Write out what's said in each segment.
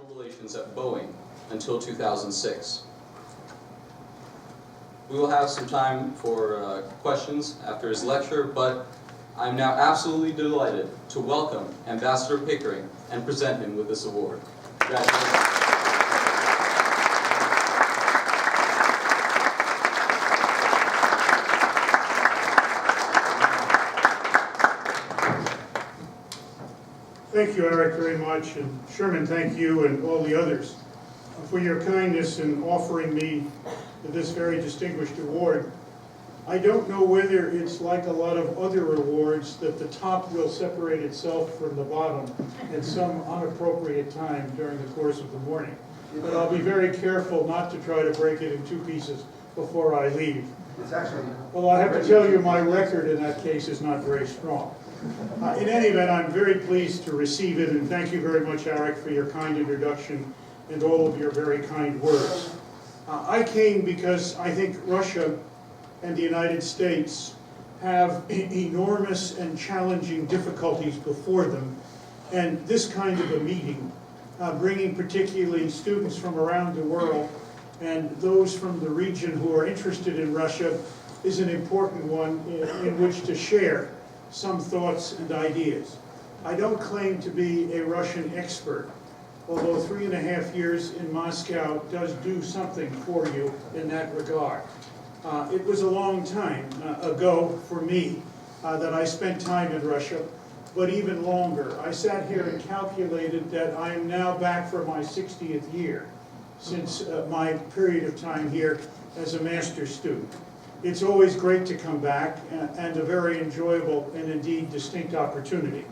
international relations at Boeing until 2006. We will have some time for questions after his lecture, but I'm now absolutely delighted to welcome Ambassador Pickering and present him with this award. Congratulations. Thank you, Eric, very much, and Sherman, thank you, and all the others for your kindness in offering me this very distinguished award. I don't know whether it's like a lot of other awards that the top will separate itself from the bottom at some unappropriate time during the course of the morning, but I'll be very careful not to try to break it in two pieces before I leave. Well, I have to tell you, my record in that case is not very strong. In any event, I'm very pleased to receive it, and thank you very much, Eric, for your kind introduction and all of your very kind words. I came because I think Russia and the United States have enormous and challenging difficulties before them, and this kind of a meeting, bringing particularly students from around the world and those from the region who are interested in Russia, is an important one in which to share some thoughts and ideas. I don't claim to be a Russian expert, although 3.5 years in Moscow does do something for you in that regard. It was a long time ago for me that I spent time in Russia, but even longer. I sat here and calculated that I am now back for my 60th year since my period of time here as a master's student. It's always great to come back and a very enjoyable and indeed distinct opportunity.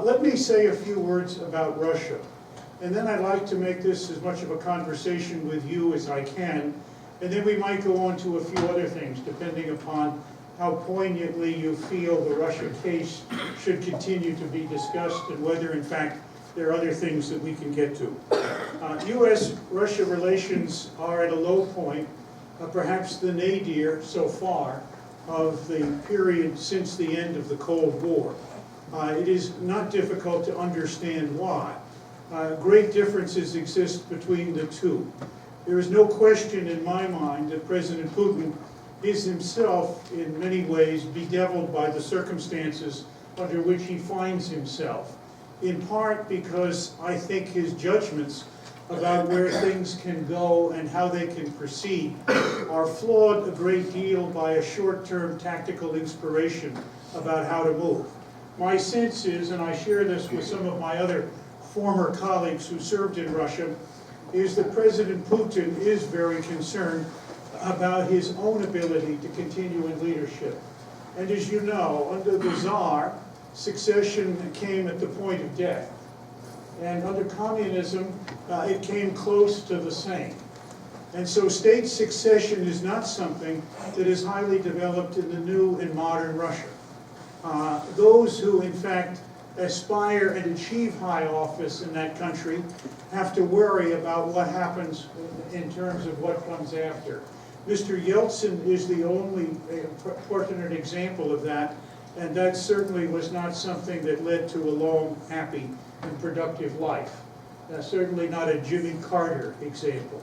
Let me say a few words about Russia, and then I'd like to make this as much of a conversation with you as I can, and then we might go on to a few other things depending upon how poignantly you feel the Russia case should continue to be discussed and whether in fact there are other things that we can get to. U.S.-Russia relations are at a low point, perhaps the nadir so far of the period since the end of the Cold War. It is not difficult to understand why. Great differences exist between the two. There is no question in my mind that President Putin is himself in many ways bedeviled by the circumstances under which he finds himself, in part because I think his judgments about where things can go and how they can proceed are flawed a great deal by a short-term tactical inspiration about how to move. My sense is, and I share this with some of my other former colleagues who served in Russia, is that President Putin is very concerned about his own ability to continue in leadership. And as you know, under the Tsar, succession came at the point of death. And under communism, it came close to the same. And so state succession is not something that is highly developed in the new and modern Russia. Those who, in fact, aspire and achieve high office in that country have to worry about what happens in terms of what comes after. Mr. Yeltsin is the only pertinent example of that, and that certainly was not something that led to a long, happy, and productive life. Certainly not a Jimmy Carter example.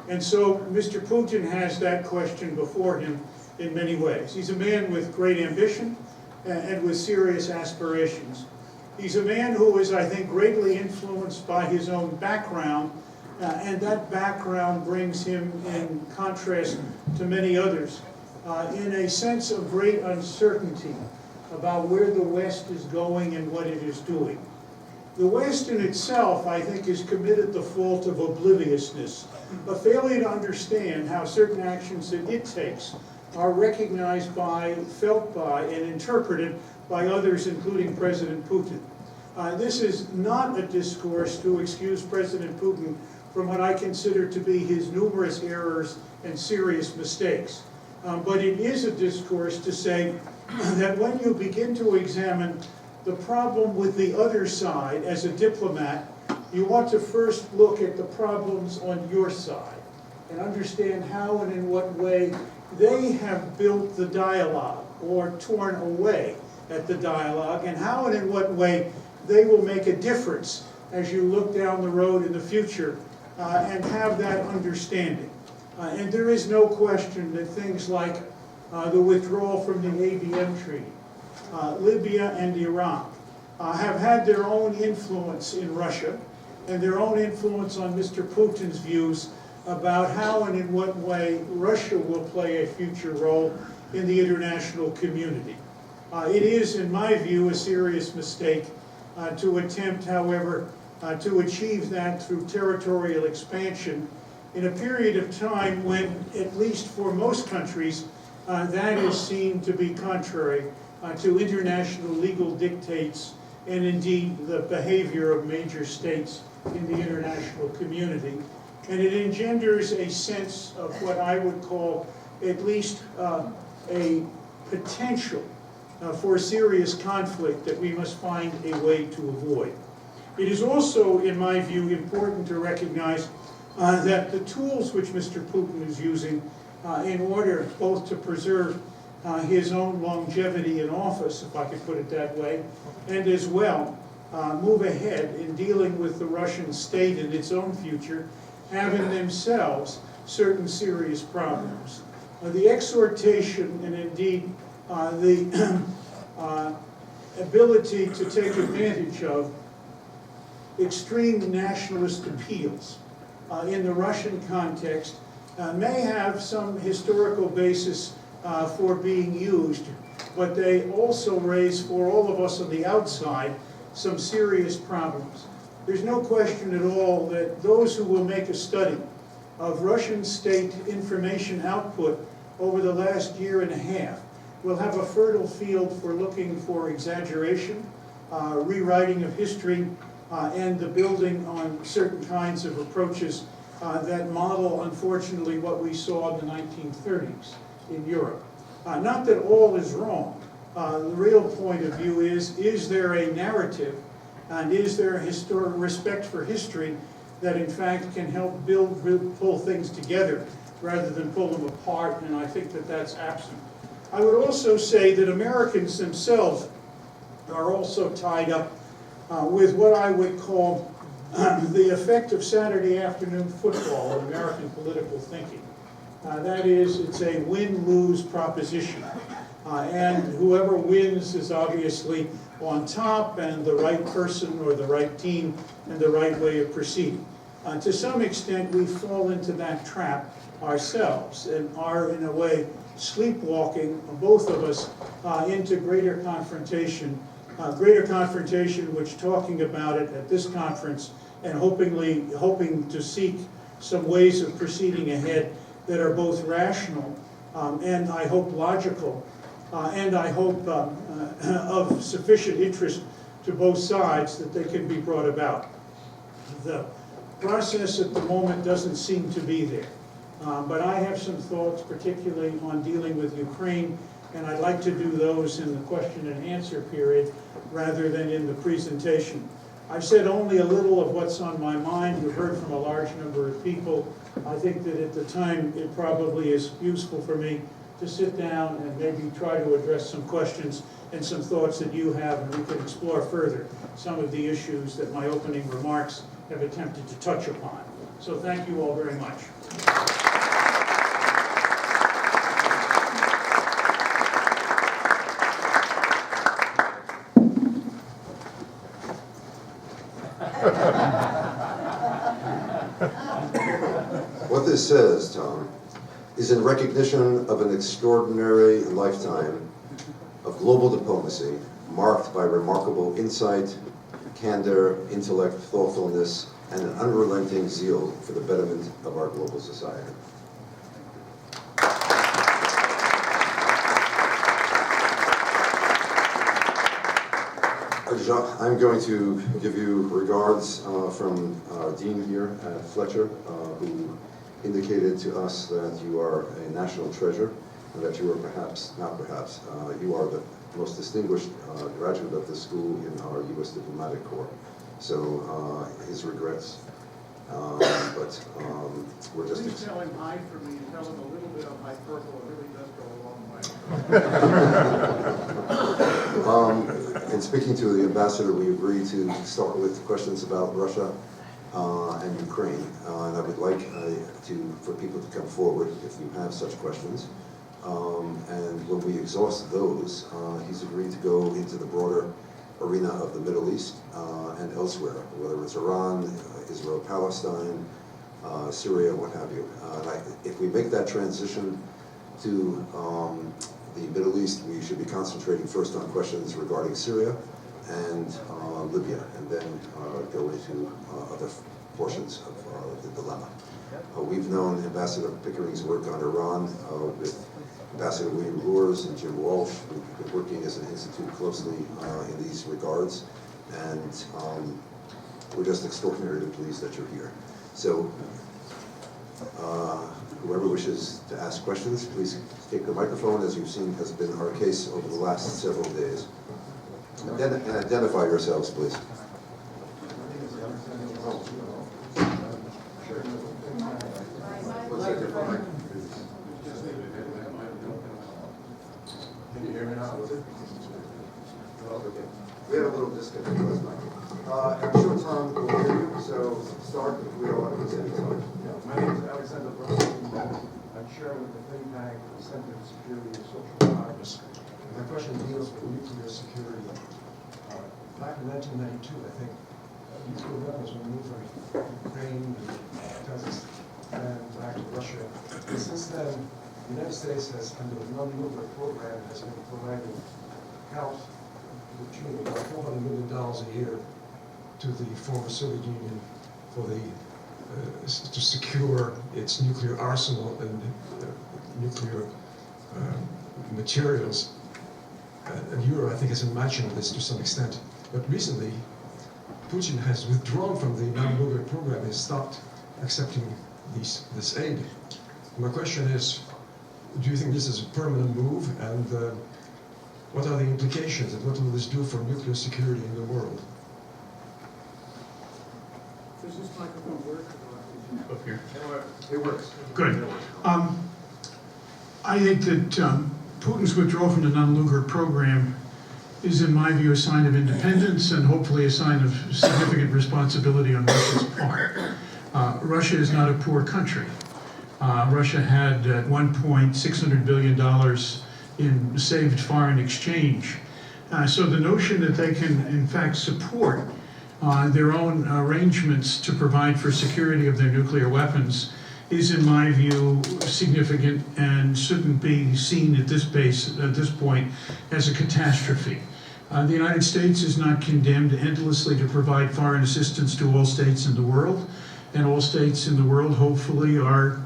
And so Mr. Putin has that question before him in many ways. He's a man with great ambition and with serious aspirations. He's a man who is, I think, greatly influenced by his own background, and that background brings him in contrast to many others in a sense of great uncertainty about where the West is going and what it is doing. The West in itself, I think, has committed the fault of obliviousness, a failure to understand how certain actions that it takes are recognized by, felt by, and interpreted by others, including President Putin. This is not a discourse to excuse President Putin from what I consider to be his numerous errors and serious mistakes. But it is a discourse to say that when you begin to examine the problem with the other side as a diplomat, you want to first look at the problems on your side and understand how and in what way they have built the dialogue or torn away at the dialogue, and how and in what way they will make a difference as you look down the road in the future and have that understanding. And there is no question that things like the withdrawal from the ABM Treaty, Libya and Iraq, have had their own influence in Russia and their own influence on Mr. Putin's views about how and in what way Russia will play a future role in the international community. It is, in my view, a serious mistake to attempt, however, to achieve that through territorial expansion in a period of time when, at least for most countries, that is seen to be contrary to international legal dictates and indeed the behavior of major states in the international community. And it engenders a sense of what I would call at least a potential for serious conflict that we must find a way to avoid. It is also, in my view, important to recognize that the tools which Mr. Putin is using in order both to preserve his own longevity in office, if I could put it that way, and as well move ahead in dealing with the Russian state and its own future, have in themselves certain serious problems. The exhortation and indeed the ability to take advantage of extreme nationalist appeals in the Russian context may have some historical basis for being used, but they also raise for all of us on the outside some serious problems. There's no question at all that those who will make a study of Russian state information output over the last year and a half will have a fertile field for looking for exaggeration, rewriting of history, and the building on certain kinds of approaches that model, unfortunately, what we saw in the 1930s in Europe. Not that all is wrong. The real point of view is there a narrative and is there a historic respect for history that in fact can help pull things together rather than pull them apart, and I think that that's absent. I would also say that Americans themselves are also tied up with what I would call the effect of Saturday afternoon football in American political thinking. That is, it's a win-lose proposition. And whoever wins is obviously on top, and the right person or the right team and the right way of proceeding. To some extent, we fall into that trap ourselves and are, in a way, sleepwalking, both of us, into greater confrontation which, talking about it at this conference and hoping to seek some ways of proceeding ahead that are both rational and I hope logical and I hope of sufficient interest to both sides that they can be brought about. The process at the moment doesn't seem to be there. But I have some thoughts, particularly on dealing with Ukraine, and I'd like to do those in the question and answer period rather than in the presentation. I've said only a little of what's on my mind. You've heard from a large number of people. I think that at the time it probably is useful for me to sit down and maybe try to address some questions and some thoughts that you have, and we can explore further some of the issues that my opening remarks have attempted to touch upon. So thank you all very much. What this says, Tom, is in recognition of an extraordinary lifetime of global diplomacy marked by remarkable insight, candor, intellect, thoughtfulness, and an unrelenting zeal for the betterment of our global society. I'm going to give you regards from our dean here at Fletcher, who indicated to us that you are a national treasure, and that you are you are the most distinguished graduate of this school in our U.S. Diplomatic Corps. So his regrets, but we're just... Please tell him hi for me and tell him a little bit of hyperbole really does go a long way. in speaking to the ambassador, we agreed to start with questions about Russia and Ukraine. And I would like for people to come forward if you have such questions. And when we exhaust those, he's agreed to go into the broader arena of the Middle East and elsewhere, whether it's Iran, Israel, Palestine, Syria, what have you. If we make that transition to the Middle East, we should be concentrating first on questions regarding Syria and Libya, and then go into other portions of the dilemma. We've known Ambassador Pickering's work on Iran with Ambassador William Roers and Jim Walsh. We've been working as an institute closely in these regards, and we're just extraordinarily pleased that you're here. So, whoever wishes to ask questions, please take the microphone, as you've seen has been our case over the last several days. And identify yourselves, please. Can you hear me now? Okay. We had a little disconnect last night. I'm sure Tom will hear you, so start if we don't want to miss any time. My name is Alexander Brunson. I'm chairman of the think tank, the Center for Security and Social Progress. My question deals with nuclear security. Back in 1992, I think, nuclear weapons were moved from Ukraine and Kazakhstan and back to Russia. And since then, the United States has, under the non-nuclear program, has been providing help to the tune of about $400 million a year to the former Soviet Union for the to secure its nuclear arsenal and nuclear materials. And Europe, I think, has imagined this to some extent. But recently, Putin has withdrawn from the non-nuclear program and stopped accepting this aid. My question is, do you think this is a permanent move, and what are the implications, and what will this do for nuclear security in the world? Does this microphone work? Up here. It works. Good. I think that Putin's withdrawal from the non-nuclear program is, in my view, a sign of independence and hopefully a sign of significant responsibility on Russia's part. Russia is not a poor country. Russia had at one point $600 billion in saved foreign exchange. So the notion that they can, in fact, support their own arrangements to provide for security of their nuclear weapons is, in my view, significant and shouldn't be seen at this point as a catastrophe. The United States is not condemned endlessly to provide foreign assistance to all states in the world, and all states in the world, hopefully, are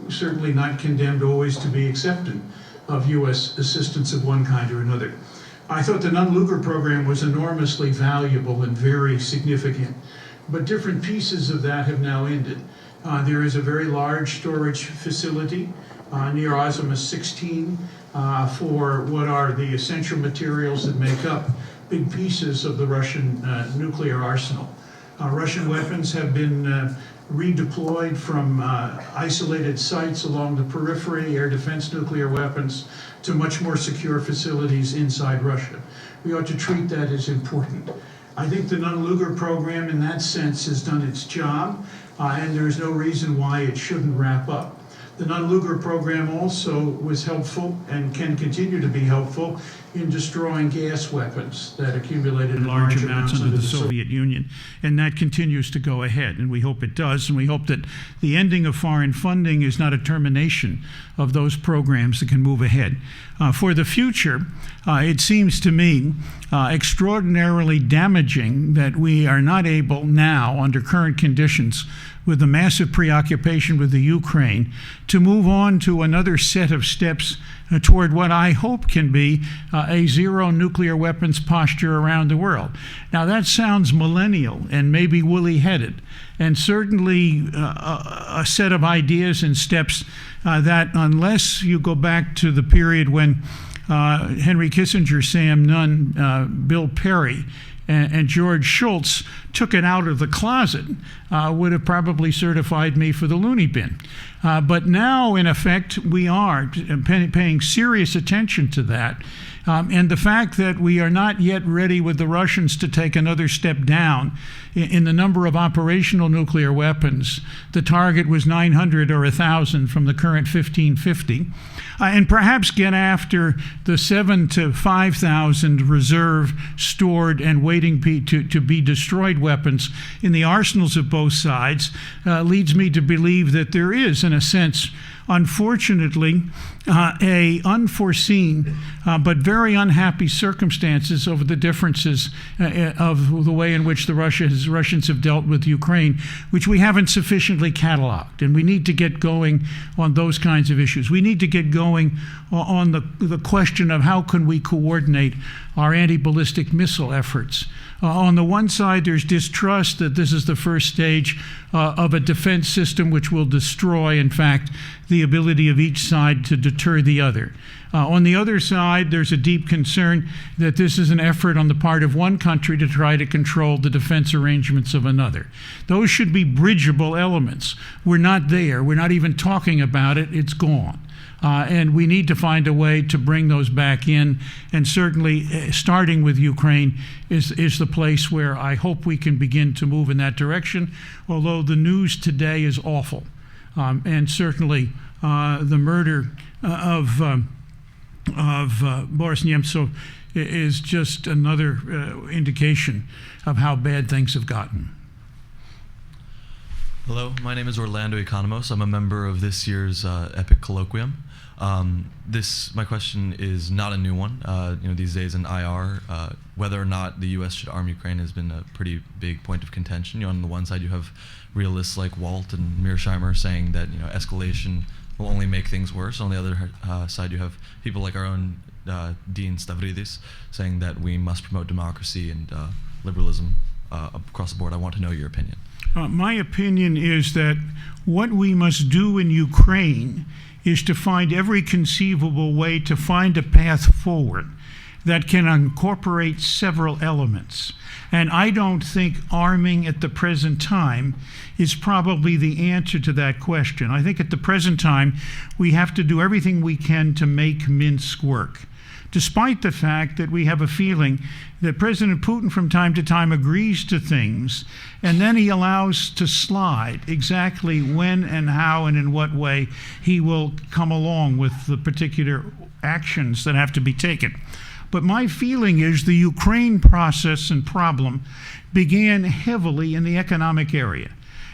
certainly not condemned always to be accepting of U.S. assistance of one kind or another. I thought the non-nuclear program was enormously valuable and very significant, but different pieces of that have now ended. There is a very large storage facility near Azimuth 16 for what are the essential materials that make up big pieces of the Russian nuclear arsenal. Russian weapons have been redeployed from isolated sites along the periphery, air defense nuclear weapons, to much more secure facilities inside Russia. We ought to treat that as important. I think the non-nuclear program in that sense has done its job, and there is no reason why it shouldn't wrap up. The non-nuclear program also was helpful and can continue to be helpful in destroying gas weapons that accumulated in large amounts under the Soviet Union. And that continues to go ahead, and we hope it does, and we hope that the ending of foreign funding is not a termination of those programs that can move ahead. For the future, it seems to me extraordinarily damaging that we are not able now, under current conditions, with the massive preoccupation with the Ukraine, to move on to another set of steps toward what I hope can be a zero nuclear weapons posture around the world. Now that sounds millennial and maybe woolly-headed, and certainly a set of ideas and steps that, unless you go back to the period when Henry Kissinger, Sam Nunn, Bill Perry, and George Shultz took it out of the closet, would have probably certified me for the loony bin. But now, in effect, we are paying serious attention to that. And the fact that we are not yet ready with the Russians to take another step down in the number of operational nuclear weapons. The target was 900 or 1,000 from the current 1,550. And perhaps get after the 7,000 to 5,000 reserve, stored, and waiting to be destroyed weapons in the arsenals of both sides leads me to believe that there is, in a sense, unfortunately, a unforeseen but very unhappy circumstances over the differences of the way in which the Russians have dealt with Ukraine, which we haven't sufficiently cataloged. And we need to get going on those kinds of issues. We need to get going on the question of how can we coordinate our anti-ballistic missile efforts. On the one side, there's distrust that this is the first stage of a defense system which will destroy, in fact, the ability of each side to deter the other. On the other side, there's a deep concern that this is an effort on the part of one country to try to control the defense arrangements of another. Those should be bridgeable elements. We're not there. We're not even talking about it. It's gone. And we need to find a way to bring those back in. And certainly, starting with Ukraine is the place where I hope we can begin to move in that direction, although the news today is awful. And certainly, the murder of Boris Nemtsov is just another indication of how bad things have gotten. Hello, my name is Orlando Economos. I'm a member of this year's EPIIC colloquium. My question is not a new one. These days in IR, whether or not the U.S. should arm Ukraine has been a pretty big point of contention. On the one side, you have realists like Walt and Mearsheimer saying that escalation will only make things worse. On the other side, you have people like our own Dean Stavridis saying that we must promote democracy and liberalism across the board. I want to know your opinion. My opinion is that what we must do in Ukraine is to find every conceivable way to find a path forward that can incorporate several elements. And I don't think arming at the present time is probably the answer to that question. I think at the present time, we have to do everything we can to make Minsk work, despite the fact that we have a feeling that President Putin from time to time agrees to things, and then he allows to slide exactly when and how and in what way he will come along with the particular actions that have to be taken. But my feeling is the Ukraine process and problem began heavily in the economic area,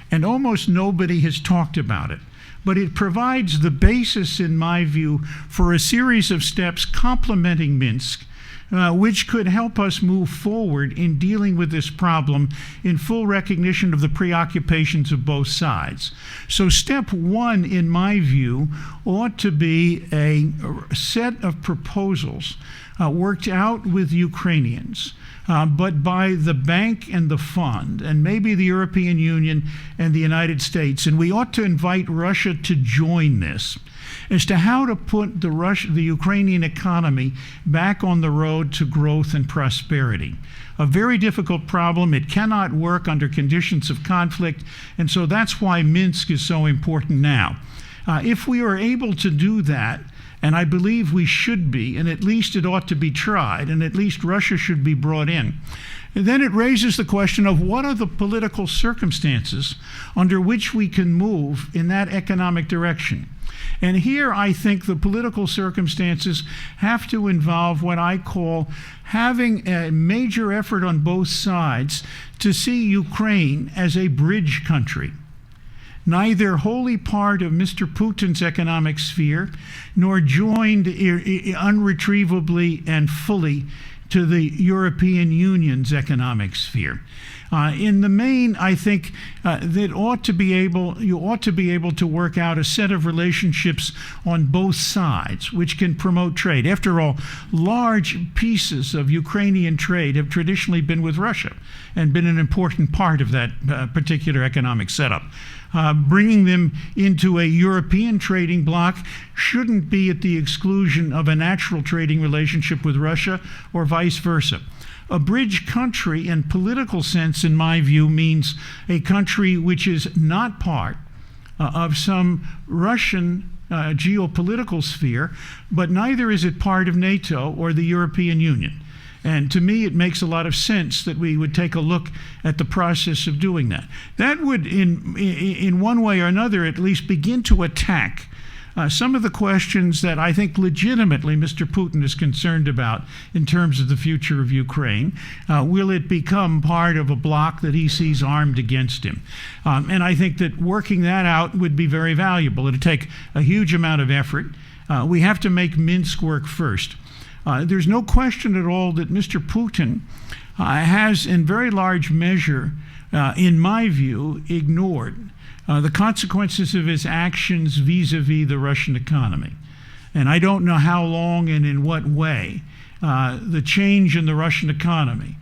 and almost nobody has talked about it. But it provides the basis, in my view, for a series of steps complementing Minsk, which could help us move forward in dealing with this problem in full recognition of the preoccupations of both sides. So step one, in my view, ought to be a set of proposals worked out with Ukrainians, but by the bank and the fund, and maybe the European Union and the United States. And we ought to invite Russia to join this as to how to put the Ukrainian economy back on the road to growth and prosperity. A very difficult problem. It cannot work under conditions of conflict, and so that's why Minsk is so important now. If we are able to do that, and I believe we should be, and at least it ought to be tried, and at least Russia should be brought in. And then it raises the question of what are the political circumstances under which we can move in that economic direction. And here I think the political circumstances have to involve what I call having a major effort on both sides to see Ukraine as a bridge country, neither wholly part of Mr. Putin's economic sphere, nor joined unretrievably and fully to the European Union's economic sphere. In the main, I think that you ought to be able to work out a set of relationships on both sides, which can promote trade. After all, large pieces of Ukrainian trade have traditionally been with Russia and been an important part of that particular economic setup. Bringing them into a European trading bloc shouldn't be at the exclusion of a natural trading relationship with Russia or vice versa. A bridge country in political sense, in my view, means a country which is not part of some Russian geopolitical sphere, but neither is it part of NATO or the European Union. And to me, it makes a lot of sense that we would take a look at the process of doing that. That would, in one way or another, at least begin to attack some of the questions that I think legitimately Mr. Putin is concerned about in terms of the future of Ukraine. Will it become part of a bloc that he sees armed against him? And I think that working that out would be very valuable. It would take a huge amount of effort. We have to make Minsk work first. There's no question at all that Mr. Putin has, in very large measure, in my view, ignored the consequences of his actions vis-a-vis the Russian economy. And I don't know how long and in what way the change in the Russian economy,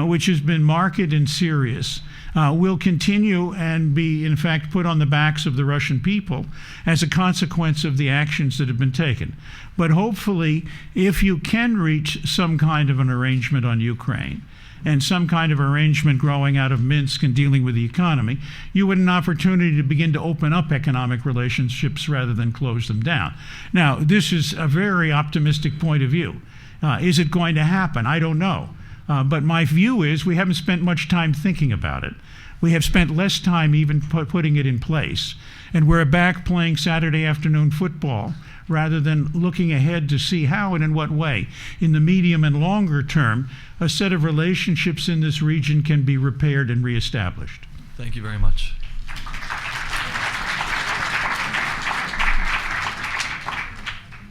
which has been marked and serious, will continue and be, in fact, put on the backs of the Russian people as a consequence of the actions that have been taken. But hopefully, if you can reach some kind of an arrangement on Ukraine, and some kind of arrangement growing out of Minsk and dealing with the economy, you would have an opportunity to begin to open up economic relationships rather than close them down. Now, this is a very optimistic point of view. Is it going to happen? I don't know. But my view is we haven't spent much time thinking about it. We have spent less time even putting it in place. And we're back playing Saturday afternoon football rather than looking ahead to see how and in what way, in the medium and longer term, a set of relationships in this region can be repaired and reestablished. Thank you very much.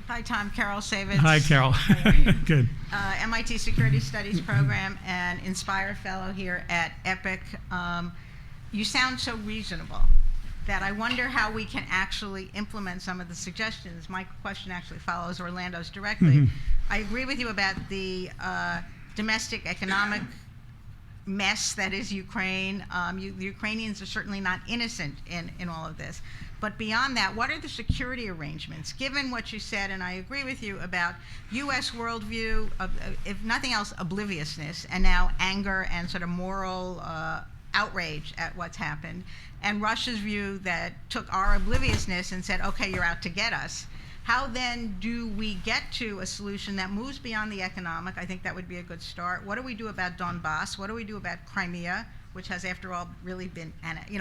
Hi, Tom. Carol Savitz. Hi, Carol. Good. MIT Security Studies Program and Inspire Fellow here at EPIIC. You sound so reasonable that I wonder how we can actually implement some of the suggestions. My question actually follows Orlando's directly. Mm-hmm. I agree with you about the domestic economic mess that is Ukraine. The Ukrainians are certainly not innocent in all of this. But beyond that, what are the security arrangements? Given what you said, and I agree with you about U.S. worldview, if nothing else, obliviousness, and now anger and sort of moral outrage at what's happened, and Russia's view that took our obliviousness and said, okay, you're out to get us. How then do we get to a solution that moves beyond the economic? I think that would be a good start. What do we do about Donbass? What do we do about Crimea, which has, after all, really been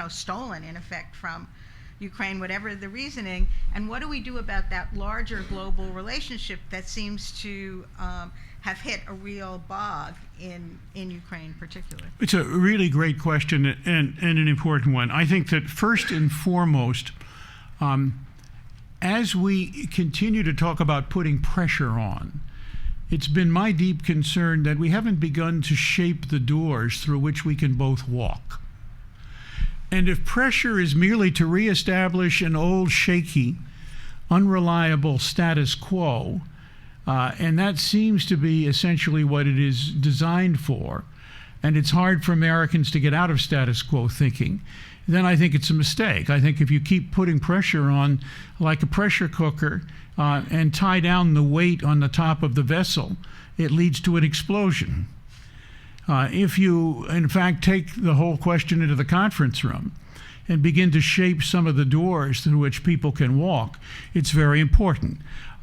stolen, in effect, from Ukraine, whatever the reasoning? And what do we do about that larger global relationship that seems to have hit a real bog in Ukraine particularly? It's a really great question and an important one. I think that first and foremost, as we continue to talk about putting pressure on, it's been my deep concern that we haven't begun to shape the doors through which we can both walk. And if pressure is merely to reestablish an old, shaky, unreliable status quo, and that seems to be essentially what it is designed for, and it's hard for Americans to get out of status quo thinking, then I think it's a mistake. I think if you keep putting pressure on like a pressure cooker and tie down the weight on the top of the vessel, it leads to an explosion. If you, in fact, take the whole question into the conference room and begin to shape some of the doors through which people can walk, it's very important.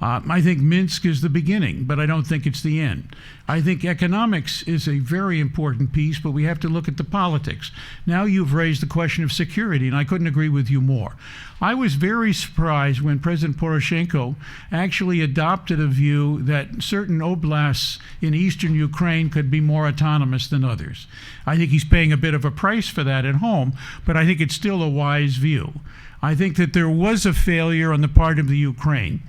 I think Minsk is the beginning, but I don't think it's the end. I think economics is a very important piece, but we have to look at the politics. Now you've raised the question of security, and I couldn't agree with you more. I was very surprised when President Poroshenko actually adopted a view that certain oblasts in eastern Ukraine could be more autonomous than others. I think he's paying a bit of a price for that at home, but I think it's still a wise view. I think that there was a failure on the part of the Ukraine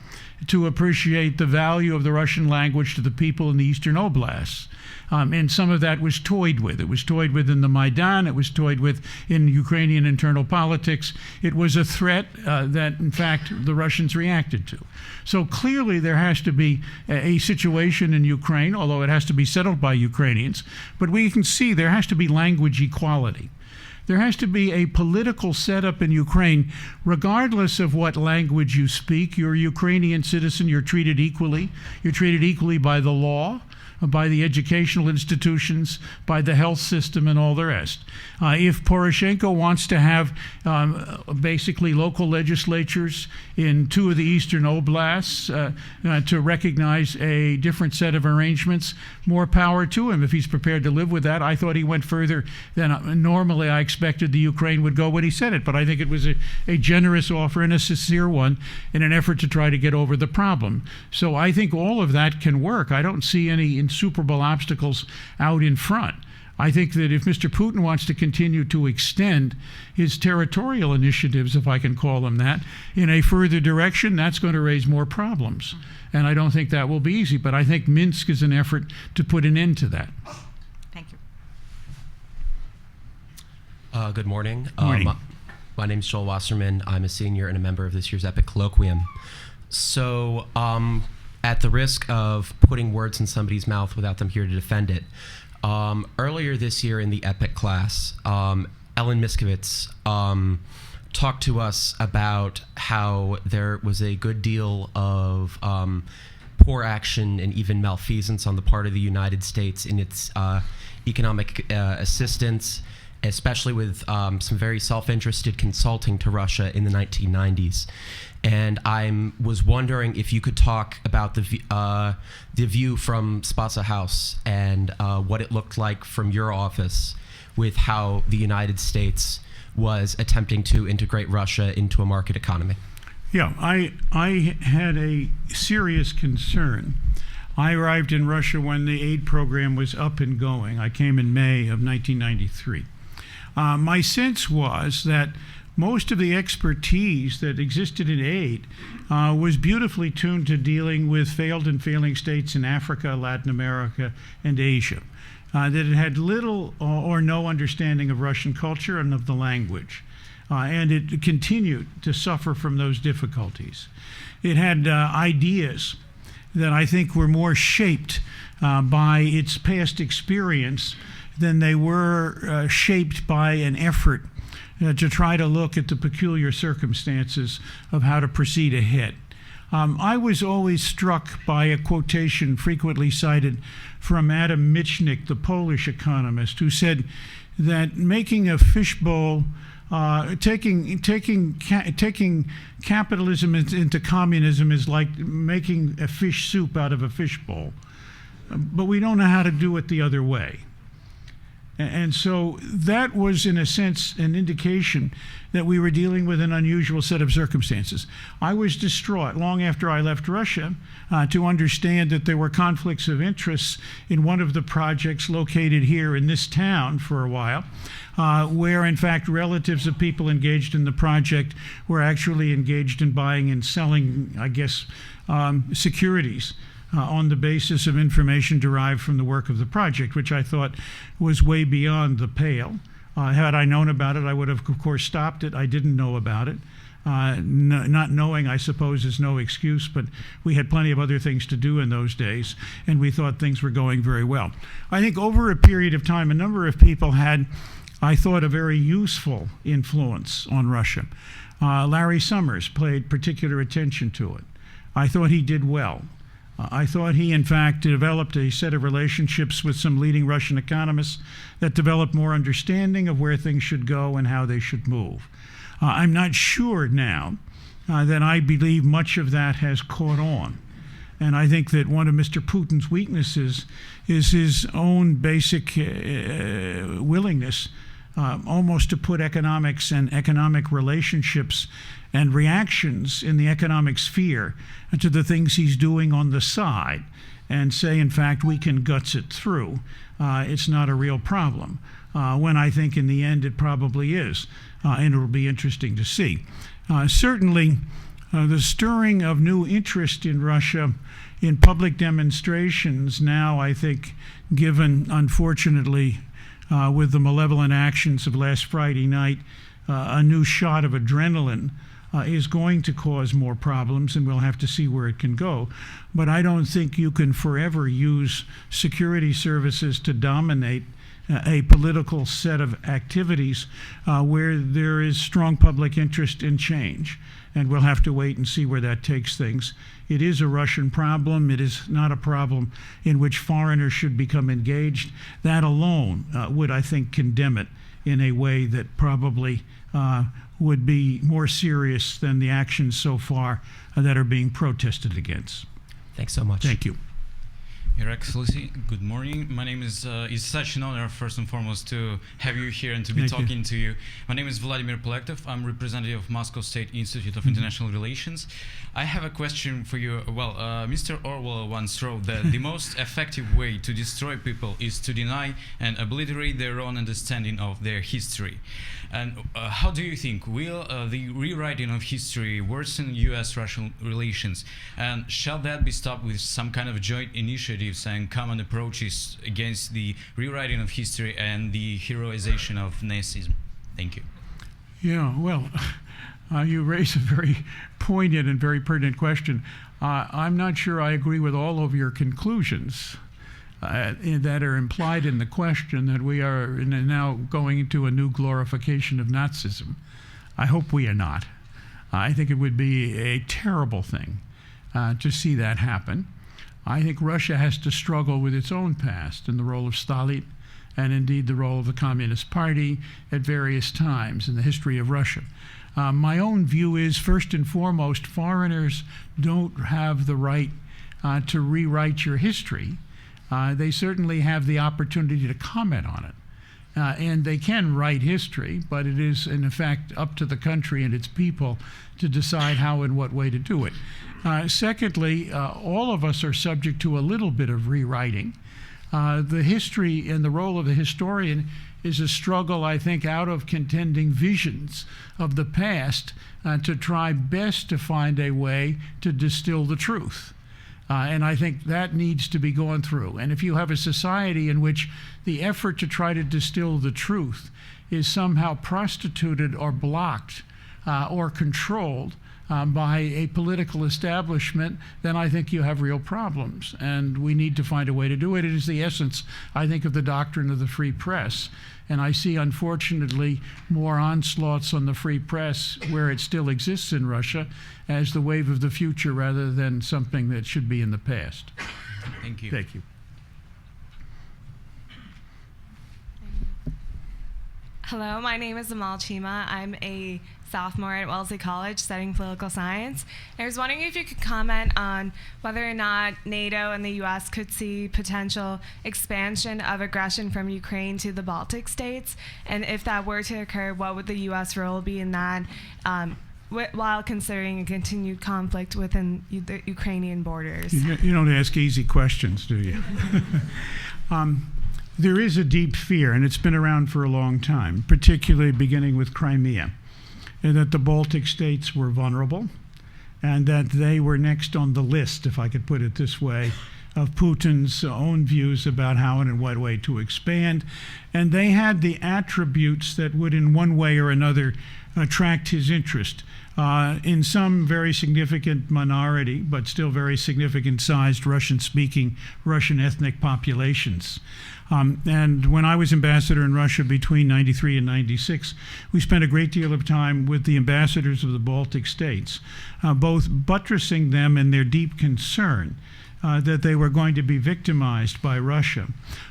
to appreciate the value of the Russian language to the people in the eastern oblasts. And some of that was toyed with. It was toyed with in the Maidan. It was toyed with in Ukrainian internal politics. It was a threat that, in fact, the Russians reacted to. So clearly there has to be a situation in Ukraine, although it has to be settled by Ukrainians. But we can see there has to be language equality. There has to be a political setup in Ukraine, regardless of what language you speak. You're a Ukrainian citizen, you're treated equally. You're treated equally by the law. by the educational institutions, by the health system, and all the rest. If Poroshenko wants to have basically local legislatures in 2 of the eastern oblasts to recognize a different set of arrangements, more power to him if he's prepared to live with that. I thought he went further than normally I expected the Ukraine would go when he said it, but I think it was a generous offer and a sincere one in an effort to try to get over the problem. So I think all of that can work. I don't see any insuperable obstacles out in front. I think that if Mr. Putin wants to continue to extend his territorial initiatives, if I can call them that, in a further direction, that's going to raise more problems. And I don't think that will be easy, but I think Minsk is an effort to put an end to that. Thank you. Good morning. Morning. My name is Joel Wasserman. I'm a senior and a member of this year's EPIIC Colloquium. So, at the risk of putting words in somebody's mouth without them here to defend it, earlier this year in the EPIIC class, Ellen Miskovitz talked to us about how there was a good deal of poor action and even malfeasance on the part of the United States in its economic assistance, especially with some very self-interested consulting to Russia in the 1990s. And I was wondering if you could talk about the view from Spasa House and what it looked like from your office with how the United States was attempting to integrate Russia into a market economy. Yeah, I had a serious concern. I arrived in Russia when the aid program was up and going. I came in May of 1993. My sense was that most of the expertise that existed in aid was beautifully tuned to dealing with failed and failing states in Africa, Latin America, and Asia. That it had little or no understanding of Russian culture and of the language. And it continued to suffer from those difficulties. It had ideas that I think were more shaped by its past experience than they were shaped by an effort to try to look at the peculiar circumstances of how to proceed ahead. I was always struck by a quotation frequently cited from Adam Michnik, the Polish economist, who said that making a fishbowl, taking capitalism into communism is like making a fish soup out of a fishbowl. But we don't know how to do it the other way. And so that was, in a sense, an indication that we were dealing with an unusual set of circumstances. I was distraught long after I left Russia to understand that there were conflicts of interest in one of the projects located here in this town for a while, where, in fact, relatives of people engaged in the project were actually engaged in buying and selling, I guess, securities on the basis of information derived from the work of the project, which I thought was way beyond the pale. Had I known about it, I would have, of course, stopped it. I didn't know about it. Not knowing, I suppose, is no excuse, but we had plenty of other things to do in those days, and we thought things were going very well. I think over a period of time, a number of people had, I thought, a very useful influence on Russia. Larry Summers paid particular attention to it. I thought he did well. I thought he, in fact, developed a set of relationships with some leading Russian economists that developed more understanding of where things should go and how they should move. I'm not sure now that I believe much of that has caught on. And I think that one of Mr. Putin's weaknesses is his own basic willingness almost to put economics and economic relationships and reactions in the economic sphere to the things he's doing on the side and say, in fact, we can guts it through. It's not a real problem, when I think in the end it probably is, and it'll be interesting to see. Certainly, the stirring of new interest in Russia in public demonstrations now, I think, given, unfortunately, with the malevolent actions of last Friday night, a new shot of adrenaline is going to cause more problems, and we'll have to see where it can go. But I don't think you can forever use security services to dominate a political set of activities where there is strong public interest in change. And we'll have to wait and see where that takes things. It is a Russian problem. It is not a problem in which foreigners should become engaged. That alone would, I think, condemn it in a way that probably would be more serious than the actions so far that are being protested against. Thanks so much. Thank you. Your Excellency, good morning. My name is, it's such an honor, first and foremost, to have you here and to be Thank you. talking to you. My name is Vladimir Polektov. I'm representative of Moscow State Institute of International Relations. I have a question for you. Well, Mr. Orwell once wrote that the most effective way to destroy people is to deny and obliterate their own understanding of their history. And how do you think, will the rewriting of history worsen U.S.-Russian relations? And shall that be stopped with some kind of joint initiatives and common approaches against the rewriting of history and the heroization of Nazism? Thank you. Yeah, well, you raise a very poignant and very pertinent question. I'm not sure I agree with all of your conclusions that are implied in the question, that we are now going into a new glorification of Nazism. I hope we are not. I think it would be a terrible thing to see that happen. I think Russia has to struggle with its own past and the role of Stalin, and indeed the role of the Communist Party at various times in the history of Russia. My own view is, first and foremost, foreigners don't have the right to rewrite your history. They certainly have the opportunity to comment on it. And they can write history, but it is, in effect, up to the country and its people to decide how and what way to do it. Secondly, all of us are subject to a little bit of rewriting. The history and the role of the historian is a struggle, I think, out of contending visions of the past to try best to find a way to distill the truth. And I think that needs to be gone through. And if you have a society in which the effort to try to distill the truth is somehow prostituted or blocked or controlled by a political establishment, then I think you have real problems. And we need to find a way to do it. It is the essence, I think, of the doctrine of the free press. And I see, unfortunately, more onslaughts on the free press where it still exists in Russia as the wave of the future rather than something that should be in the past. Thank you. Thank you. Hello, my name is Amal Chima. I'm a sophomore at Wellesley College studying political science. I was wondering if you could comment on whether or not NATO and the U.S. could see potential expansion of aggression from Ukraine to the Baltic states, and if that were to occur, what would the U.S. role be in that, while considering a continued conflict within the Ukrainian borders? You don't ask easy questions, do you? There is a deep fear, and it's been around for a long time, particularly beginning with Crimea, that the Baltic states were vulnerable and that they were next on the list, if I could put it this way, of Putin's own views about how and in what way to expand. And they had the attributes that would in one way or another attract his interest. In some very significant minority, but still very significant sized Russian-speaking, Russian ethnic populations. And when I was ambassador in Russia between 93 and 96, we spent a great deal of time with the ambassadors of the Baltic states, both buttressing them in their deep concern that they were going to be victimized by Russia,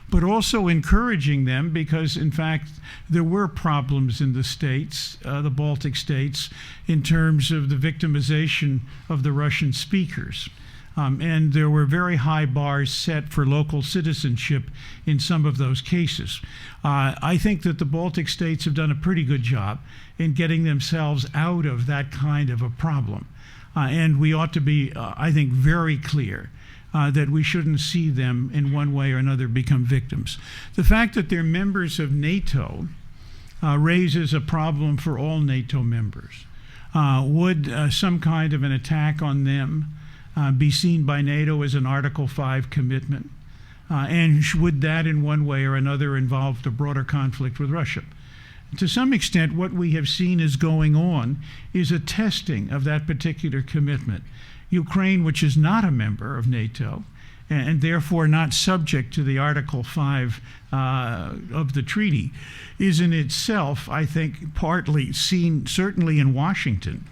but also encouraging them because, in fact, there were problems in the states, the Baltic states, in terms of the victimization of the Russian speakers. And there were very high bars set for local citizenship in some of those cases. I think that the Baltic states have done a pretty good job in getting themselves out of that kind of a problem. And we ought to be, I think, very clear that we shouldn't see them in one way or another become victims. The fact that they're members of NATO raises a problem for all NATO members. Would some kind of an attack on them be seen by NATO as an Article 5 commitment? And would that in one way or another involve the broader conflict with Russia? To some extent, what we have seen is going on is a testing of that particular commitment. Ukraine, which is not a member of NATO, and therefore not subject to the Article 5 of the treaty, is in itself, I think, partly seen, certainly in Washington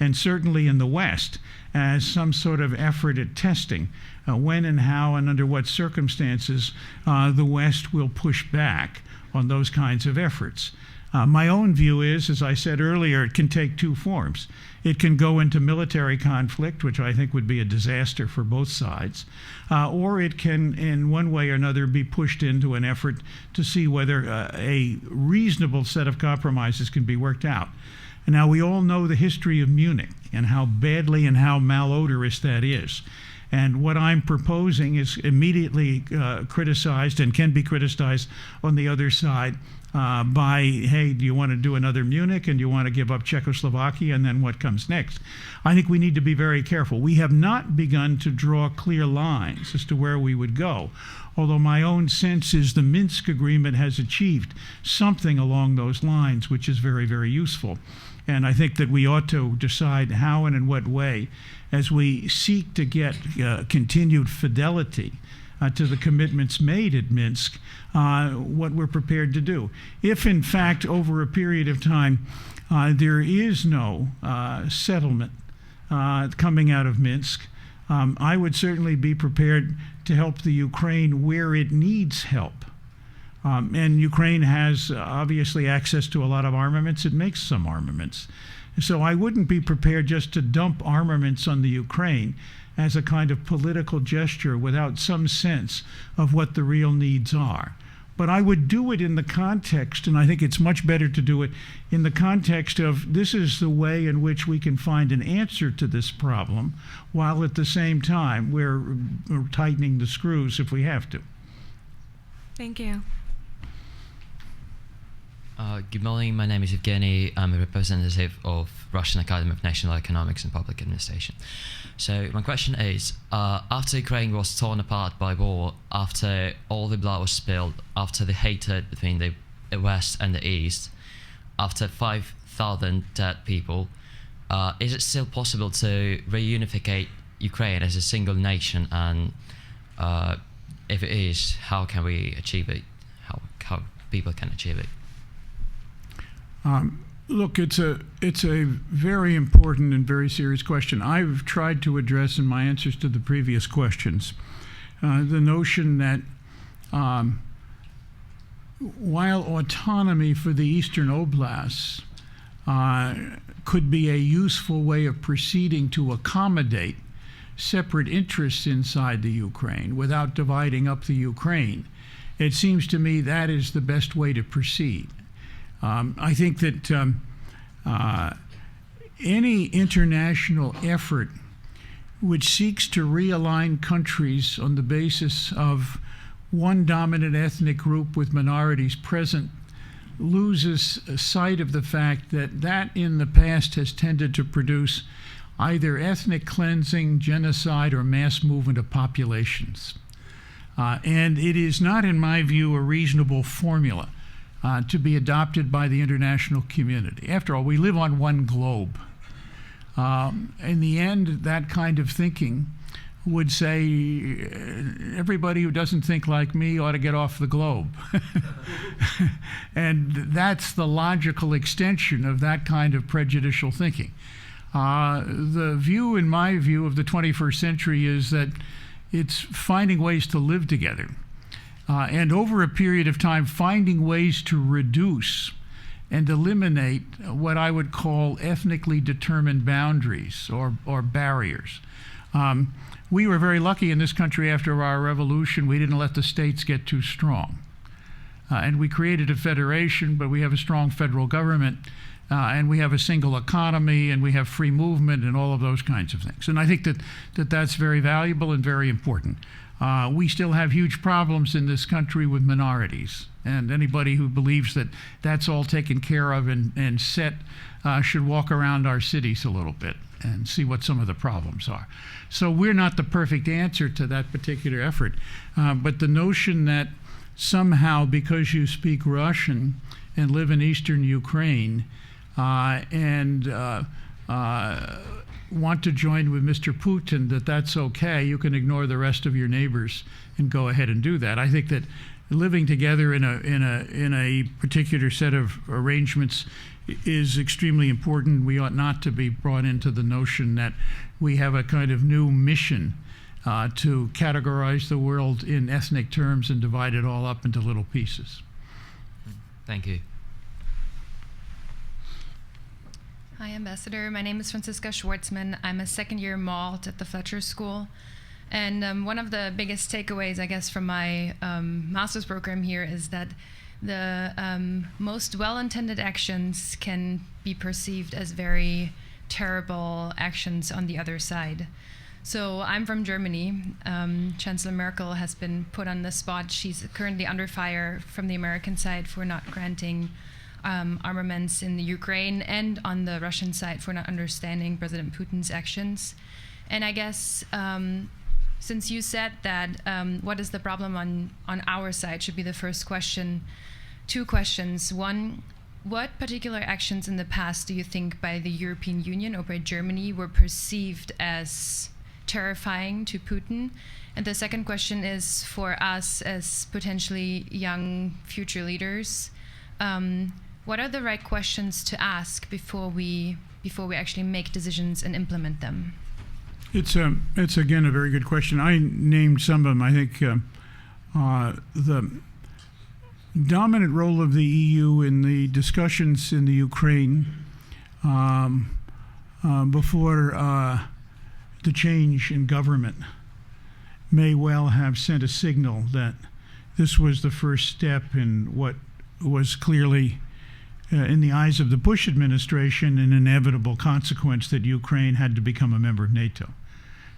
and certainly in the West, as some sort of effort at testing when and how and under what circumstances the West will push back on those kinds of efforts. My own view is, as I said earlier, it can take two forms. It can go into military conflict, which I think would be a disaster for both sides, or it can, in one way or another, be pushed into an effort to see whether a reasonable set of compromises can be worked out. Now, we all know the history of Munich and how badly and how malodorous that is. And what I'm proposing is immediately criticized and can be criticized on the other side by, hey, do you want to do another Munich and do you want to give up Czechoslovakia, and then what comes next? I think we need to be very careful. We have not begun to draw clear lines as to where we would go, although my own sense is the Minsk agreement has achieved something along those lines, which is very, very useful. And I think that we ought to decide how and in what way, as we seek to get continued fidelity to the commitments made at Minsk, what we're prepared to do. If, in fact, over a period of time, there is no settlement coming out of Minsk, I would certainly be prepared to help the Ukraine where it needs help. And Ukraine has obviously access to a lot of armaments. It makes some armaments. So I wouldn't be prepared just to dump armaments on the Ukraine as a kind of political gesture without some sense of what the real needs are. But I would do it in the context, and I think it's much better to do it in the context of this is the way in which we can find an answer to this problem, while at the same time we're tightening the screws if we have to. Thank you. Good morning, my name is Evgeny. I'm a representative of Russian Academy of National Economics and Public Administration. So my question is, after Ukraine was torn apart by war, after all the blood was spilled, after the hatred between the West and the East, after 5,000 dead people, is it still possible to reunify Ukraine as a single nation? And if it is, how can we achieve it? How people can achieve it? Look, it's a very important and very serious question. I've tried to address in my answers to the previous questions the notion that while autonomy for the Eastern Oblasts could be a useful way of proceeding to accommodate separate interests inside the Ukraine without dividing up the Ukraine, it seems to me that is the best way to proceed. I think that any international effort which seeks to realign countries on the basis of one dominant ethnic group with minorities present loses sight of the fact that that in the past has tended to produce either ethnic cleansing, genocide, or mass movement of populations. And it is not, in my view, a reasonable formula to be adopted by the international community. After all, we live on one globe. In the end, that kind of thinking would say everybody who doesn't think like me ought to get off the globe. And that's the logical extension of that kind of prejudicial thinking. The view, in my view, of the 21st century is that it's finding ways to live together. And over a period of time, finding ways to reduce and eliminate what I would call ethnically determined boundaries or barriers. We were very lucky in this country after our revolution. We didn't let the states get too strong. And we created a federation, but we have a strong federal government, and we have a single economy, and we have free movement and all of those kinds of things. And I think that that's very valuable and very important. We still have huge problems in this country with minorities, and anybody who believes that that's all taken care of and set should walk around our cities a little bit and see what some of the problems are. So we're not the perfect answer to that particular effort, but the notion that somehow because you speak Russian and live in eastern Ukraine and want to join with Mr. Putin, that's okay. You can ignore the rest of your neighbors and go ahead and do that. I think that living together in a particular set of arrangements is extremely important. We ought not to be brought into the notion that we have a kind of new mission to categorize the world in ethnic terms and divide it all up into little pieces. Thank you. Hi, Ambassador. My name is Franziska Schwartzman. I'm a second-year Malt at the Fletcher School. And one of the biggest takeaways, I guess, from my master's program here is that the most well-intended actions can be perceived as very terrible actions on the other side. So I'm from Germany. Chancellor Merkel has been put on the spot. She's currently under fire from the American side for not granting armaments in the Ukraine, and on the Russian side for not understanding President Putin's actions. And I guess since you said that what is the problem on our side should be the first question, two questions. One, what particular actions in the past do you think by the European Union or by Germany were perceived as terrifying to Putin? And the second question is for us as potentially young future leaders. What are the right questions to ask before we actually make decisions and implement them? It's again a very good question. I named some of them. I think the dominant role of the EU in the discussions in the Ukraine before the change in government may well have sent a signal that this was the first step in what was clearly, in the eyes of the Bush administration, an inevitable consequence that Ukraine had to become a member of NATO.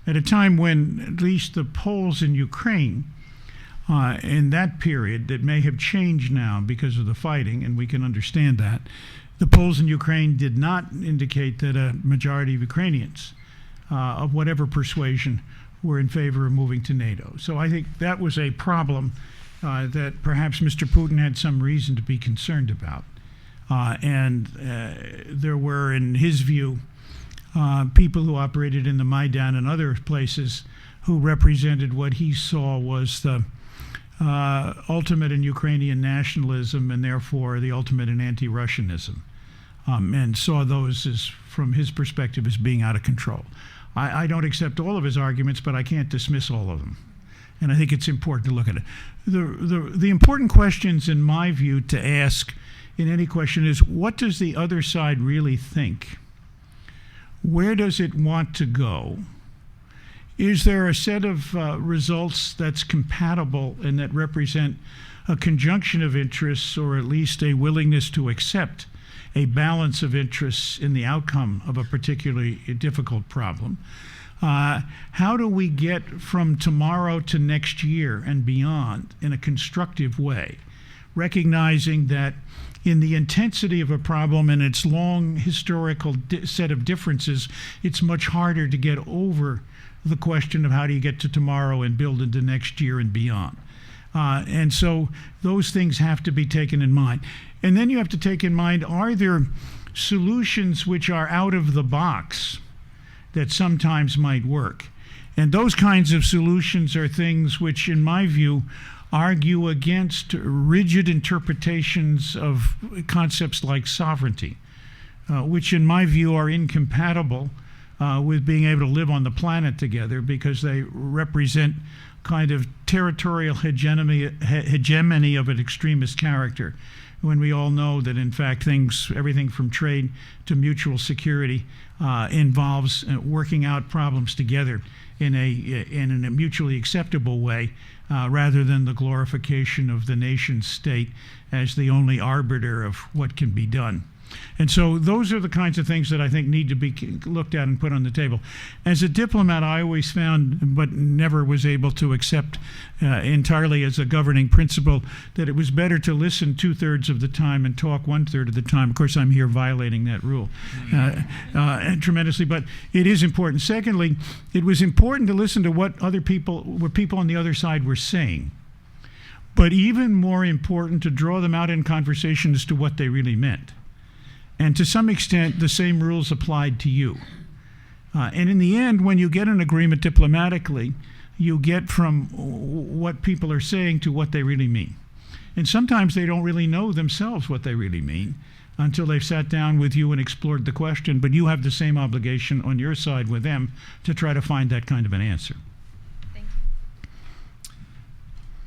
At a time when at least the polls in Ukraine in that period, that may have changed now because of the fighting, and we can understand that, the polls in Ukraine did not indicate that a majority of Ukrainians of whatever persuasion were in favor of moving to NATO. So I think that was a problem that perhaps Mr. Putin had some reason to be concerned about. And there were, in his view, people who operated in the Maidan and other places who represented what he saw was the ultimate in Ukrainian nationalism and therefore the ultimate in anti-Russianism, and saw those as, from his perspective, as being out of control. I don't accept all of his arguments, but I can't dismiss all of them. And I think it's important to look at it. The important questions, in my view, to ask in any question is, what does the other side really think? Where does it want to go? Is there a set of results that's compatible and that represent a conjunction of interests, or at least a willingness to accept a balance of interests in the outcome of a particularly difficult problem? How do we get from tomorrow to next year and beyond in a constructive way, recognizing that in the intensity of a problem and its long historical set of differences, it's much harder to get over the question of how do you get to tomorrow and build into next year and beyond. And so those things have to be taken in mind. And then you have to take in mind, are there solutions which are out of the box that sometimes might work? And those kinds of solutions are things which, in my view, argue against rigid interpretations of concepts like sovereignty, which in my view are incompatible with being able to live on the planet together, because they represent kind of territorial hegemony of an extremist character, when we all know that in fact everything from trade to mutual security involves working out problems together in a mutually acceptable way, rather than the glorification of the nation state as the only arbiter of what can be done. And so those are the kinds of things that I think need to be looked at and put on the table. As a diplomat, I always found, but never was able to accept entirely as a governing principle, that it was better to listen 2/3 of the time and talk 1/3 of the time. Of course, I'm here violating that rule tremendously, but it is important. Secondly, it was important to listen to what people on the other side were saying. But even more important, to draw them out in conversation as to what they really meant. And to some extent, the same rules applied to you. And in the end, when you get an agreement diplomatically, you get from what people are saying to what they really mean. And sometimes they don't really know themselves what they really mean until they've sat down with you and explored the question, but you have the same obligation on your side with them to try to find that kind of an answer. Thank you.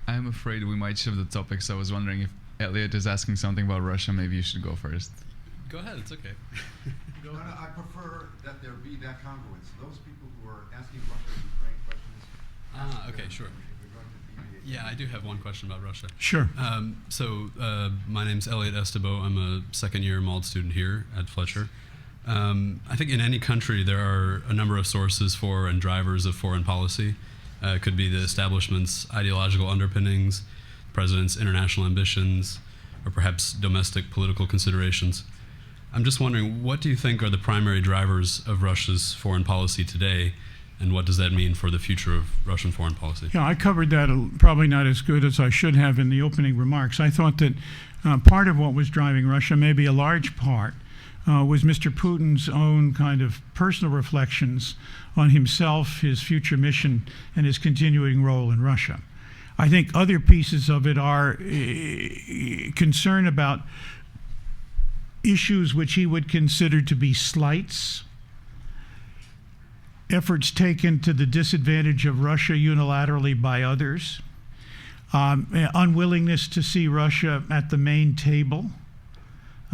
I'm afraid we might shift the topic, so I was wondering if Elliot is asking something about Russia, maybe you should go first. Go ahead, it's okay. No, I prefer that there be that congruence. Those people who are asking Russia and Ukraine questions. Okay, sure. If we're going to deviate. Yeah, I do have one question about Russia. Sure. My name's Elliot Estebo. I'm a second-year MALD student here at Fletcher. I think in any country there are a number of sources for and drivers of foreign policy. It could be the establishment's ideological underpinnings, the president's international ambitions, or perhaps domestic political considerations. I'm just wondering, what do you think are the primary drivers of Russia's foreign policy today, and what does that mean for the future of Russian foreign policy? Yeah, I covered that probably not as good as I should have in the opening remarks. I thought that part of what was driving Russia, maybe a large part, was Mr. Putin's own kind of personal reflections on himself, his future mission, and his continuing role in Russia. I think other pieces of it are concern about issues which he would consider to be slights, efforts taken to the disadvantage of Russia unilaterally by others, unwillingness to see Russia at the main table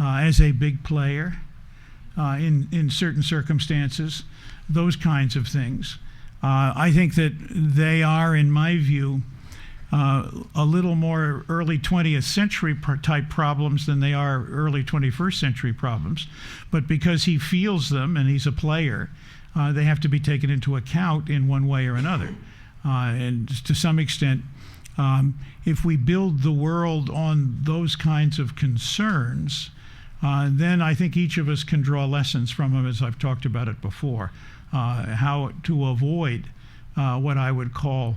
as a big player in certain circumstances, those kinds of things. I think that they are, in my view, a little more early 20th century type problems than they are early 21st century problems. But because he feels them and he's a player, they have to be taken into account in one way or another. And to some extent, if we build the world on those kinds of concerns, then I think each of us can draw lessons from them, as I've talked about it before, how to avoid what I would call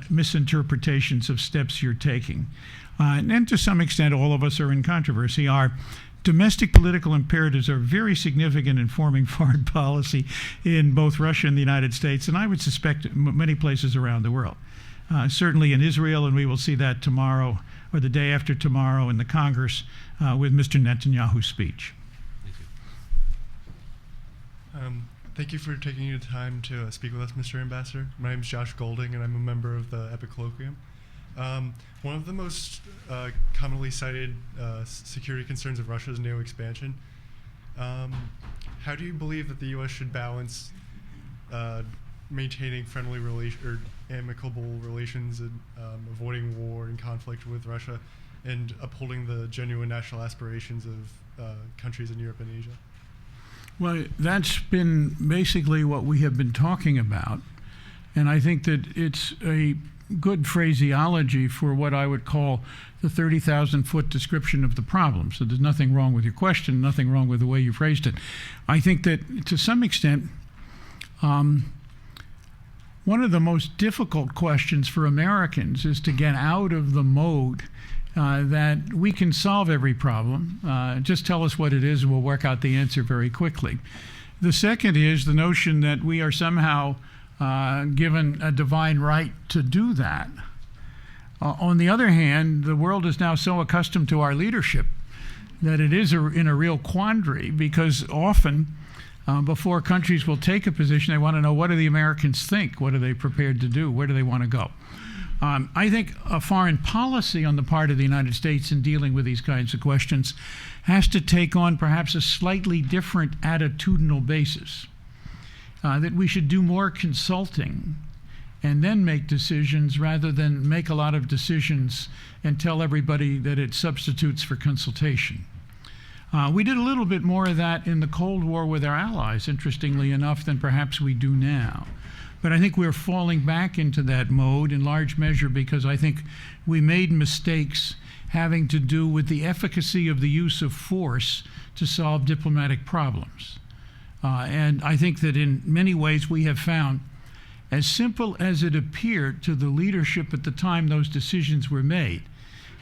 misinterpretations of steps you're taking. And to some extent, all of us are in controversy. Our domestic political imperatives are very significant in forming foreign policy in both Russia and the United States, and I would suspect many places around the world. Certainly in Israel, and we will see that tomorrow or the day after tomorrow in the Congress with Mr. Netanyahu's speech. Thank you for taking the time to speak with us, Mr. Ambassador. My name is Josh Golding, and I'm a member of the EPIIC Colloquium. One of the most commonly cited security concerns of Russia is NATO expansion. How do you believe that the U.S. should balance maintaining friendly or amicable relations and avoiding war and conflict with Russia and upholding the genuine national aspirations of countries in Europe and Asia? Well, that's been basically what we have been talking about, and I think that it's a good phraseology for what I would call the 30,000-foot description of the problem. So there's nothing wrong with your question, nothing wrong with the way you phrased it. I think that to some extent, one of the most difficult questions for Americans is to get out of the mode that we can solve every problem. Just tell us what it is and we'll work out the answer very quickly. The second is the notion that we are somehow given a divine right to do that. On the other hand, the world is now so accustomed to our leadership that it is in a real quandary, because often before countries will take a position, they want to know, what do the Americans think? What are they prepared to do? Where do they want to go? I think a foreign policy on the part of the United States in dealing with these kinds of questions has to take on perhaps a slightly different attitudinal basis. That we should do more consulting and then make decisions rather than make a lot of decisions and tell everybody that it substitutes for consultation. We did a little bit more of that in the Cold War with our allies, interestingly enough, than perhaps we do now. But I think we're falling back into that mode in large measure because I think we made mistakes having to do with the efficacy of the use of force to solve diplomatic problems. And I think that in many ways we have found, as simple as it appeared to the leadership at the time those decisions were made,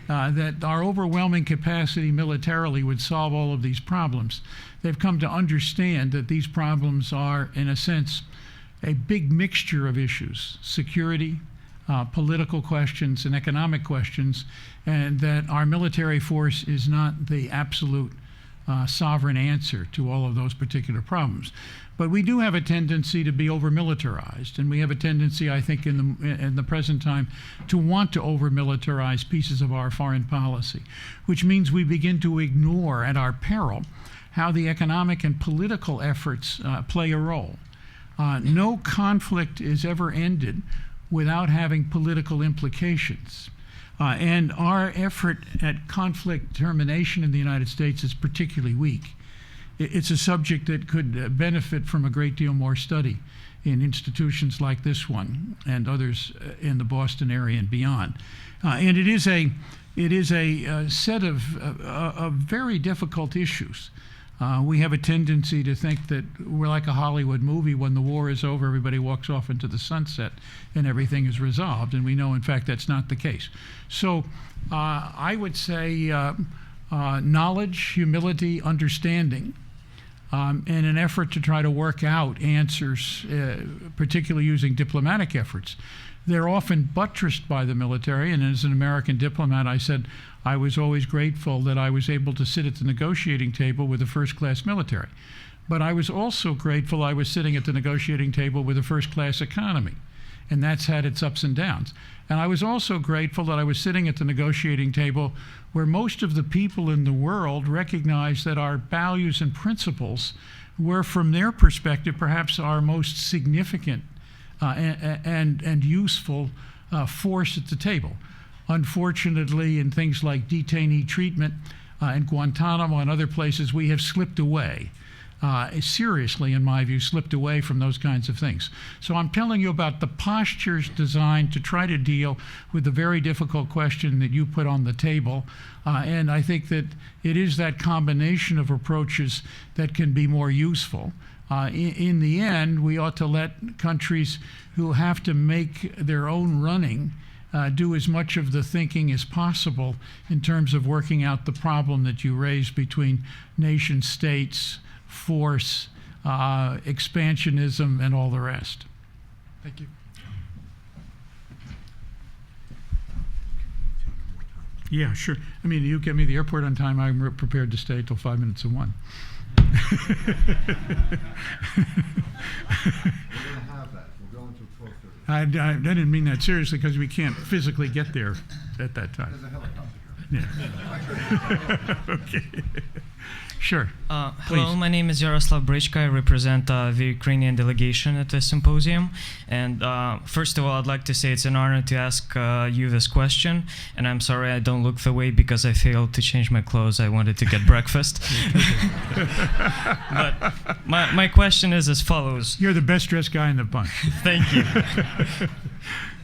that our overwhelming capacity militarily would solve all of these problems. They've come to understand that these problems are, in a sense, a big mixture of issues: security, political questions, and economic questions, and that our military force is not the absolute sovereign answer to all of those particular problems. But we do have a tendency to be over-militarized, and we have a tendency, I think, in the present time, to want to over-militarize pieces of our foreign policy, which means we begin to ignore, at our peril, how the economic and political efforts play a role. No conflict is ever ended without having political implications. And our effort at conflict termination in the United States is particularly weak. It's a subject that could benefit from a great deal more study in institutions like this one and others in the Boston area and beyond. And it is a set of very difficult issues. We have a tendency to think that we're like a Hollywood movie. When the war is over, everybody walks off into the sunset and everything is resolved. And we know, in fact, that's not the case. So I would say knowledge, humility, understanding, and an effort to try to work out answers, particularly using diplomatic efforts. They're often buttressed by the military, and as an American diplomat, I said I was always grateful that I was able to sit at the negotiating table with a first-class military. But I was also grateful I was sitting at the negotiating table with a first-class economy, and that's had its ups and downs. And I was also grateful that I was sitting at the negotiating table where most of the people in the world recognized that our values and principles were, from their perspective, perhaps our most significant and useful force at the table. Unfortunately, in things like detainee treatment in Guantanamo and other places, we have slipped away, seriously, in my view, slipped away from those kinds of things. So I'm telling you about the postures designed to try to deal with the very difficult question that you put on the table. And I think that it is that combination of approaches that can be more useful. In the end, we ought to let countries who have to make their own running do as much of the thinking as possible in terms of working out the problem that you raised between nation states, force, expansionism, and all the rest. Thank you. Yeah, sure. I mean, you get me to the airport on time, I'm prepared to stay till 1. We're going to have that. We're going to 12:30. I didn't mean that seriously, because we can't physically get there at that time. There's a helicopter here. Yeah. Okay. Sure. Hello, my name is Yaroslav Brichka. I represent the Ukrainian delegation at the Symposium. And first of all, I'd like to say it's an honor to ask you this question. And I'm sorry I don't look the way because I failed to change my clothes. I wanted to get breakfast. But my question is as follows. You're the best dressed guy in the bunch. Thank you.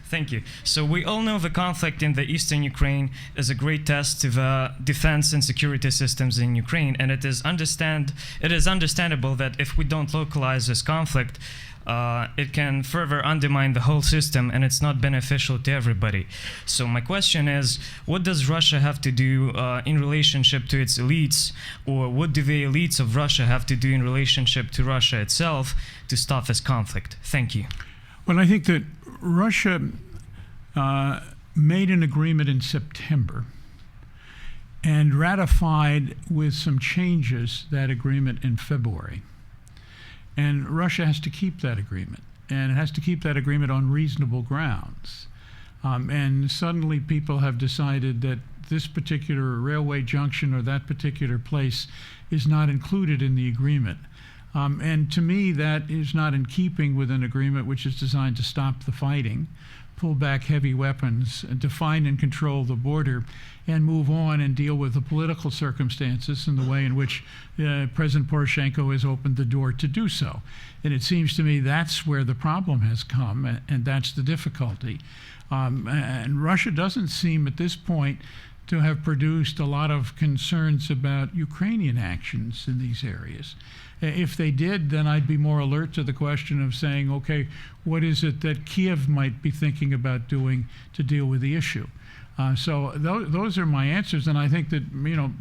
Thank you. So we all know the conflict in the eastern Ukraine is a great test to the defense and security systems in Ukraine, and it is understandable that if we don't localize this conflict, it can further undermine the whole system, and it's not beneficial to everybody. So my question is, what does Russia have to do in relationship to its elites, or what do the elites of Russia have to do in relationship to Russia itself to stop this conflict? Thank you. Well, I think that Russia made an agreement in September and ratified with some changes that agreement in February. And Russia has to keep that agreement, and it has to keep that agreement on reasonable grounds. And suddenly people have decided that this particular railway junction or that particular place is not included in the agreement. And to me, that is not in keeping with an agreement which is designed to stop the fighting, pull back heavy weapons, define and control the border, and move on and deal with the political circumstances in the way in which President Poroshenko has opened the door to do so. And it seems to me that's where the problem has come, and that's the difficulty. And Russia doesn't seem at this point to have produced a lot of concerns about Ukrainian actions in these areas. If they did, then I'd be more alert to the question of saying, okay, what is it that Kiev might be thinking about doing to deal with the issue? So those are my answers, and I think that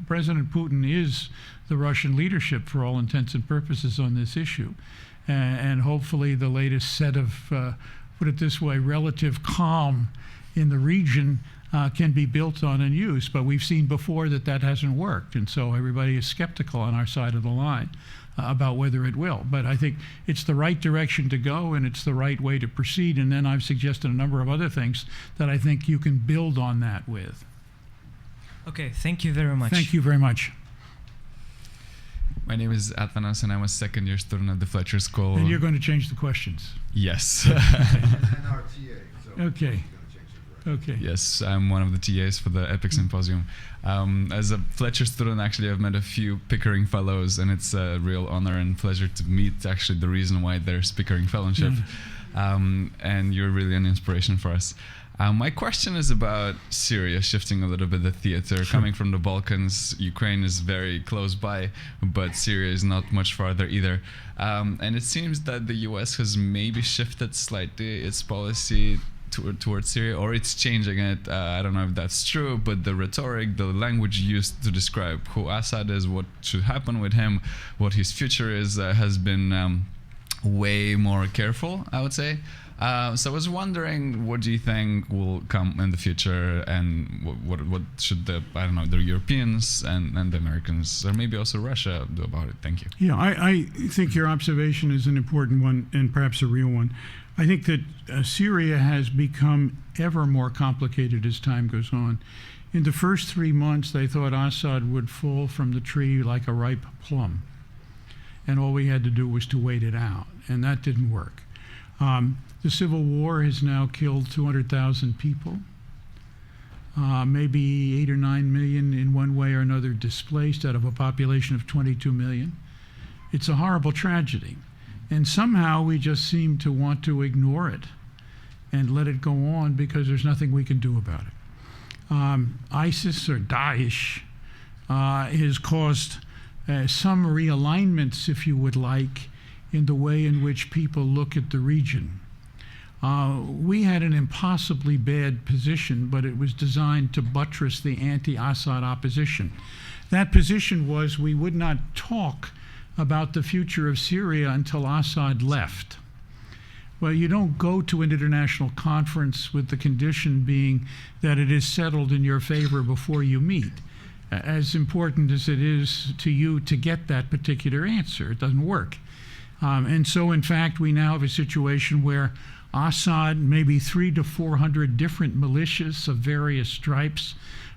President Putin is the Russian leadership for all intents and purposes on this issue, and hopefully the latest set of, put it this way, relative calm in the region can be built on and used. But we've seen before that hasn't worked, and so everybody is skeptical on our side of the line about whether it will. But I think it's the right direction to go, and it's the right way to proceed. And then I've suggested a number of other things that I think you can build on that with. Okay, thank you very much. Thank you very much. My name is Athanas, and I'm a second-year student at the Fletcher School. And you're going to change the questions. Yes. And our TA. So Okay. Okay. Yes, I'm one of the TAs for the EPIIC Symposium. As a Fletcher student, actually, I've met a few Pickering Fellows, and it's a real honor and pleasure to meet actually the reason why there's Pickering Fellowship. And you're really an inspiration for us. My question is about Syria, shifting a little bit the theater. Sure. Coming from the Balkans, Ukraine is very close by, but Syria is not much farther either. And it seems that the US has maybe shifted slightly its policy towards Syria, or it's changing it. I don't know if that's true, but the rhetoric, the language used to describe who Assad is, what should happen with him, what his future is, has been way more careful, I would say. So I was wondering, what do you think will come in the future, and what should the Europeans and the Americans, or maybe also Russia, do about it? Thank you. Yeah, I think your observation is an important one, and perhaps a real one. I think that Syria has become ever more complicated as time goes on. In the first 3 months, they thought Assad would fall from the tree like a ripe plum, and all we had to do was to wait it out, and that didn't work. The civil war has now killed 200,000 people, maybe 8 or 9 million in one way or another displaced out of a population of 22 million. It's a horrible tragedy. And somehow we just seem to want to ignore it and let it go on because there's nothing we can do about it. ISIS or Daesh has caused some realignments, if you would like, in the way in which people look at the region. We had an impossibly bad position, but it was designed to buttress the anti-Assad opposition. That position was we would not talk about the future of Syria until Assad left. Well, you don't go to an international conference with the condition being that it is settled in your favor before you meet. As important as it is to you to get that particular answer, it doesn't work. And so, in fact, we now have a situation where Assad, maybe 300 to 400 different militias of various stripes,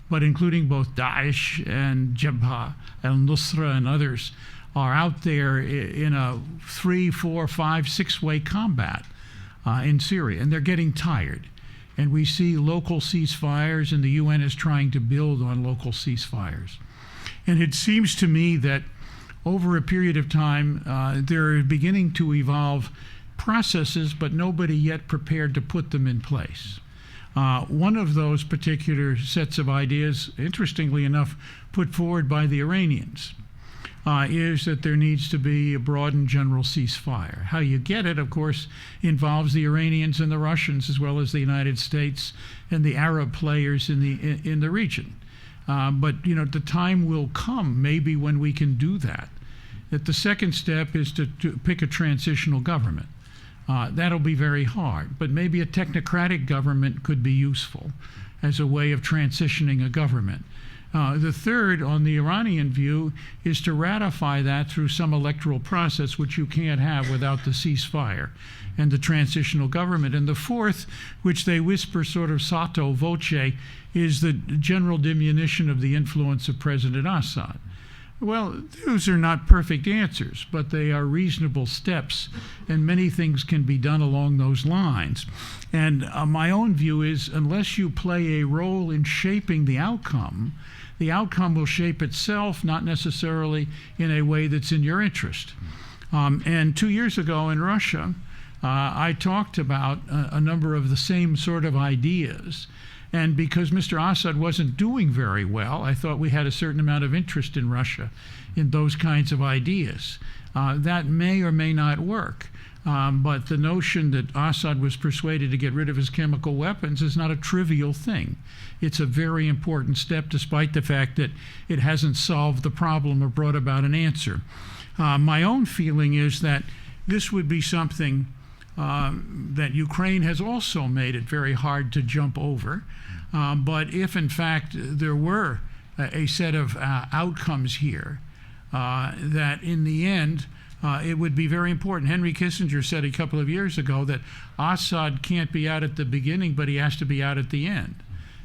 but including both Daesh and Jabha, al-Nusra and others, are out there in a 3, 4, 5, 6-way combat in Syria, and they're getting tired. And we see local ceasefires, and the UN is trying to build on local ceasefires. And it seems to me that over a period of time, they're beginning to evolve processes, but nobody yet prepared to put them in place. One of those particular sets of ideas, interestingly enough, put forward by the Iranians, is that there needs to be a broad and general ceasefire. How you get it, of course, involves the Iranians and the Russians, as well as the United States and the Arab players in the region. But the time will come, maybe, when we can do that. That the second step is to pick a transitional government. That'll be very hard, but maybe a technocratic government could be useful as a way of transitioning a government. The third, on the Iranian view, is to ratify that through some electoral process, which you can't have without the ceasefire and the transitional government. And the fourth, which they whisper sort of sotto voce, is the general diminution of the influence of President Assad. Well, those are not perfect answers, but they are reasonable steps, and many things can be done along those lines. And my own view is, unless you play a role in shaping the outcome will shape itself, not necessarily in a way that's in your interest. And 2 years ago in Russia, I talked about a number of the same sort of ideas. And because Mr. Assad wasn't doing very well, I thought we had a certain amount of interest in Russia in those kinds of ideas. That may or may not work. But the notion that Assad was persuaded to get rid of his chemical weapons is not a trivial thing. It's a very important step, despite the fact that it hasn't solved the problem or brought about an answer. My own feeling is that this would be something that Ukraine has also made it very hard to jump over. But if, in fact, there were a set of outcomes here, that in the end, it would be very important. Henry Kissinger said a couple of years ago that Assad can't be out at the beginning, but he has to be out at the end.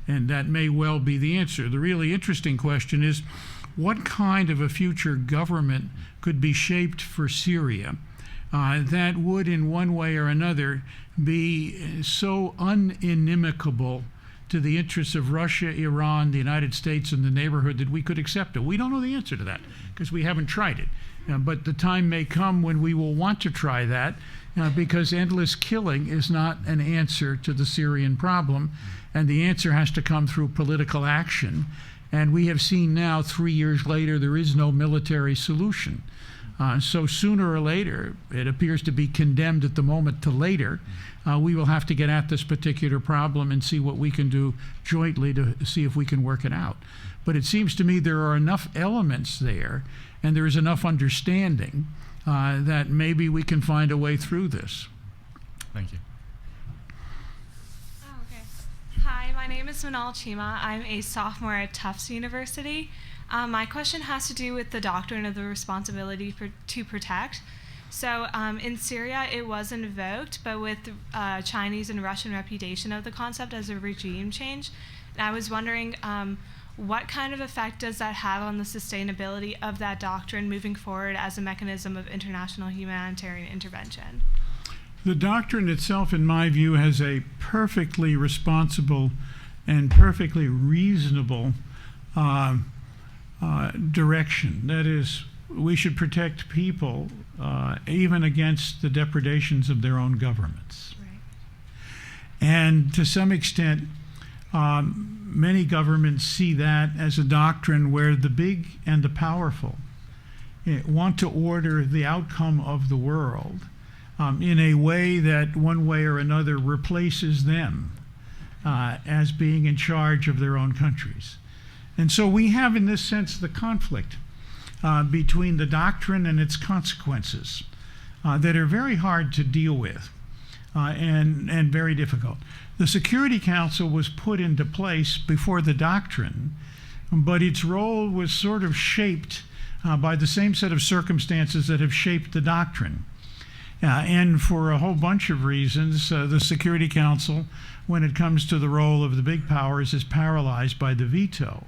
And that may well be the answer. The really interesting question is, what kind of a future government could be shaped for Syria that would, in one way or another, be so uninimical to the interests of Russia, Iran, the United States, and the neighborhood that we could accept it? We don't know the answer to that because we haven't tried it. But the time may come when we will want to try that because endless killing is not an answer to the Syrian problem, and the answer has to come through political action. And we have seen now, 3 years later, there is no military solution. So sooner or later, it appears to be condemned at the moment to later, we will have to get at this particular problem and see what we can do jointly to see if we can work it out. But it seems to me there are enough elements there, and there is enough understanding that maybe we can find a way through this. Thank you. Hi, my name is Manal Chima. I'm a sophomore at Tufts University. My question has to do with the doctrine of the responsibility to protect. So in Syria, it was invoked, but with Chinese and Russian repudiation of the concept as a regime change. And I was wondering, what kind of effect does that have on the sustainability of that doctrine moving forward as a mechanism of international humanitarian intervention? The doctrine itself, in my view, has a perfectly responsible and perfectly reasonable direction. That is, we should protect people even against the depredations of their own governments. Right. And to some extent, many governments see that as a doctrine where the big and the powerful want to order the outcome of the world in a way that, one way or another, replaces them as being in charge of their own countries. And so we have, in this sense, the conflict between the doctrine and its consequences that are very hard to deal with and very difficult. The Security Council was put into place before the doctrine, but its role was sort of shaped by the same set of circumstances that have shaped the doctrine. And for a whole bunch of reasons, the Security Council, when it comes to the role of the big powers, is paralyzed by the veto.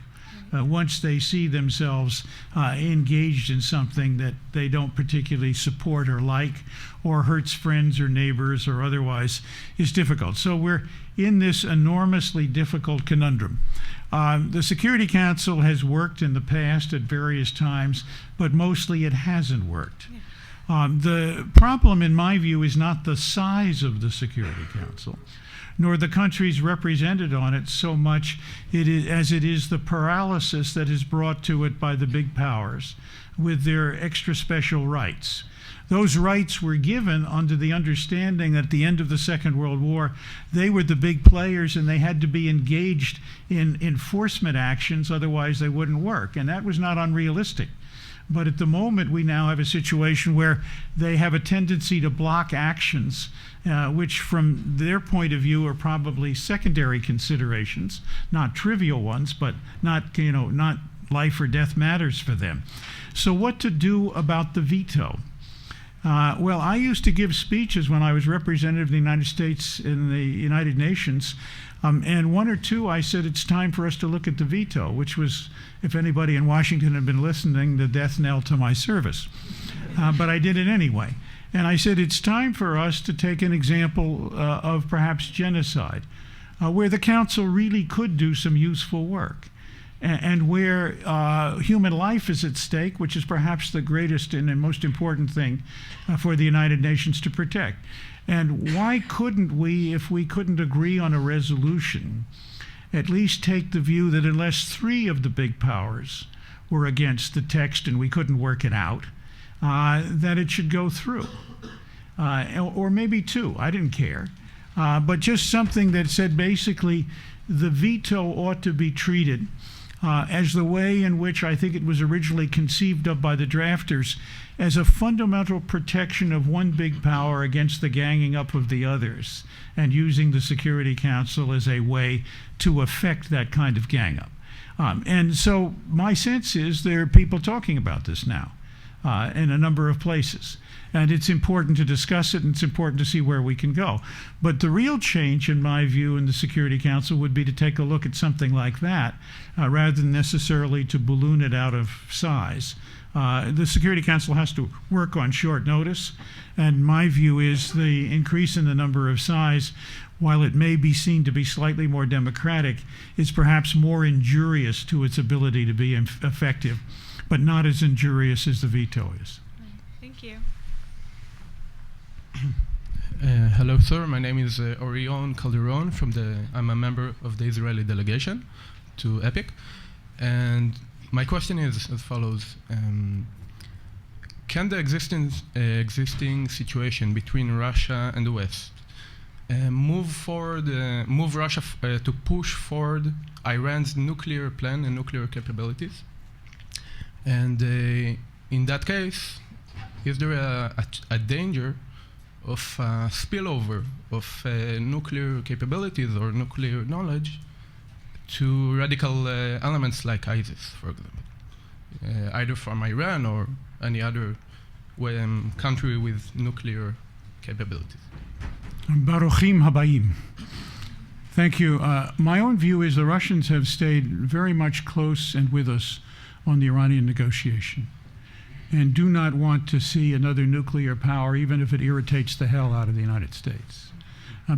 Once they see themselves engaged in something that they don't particularly support or like, or hurts friends or neighbors or otherwise, is difficult. So we're in this enormously difficult conundrum. The Security Council has worked in the past at various times, but mostly it hasn't worked. The problem, in my view, is not the size of the Security Council, nor the countries represented on it so much as it is the paralysis that is brought to it by the big powers with their extra special rights. Those rights were given under the understanding that at the end of the Second World War, they were the big players and they had to be engaged in enforcement actions, otherwise they wouldn't work, and that was not unrealistic. But at the moment, we now have a situation where they have a tendency to block actions, which from their point of view are probably secondary considerations, not trivial ones, but not life or death matters for them. So what to do about the veto? Well, I used to give speeches when I was representative of the United States in the United Nations, and one or two I said it's time for us to look at the veto, which was, if anybody in Washington had been listening, the death knell to my service. But I did it anyway. And I said it's time for us to take an example of perhaps genocide, where the Council really could do some useful work, and where human life is at stake, which is perhaps the greatest and most important thing for the United Nations to protect. And why couldn't we, if we couldn't agree on a resolution, at least take the view that unless 3 of the big powers were against the text and we couldn't work it out, that it should go through. or maybe 2. I didn't care. But just something that said basically the veto ought to be treated as the way in which I think it was originally conceived of by the drafters, as a fundamental protection of one big power against the ganging up of the others, and using the Security Council as a way to affect that kind of gang up. And so my sense is there are people talking about this now in a number of places. And it's important to discuss it, and it's important to see where we can go. But the real change, in my view, in the Security Council would be to take a look at something like that, rather than necessarily to balloon it out of size. The Security Council has to work on short notice, and my view is the increase in the number of size, while it may be seen to be slightly more democratic, is perhaps more injurious to its ability to be effective, but not as injurious as the veto is. Thank you. Hello, sir. My name is Orion Calderon. I'm a member of the Israeli delegation to EPIIC, and my question is as follows: can the existing situation between Russia and the West move Russia to push forward Iran's nuclear plan and nuclear capabilities? And in that case, is there a danger of spillover of nuclear capabilities or nuclear knowledge to radical elements like ISIS, for example, either from Iran or any other country with nuclear capabilities? Baruchim habayim. Thank you. My own view is the Russians have stayed very much close and with us on the Iranian negotiation, and do not want to see another nuclear power, even if it irritates the hell out of the United States,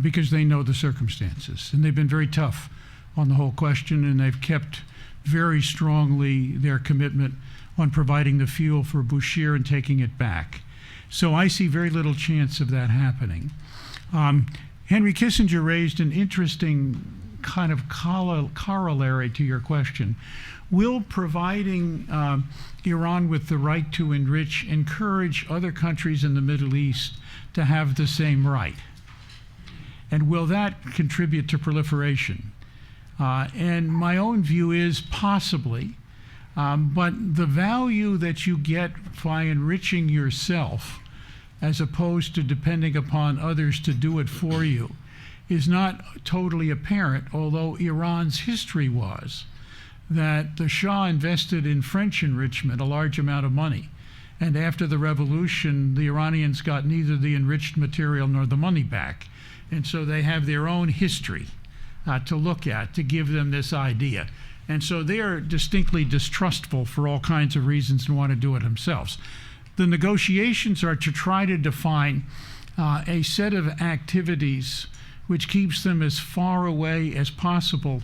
because they know the circumstances. And they've been very tough on the whole question, and they've kept very strongly their commitment on providing the fuel for Bushehr and taking it back. So I see very little chance of that happening. Henry Kissinger raised an interesting kind of corollary to your question. Will providing Iran with the right to enrich encourage other countries in the Middle East to have the same right? And will that contribute to proliferation? And my own view is possibly, but the value that you get by enriching yourself as opposed to depending upon others to do it for you is not totally apparent, although Iran's history was that the Shah invested in French enrichment a large amount of money. And after the revolution, the Iranians got neither the enriched material nor the money back. And so they have their own history to look at to give them this idea. And so they are distinctly distrustful for all kinds of reasons and want to do it themselves. The negotiations are to try to define a set of activities which keeps them as far away as possible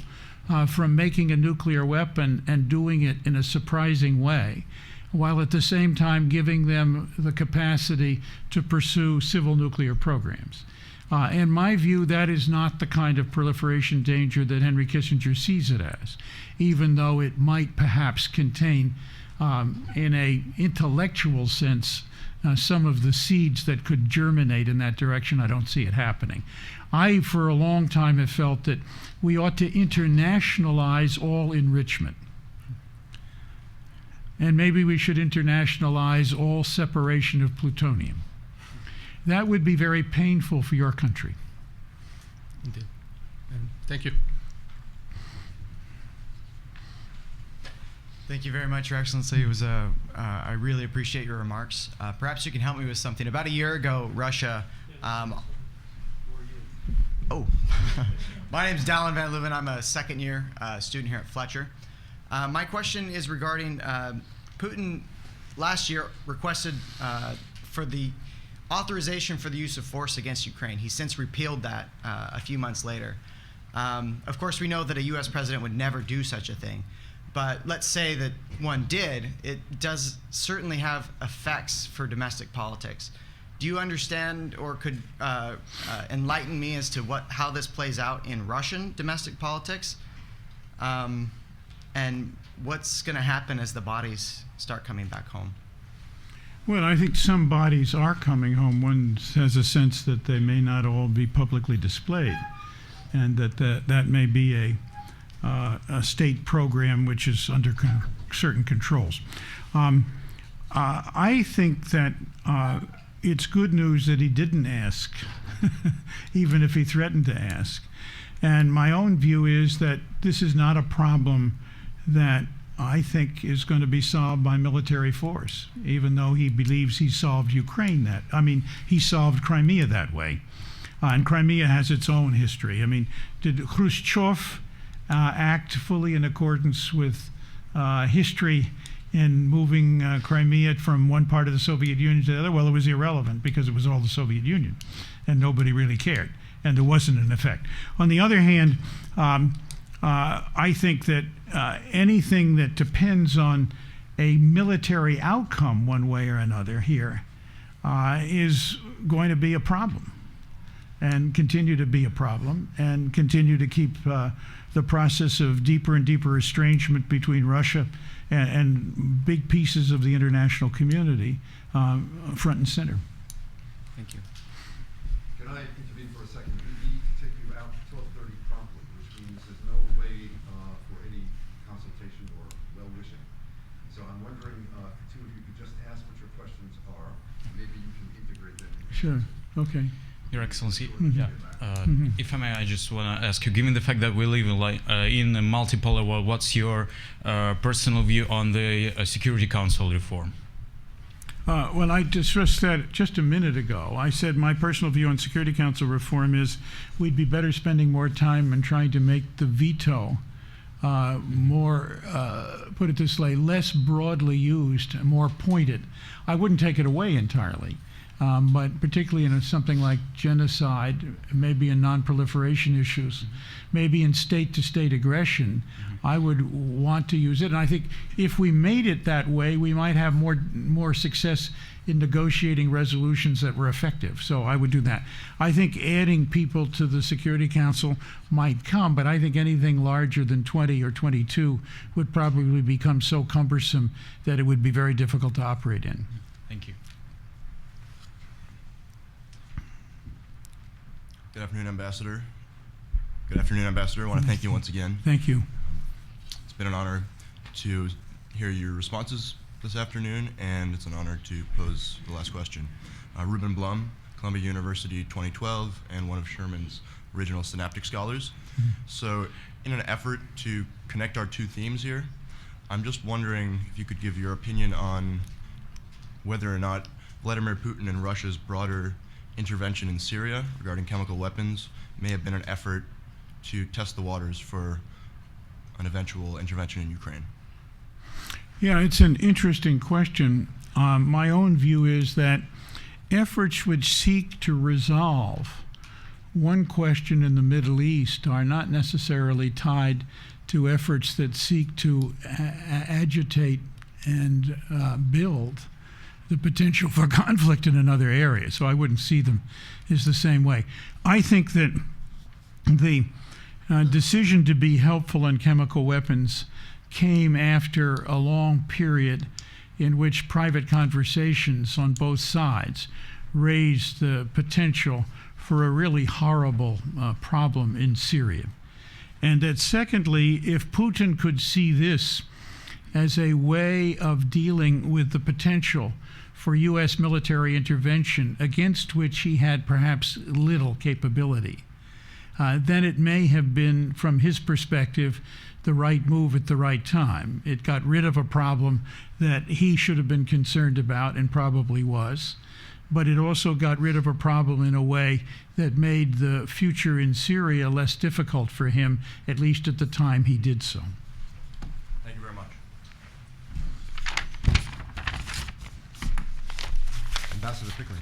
from making a nuclear weapon and doing it in a surprising way, while at the same time giving them the capacity to pursue civil nuclear programs. In my view, that is not the kind of proliferation danger that Henry Kissinger sees it as, even though it might perhaps contain, in an intellectual sense, some of the seeds that could germinate in that direction. I don't see it happening. I, for a long time, have felt that we ought to internationalize all enrichment. And maybe we should internationalize all separation of plutonium. That would be very painful for your country. Indeed. Thank you. Thank you very much, Your Excellency. It was I really appreciate your remarks. Perhaps you can help me with something. About a year ago, Russia. My name is Dallin Van Leuven. I'm a second-year student here at Fletcher. My question is regarding Putin. Last year requested for the authorization for the use of force against Ukraine. He's since repealed that a few months later. Of course, we know that a U.S. president would never do such a thing. But let's say that one did, it does certainly have effects for domestic politics. Do you understand or could enlighten me as to how this plays out in Russian domestic politics? And what's going to happen as the bodies start coming back home? Well, I think some bodies are coming home. One has a sense that they may not all be publicly displayed, and that may be a state program which is under certain controls. I think that it's good news that he didn't ask, even if he threatened to ask. And my own view is that this is not a problem that I think is going to be solved by military force, even though he believes he solved Ukraine he solved Crimea that way. And Crimea has its own history. I mean, did Khrushchev act fully in accordance with history in moving Crimea from one part of the Soviet Union to the other? Well, it was irrelevant because it was all the Soviet Union, and nobody really cared, and there wasn't an effect. On the other hand, I think that anything that depends on a military outcome one way or another here is going to be a problem, and continue to be a problem, and continue to keep the process of deeper and deeper estrangement between Russia and big pieces of the international community front and center. Thank you. Can I intervene for a second? We need to take you out 12:30 promptly, which means there's no way for any consultation or well-wishing. So I'm wondering if the two of you could just ask what your questions are, and maybe you can integrate them. Sure. Okay. Your Excellency, Mm-hmm. if I may, I just want to ask you, given the fact that we live in a multipolar world, what's your personal view on the Security Council reform? Well, I discussed that just a minute ago. I said my personal view on Security Council reform is we'd be better spending more time in trying to make the veto more, put it this way, less broadly used, more pointed. I wouldn't take it away entirely. But particularly in something like genocide, maybe in non-proliferation issues, maybe in state-to-state aggression, I would want to use it. And I think if we made it that way, we might have more success in negotiating resolutions that were effective. So I would do that. I think adding people to the Security Council might come, but I think anything larger than 20 or 22 would probably become so cumbersome that it would be very difficult to operate in. Thank you. Good afternoon, Ambassador. Good afternoon, Ambassador. I want to thank you once again. Thank you. It's been an honor to hear your responses this afternoon, and it's an honor to pose the last question. Ruben Blum, Columbia University 2012, and one of Sherman's original synaptic scholars. So in an effort to connect our two themes here, I'm just wondering if you could give your opinion on whether or not Vladimir Putin and Russia's broader intervention in Syria regarding chemical weapons may have been an effort to test the waters for an eventual intervention in Ukraine. Yeah, it's an interesting question. My own view is that efforts which seek to resolve one question in the Middle East are not necessarily tied to efforts that seek to agitate and build the potential for conflict in another area. So I wouldn't see them as the same way. I think that the decision to be helpful in chemical weapons came after a long period in which private conversations on both sides raised the potential for a really horrible problem in Syria. And that secondly, if Putin could see this as a way of dealing with the potential for U.S. military intervention against which he had perhaps little capability, then it may have been, from his perspective, the right move at the right time. It got rid of a problem that he should have been concerned about and probably was, but it also got rid of a problem in a way that made the future in Syria less difficult for him, at least at the time he did so. Thank you very much. Ambassador Pickering.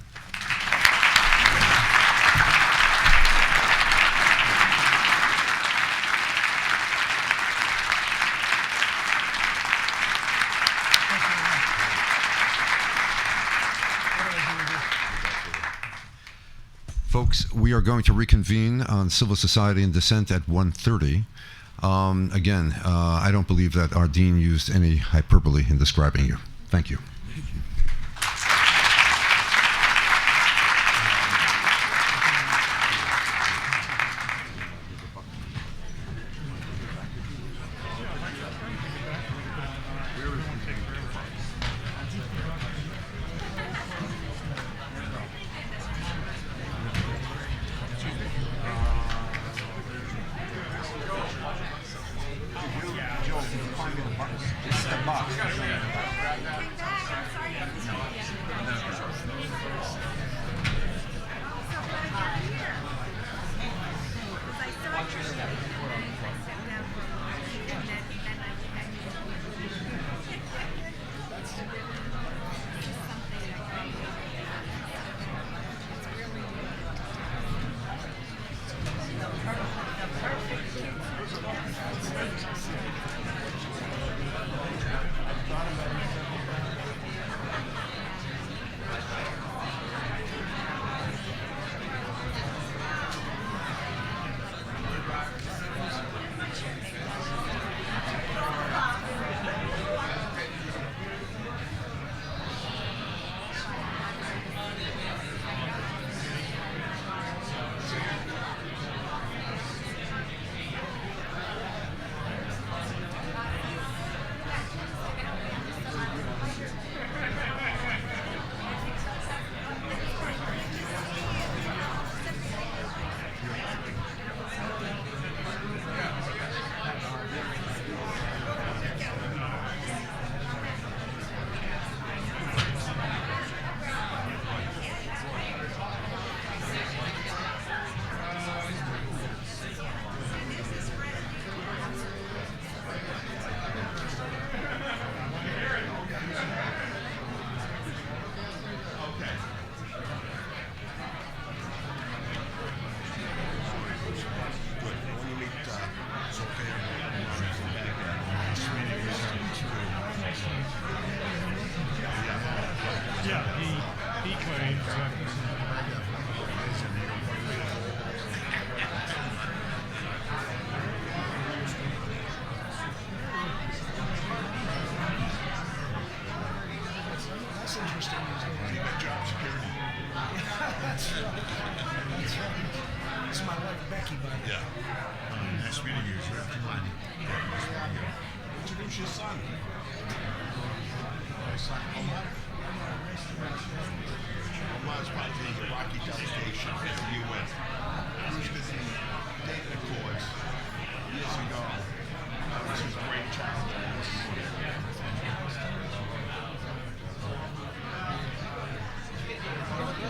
Folks, we are going to reconvene on Civil Society and Dissent at 1:30. Again, I don't believe that our dean used any hyperbole in describing you. Thank you.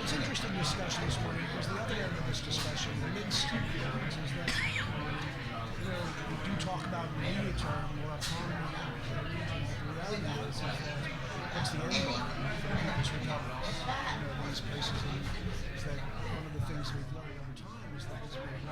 It's an interesting discussion this morning because the other end of this discussion, the midst of things, is that we do talk about immediate term or autonomy in the region. The reality is what's the end goal for this recovery? These places, is that one of the things we've learned over time is that it's been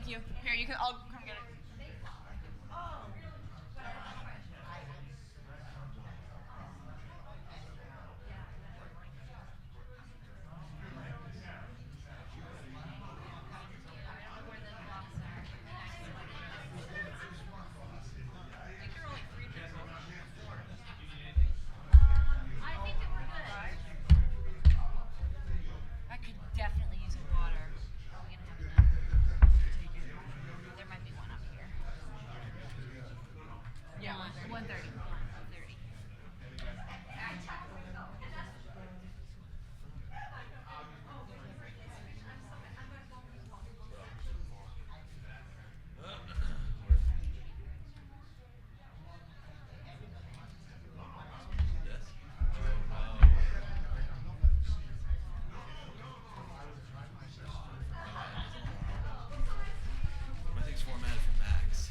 Thank you. Here, you can all come get it. I could definitely use some water. Are we gonna have enough? There might be one up here. Yeah, 130. 130. Everything's formatted for Macs.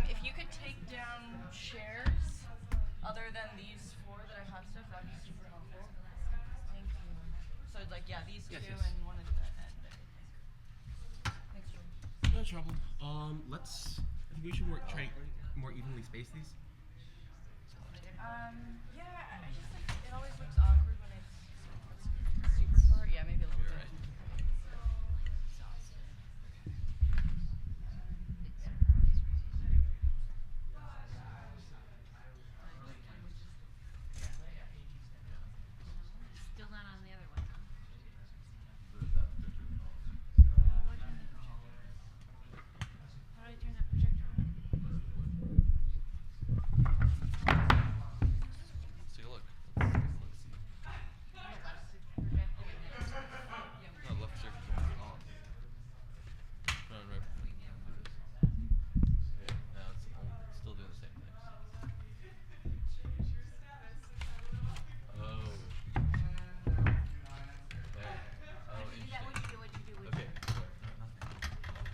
If you could take down chairs other than these four that I have stuff, that'd be super helpful. Thank you. So it's like, yeah, these two and one at the end. Thanks, Jordan. No trouble. Let's. I think we should try more evenly space these. Yeah, I just like, it always looks awkward when it's super far. Yeah, maybe a little bit. Still not on the other one, huh? How do I turn that projector on? Let's take a look. Let's see. No, left projector going on. No, right. Yeah, now it's still doing the same thing. Oh. What'd you do? Okay. Nothing.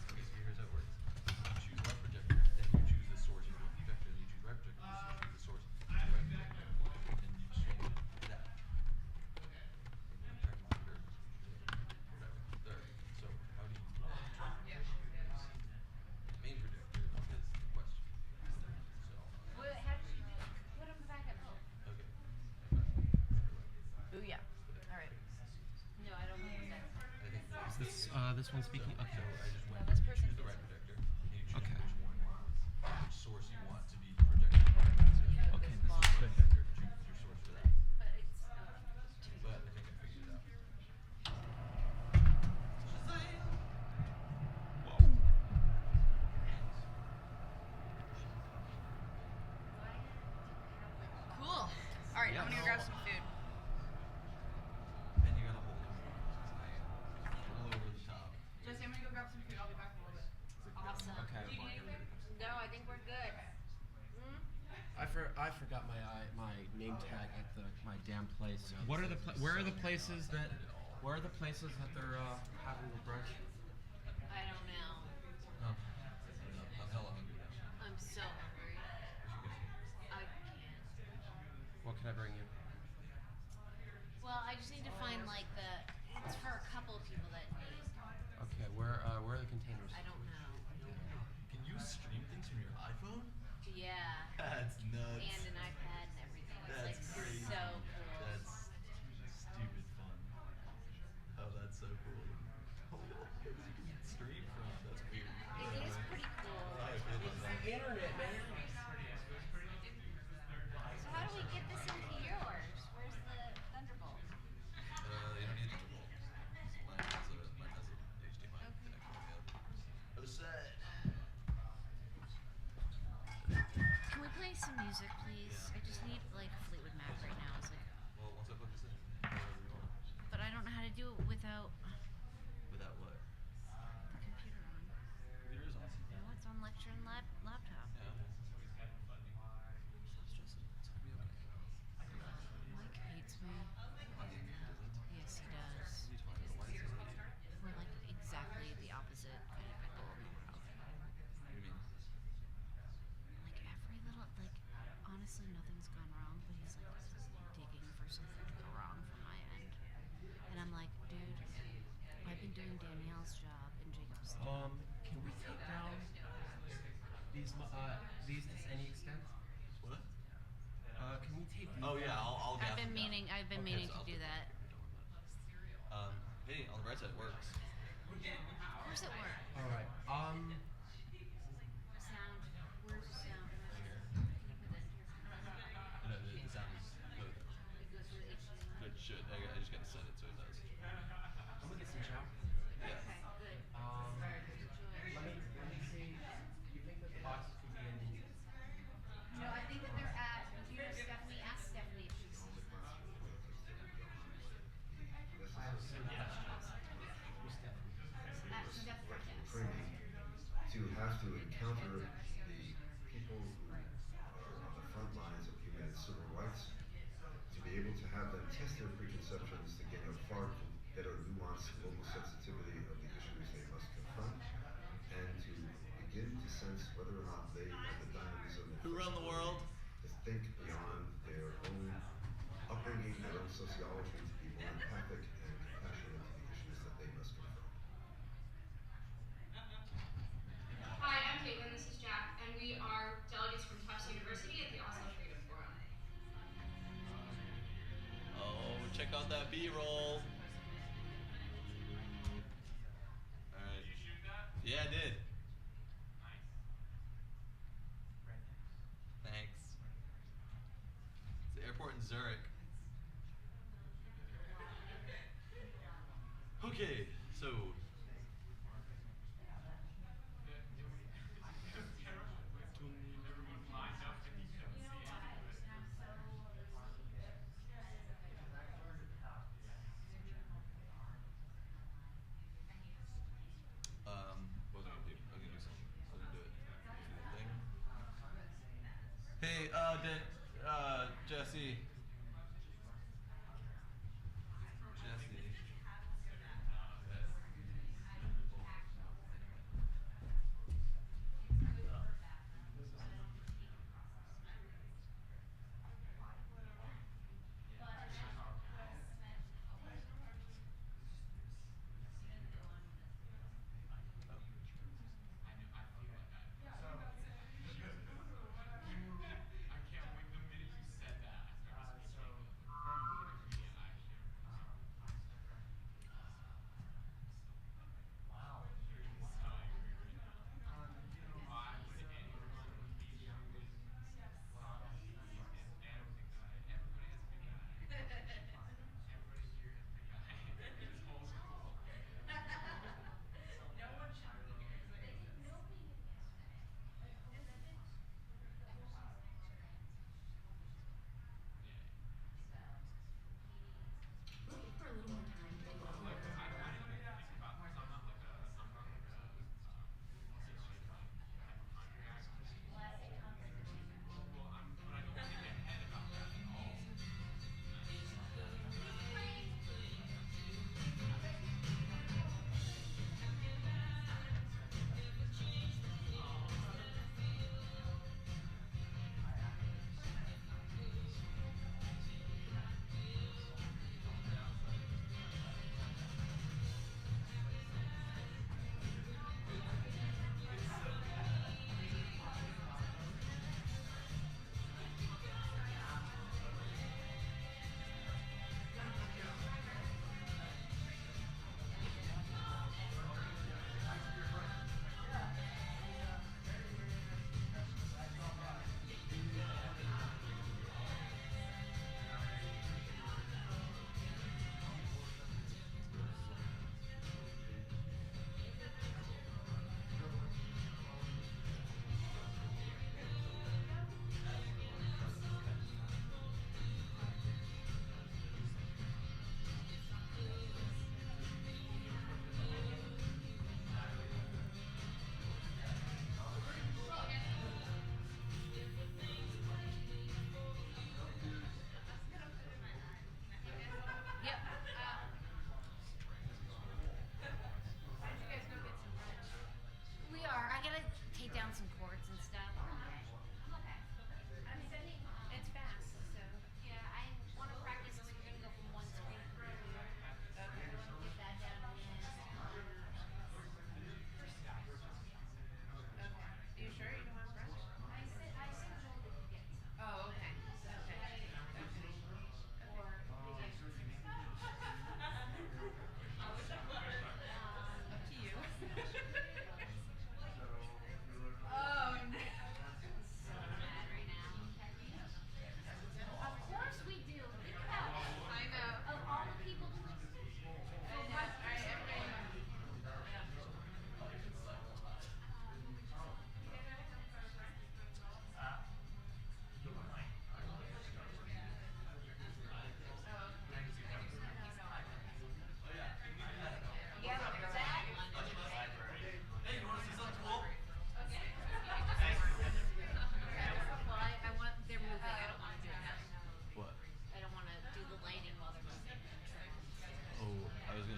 Okay, so here's how it works. You choose left projector, then you choose the source of the projector, then you choose right projector, you choose the source of the right projector, and you swing that. There. So how do you main projector is the question. So How did you put them back up? okay. Ooh, yeah. All right. No, I don't know that. Is this one speaking? Okay. So I just went this you person choose the right projector, and you choose Okay. which source you want to be projected. Okay, this is good. Projector, choose your source for that. But it's But I think I figured it out. Cool. All right, I'm gonna go grab some food. And you gotta hold it. All over the top. Jesse, I'm gonna go grab some food. I'll be back in a little bit. awesome. Okay. Do you need anything? No, I think we're good. I forgot my name tag at my damn place. What are where are the places that they're having the brunch? I don't know. I'm hella hungry now. I'm so hungry. can I bring you? Well, I just need to find like it's for a couple of people that need. Okay, where are the containers? I don't know. Can you stream things from your iPhone? Yeah. That's nuts. And an iPad and everything. It's That's like crazy. so cool. That's stupid fun. Oh, that's so cool. Oh, you can stream from. That's weird. It is pretty cool. Internet, man. So how do we get this into yours? Where's the Thunderbolt? You don't need a Thunderbolt. Mine has a HDMI connection on the other side. Can we play some music, please? I just need like Fleetwood Mac right now. It's like, Well, once I plug this in, whatever you want. but I don't know how to do it without Without what? the computer on. Computer is awesome. No, it's on lecture and laptop. Yeah. Stop stressing. It's gonna be okay. Mike hates me. Doesn't? Yes, he does. What are you talking about? Why does he hate you? We're like exactly the opposite kind of people in the world. What do you mean? Like every little, like honestly, nothing's gone wrong, but he's like digging for something to go wrong from my end. And I'm like, dude, I've been doing Danielle's job and Jacob's job. Can we take down these to any extent? What? Can we take these Oh yeah, down? I'll I've gas been them down. meaning Okay, so to I'll do put- that. Hey, on the right side it works. Of course it works. All right. Sound. Where's the sound? Right here. No, the sound is good. It goes to the HDMI. Good shit. I just gotta set it so it does. I'm gonna get some chow. Yeah. Okay, good. Let me see. You think that the boxes could be in? No, I think that they're at computer. Stephanie, ask Stephanie if she's. I have some questions. Who's Stephanie? Stephanie, Training to have to encounter the people who are on the front lines of human and civil rights, to be able to have them test their preconceptions to gain a far better nuanced global sensitivity of the issues they must confront, and to begin to sense whether or not they have the dynamism Who run the world? to think beyond their own upbringing, their own sociology, to be more empathic and compassionate to the issues that they must confront. Hi, I'm Caitlin, this is Jack, and we are delegates from Tufts University at the Oslo Freedom Forum. Oh, check out that B-roll. Alright. Did you shoot that? Yeah, I did. Thanks. It's the airport in Zurich. Okay, so. Wasn't gonna be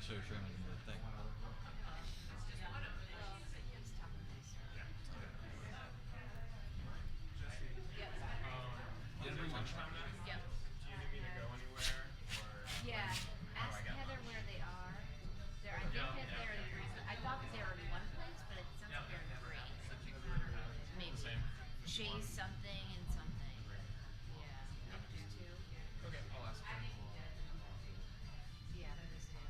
so Sherman in the thing. Yep. Do you need me to go anywhere? Or Yeah. Ask Heather where they are. I think that they're in three. I thought that they were in one place, but it sounds like they're in three. Maybe. Chase something and something. Yeah. Maybe just two. Okay, I'll ask her. Yeah, there is two.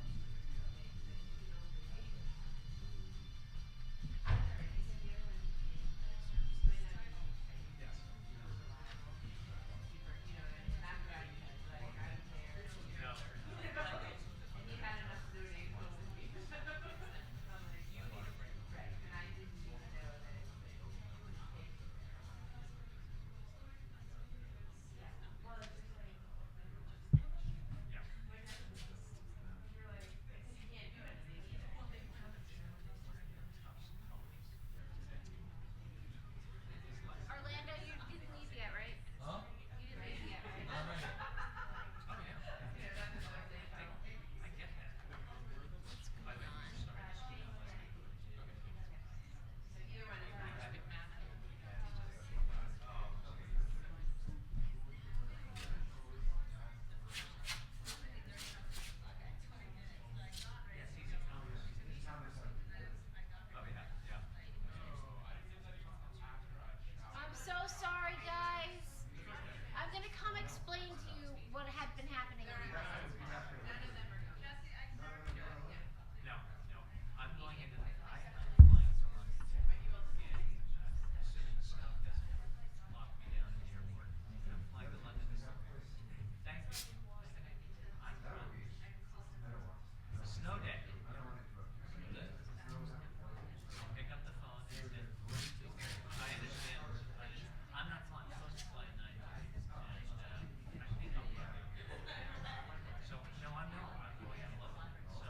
Orlando, you didn't leave yet, right? Huh? You didn't leave yet, right? All right. What's going on? I'm so sorry, guys. I'm gonna come explain to you what had been happening. Snow day. Pick up the phone and I understand. I'm not flying. I'm supposed to fly tonight. And I think I'll be okay. So, no, I'm not. I'm going out alone. So,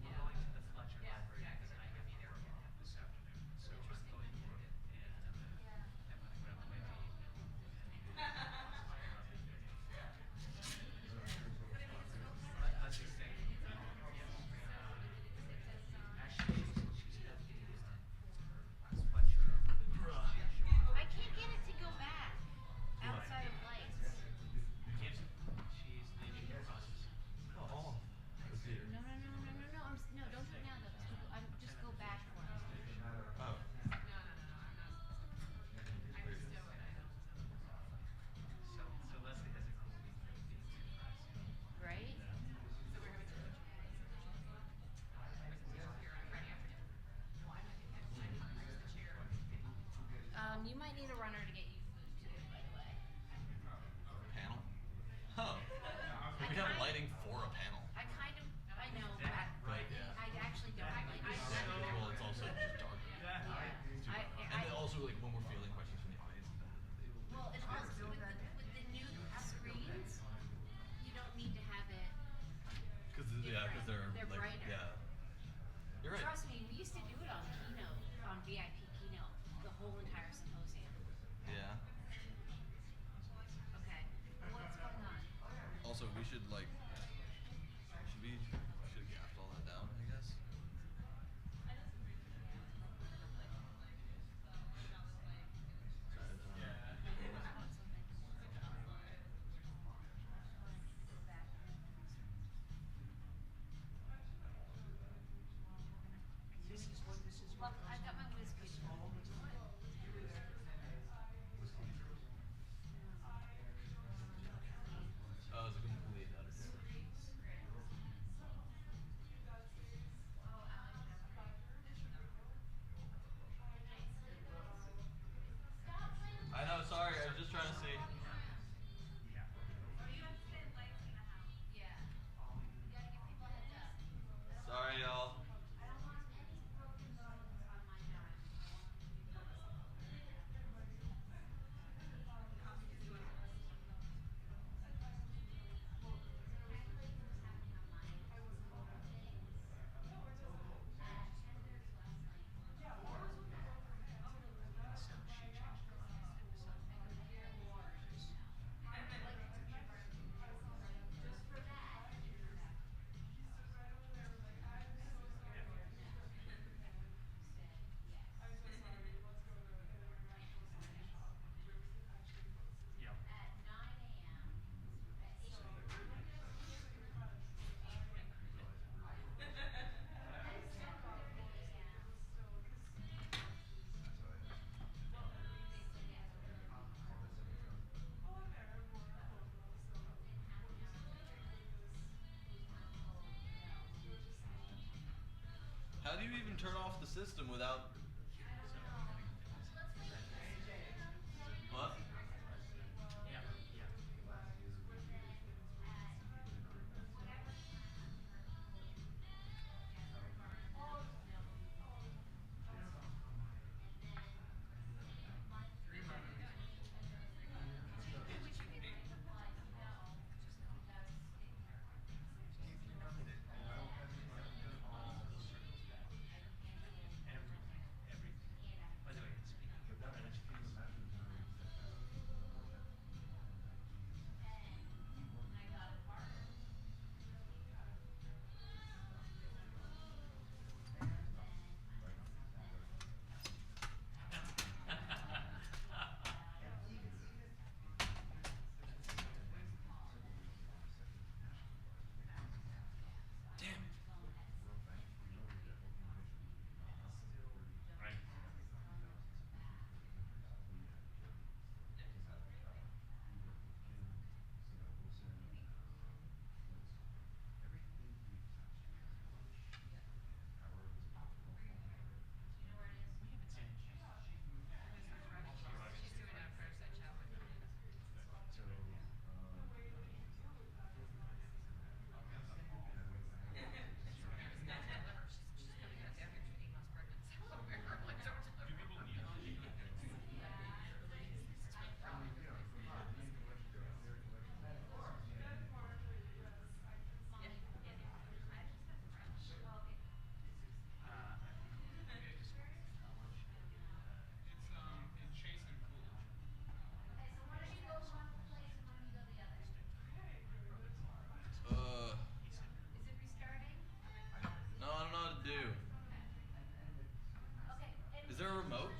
we're going to the Fletcher Library because I have to be there this afternoon. So, I'm going to it and I'm going to grab my baby. How's your thing? Actually, she's got Fletcher. I can't get it to go back outside of lights. She's leaving the process. Oh, No, don't do it now though. Just go back for it. Oh. So Leslie has a cool being surprised. Right? You might need a runner to get you food too, by the way. Panel? Huh. We have lighting for a panel. I know, but Right, yeah. I actually don't like it. Well, it's also just dark. And then also, like, when we're fielding questions from the audience. Well, and also with the new screens, you don't need to have it. Because they're like, brighter. yeah. You're right. Trust me, we used to do it on Keynote, on VIP Keynote, the whole entire symposium. Yeah. Okay, what's going on? Also, we should like, should have gapped all that down, I guess. Well, I've got my whiz kid. Oh, it's a complete edit. do you even turn off the system without? What? No, I don't know how to do. Is there a remote?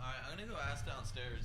Alright, I'm gonna go ask downstairs.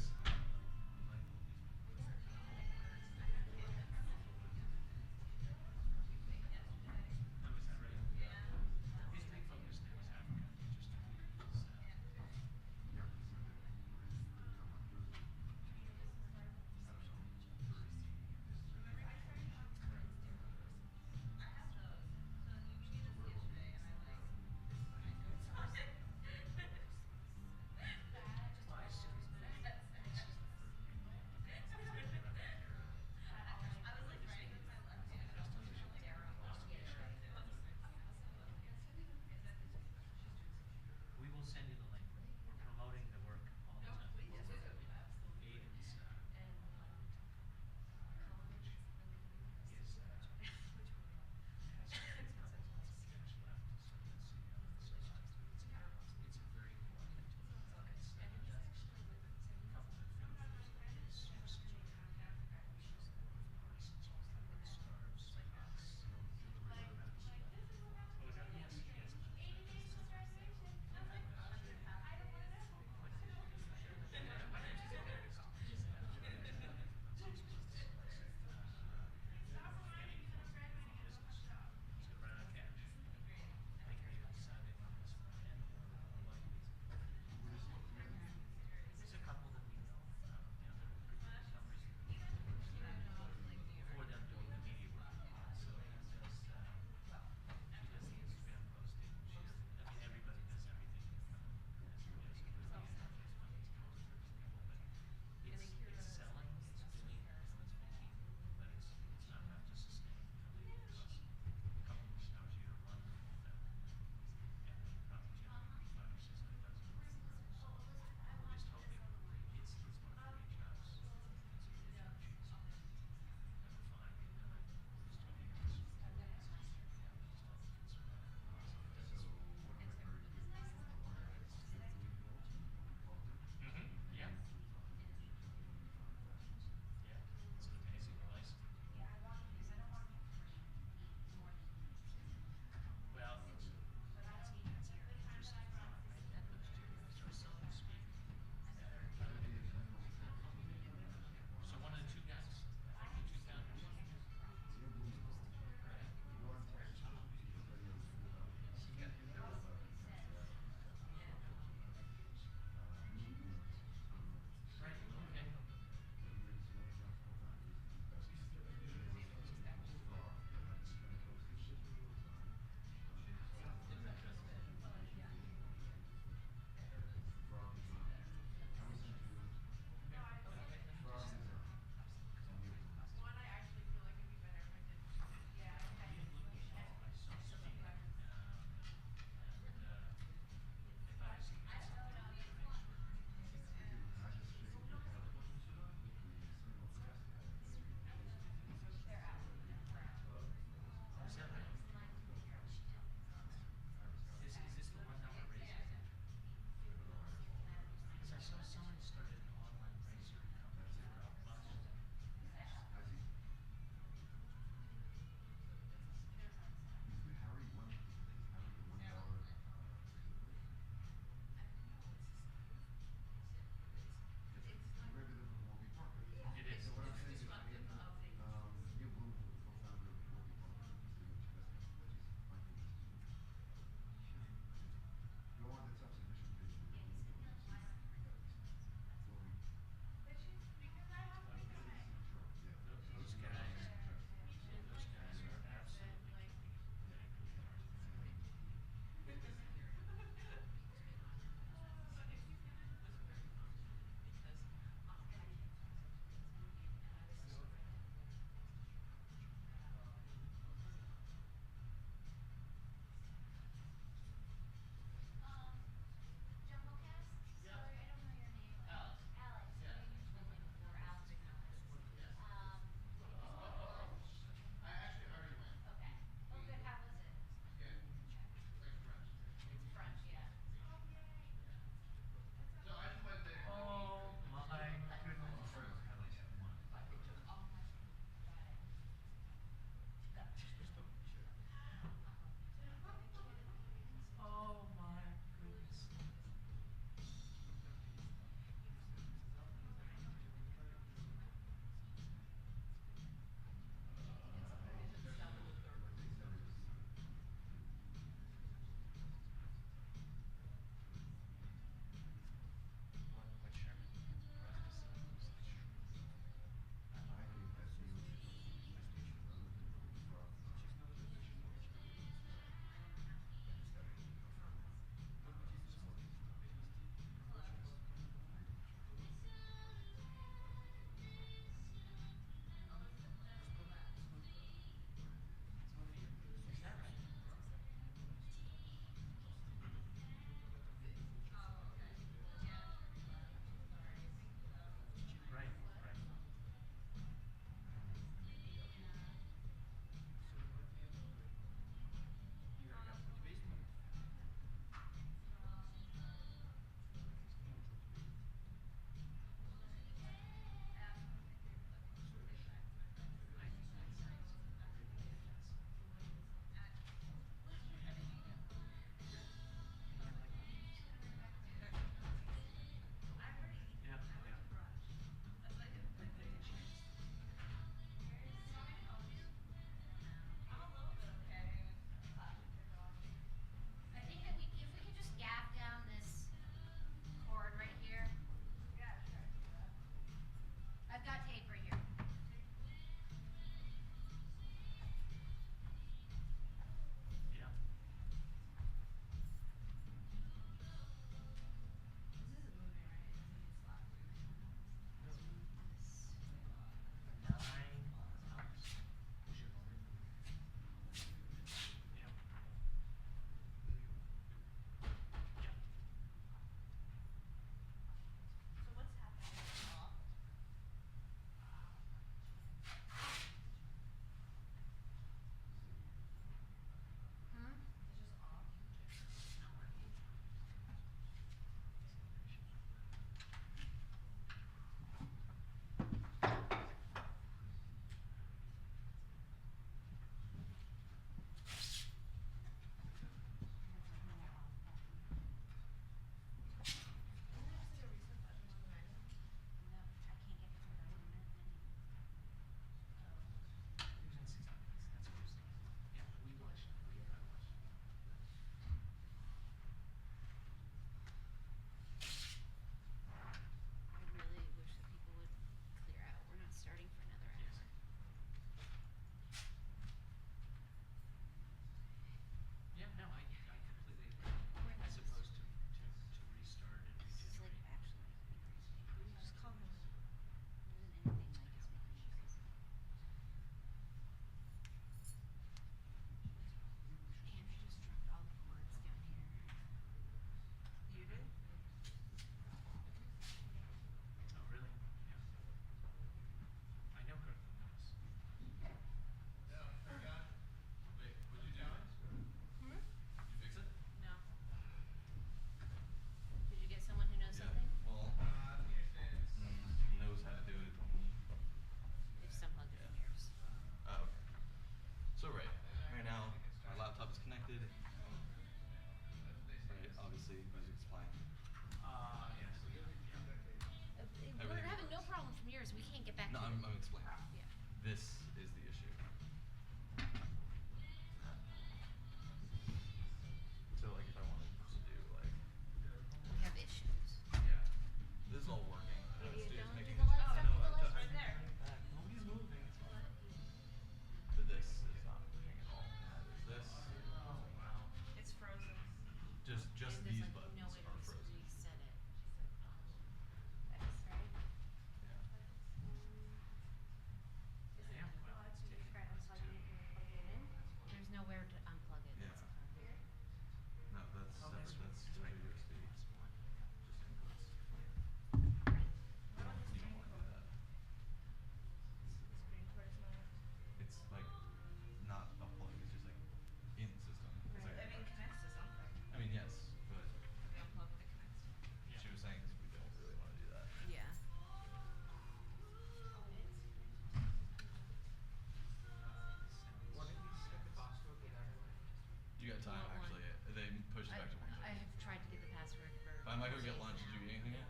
I might go get lunch. Did you eat anything yet?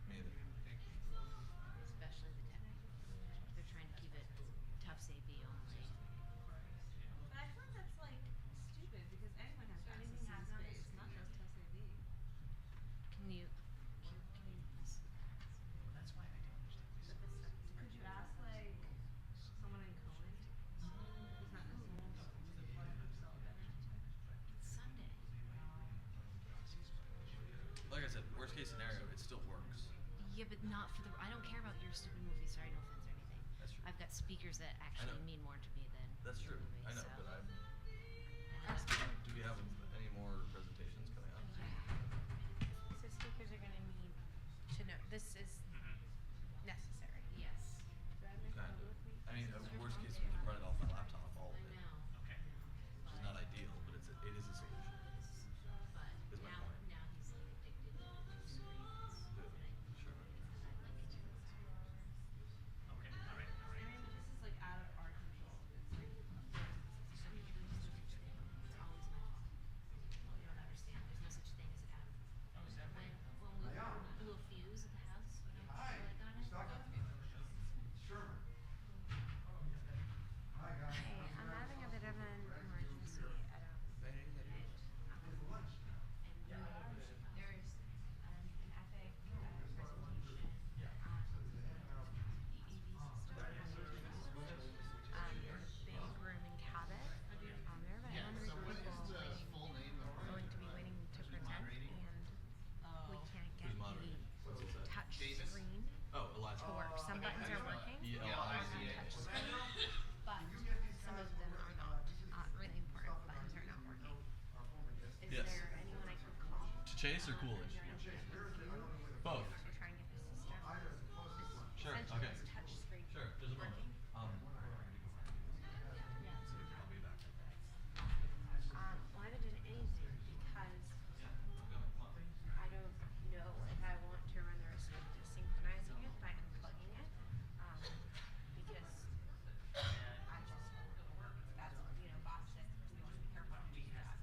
Me either. Especially the tech. They're trying to keep it tough AV only. But I feel like that's like stupid because anyone has access to the space, not just tough AV. Can you? That's why I don't understand. Could you ask like someone in Cohen who's not necessarily It's Sunday. Like I said, worst case scenario, it still works. Yeah, but not for the. I don't care about your stupid movie. Sorry, no offense or anything. That's true. I've got speakers that actually know. mean more to me than. That's true. the movie, I know, so. but I'm. Do we have any more presentations coming up? So speakers are going to need to know this is necessary. Yes. Do I have my Kind phone of. with me? I mean, worst case, we can run it off my laptop, all of it. Okay. Which is not ideal, but it is a solution. But Is my now, point. now he's like addicted to screens. Sure. I like it. Okay. All right. All I right. mean, this is like out of our control. It's like It's always my fault. Well, you don't understand. There's no such thing as an out of. Oh, is that When right? we blew a fuse at the house, you know, Hi. like on it. Sherman. Hi, guys. Hey, I'm having a bit of an emergency at home. There is an epic presentation on the EV system. Big room in Cabot. There are about 100 people going to be waiting to present, and we can't get Who's moderating? What's it say? the touch screen Oh, Eliza. to work. Some buttons are working on ELIZA. the touch screen, but some of them are not. Really important buttons are not working. Is Yes. there anyone I can call? To Chase or Coolidge? Both. To try and get the system. Sure. Essentially, Okay. it's touch screen Sure. There's a moment. working. I'll be back. Well, I haven't done anything because I don't know if I want to run the risk of desynchronizing it by unplugging it. Because I just, that's, bots that we want to be careful not to do that.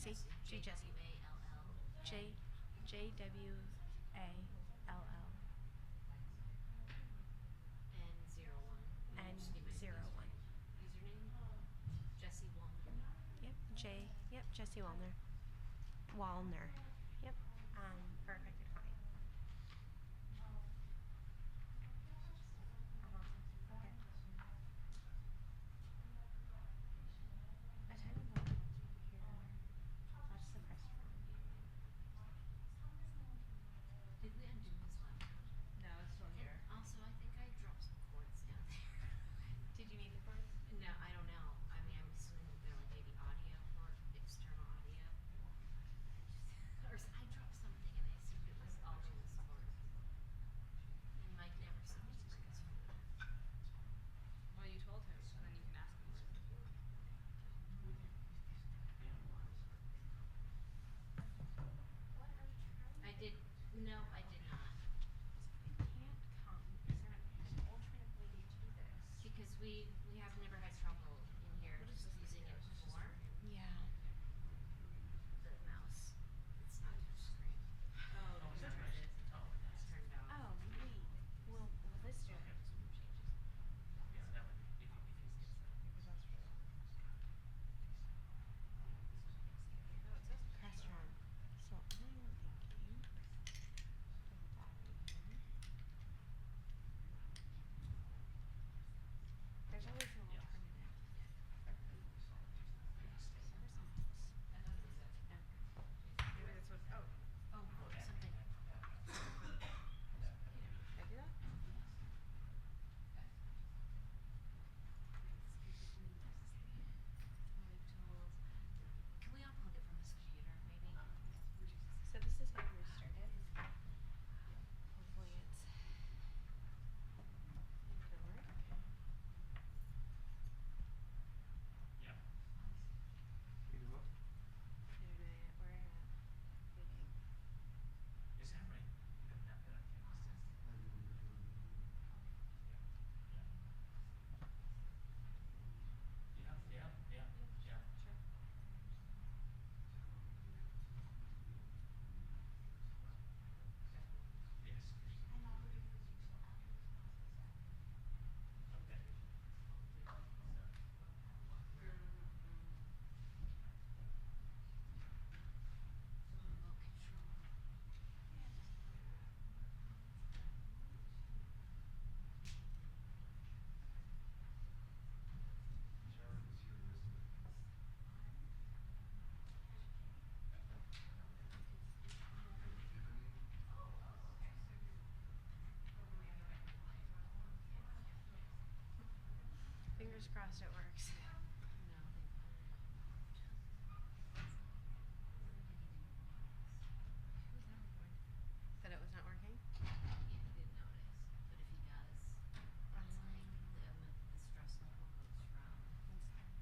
Jesse? G Jesse. J J W A L L. And 01. Username? Jesse Walner. Yep. Yep. Jesse Walner. Walner. Yep. Perfect. Fine. Okay. A tiny ball here. That's the press room. Did we undo his laptop? No, it's still here. Also, I think I dropped some cords down there. Did you need the cords? No, I don't know. I mean, I'm assuming they're like maybe audio or external audio. I dropped something and I assumed it was all to this cord. And Mike never seems to bring us food. Well, you told him, so then you can ask him. I did. No, I did not. Can't come. Is there an alternate way to do this? Because we have never had trouble in here using it before. Yeah. The mouse. It's not touch screen. Oh, it's turned off. Oh, wait. Will this do it? No, it says Press run. So I'm thinking. There's always an alternative. maybe that's what. Oh, Something. did I do that? Can we unplug it from his computer, maybe? So this is how we started. Hopefully it's gonna work. Internet, we're at meeting. Is that right? Yeah. Yes. Fingers crossed it works. That it was not working? Yeah, he didn't notice. But if he does, that's like the stress level goes from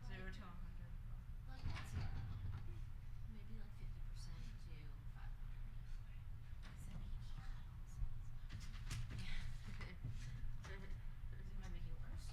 0 to 100. like not zero, maybe like 50% to 500. Does that make it Does it make it worse?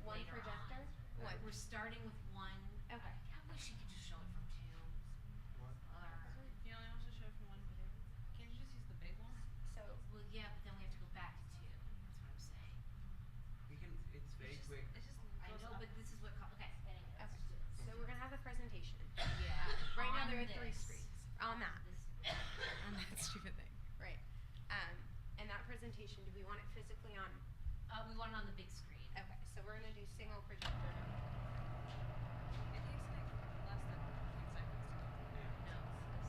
One later projector? on. One. We're starting with one. Okay. I wish you could just show it from two. Or You only want to show from one video. Can't you just use the big one? So, well, yeah, but then we have to go back to two. That's what I'm saying. We can. It's very quick. It just I goes know, up. but this is what. Okay. Anyway, let's okay. just do this. So we're gonna have a presentation. Yeah. Right now On there are 3 this. screens. On that. This. On that stupid thing. Right. And that presentation, do we want it physically on? We want it on the big screen. Okay, so we're gonna do single projector. It takes like less than 10 seconds to go. No, this is.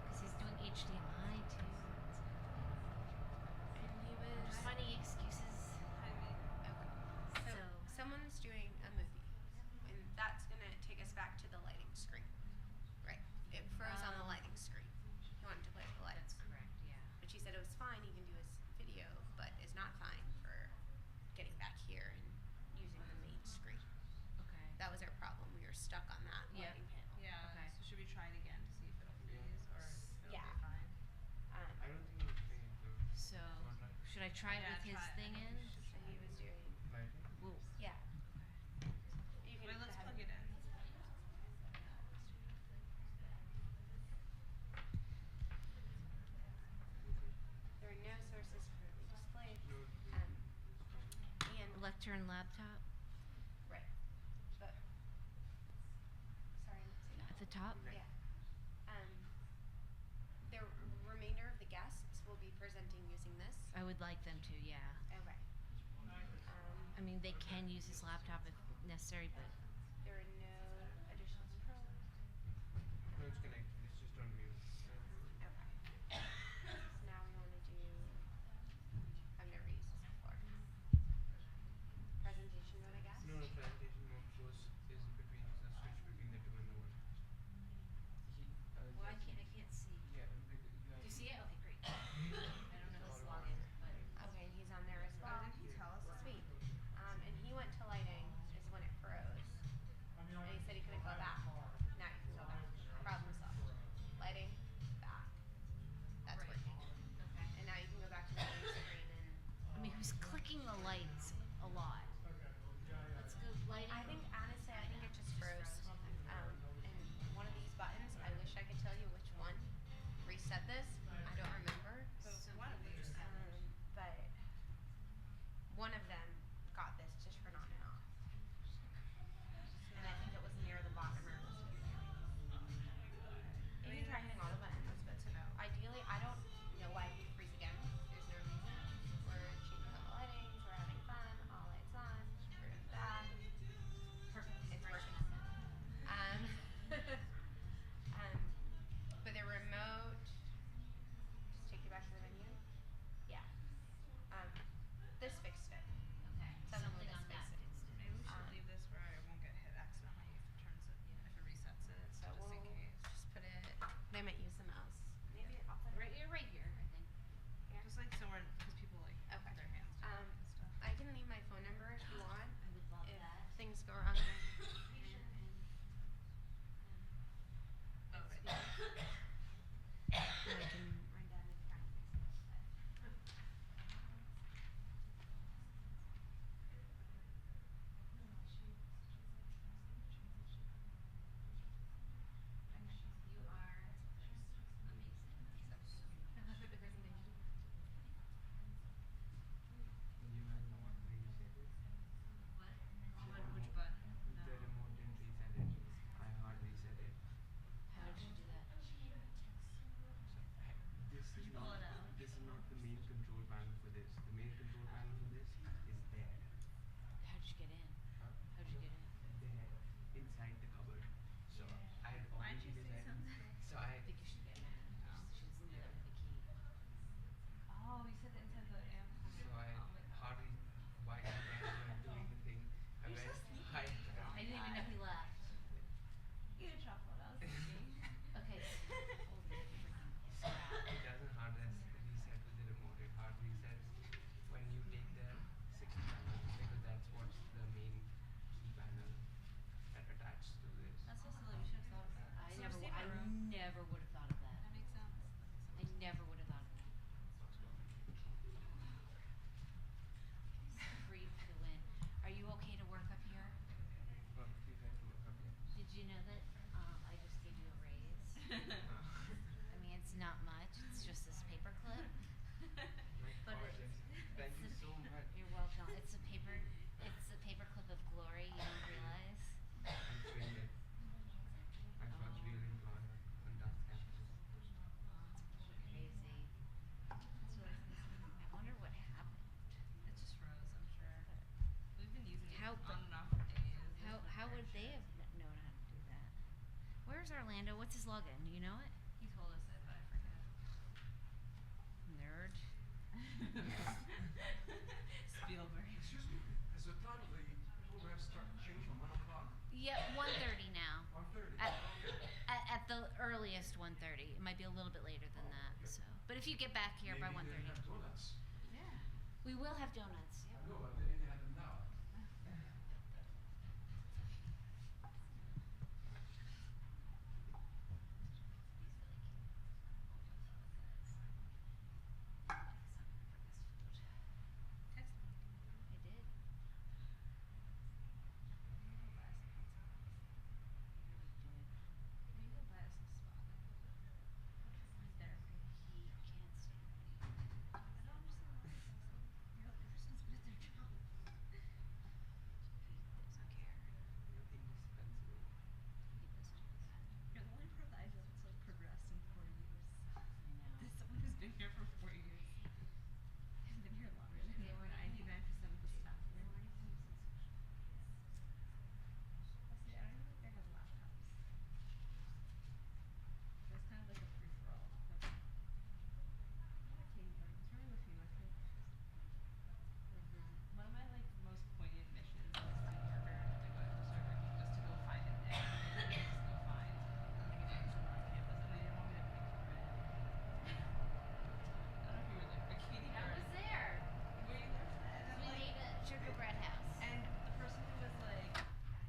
Because he's doing HDMI too. And he was Funny excuses. Okay. So someone's doing a movie, and that's gonna take us back to the lighting screen. Right. It froze on the lighting screen. He wanted to play with the lights. That's correct, yeah. But she said it was fine, he can do his video, but is not fine for getting back here and using the main screen. Okay. That was our problem. We were stuck on that Yep. lighting panel. Yeah. Okay. So should we try it again to see if it'll freeze or if it'll Yeah. be fine? I don't think it's playing though. So, should I try it Yeah, with his try it. thing I in? think we should So he was doing. Lighting. Well, Yeah. You can Wait, let's have- plug it in. There are no sources currently displayed. No. And lectern laptop right. But sorry, I didn't see that. at the top? Yeah. The remainder of the guests will be presenting using this. I would like them to, yeah. Okay. I mean, they can use his laptop if necessary, but There are no additional controls. No, it's connected. It's just on mute. Okay. So now we want to do. I've never used this before. Presentation mode, I guess. No, presentation mode goes is between the switch between the two and the one. well, I can't see. Yeah, Do you see it? Okay, great. I don't know how to log in, but Okay, and he's on there as well. Did he tell us that? Sweet. And he went to lighting is when it froze. And he said he couldn't go back. Now you can go back. Problem solved. Lighting, back. That's Right. working. okay. And now you can go back to the main screen and I mean, who's clicking the lights a lot? Let's go lighting. I think honestly I think it just froze. And one of these buttons, I wish I could tell you which one reset this. I don't remember. So one of these. But one of them got this just for on and off. And I think it was near the bottom or it was you can try hitting all the buttons. That's good to know. Ideally, I don't know why it would freeze again. There's no reason. We're changing all the lightings, we're having fun, all lights on, we're doing that. Perfect. It's working. But the remote, just take you back to the menu. Yeah. This fixed it. Okay. Something Something with on this that fixed it. fixed it. Maybe we should leave this where I won't get hit accidentally if it turns it, if it resets it, So just we'll in case. just put it. They might use the mouse. Maybe I'll put Right, you're right here, I think. Yeah. Just like somewhere, because people like Okay. put their hands down and stuff. I can leave my phone number if you want. I would love If that. things go wrong. Oh, right. And I can run down and try and fix it. You are amazing. You might know what reset it. What? Which button? The remote didn't reset it. I hard reset it. How did you do that? This is Pull not it out. this is not the main control panel for this. The main control panel for this is there. How did you get in? Huh? How did you get in? There, inside the cupboard. So I had Why'd already you say designed. something? So I I think you should get in. She doesn't do that with the key. Oh, you said the inside the amp. so I hardly while you guys were doing the thing. I You're so went sneaky. hi. I didn't even know he left. You didn't drop what I was thinking. Okay, so holy freaking crap. It doesn't hard reset with the remote. It hard resets Lando. What's his login? You know it? He told us it, but I forget. Nerd. Spielberg. Excuse me, has the time of the program start changed from 1 o'clock? Yeah, 1:30 now. 1:30. At the earliest 1:30. It might be a little bit later than that. So, but if you get back here by 1:30. Maybe they have donuts. Yeah. We will have donuts. I know, but they didn't have them now. I did. You're the only person I know that's like progressed in 4 years. There's someone who's been here for 4 years. Has been here longer than 99% of the staff here. See, I don't even think I have laptops. It's kind of like a free for all. One of my like most poignant missions as a student worker to go to server just to go find an egg and just go find eggs on campus, and they didn't want me to pay for it. I don't know if you were there, but Katie I was there. Were you there for that? And then, We like, made a gingerbread house. and the person who was like,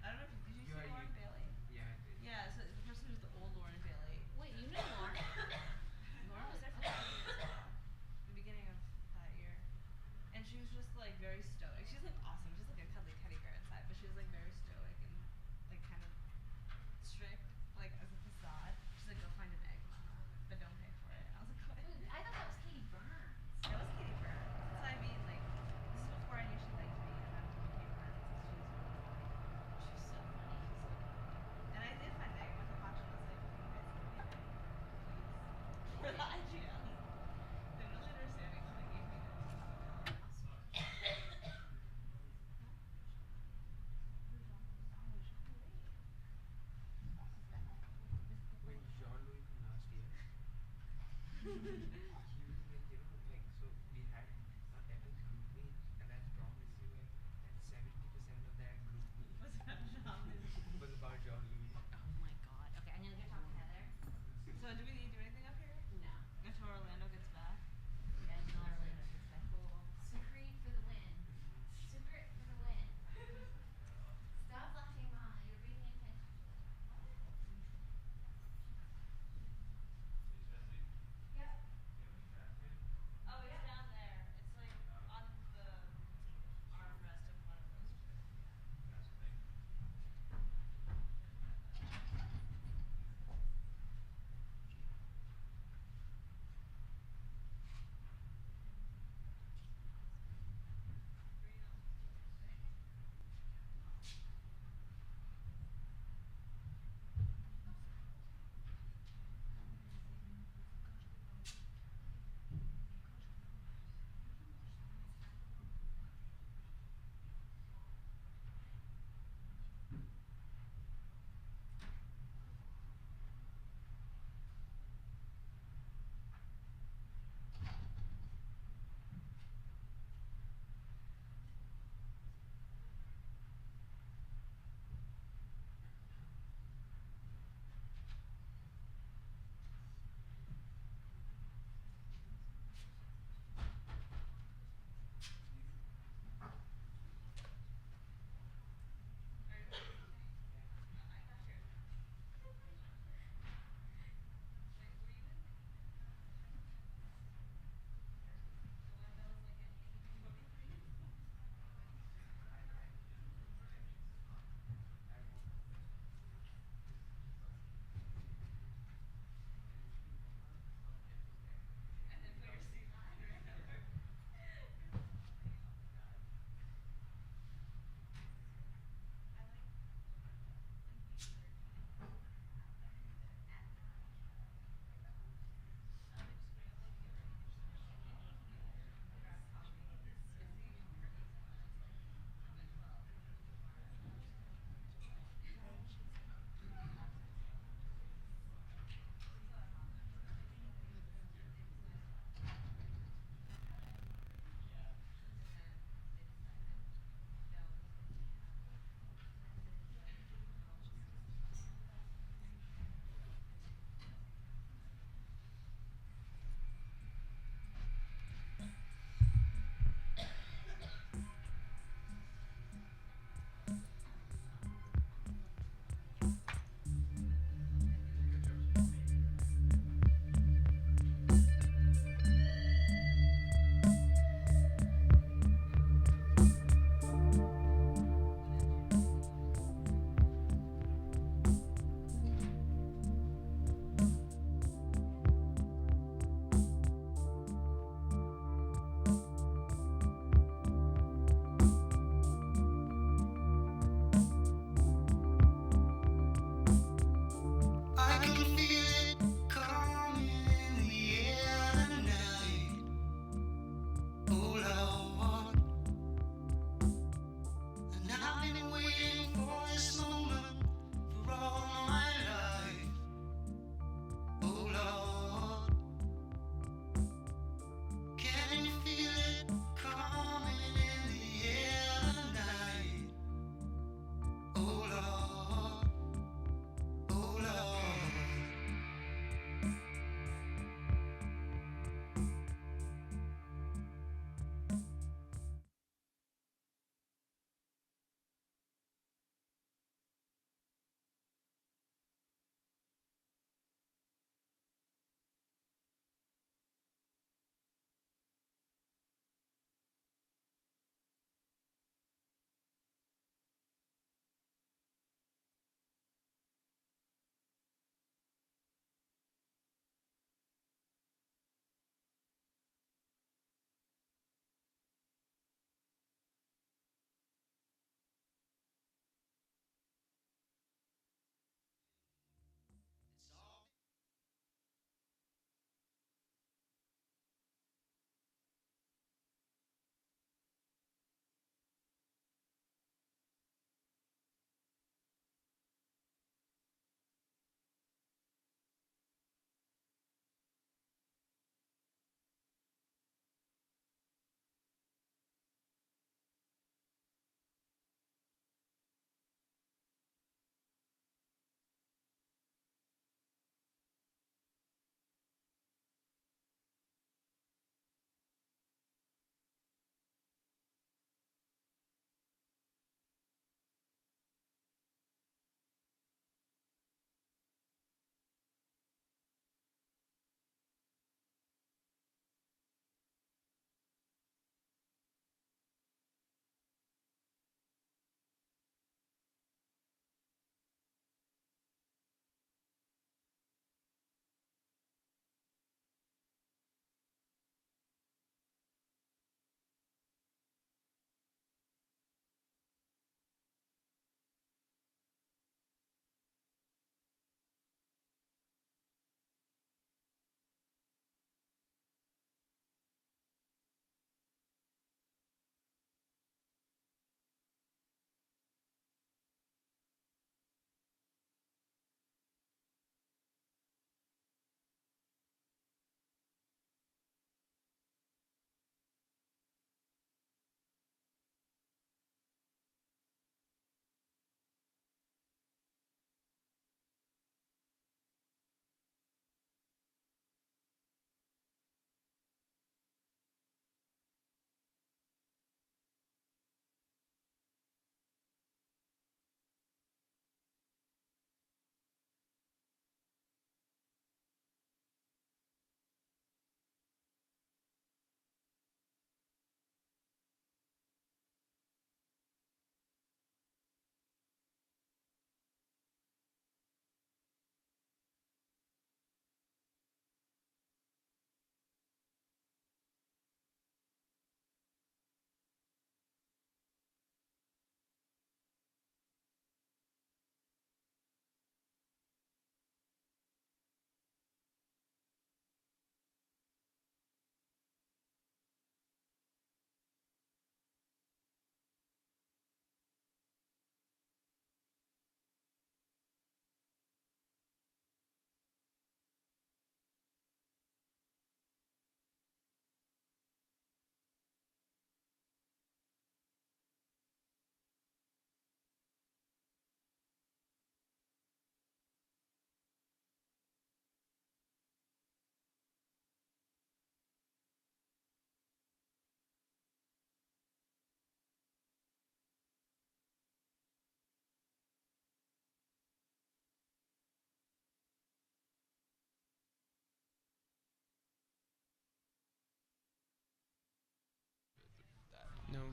I don't know if did you see Lauren Bailey? Yeah, I did. Yeah, so the person who's the old Lauren Bailey. Wait, you know Lauren? Lauren was there for 5 years ago, the beginning of that year. And she was just like very stoic. She's like awesome. She's like a cuddly teddy bear inside, but she was like very stoic and like kind of strict, like as a facade. She's like, go find an egg, Mama, but don't pay for it. And I was like, what? I thought that was Katie Burns. That was Katie Burns. That's what I mean. Like, this is before I knew she liked me, and then became friends. She was so funny. She's so funny. And I did find an egg. I went to watch it. I was like, you guys give me an egg, please. For the IGL. They don't understand me, so they gave me an egg. When John Louis from last year, he was like, like, so we had an epic group meet, and I promised you, that 70% of that group meet Was about John Louis. was about John Louis. Oh my god. Okay, I'm gonna go talk to Heather. So do we need to do anything up here? No. Until Orlando gets back? Yeah, it's not really cool. Secret for the win. Secret for the win. Stop laughing, Mama. You're bringing attention to it. Yep.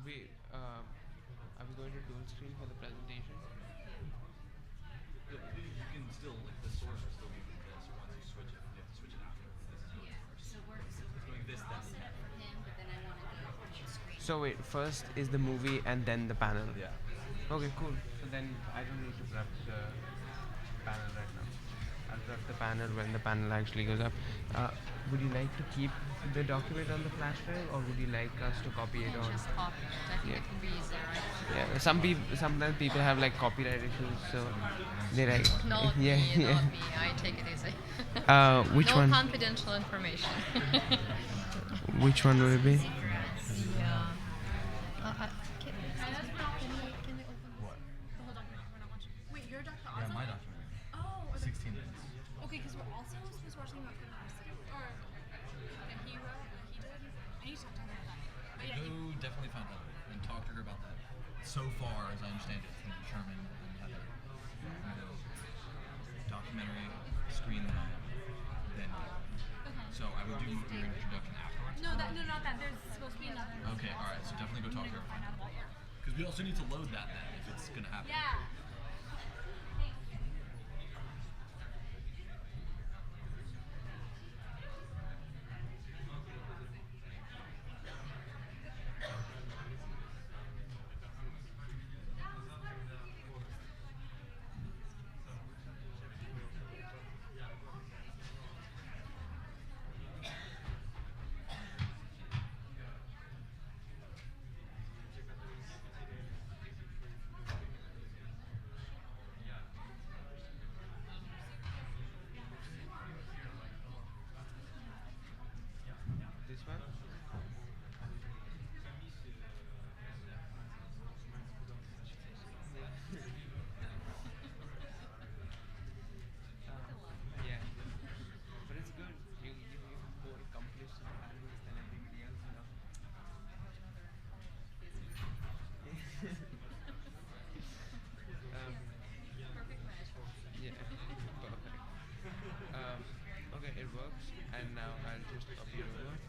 are we going to dual screen for the presentation? You can still, like, the source will still be from this. Once you switch it, you have to switch it after. This is how it works. Doing this, I'll then. set it for him, but then I want to do it on the screen. So wait, first is the movie and then the panel. Yeah. Okay, cool. So then I don't need to prep the panel right now. I'll prep the panel when the panel actually goes up. Would you like to keep the document on the flash drive, or would you like us to copy it on? Just copy it. I think it can be easier, right? Yeah. Sometimes people have like copyright issues, so they like. Not yeah, me, yeah. not me. I take it easy. Which no one? confidential information. Which one will it be? Yeah. Can they open this? What? The whole document. We're not watching. Wait, you're Dr. Yeah, Ozzo? my document. Oh, okay. 16 minutes. Okay, because we're also supposed to watch something about capacity, or that he wrote, that he did. I need to talk to him about that. But yeah, Go definitely find out and talk to her about that. So far, as I understand it, from Sherman and Heather, the documentary, screen that, then. Okay. So I would do your introduction afterwards. No, not that. There's supposed to be another. Okay, all right. So definitely go talk to her. Find out about it. Because we also need to load that then if it's gonna happen. Yeah. This one? Yeah. But it's good. You more accomplished in panels than everybody else, you know. Perfect match. Yeah, perfect. Okay, it works, and now I'll just copy it over.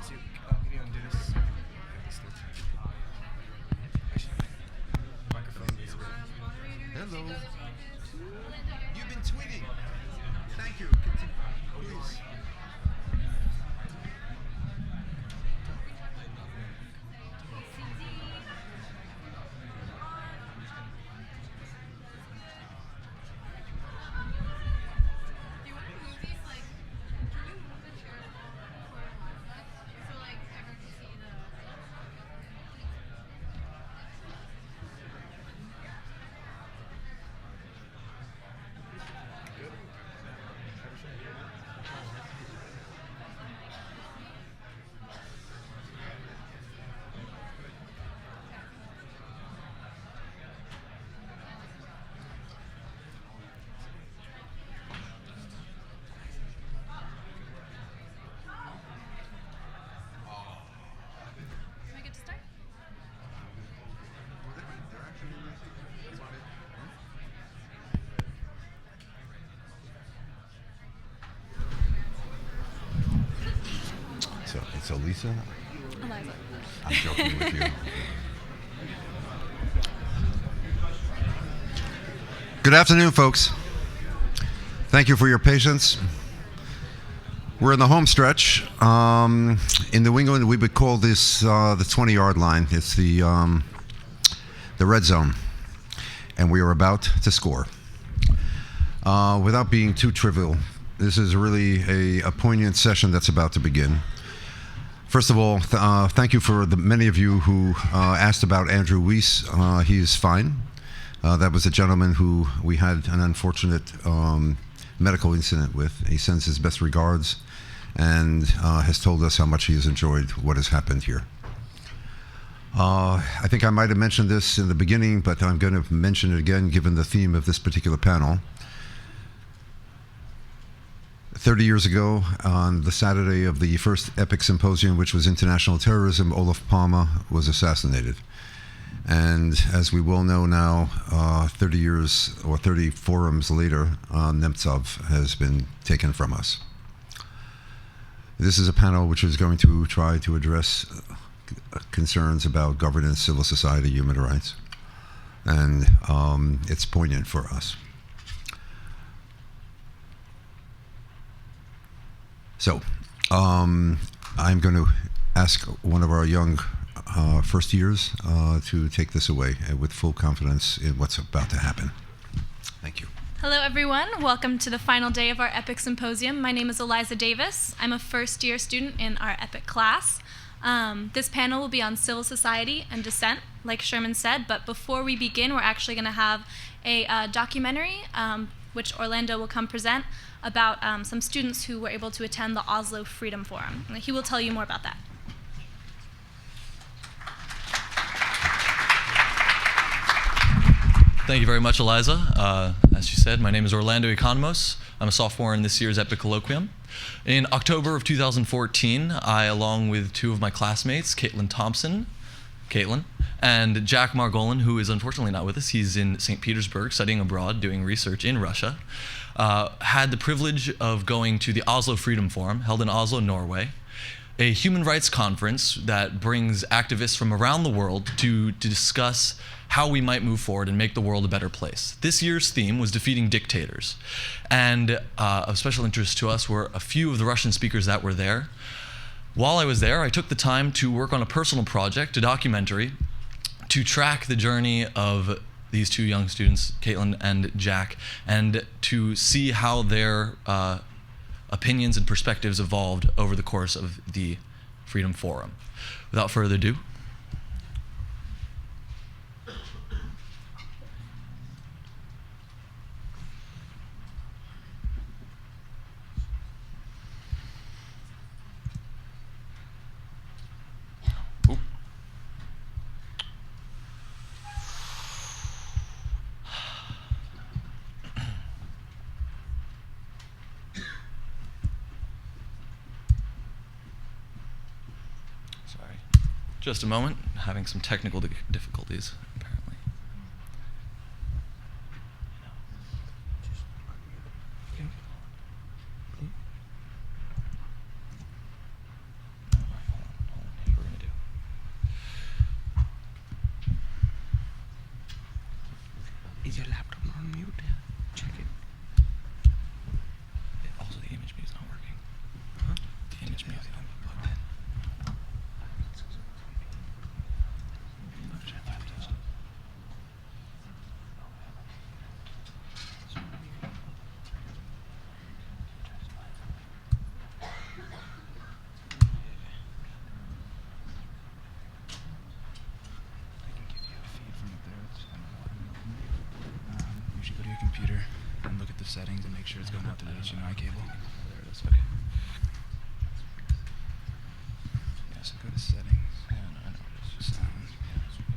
Can you undo this? Microphone is Hello. You've been tweeting. Thank you. Please. Can we get to start? So Lisa? Eliza. I'm joking with you. Good afternoon, folks. Thank you for your patience. We're in the home stretch. In New England, we would call this the 20-yard line. It's the red zone, and we are about to score. Without being too trivial, this is really a poignant session that's about to begin. First of all, thank you for the many of you who asked about Andrew Weiss. He is fine. That was a gentleman who we had an unfortunate medical incident with. He sends his best regards and has told us how much he has enjoyed what has happened here. I think I might have mentioned this in the beginning, but I'm going to mention it again given the theme of this particular panel. 30 years ago, on the Saturday of the first EPIIC Symposium, which was International Terrorism, Olof Palme was assassinated. And as we well know now, 30 years or 30 forums later, Nemtsov has been taken from us. This is a panel which is going to try to address concerns about governance, civil society, human rights. And it's poignant for us. So, I'm going to ask one of our young first years to take this away with full confidence in what's about to happen. Thank you. Hello, everyone. Welcome to the final day of our EPIIC Symposium. My name is Eliza Davis. I'm a first-year student in our EPIIC class. This panel will be on civil society and dissent, like Sherman said, but before we begin, we're actually going to have a documentary, which Orlando will come present, about some students who were able to attend the Oslo Freedom Forum. He will tell you more about that. Thank you very much, Eliza. As she said, my name is Orlando Economos. I'm a sophomore in this year's EPIIC Colloquium. In October of 2014, I, along with two of my classmates, Caitlin Thompson, and Jack Margolin, who is unfortunately not with us, he's in St. Petersburg studying abroad, doing research in Russia, had the privilege of going to the Oslo Freedom Forum, held in Oslo, Norway, a human rights conference that brings activists from around the world to discuss how we might move forward and make the world a better place. This year's theme was defeating dictators. And of special interest to us were a few of the Russian speakers that were there. While I was there, I took the time to work on a personal project, a documentary, to track the journey of these two young students, Caitlin and Jack, and to see how their opinions and perspectives evolved over the course of the Freedom Forum. Without further ado, just a moment, having some technical difficulties, apparently. settings and make sure it's going out to the HDMI cable. There it is. Okay. Yeah, so go to settings. Yeah, no, I know it is. Sound.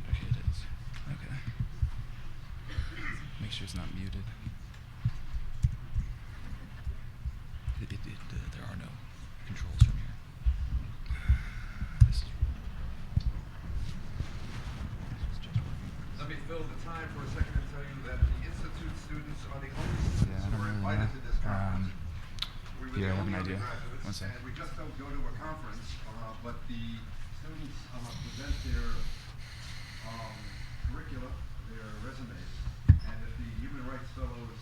Okay, it is. Okay. Make sure it's not muted. There are no controls from here. This is Let me fill the time for a second and tell you that the Institute students are the only students I who don't are really invited know. to this conference. We were Here, I the have only an idea. undergraduates, One sec. and we just don't go to a conference, but the students present their curricula, their resumes, and if the Human Rights Fellows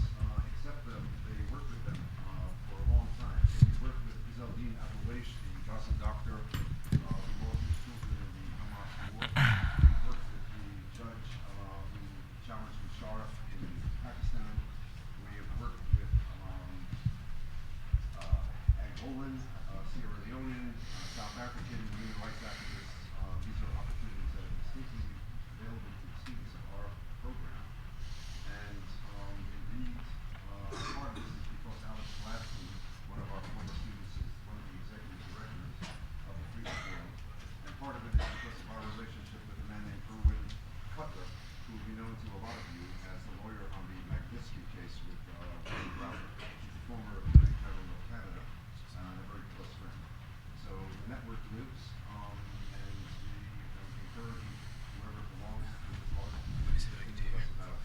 accept them, they work with them for a long time. So we worked with Izzeldin Abouleish, the Johnson doctor who lost his children in the Hamas war. We worked with the judge who challenged Musharraf in Pakistan. We have worked with Angolan, Sierra Leonean, South African human rights activists. These are opportunities that are distinctly available to the students of our program. And indeed, part of this is because Alex Gladstone, one of our former students, is one of the executive directors of the Freedom Forum. And part of it is because of our relationship with a man named Irwin Cutler, who will be known to a lot of you as the lawyer on the Magnitsky case with Jimmy Browder, the former Attorney General of Canada, and a very close friend. So the network lives, and we encourage whoever belongs to this large community to think to us about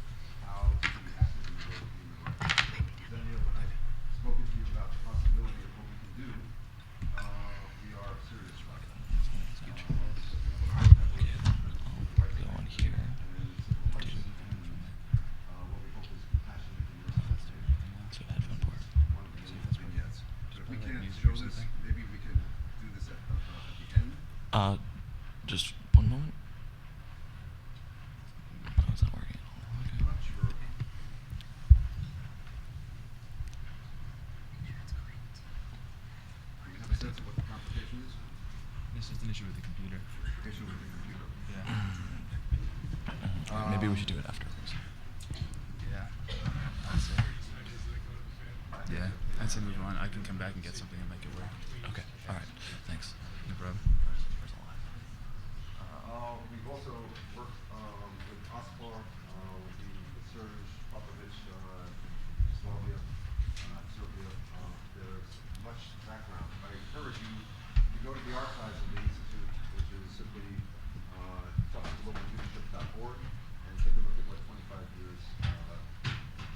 how to be active in the world of human rights. Daniel, when I've spoken to you about the possibility of what we can do, we are serious about that. Go on here. So headphone port. If we can't show this, maybe we can do this at the end. Just one moment. Oh, it's not working at all. Okay. I'm not sure. Do we have a sense of what the complication is? It's just an issue with the computer. Issue with the computer. Yeah. Maybe we should do it afterwards. Yeah. I'd say. Yeah. I'd say move on. I can come back and get something and make it work. Okay. All right. Thanks. No problem. We've also worked with OSPAR, with Serge Popovich, Yugoslavia, Serbia. There's much background. I encourage you to go to the archives of the Institute, which is simply touchglobaleadership.org, and take a look at what 25 years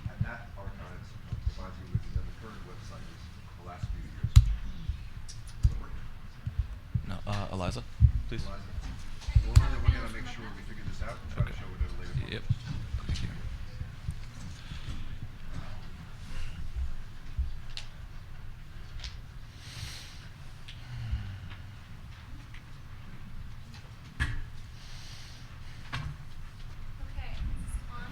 at that archives provides you with, and then the current website is the last few years. No, Eliza, please. Eliza. We're going to make sure we figure this out and try to show it at a later point. Yep. Thank you. Okay, is this on?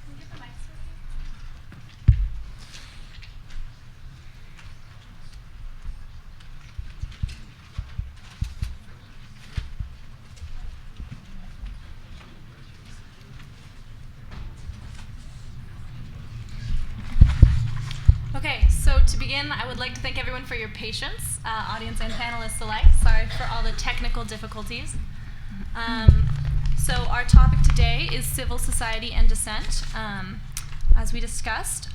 Can you get the mics with you? Okay, so to begin, I would like to thank everyone for your patience, audience and panelists alike. Sorry for all the technical difficulties. So our topic today is civil society and dissent, as we discussed.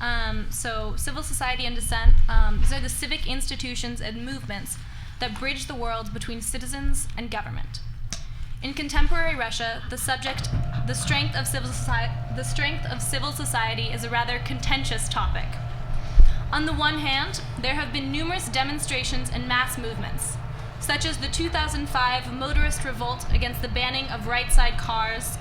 So civil society and dissent, these are the civic institutions and movements that bridge the world between citizens and government. In contemporary Russia, the strength of civil society is a rather contentious topic. On the one hand, there have been numerous demonstrations and mass movements, such as the 2005 motorist revolt against the banning of right-side cars,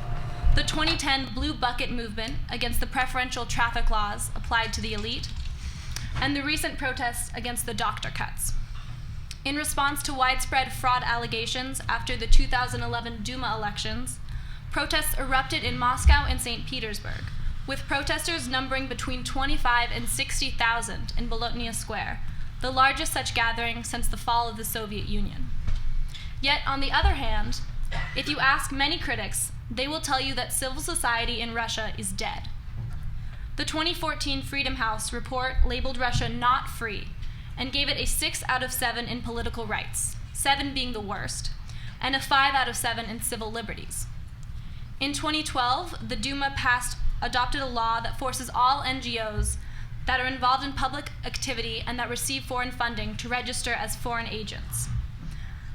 the 2010 Blue Bucket movement against the preferential traffic laws applied to the elite, and the recent protests against the doctor cuts. In response to widespread fraud allegations after the 2011 Duma elections, protests erupted in Moscow and St. Petersburg, with protesters numbering between 25 and 60,000 in Bolotnaya Square, the largest such gathering since the fall of the Soviet Union. Yet, on the other hand, If you ask many critics, they will tell you that civil society in Russia is dead. The 2014 Freedom House report labeled Russia not free and gave it a 6 out of 7 in political rights, 7 being the worst, and a 5 out of 7 in civil liberties. In 2012, the Duma adopted a law that forces all NGOs that are involved in public activity and that receive foreign funding to register as foreign agents.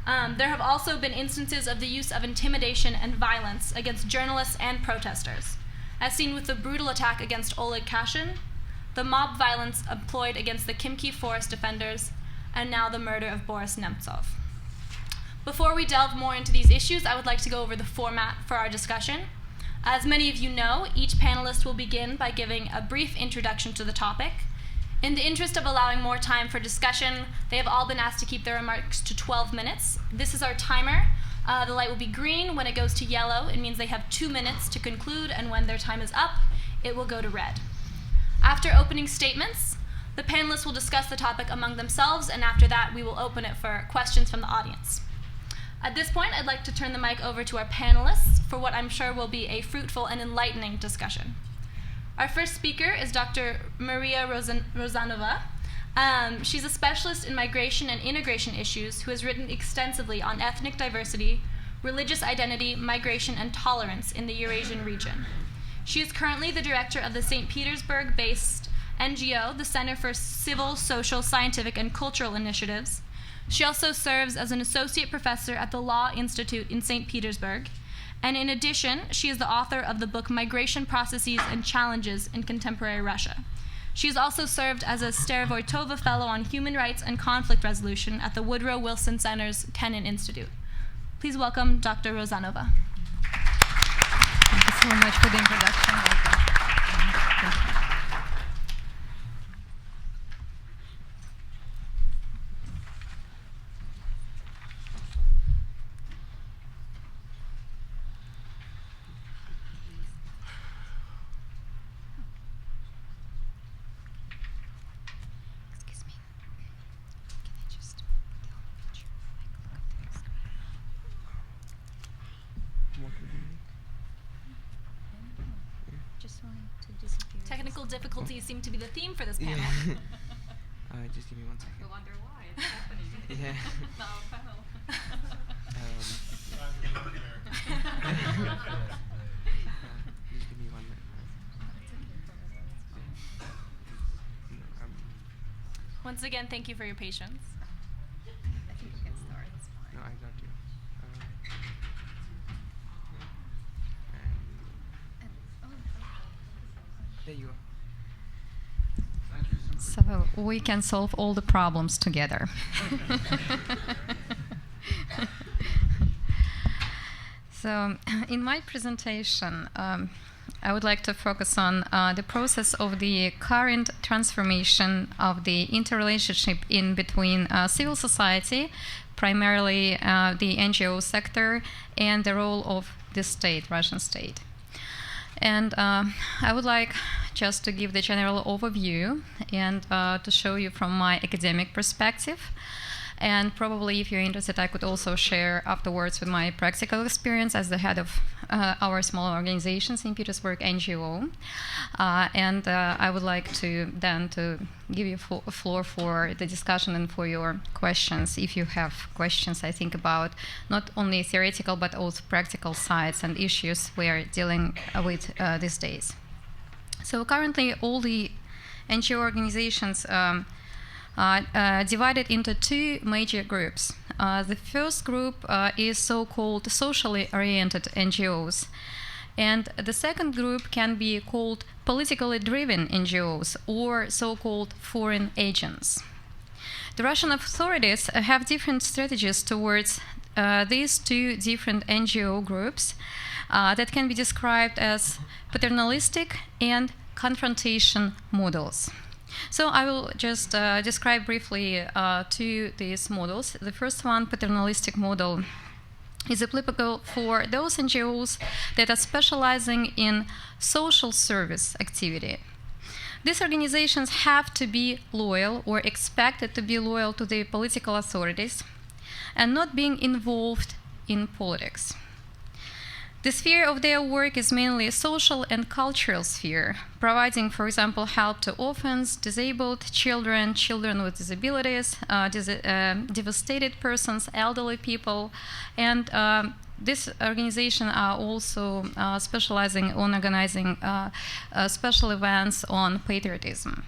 There have also been instances of the use of intimidation and violence against journalists and protesters, as seen with the brutal attack against Oleg Kashin, the mob violence employed against the Khimki forest defenders, and now the murder of Boris Nemtsov. Before we delve more into these issues, I would like to go over the format for our discussion. As many of you know, each panelist will begin by giving a brief introduction to the topic. In the interest of allowing more time for discussion, they have all been asked to keep their remarks to 12 minutes. This is our timer. The light will be green. When it goes to yellow, it means they have 2 minutes to conclude, and when their time is up, it will go to red. After opening statements, the panelists will discuss the topic among themselves, and after that, we will open it for questions from the audience. At this point, I'd like to turn the mic over to our panelists for what I'm sure will be a fruitful and enlightening discussion. Our first speaker is Dr. Maria Rozanova. She's a specialist in migration and integration issues who has written extensively on ethnic diversity, religious identity, migration, and tolerance in the Eurasian region. She is currently the director of the St. Petersburg-based NGO, the Center for Civil, Social, Scientific, and Cultural Initiatives. She also serves as an associate professor at the Law Institute in St. Petersburg. And in addition, she is the author of the book Migration Processes and Challenges in Contemporary Russia. She has also served as a Starovoytova Fellow on Human Rights and Conflict Resolution at the Woodrow Wilson Center's Kennan Institute. Please welcome Dr. Rozanova. Thank you so much for the introduction. Thank you. Technical difficulties seem to be the theme for this panel. Just give me 1 second. I wonder why it's happening. Yeah. Now panel. Just give me 1 minute. Once again, thank you for your patience. I think we can start. It's fine. No, I got you. There you go. So we can solve all the problems together. So in my presentation, I would like to focus on the process of the current transformation of the interrelationship in between civil society, primarily the NGO sector, and the role of the state, Russian state. And I would like just to give the general overview and to show you from my academic perspective. And probably if you're interested, I could also share afterwards with my practical experience as the head of our small organization, St. Petersburg NGO. And I would like to then to give you a floor for the discussion and for your questions, if you have questions, I think, about not only theoretical but also practical sides and issues we're dealing with these days. So currently all the NGO organizations divided into 2 major groups. The first group is so-called socially oriented NGOs, and the second group can be called politically driven NGOs or so-called foreign agents. The Russian authorities have different strategies towards these 2 different NGO groups that can be described as paternalistic and confrontation models. So I will just describe briefly 2 these models. The first one, paternalistic model, is applicable for those NGOs that are specializing in social service activity. These organizations have to be loyal or expected to be loyal to the political authorities and not being involved in politics. The sphere of their work is mainly a social and cultural sphere, providing, for example, help to orphans, disabled children, children with disabilities, devastated persons, elderly people, and this organization are also specializing on organizing special events on patriotism.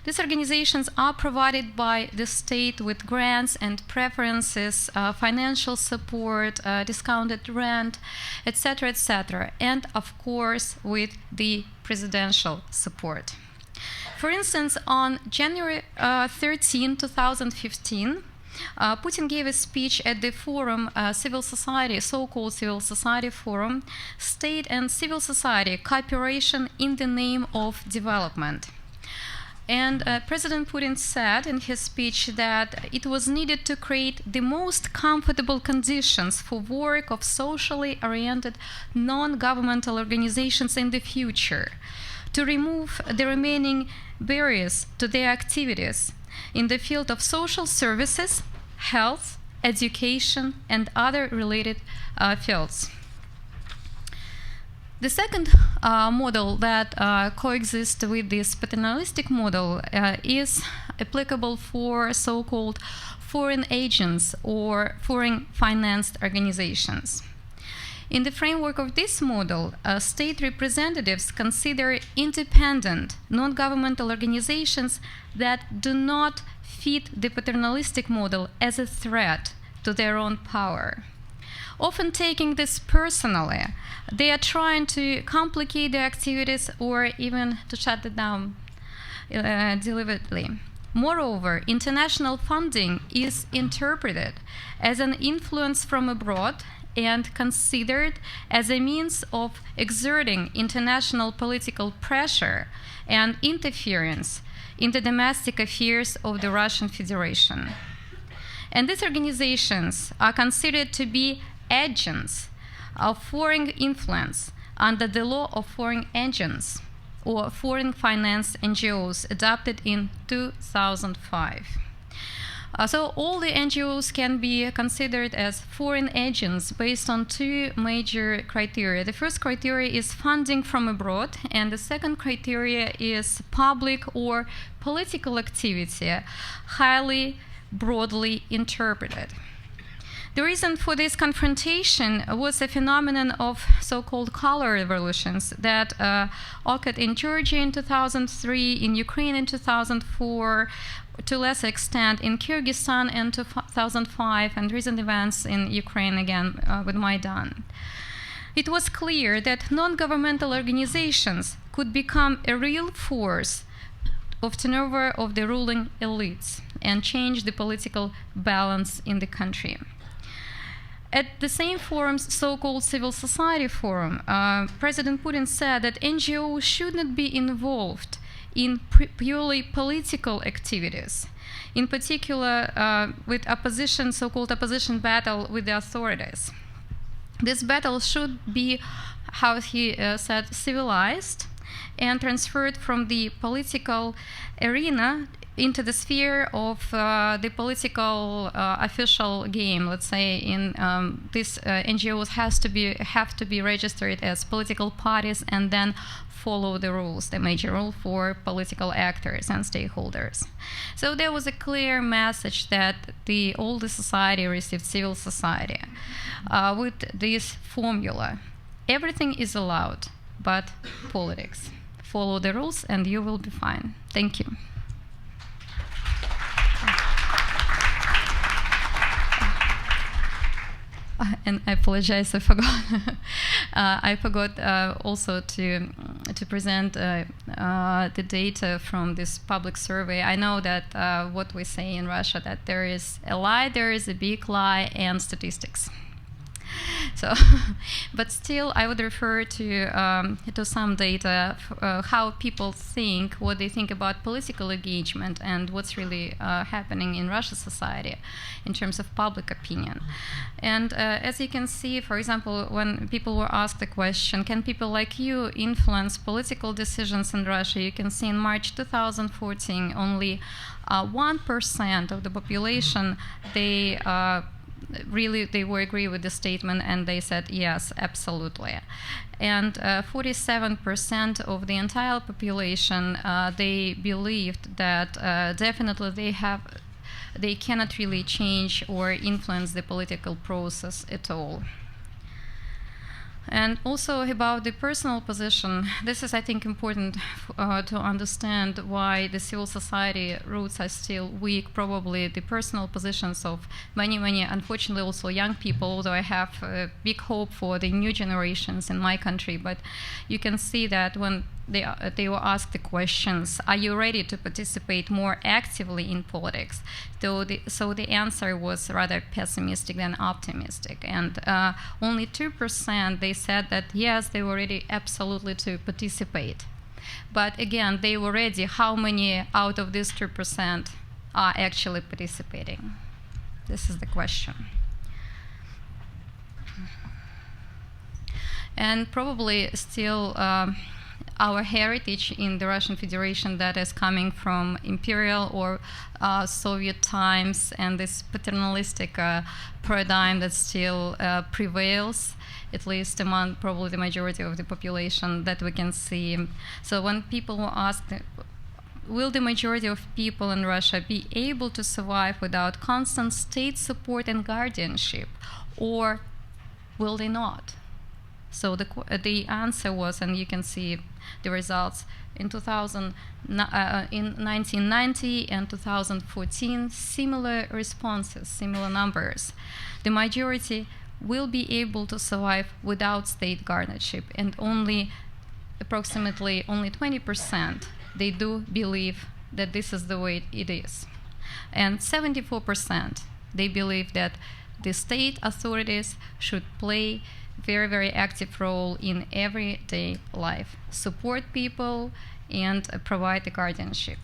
These organizations are provided by the state with grants and preferences, financial support, discounted rent, etc., and of course with the presidential support. For instance, on January 13, 2015, Putin gave a speech at the forum, civil society, so-called civil society forum, state and civil society cooperation in the name of development. And President Putin said in his speech that it was needed to create the most comfortable conditions for work of socially oriented non-governmental organizations in the future, to remove the remaining barriers to their activities in the field of social services, health, education, and other related fields. The second model that coexists with this paternalistic model is applicable for so-called foreign agents or foreign financed organizations. In the framework of this model, state representatives consider independent, non-governmental organizations that do not fit the paternalistic model as a threat to their own power. Often taking this personally, they are trying to complicate their activities or even to shut it down deliberately. Moreover, international funding is interpreted as an influence from abroad and considered as a means of exerting international political pressure and interference in the domestic affairs of the Russian Federation. And these organizations are considered to be agents of foreign influence under the law of foreign agents or foreign financed NGOs adopted in 2005. So all the NGOs can be considered as foreign agents based on two major criteria. The first criteria is funding from abroad, and the second criteria is public or political activity, highly broadly interpreted. The reason for this confrontation was a phenomenon of so-called color revolutions that occurred in Georgia in 2003, in Ukraine in 2004, to a lesser extent in Kyrgyzstan in 2005, and recent events in Ukraine again with Maidan. It was clear that non-governmental organizations could become a real force of turnover of the ruling elites and change the political balance in the country. At the same forum's so-called civil society forum, President Putin said that NGOs should not be involved in purely political activities, in particular with opposition, so-called opposition battle with the authorities. This battle should be, how he said, civilized and transferred from the political arena into the sphere of the political official game. Let's say in these NGOs have to be registered as political parties and then follow the rules, the major rule for political actors and stakeholders. So there was a clear message that all the society received civil society with this formula: everything is allowed, but politics. Follow the rules and you will be fine. Thank you. And I apologize, I forgot. I forgot also to present the data from this public survey. I know that what we say in Russia, that there is a lie, there is a big lie, and statistics. So, but still, I would refer to some data, how people think, what they think about political engagement, and what's really happening in Russian society in terms of public opinion. And as you can see, for example, when people were asked the question, can people like you influence political decisions in Russia? You can see in March 2014, only 1% of the population, they really they were agree with the statement, and they said yes, absolutely. And 47% of the entire population, they believed that definitely they cannot really change or influence the political process at all. And also about the personal position, this is, I think, important to understand why the civil society roots are still weak. Probably the personal positions of many, unfortunately also young people, although I have big hope for the new generations in my country. But you can see that when they were asked the questions, are you ready to participate more actively in politics? So the answer was rather pessimistic than optimistic. And only 2% they said that yes, they were ready absolutely to participate. But again, they were ready. How many out of these 2% are actually participating? This is the question. And probably still our heritage in the Russian Federation that is coming from imperial or Soviet times, and this paternalistic paradigm that still prevails, at least among probably the majority of the population that we can see. So when people were asked, will the majority of people in Russia be able to survive without constant state support and guardianship, or will they not? So the answer was, and you can see the results, in 1990 and 2014, similar responses, similar numbers. The majority will be able to survive without state guardianship, and approximately 20%, they do believe that this is the way it is. And 74%, they believe that the state authorities should play very, very active role in everyday life, support people, and provide the guardianship.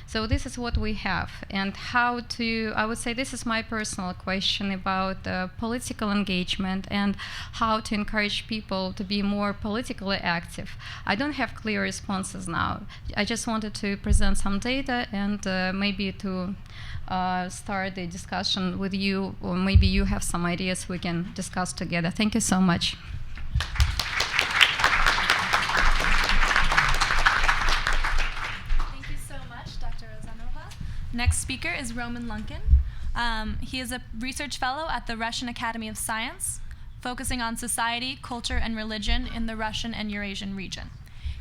So this is what we have. And how to, I would say this is my personal question about political engagement and how to encourage people to be more politically active. I don't have clear responses now. I just wanted to present some data and maybe to start the discussion with you, or maybe you have some ideas we can discuss together. Thank you so much. Thank you so much, Dr. Rozanova. Next speaker is Roman Lunkin. He is a research fellow at the Russian Academy of Science, focusing on society, culture, and religion in the Russian and Eurasian region.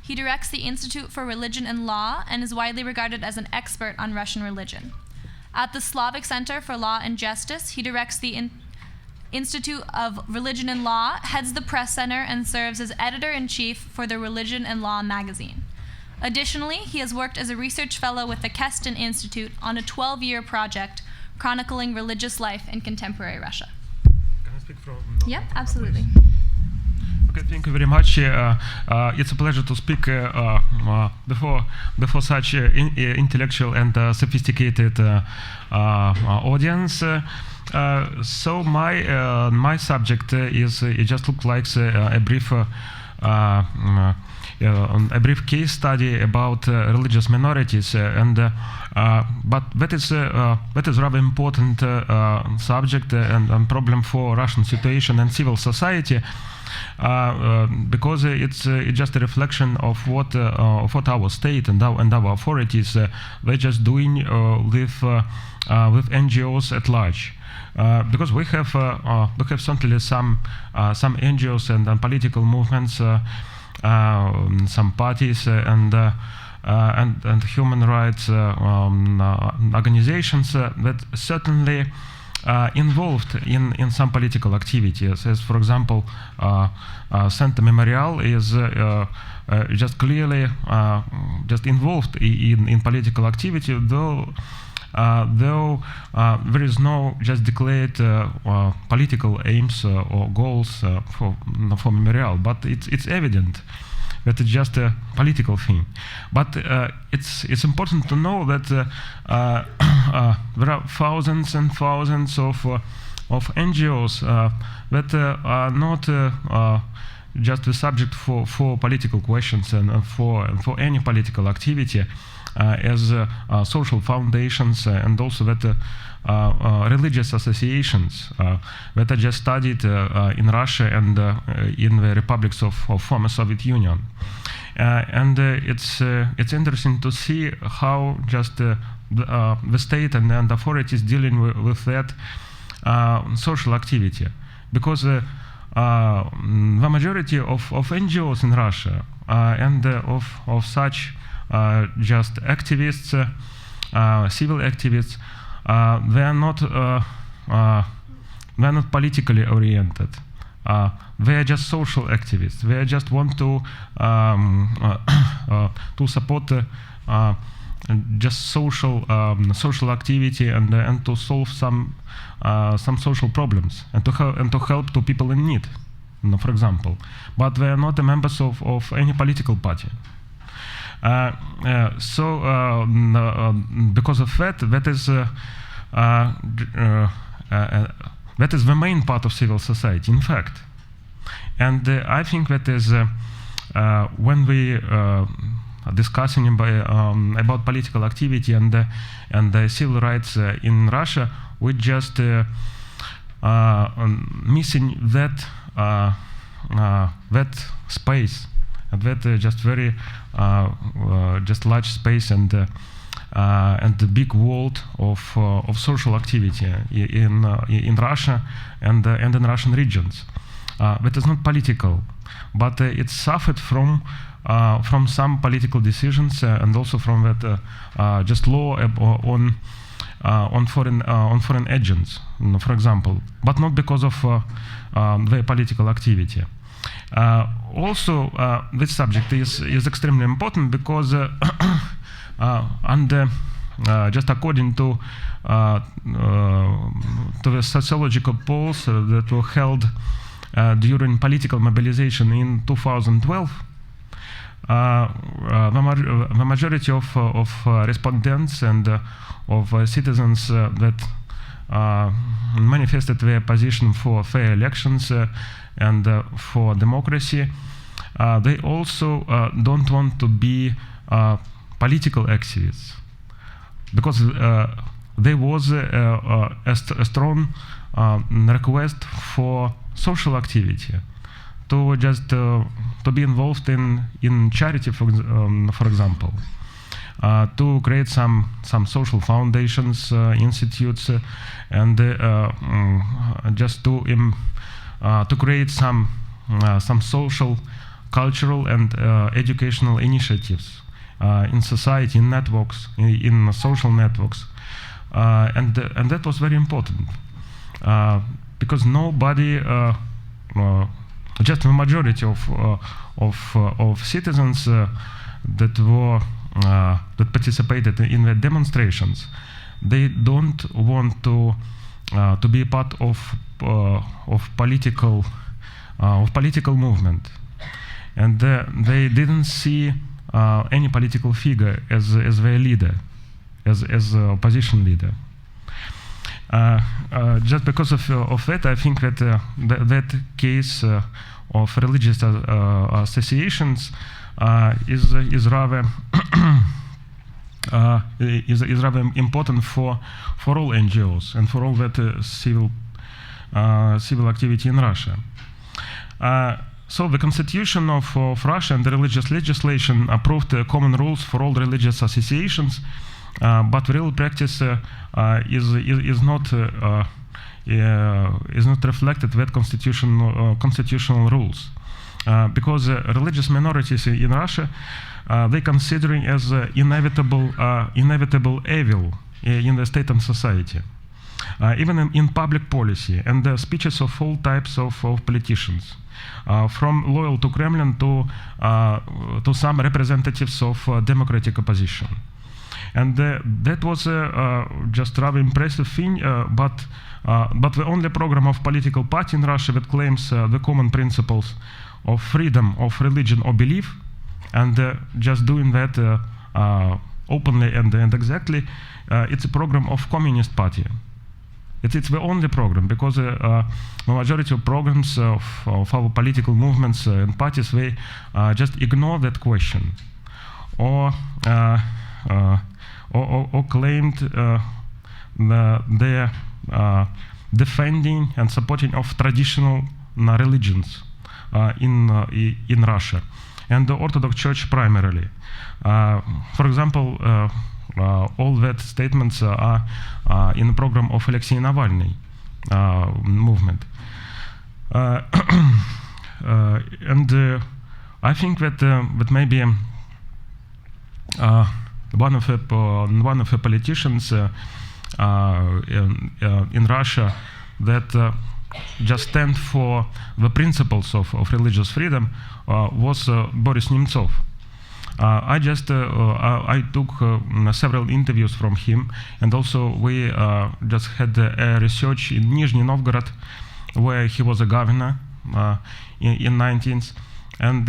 He directs the Institute for Religion and Law and is widely regarded as an expert on Russian religion. At the Slavic Center for Law and Justice, he directs the Institute of Religion and Law, heads the press center, and serves as editor-in-chief for the Religion and Law magazine. Additionally, he has worked as a research fellow with the Keston Institute on a 12-year project chronicling religious life in contemporary Russia. Can I speak from? Yep, absolutely. Okay, thank you very much. It's a pleasure to speak before such intellectual and sophisticated audience. So my subject is it just looks like a brief case study about religious minorities, but that is rather important subject and problem for Russian situation and civil society. Because it's just a reflection of what our state and our authorities they're just doing with NGOs at large. Because we have certainly some NGOs and political movements, some parties and human rights organizations that certainly involved in some political activities, as for example, Center Memorial is just clearly just involved in political activity, though there is no just declared political aims or goals for Memorial, but it's evident that it's just a political thing. But it's important to know that there are thousands and thousands of NGOs that are not just the subject for political questions and for any political activity. as social foundations, and also that religious associations that are just studied in Russia and in the republics of former Soviet Union. And it's interesting to see how just the state and authorities dealing with that social activity, because the majority of NGOs in Russia and of such just activists, civil activists, they are not politically oriented. They are just social activists. They just want to support just social activity and to solve some social problems and to help to people in need, for example. But they are not members of any political party. So because of that, that is the main part of civil society, in fact. And I think that is when we discussing about political activity and civil rights in Russia, we just missing that space, that just very just large space and the big world of social activity in Russia and in Russian regions. That is not political, but it suffered from some political decisions and also from that just law on foreign agents, for example, but not because of their political activity. Also, this subject is extremely important because just according to the sociological polls that were held during political mobilization in 2012, the majority of respondents and of citizens that manifested their position for fair elections and for democracy, they also don't want to be political activists, because there was a strong request for social activity, to just to be involved in charity, for example, to create some social foundations, institutes, and just to create some social, cultural, and educational initiatives in society, in networks, in social networks, and that was very important because nobody, just the majority of citizens that participated in the demonstrations, they don't want to be part of political movement, and they didn't see any political figure as their leader, as opposition leader. Just because of that, I think that that case of religious associations is rather is rather important for all NGOs and for all that civil activity in Russia. So the constitution of Russia and the religious legislation approved common rules for all religious associations, but real practice is not reflected with constitutional rules, because religious minorities in Russia they considering as inevitable evil in the state and society, even in public policy and the speeches of all types of politicians, from loyal to Kremlin to some representatives of democratic opposition. And that was just rather impressive thing, but the only program of political party in Russia that claims the common principles of freedom of religion or belief, and just doing that openly and exactly, it's a program of Communist Party. It's the only program, because the majority of programs of our political movements and parties, they just ignore that question, or or claimed their defending and supporting of traditional religions in Russia, and the Orthodox Church primarily. For example, all that statements are in the program of Alexei Navalny movement. And I think that maybe one of the politicians in Russia that just stand for the principles of religious freedom was Boris Nemtsov. I took several interviews from him, and also we just had a research in Nizhny Novgorod, where he was a governor in 19th, and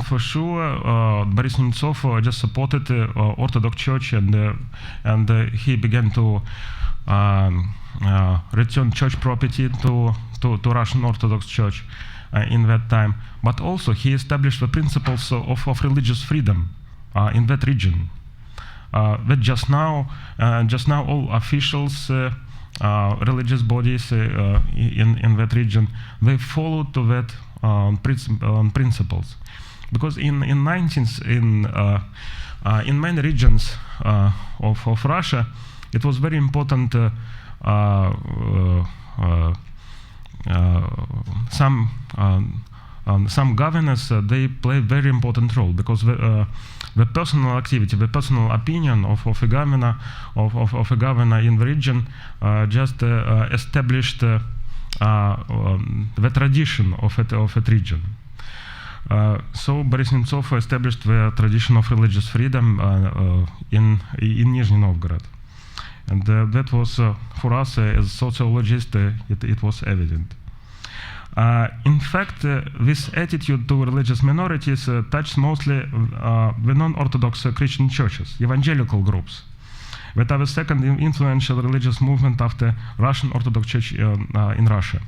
for sure Boris Nemtsov just supported Orthodox Church, and he began to return church property to Russian Orthodox Church in that time. But also he established the principles of religious freedom in that region. That just now all officials, religious bodies in that region, they follow to that principles, because in many regions of Russia, it was very important. Some governors they play a very important role, because the personal activity, the personal opinion of a governor of a governor in the region just established the tradition of that region. So Boris Nemtsov established the tradition of religious freedom in Nizhny Novgorod, and that was for us as sociologists it was evident. In fact, this attitude to religious minorities touches mostly the non-Orthodox Christian churches, evangelical groups, that are the second influential religious movement after Russian Orthodox Church in Russia.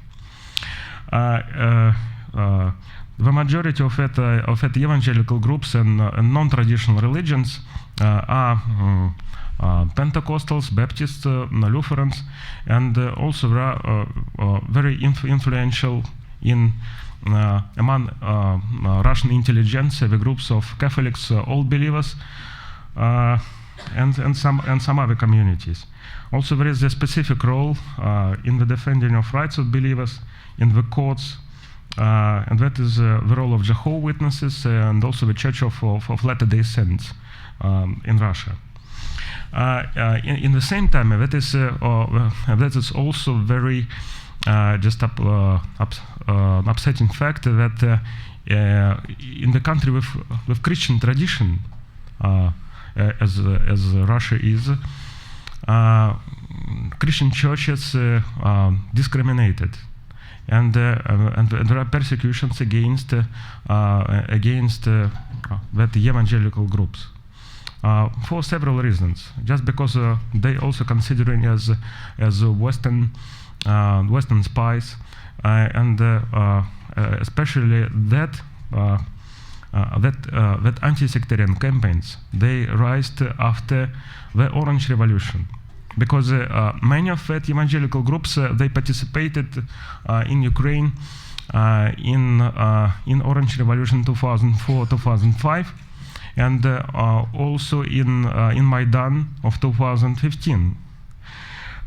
The majority of that evangelical groups and non-traditional religions are Pentecostals, Baptists, Lutherans, and also very influential among Russian intelligentsia, the groups of Catholics, all believers, and some other communities. Also, there is a specific role in the defending of rights of believers in the courts, and that is the role of Jehovah's Witnesses and also the Church of Latter-day Saints in Russia. In the same time, that is also very upsetting fact that in the country with Christian tradition, as Russia is, Christian churches discriminated, and there are persecutions against that evangelical groups. For several reasons, just because they also considering as Western spies, and especially that anti-sectarian campaigns they raised after the Orange Revolution, because many of that evangelical groups they participated in Ukraine in Orange Revolution 2004-2005. And also in Maidan of 2015.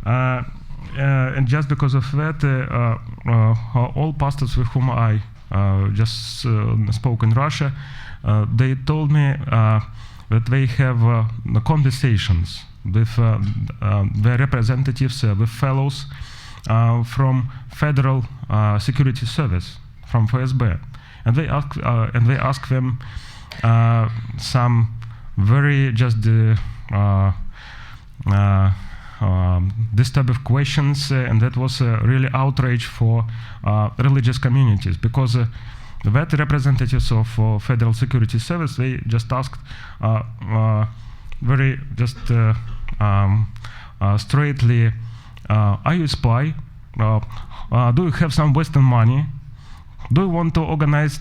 And just because of that, all pastors with whom I just spoke in Russia, they told me that they have conversations with their representatives, with fellows from Federal Security Service, from FSB, and they ask them some very just disturbing questions, and that was really outrage for religious communities, because that representatives of Federal Security Service, they just asked very just straightly, are you a spy? Do you have some Western money? Do you want to organize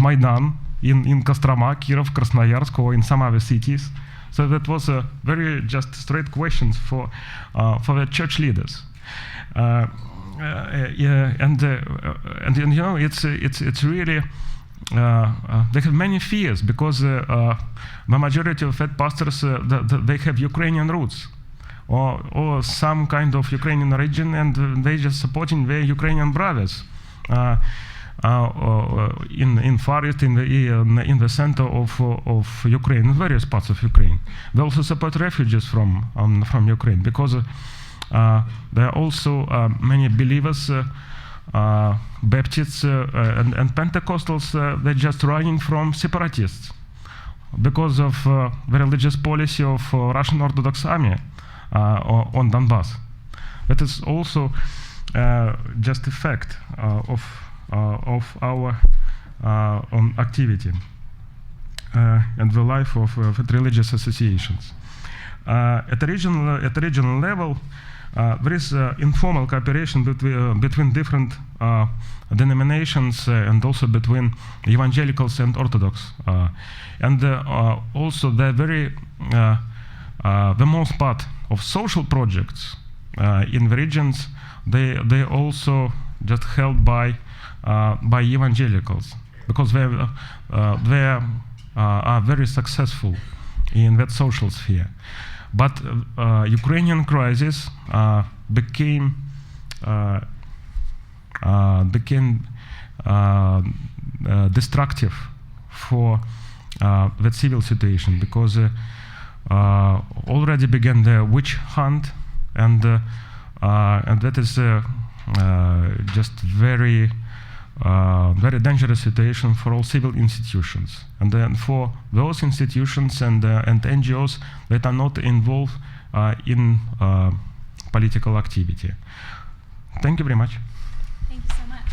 Maidan in Kostroma, Kirov, Krasnoyarsk, or in some other cities? So that was a very just straight questions for the church leaders. And you know, it's really they have many fears because the majority of Fed pastors they have Ukrainian roots or some kind of Ukrainian origin, and they just supporting their Ukrainian brothers in Far East, in the center of Ukraine, in various parts of Ukraine. They also support refugees from Ukraine because there are also many believers, Baptists and Pentecostals. They're just running from separatists because of the religious policy of Russian Orthodox Army on Donbass. That is also just a fact of our activity and the life of religious associations. At a regional level, there is informal cooperation between different denominations and also between evangelicals and Orthodox. And also the most part of social projects in the regions, they also just held by evangelicals because they are very successful in that social sphere. But Ukrainian crisis became destructive for the civil situation because already began the witch hunt, and that is just very dangerous situation for all civil institutions, and then for those institutions and NGOs that are not involved in political activity. Thank you very much. Thank you so much.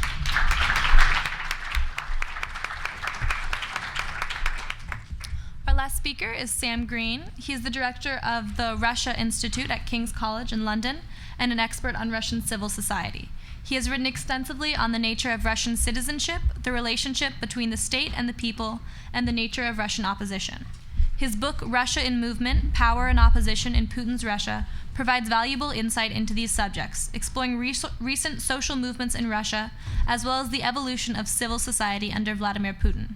Our last speaker is Sam Green. He is the director of the Russia Institute at King's College in London and an expert on Russian civil society. He has written extensively on the nature of Russian citizenship, the relationship between the state and the people, and the nature of Russian opposition. His book, Russia in Movement, Power and Opposition in Putin's Russia, provides valuable insight into these subjects, exploring recent social movements in Russia, as well as the evolution of civil society under Vladimir Putin.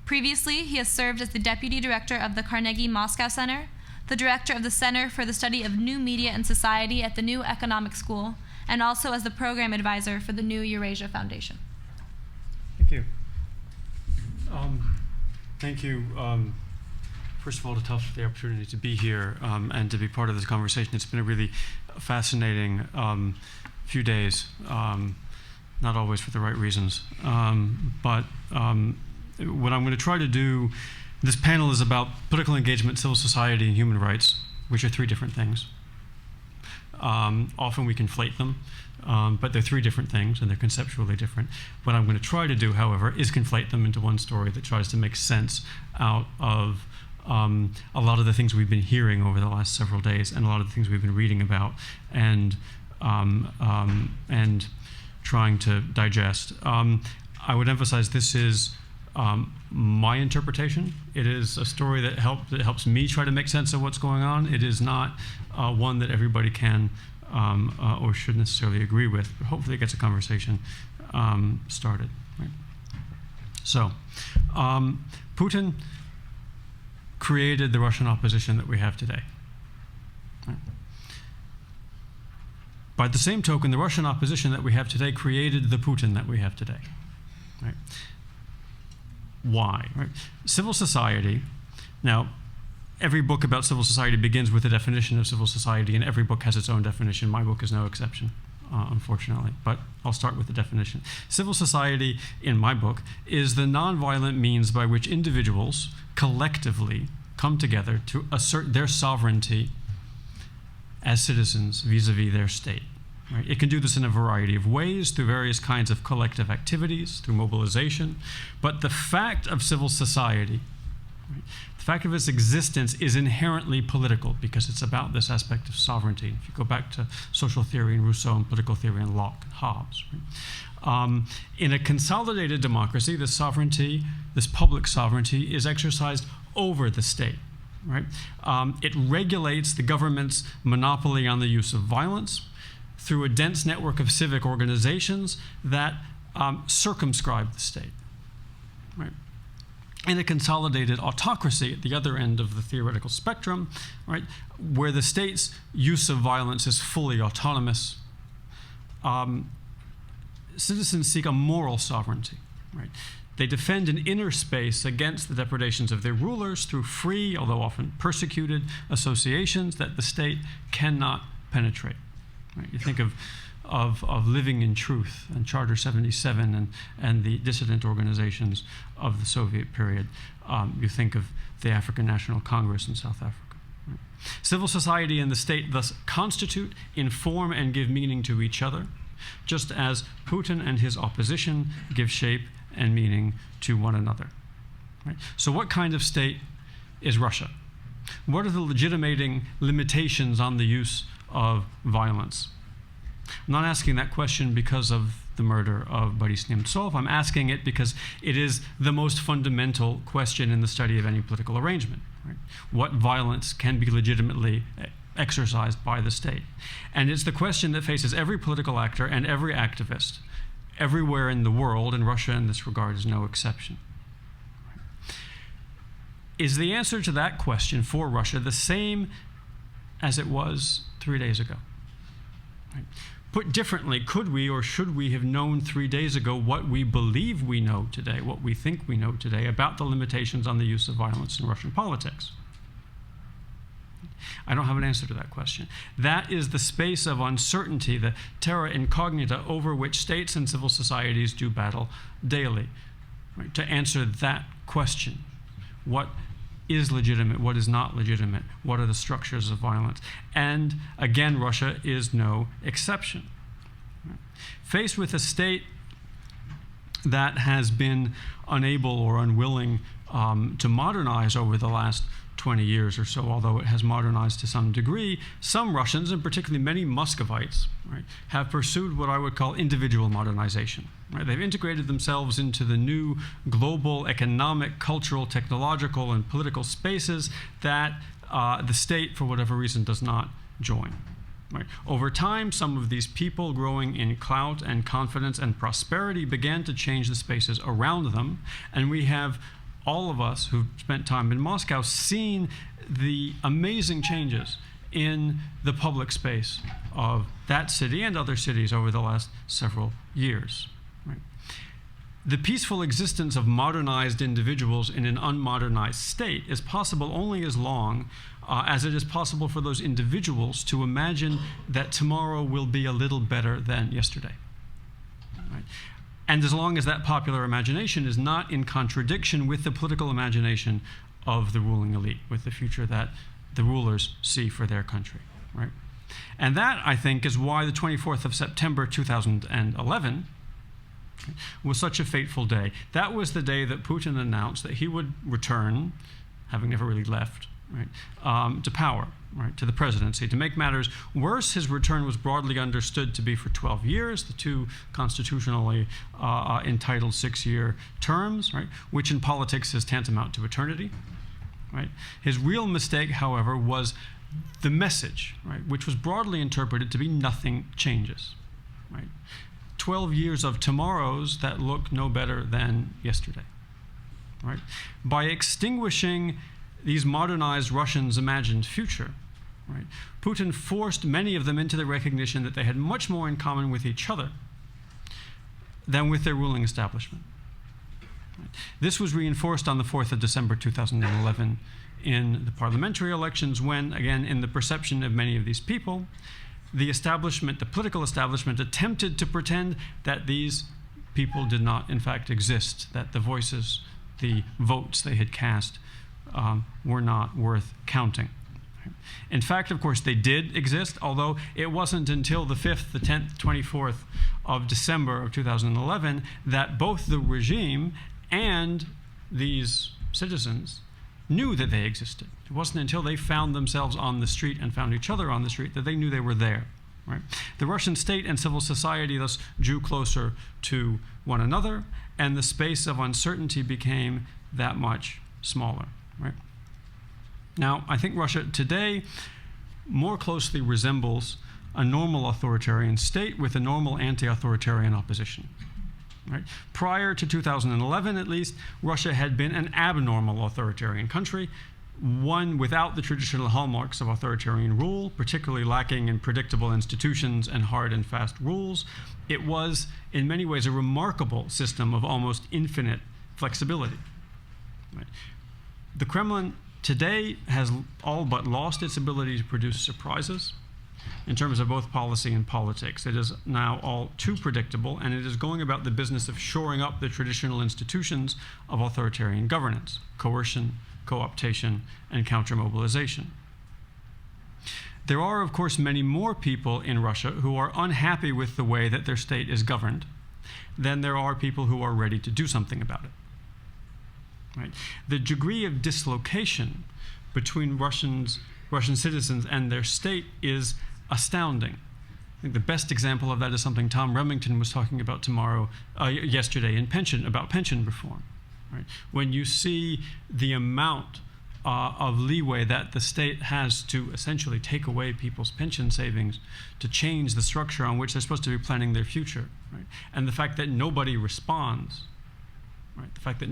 Previously, he has served as the deputy director of the Carnegie Moscow Center, the director of the Center for the Study of New Media and Society at the New Economic School, and also as the program advisor for the New Eurasia Foundation. Thank you. Thank you, first of all, to Tufts for the opportunity to be here and to be part of this conversation. It's been a really fascinating few days, not always for the right reasons. But what I'm going to try to do, this panel is about political engagement, civil society, and human rights, which are three different things. Often we conflate them, but they're three different things and they're conceptually different. What I'm going to try to do, however, is conflate them into one story that tries to make sense out of a lot of the things we've been hearing over the last several days and a lot of the things we've been reading about and trying to digest. I would emphasize this is my interpretation. It is a story that helps me try to make sense of what's going on. It is not one that everybody can or should necessarily agree with, but hopefully it gets a conversation started. Right? So, Putin created the Russian opposition that we have today. Right? By the same token, the Russian opposition that we have today created the Putin that we have today. Right? Why? Right? Civil society. Now, every book about civil society begins with a definition of civil society, and every book has its own definition. My book is no exception, unfortunately, but I'll start with the definition. Civil society, in my book, is the nonviolent means by which individuals collectively come together to assert their sovereignty as citizens vis-a-vis their state. Right? It can do this in a variety of ways, through various kinds of collective activities, through mobilization. But the fact of civil society, right, the fact of its existence is inherently political because it's about this aspect of sovereignty. If you go back to social theory and Rousseau and political theory and Locke and Hobbes. Right? In a consolidated democracy, this sovereignty, this public sovereignty, is exercised over the state. right? It regulates the government's monopoly on the use of violence through a dense network of civic organizations that circumscribe the state, right? In a consolidated autocracy at the other end of the theoretical spectrum, right, where the state's use of violence is fully autonomous, citizens seek a moral sovereignty, right? They defend an inner space against the depredations of their rulers through free, although often persecuted, associations that the state cannot penetrate. Right? You think of Living in Truth and Charter 77 and the dissident organizations of the Soviet period. You think of the African National Congress in South Africa. Right? Civil society and the state thus constitute, inform, and give meaning to each other, just as Putin and his opposition give shape and meaning to one another. Right? So what kind of state is Russia? What are the legitimating limitations on the use of violence? I'm not asking that question because of the murder of Boris Nemtsov. I'm asking it because it is the most fundamental question in the study of any political arrangement. Right? What violence can be legitimately exercised by the state? And it's the question that faces every political actor and every activist everywhere in the world, and Russia in this regard is no exception. Is the answer to that question for Russia the same as it was 3 days ago? Right? Put differently, could we or should we have known 3 days ago what we believe we know today, what we think we know today about the limitations on the use of violence in Russian politics? I don't have an answer to that question. That is the space of uncertainty, the terra incognita over which states and civil societies do battle daily. Right? To answer that question, what is legitimate, what is not legitimate, what are the structures of violence? And again, Russia is no exception. Right? Faced with a state that has been unable or unwilling to modernize over the last 20 years or so, although it has modernized to some degree, some Russians, and particularly many Muscovites, right, have pursued what I would call individual modernization. Right? They've integrated themselves into the new global economic, cultural, technological, and political spaces that the state, for whatever reason, does not join. Right? Over time, some of these people growing in clout and confidence and prosperity began to change the spaces around them, and we have all of us who've spent time in Moscow seen the amazing changes in the public space of that city and other cities over the last several years. Right? The peaceful existence of modernized individuals in an unmodernized state is possible only as long as it is possible for those individuals to imagine that tomorrow will be a little better than yesterday. Right? And as long as that popular imagination is not in contradiction with the political imagination of the ruling elite, with the future that the rulers see for their country, right? And that, I think, is why the 24th of September 2011 was such a fateful day. That was the day that Putin announced that he would return, having never really left, right, to power, right, to the presidency. To make matters worse, his return was broadly understood to be for 12 years, the two constitutionally entitled 6-year terms, right, which in politics is tantamount to eternity. Right? His real mistake, however, was the message, right, which was broadly interpreted to be nothing changes. Right? 12 years of tomorrows that look no better than yesterday. Right? By extinguishing these modernized Russians' imagined future, right, Putin forced many of them into the recognition that they had much more in common with each other than with their ruling establishment. Right. This was reinforced on the 4th of December 2011 in the parliamentary elections when, again, in the perception of many of these people, the establishment, the political establishment, attempted to pretend that these people did not, in fact, exist, that the voices, the votes they had cast were not worth counting. In fact, of course, they did exist, although it wasn't until the 5th, the 10th, 24th of December of 2011 that both the regime and these citizens knew that they existed. It wasn't until they found themselves on the street and found each other on the street that they knew they were there. Right? The Russian state and civil society thus drew closer to one another, and the space of uncertainty became that much smaller. Right? Now, I think Russia today more closely resembles a normal authoritarian state with a normal anti-authoritarian opposition. Right? Prior to 2011, at least, Russia had been an abnormal authoritarian country, one without the traditional hallmarks of authoritarian rule, particularly lacking in predictable institutions and hard and fast rules. It was, in many ways, a remarkable system of almost infinite flexibility. Right? The Kremlin today has all but lost its ability to produce surprises in terms of both policy and politics. It is now all too predictable, and it is going about the business of shoring up the traditional institutions of authoritarian governance: coercion, co-optation, and counter-mobilization. There are, of course, many more people in Russia who are unhappy with the way that their state is governed than there are people who are ready to do something about it. Right? The degree of dislocation between Russian citizens and their state is astounding. I think the best example of that is something Tom Remington was talking about yesterday in about pension reform. Right? When you see the amount of leeway that the state has to essentially take away people's pension savings, to change the structure on which they're supposed to be planning their future, right? And the fact that nobody responds, right? The fact that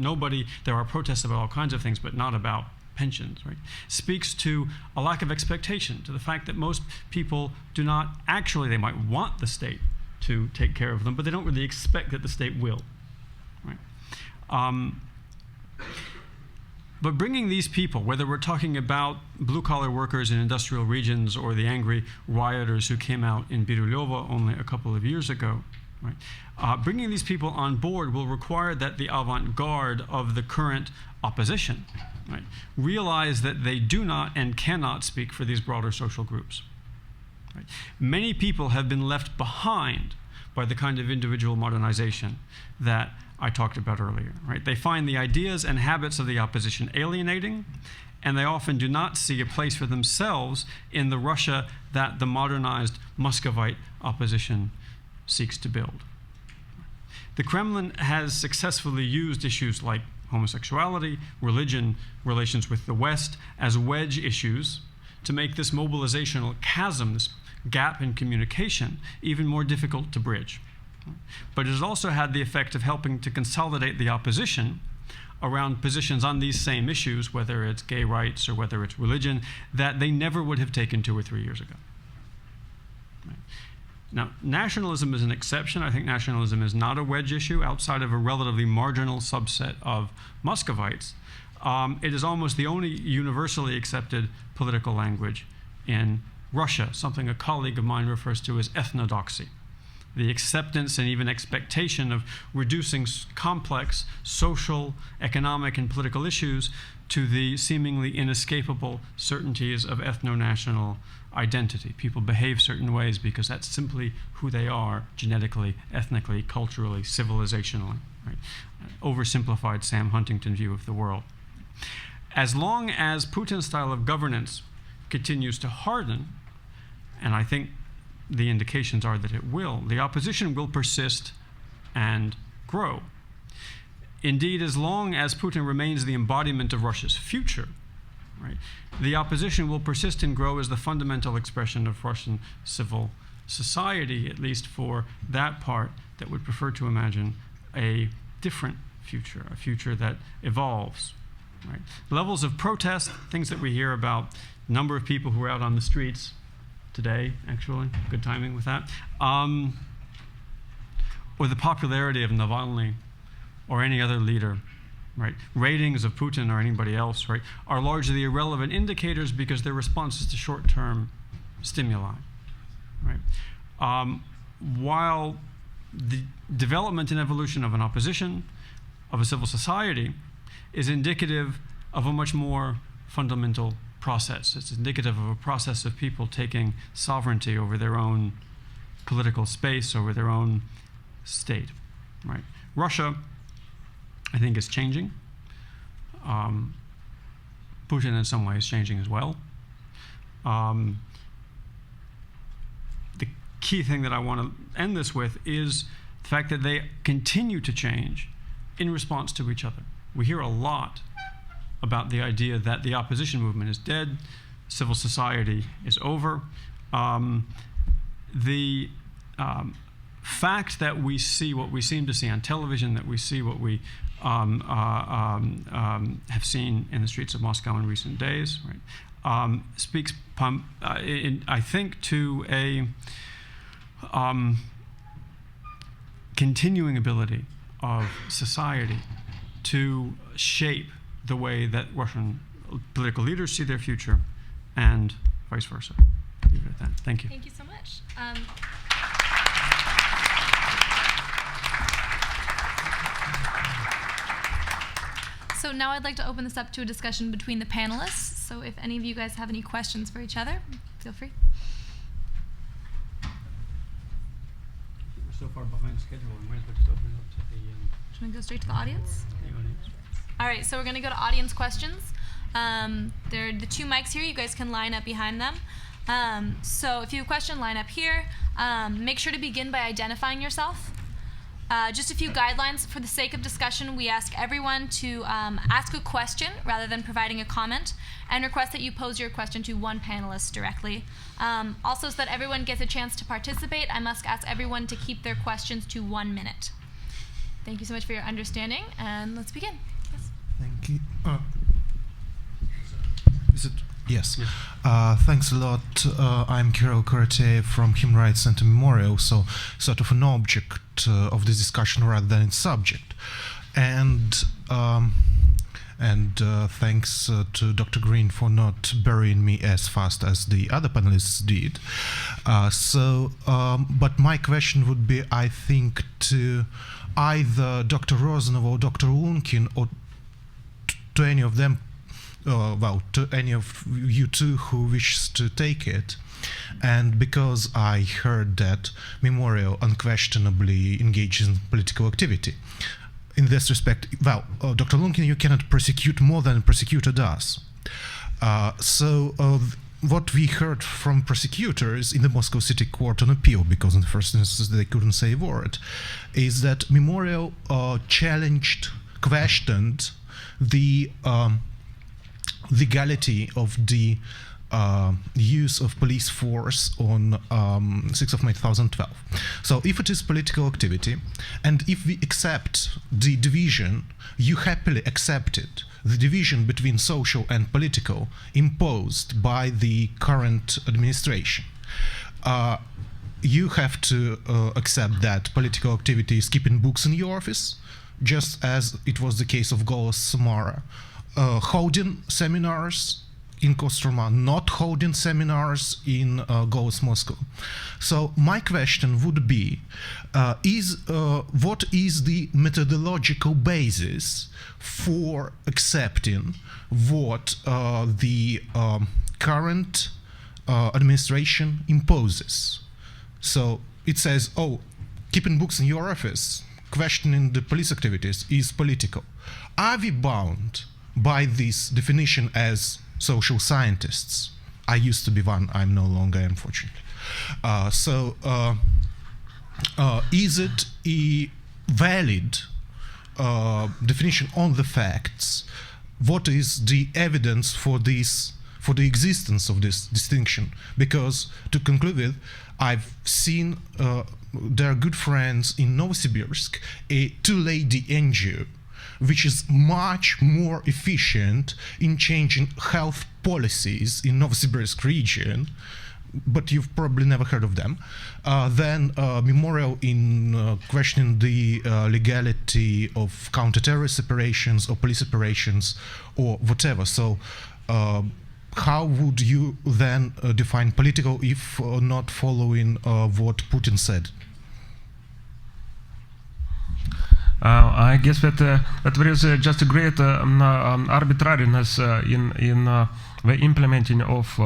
there are protests about all kinds of things, but not about pensions, right? Speaks to a lack of expectation, to the fact that most people do not actually, they might want the state to take care of them, but they don't really expect that the state will, right? But bringing these people, whether we're talking about blue-collar workers in industrial regions or the angry rioters who came out in Birulevo only a couple of years ago, right? Bringing these people on board will require that the avant-garde of the current opposition, right, realize that they do not and cannot speak for these broader social groups. Right? Many people have been left behind by the kind of individual modernization that I talked about earlier. Right? They find the ideas and habits of the opposition alienating, and they often do not see a place for themselves in the Russia that the modernized Muscovite opposition seeks to build. The Kremlin has successfully used issues like homosexuality, religion, relations with the West as wedge issues to make this mobilizational chasm, this gap in communication, even more difficult to bridge. But it has also had the effect of helping to consolidate the opposition around positions on these same issues, whether it's gay rights or whether it's religion, that they never would have taken 2 or 3 years ago. Right? Now, nationalism is an exception. I think nationalism is not a wedge issue outside of a relatively marginal subset of Muscovites. It is almost the only universally accepted political language in Russia, something a colleague of mine refers to as ethnodoxy. The acceptance and even expectation of reducing complex social, economic, and political issues to the seemingly inescapable certainties of ethno-national identity. People behave certain ways because that's simply who they are genetically, ethnically, culturally, civilizationally. Right? Oversimplified Sam Huntington view of the world. As long as Putin's style of governance continues to harden, and I think the indications are that it will, the opposition will persist and grow. Indeed, as long as Putin remains the embodiment of Russia's future, right, the opposition will persist and grow as the fundamental expression of Russian civil society, at least for that part that would prefer to imagine a different future, a future that evolves. Right? Levels of protest, things that we hear about, number of people who are out on the streets today, actually, good timing with that, or the popularity of Navalny or any other leader, right? Ratings of Putin or anybody else, right, are largely irrelevant indicators because they're responses to short-term stimuli, right? While the development and evolution of an opposition, of a civil society, is indicative of a much more fundamental process. It's indicative of a process of people taking sovereignty over their own political space, over their own state, right? Russia, I think, is changing. Putin, in some ways, changing as well. The key thing that I want to end this with is the fact that they continue to change in response to each other. We hear a lot about the idea that the opposition movement is dead, civil society is over. The fact that we see what we seem to see on television, that we see what we have seen in the streets of Moscow in recent days, right, speaks, I think, to a continuing ability of society to shape the way that Russian political leaders see their future, and vice versa. Leave it at that. Thank you. Thank you so much. So now I'd like to open this up to a discussion between the panelists. So if any of you guys have any questions for each other, feel free. We're so far behind schedule, we might as well just open it up to the... Should we go straight to the audience? The audience. All right, so we're going to go to audience questions. There are the two mics here. You guys can line up behind them. So if you have a question, line up here. Make sure to begin by identifying yourself. Just a few guidelines. For the sake of discussion, we ask everyone to ask a question rather than providing a comment, and request that you pose your question to one panelist directly. Also, so that everyone gets a chance to participate, I must ask everyone to keep their questions to 1 minute. Thank you so much for your understanding, and let's begin. Yes. Thank you. Is it? Yes. Thanks a lot. I'm Kirill Karateev from Human Rights Center Memorial, so sort of an object of this discussion rather than its subject. And thanks to Dr. Green for not burying me as fast as the other panelists did. But my question would be, I think, to either Dr. Rozanov or Dr. Lunkin, or to any of them, to any of you two who wishes to take it. And because I heard that Memorial unquestionably engages in political activity, in this respect, Dr. Lunkin, you cannot prosecute more than a prosecutor does. What we heard from prosecutors in the Moscow City Court on Appeal, because in the first instance they couldn't say a word, is that Memorial questioned the legality of the use of police force on 6th of May 2012. So if it is political activity, and if we accept the division, you happily accepted the division between social and political imposed by the current administration, you have to accept that political activity is keeping books in your office, just as it was the case of Golos Samara, holding seminars in Kostroma, not holding seminars in Golos Moscow. So my question would be, what is the methodological basis for accepting what the current administration imposes? So it says, keeping books in your office, questioning the police activities is political. Are we bound by this definition as social scientists? I used to be one, I'm no longer, unfortunately. Is it a valid definition on the facts? What is the evidence for this, for the existence of this distinction? Because, to conclude with, I've seen their good friends in Novosibirsk, a two-lady NGO, which is much more efficient in changing health policies in Novosibirsk region, but you've probably never heard of them, than Memorial in questioning the legality of counter-terrorist operations or police operations or whatever. So how would you then define political if not following what Putin said? I guess that there is just a great arbitrariness in the implementing of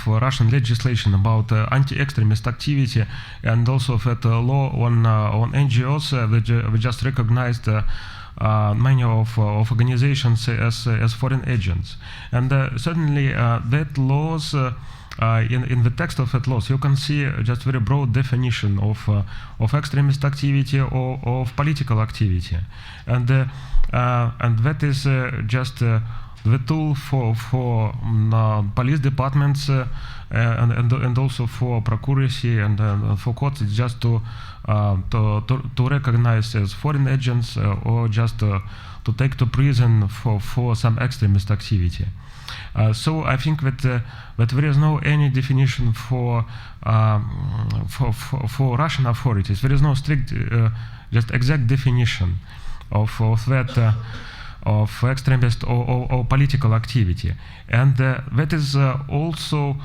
Russian legislation about anti-extremist activity, and also that law on NGOs. We just recognized many of organizations as foreign agents, and certainly that laws. In the text of that laws, you can see just very broad definition of extremist activity or of political activity, and that is just the tool for police departments and also for procuracy and for courts is just to recognize as foreign agents or just to take to prison for some extremist activity. So I think that there is no any definition for Russian authorities. There is no strict, just exact definition of that of extremist or political activity, and that is also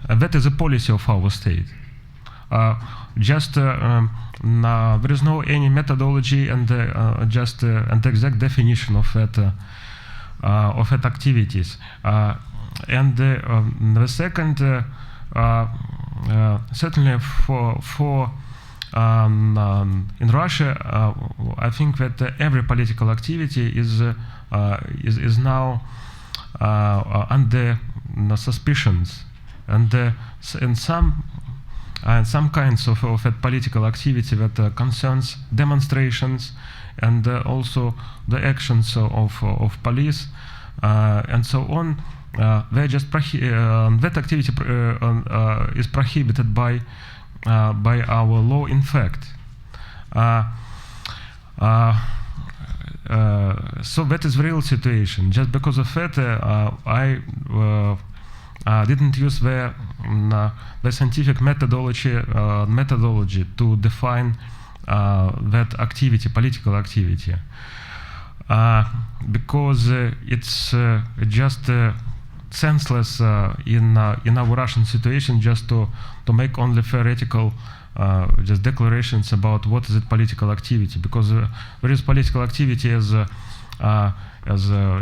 that is a policy of our state. There is no any methodology and just an exact definition of that activities. And the second, certainly for in Russia, I think that every political activity is now under suspicions, and in some kinds of political activity that concerns demonstrations and also the actions of police and so on. They just that activity is prohibited by our law. In fact, so that is the real situation. Just because of that, I didn't use the scientific methodology to define that activity, political activity, because it's just senseless in our Russian situation just to make only theoretical just declarations about what is it political activity, because there is political activity as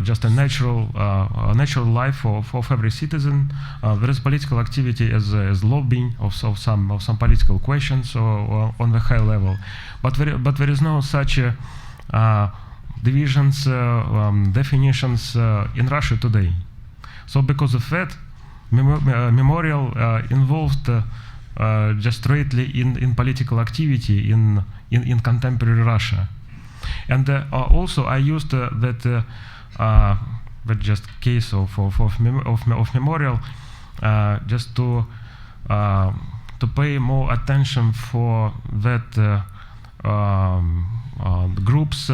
just a natural life of every citizen. There is political activity as lobbying of some political questions or on the high level, but there is no such divisions, definitions in Russia today. So because of that, memorial involved just straightly in political activity in contemporary Russia. And also I used that just case of memorial just to pay more attention for that groups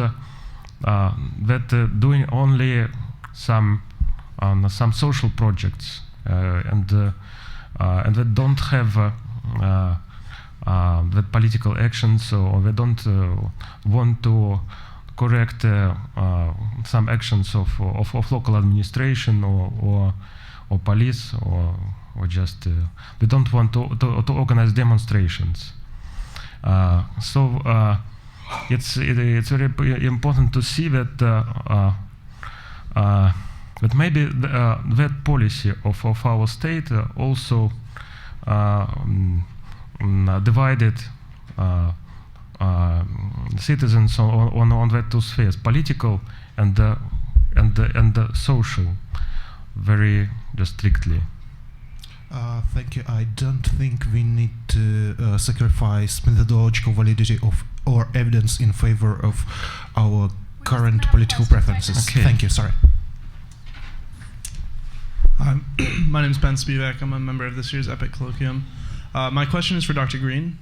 that doing only some social projects and that don't have that political actions, or they don't want to correct some actions of local administration or police, or just they don't want to organize demonstrations. So it's very important to see that that maybe that policy of our state also divided citizens on that two spheres, political and social, very just strictly. Thank you. I don't think we need to sacrifice methodological validity of or evidence in favor of our current political preferences. Okay. Thank you. Sorry. My name is Ben Spivak. I'm a member of this year's EPIIC Colloquium. My question is for Dr. Green.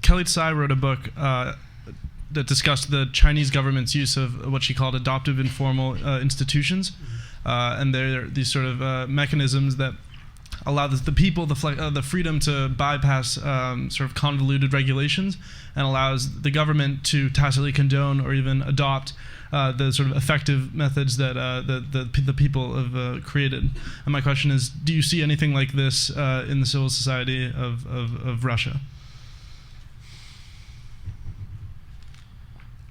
Kelly Tsai wrote a book that discussed the Chinese government's use of what she called adoptive informal institutions, and they're these sort of mechanisms that allow the people the freedom to bypass sort of convoluted regulations, and allows the government to tacitly condone or even adopt the sort of effective methods that the people have created. And my question is, do you see anything like this in the civil society of Russia?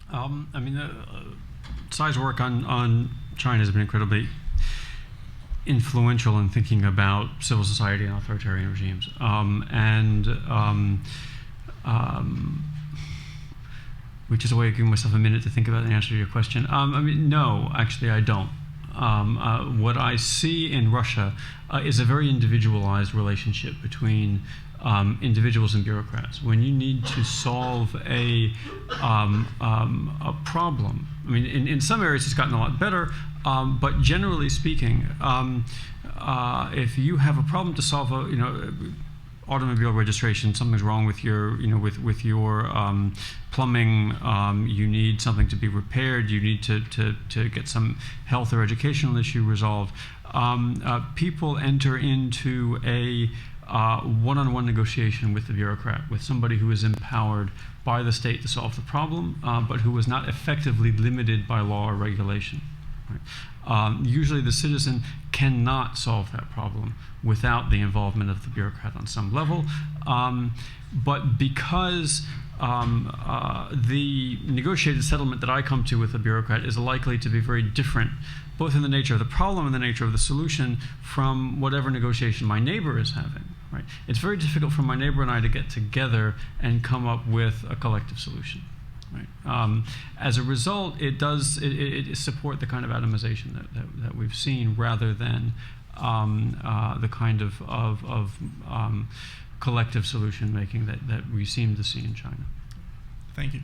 I mean, Tsai's work on China has been incredibly influential in thinking about civil society and authoritarian regimes. Which is a way of giving myself a minute to think about the answer to your question. I mean, no, actually I don't. What I see in Russia is a very individualized relationship between individuals and bureaucrats. When you need to solve a problem, I mean, in some areas it's gotten a lot better, but generally speaking, if you have a problem to solve, automobile registration, something's wrong with your, with your plumbing, you need something to be repaired, you need to get some health or educational issue resolved. People enter into a one-on-one negotiation with the bureaucrat, with somebody who is empowered by the state to solve the problem, but who is not effectively limited by law or regulation. Right? Usually the citizen cannot solve that problem without the involvement of the bureaucrat on some level. But because the negotiated settlement that I come to with a bureaucrat is likely to be very different, both in the nature of the problem and the nature of the solution, from whatever negotiation my neighbor is having. Right? It's very difficult for my neighbor and I to get together and come up with a collective solution. Right? As a result, it does support the kind of atomization that we've seen, rather than the kind of collective solution making that we seem to see in China. Thank you.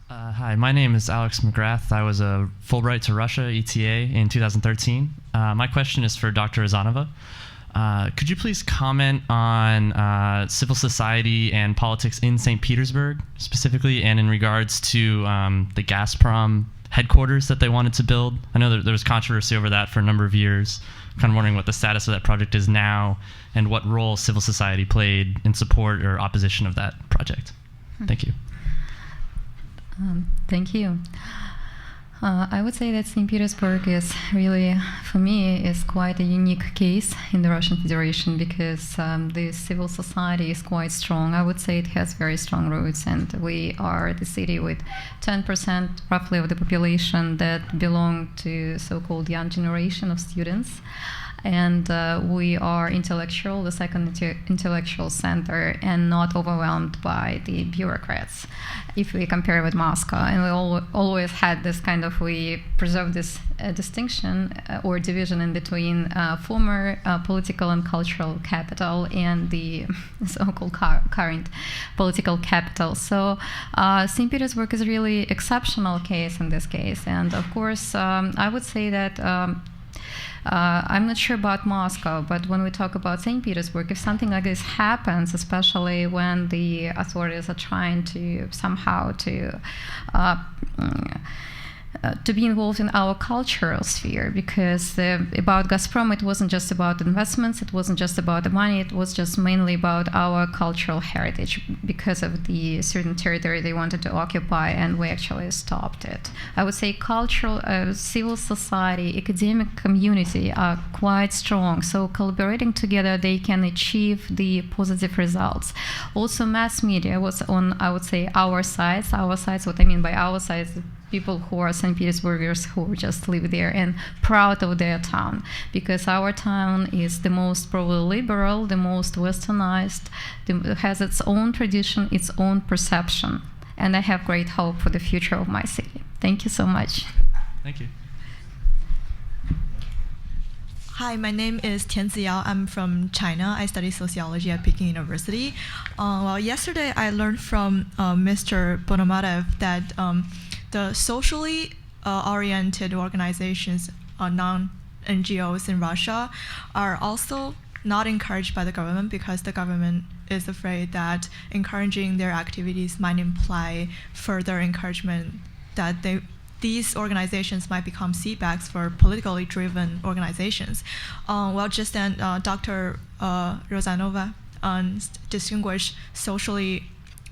Hi, my name is Alex McGrath. I was a Fulbright to Russia, ETA, in 2013. My question is for Dr. Azanova. Could you please comment on civil society and politics in St. Petersburg, specifically, and in regards to the Gazprom headquarters that they wanted to build? I know there was controversy over that for a number of years. I'm kind of wondering what the status of that project is now, and what role civil society played in support or opposition of that project. Thank you. Thank you. I would say that St. Petersburg is really, for me, is quite a unique case in the Russian Federation, because the civil society is quite strong. I would say it has very strong roots, and we are the city with 10% roughly of the population that belong to so-called young generation of students. And we are intellectual, the second intellectual center, and not overwhelmed by the bureaucrats, if we compare with Moscow. And we always had this kind of, we preserve this distinction or division in between former political and cultural capital and the so-called current political capital. So St. Petersburg is a really exceptional case in this case. And of course, I would say that I'm not sure about Moscow, but when we talk about St. Petersburg, if something like this happens, especially when the authorities are trying to somehow to be involved in our cultural sphere, because about Gazprom, it wasn't just about investments, it wasn't just about the money, it was just mainly about our cultural heritage because of the certain territory they wanted to occupy, and we actually stopped it. I would say cultural, civil society, academic community are quite strong, so collaborating together they can achieve the positive results. Also, mass media was on, I would say, our sides, what I mean by our sides, people who are St. Petersburgers who just live there and proud of their town, because our town is the most probably liberal, the most westernized, has its own tradition, its own perception. And I have great hope for the future of my city. Thank you so much. Thank you. Hi, my name is Tian Ziyao. I'm from China. I study sociology at Peking University. Well, yesterday I learned from Mr. Bonomarev that the socially oriented organizations, non-NGOs in Russia, are also not encouraged by the government, because the government is afraid that encouraging their activities might imply further encouragement that these organizations might become seatbacks for politically driven organizations. Well, just then, Dr. Rozanova distinguished socially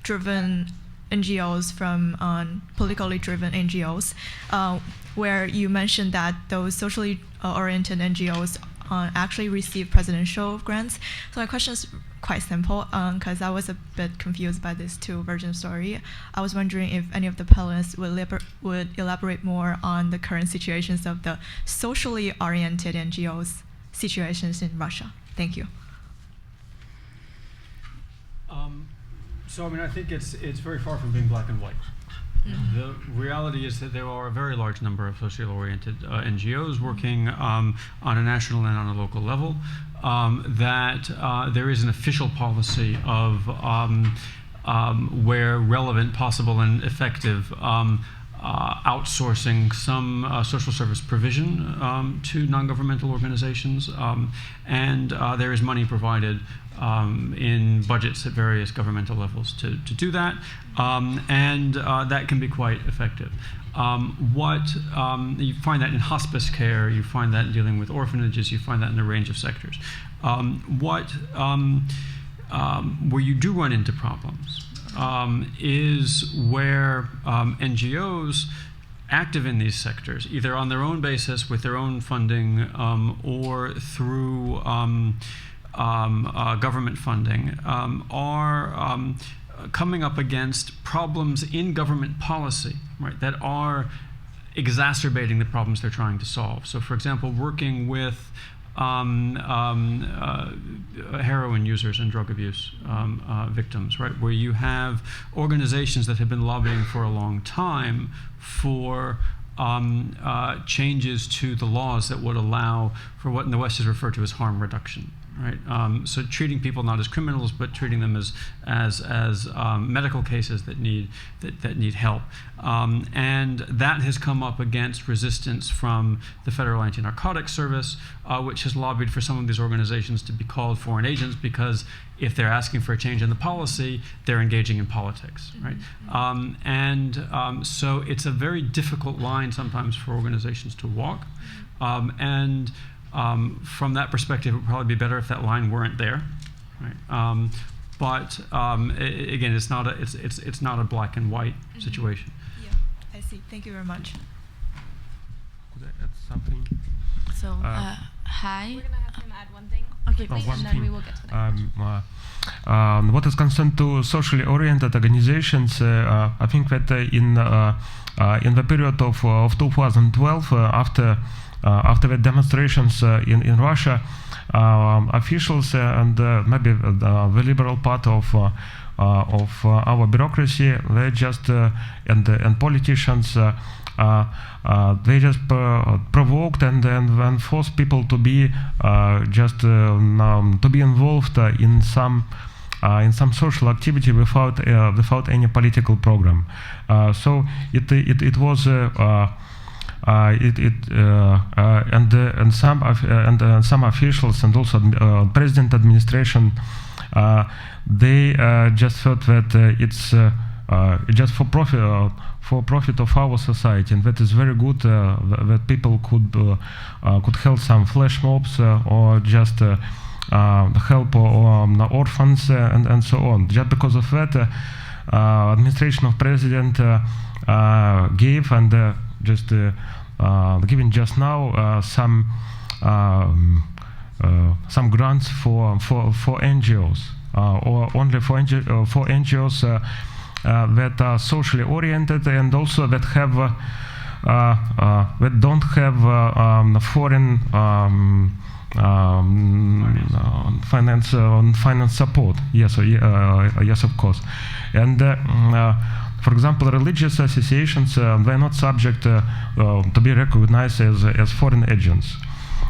driven NGOs from politically driven NGOs, where you mentioned that those socially oriented NGOs actually receive presidential grants. So my question is quite simple, because I was a bit confused by this two-version story. I was wondering if any of the panelists would elaborate more on the current situations of the socially oriented NGOs situations in Russia. Thank you. So I mean, I think it's very far from being black and white. The reality is that there are a very large number of socially oriented NGOs working on a national and on a local level. that there is an official policy of where relevant, possible, and effective outsourcing some social service provision to non-governmental organizations, and there is money provided in budgets at various governmental levels to do that, and that can be quite effective. You find that in hospice care, you find that in dealing with orphanages, you find that in a range of sectors. Where you do run into problems is where NGOs active in these sectors, either on their own basis with their own funding or through government funding, are coming up against problems in government policy, right, that are exacerbating the problems they're trying to solve. So, for example, working with heroin users and drug abuse victims, right, where you have organizations that have been lobbying for a long time for changes to the laws that would allow for what in the West is referred to as harm reduction. Right, so treating people not as criminals, but treating them as medical cases that need help, and that has come up against resistance from the Federal Anti-Narcotics Service, which has lobbied for some of these organizations to be called foreign agents, because if they're asking for a change in the policy, they're engaging in politics, right? So it's a very difficult line sometimes for organizations to walk, from that perspective, it would probably be better if that line weren't there, right? Again, it's not a black and white situation. Yeah, I see. Thank you very much. Could I add something? So, hi. We're gonna have him add one thing. Okay, quickly, please. and then we will get to the next question. What is concerned to socially oriented organizations, I think that in the period of 2012, after the demonstrations in Russia, officials and maybe the liberal part of our bureaucracy, they just and politicians, they just provoked and forced people to be to be involved in some social activity without any political program. So it was. And some officials and also president administration, they just thought that it's just for profit of our society, and that is very good that people could hold some flash mobs or just help orphans and so on. Just because of that, administration of president gave and just giving just now some grants for NGOs, or only for NGOs that are socially oriented and also that have that don't have foreign finance support. Yes, yes, of course, and. For example, religious associations, they're not subject to be recognized as foreign agents.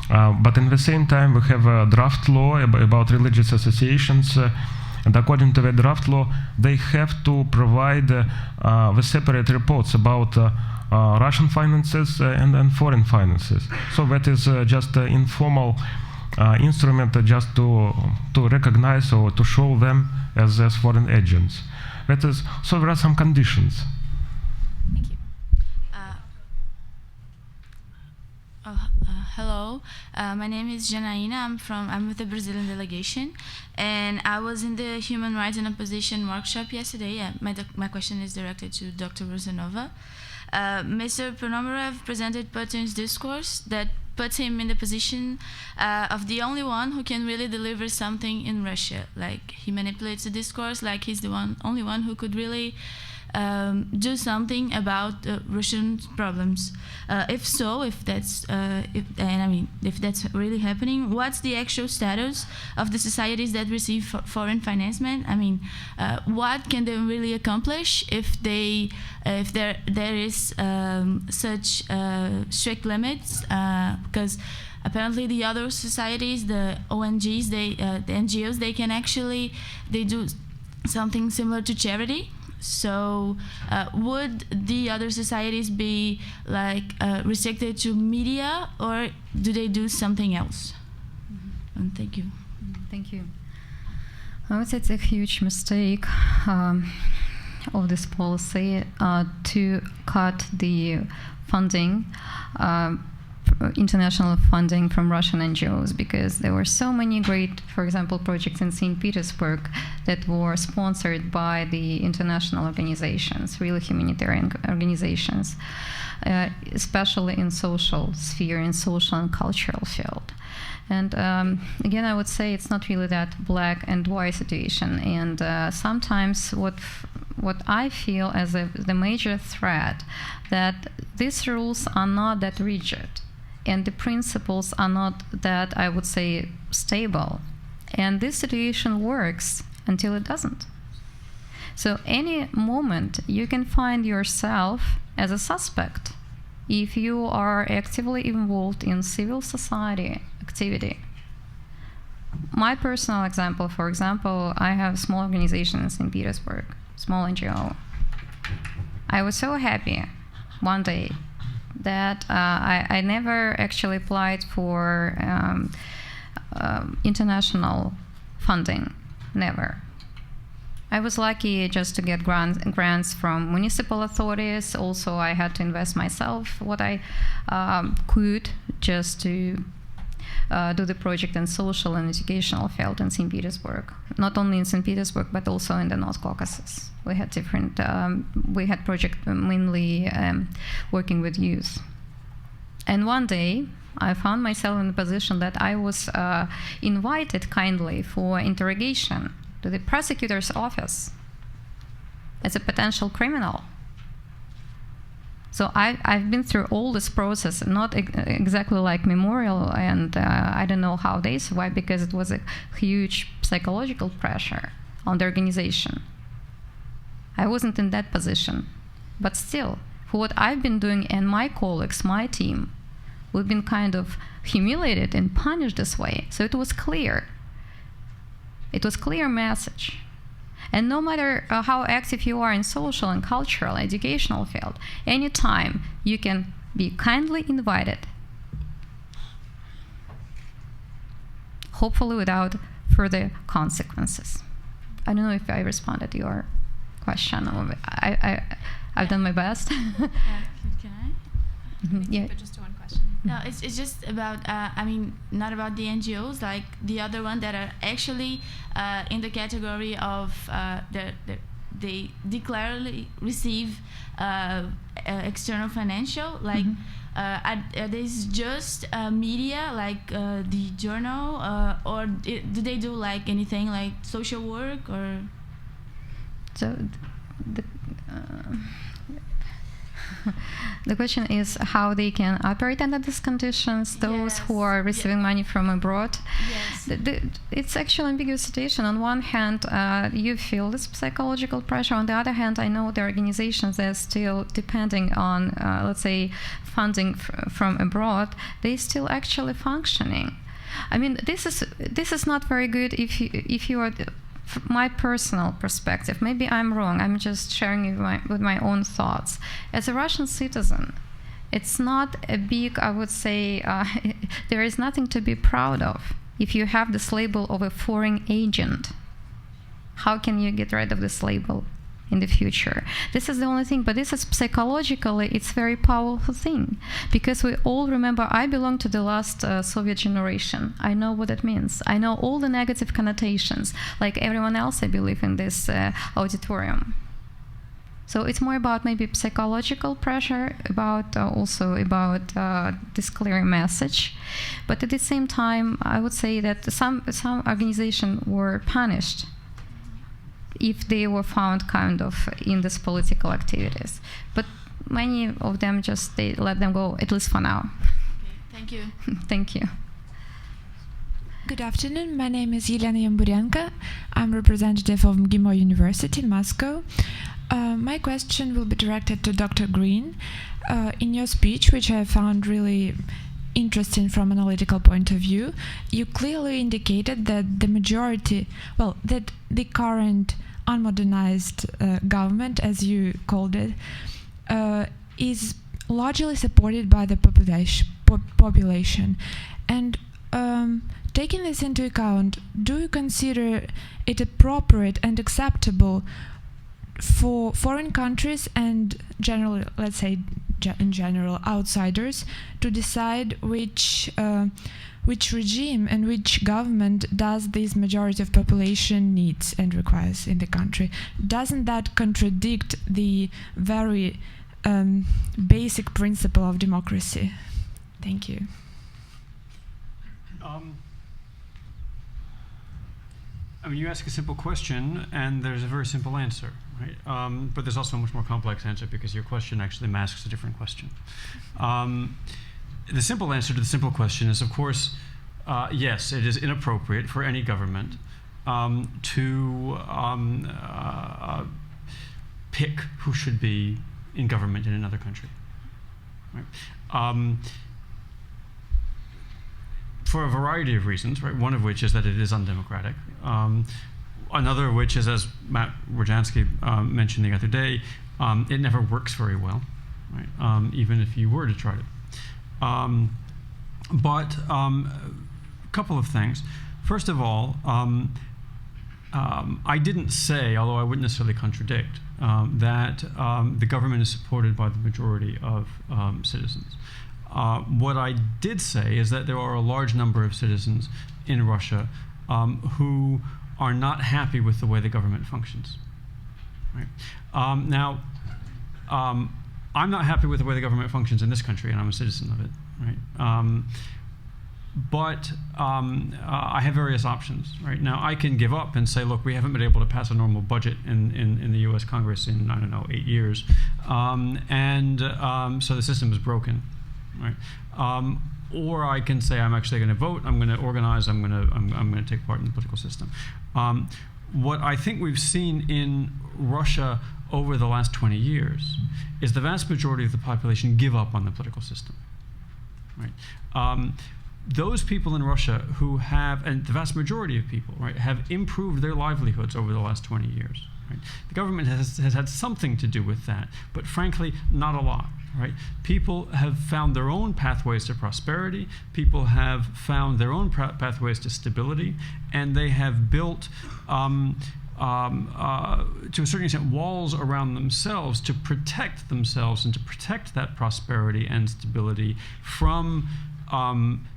But in the same time, we have a draft law about religious associations, and according to the draft law, they have to provide the separate reports about Russian finances and foreign finances. So that is just an informal instrument just to recognize or to show them as foreign agents. That is, so there are some conditions. Thank you. Hello, my name is Janaína. I'm with the Brazilian delegation, and I was in the Human Rights and Opposition workshop yesterday. Yeah, my question is directed to Dr. Rosanova. Mr. Ponomarev presented Putin's discourse that puts him in the position of the only one who can really deliver something in Russia. Like, he manipulates the discourse like he's the only one who could really do something about Russian problems? If so, if that's really happening, what's the actual status of the societies that receive foreign financement? I mean, what can they really accomplish if there is such strict limits? Because apparently the other societies, the ONGs, the NGOs, they do something similar to charity. So would the other societies be restricted to media, or do they do something else? And thank you. Thank you. I would say it's a huge mistake of this policy to cut the funding, international funding from Russian NGOs, because there were so many great, for example, projects in St. Petersburg that were sponsored by the international organizations, really humanitarian organizations, especially in social sphere, in social and cultural field. And again, I would say it's not really that black and white situation. And sometimes what I feel as the major threat, that these rules are not that rigid, and the principles are not that, I would say, stable. And this situation works until it doesn't. So any moment you can find yourself as a suspect if you are actively involved in civil society activity. My personal example, for example, I have small organizations in Petersburg, small NGO. I was so happy one day that I never actually applied for international funding, never. I was lucky just to get grants from municipal authorities. Also, I had to invest myself what I could just to do the project in social and educational field in St. Petersburg. Not only in St. Petersburg, but also in the North Caucasus. We had different, we had projects mainly working with youth. And one day, I found myself in a position that I was invited kindly for interrogation to the prosecutor's office as a potential criminal. So I've been through all this process, not exactly like Memorial, and I don't know how they survived, because it was a huge psychological pressure on the organization. I wasn't in that position. But still, for what I've been doing, and my colleagues, my team, we've been kind of humiliated and punished this way. So it was clear. It was clear message. And no matter how active you are in social and cultural, educational field, anytime you can be kindly invited, hopefully without further consequences. I don't know if I responded to your question. I've done my best. Can I? Yeah. But just to one question. No, it's just about, not about the NGOs, like the other one that are actually in the category of they declararily receive external financial, like there's just media, like the journal, or do they do like anything like social work or? So the question is how they can operate under these conditions, those who are receiving money from abroad. Yes. It's actually an ambiguous situation. On one hand, you feel this psychological pressure. On the other hand, I know the organizations that are still depending on, let's say, funding from abroad, they're still actually functioning. I mean, this is not very good if you are... My personal perspective, maybe I'm wrong, I'm just sharing with my own thoughts. As a Russian citizen, it's not a big, I would say, there is nothing to be proud of if you have this label of a foreign agent. How can you get rid of this label in the future? This is the only thing, but this is psychologically, it's a very powerful thing, because we all remember, I belong to the last Soviet generation. I know what it means. I know all the negative connotations, like everyone else, I believe, in this auditorium. So it's more about maybe psychological pressure, also about this clear message. But at the same time, I would say that some organizations were punished if they were found kind of in these political activities. But many of them just they let them go, at least for now. Thank you. Thank you. Good afternoon. My name is Yelena Yamburenko. I'm representative of MGIMO University in Moscow. My question will be directed to Dr. Green. In your speech, which I found really interesting from an analytical point of view, you clearly indicated that that the current unmodernized government, as you called it, is largely supported by the population. And taking this into account, do you consider it appropriate and acceptable for foreign countries and generally, let's say in general, outsiders to decide which regime and which government does this majority of population needs and requires in the country? Doesn't that contradict the very basic principle of democracy? Thank you. I mean, you ask a simple question, and there's a very simple answer, right? But there's also a much more complex answer because your question actually masks a different question. The simple answer to the simple question is, of course, yes, it is inappropriate for any government to pick who should be in government in another country, right? For a variety of reasons, right? One of which is that it is undemocratic. Another of which is, as Matt Rojansky mentioned the other day, it never works very well, right? Even if you were to try it. But a couple of things. First of all, I didn't say, although I wouldn't necessarily contradict, that the government is supported by the majority of citizens. What I did say is that there are a large number of citizens in Russia who are not happy with the way the government functions. Right? Now, I'm not happy with the way the government functions in this country, and I'm a citizen of it. Right? But I have various options. Right now, I can give up and say, look, we haven't been able to pass a normal budget in the U.S. Congress in, I don't know, 8 years, so the system is broken. Right? Or I can say I'm actually going to vote, I'm going to organize, I'm going to take part in the political system. What I think we've seen in Russia over the last 20 years is the vast majority of the population give up on the political system. Right? Those people in Russia who have, and the vast majority of people, right, have improved their livelihoods over the last 20 years. Right? The government has had something to do with that, but frankly, not a lot. Right? People have found their own pathways to prosperity. People have found their own pathways to stability, and they have built, to a certain extent, walls around themselves to protect themselves and to protect that prosperity and stability from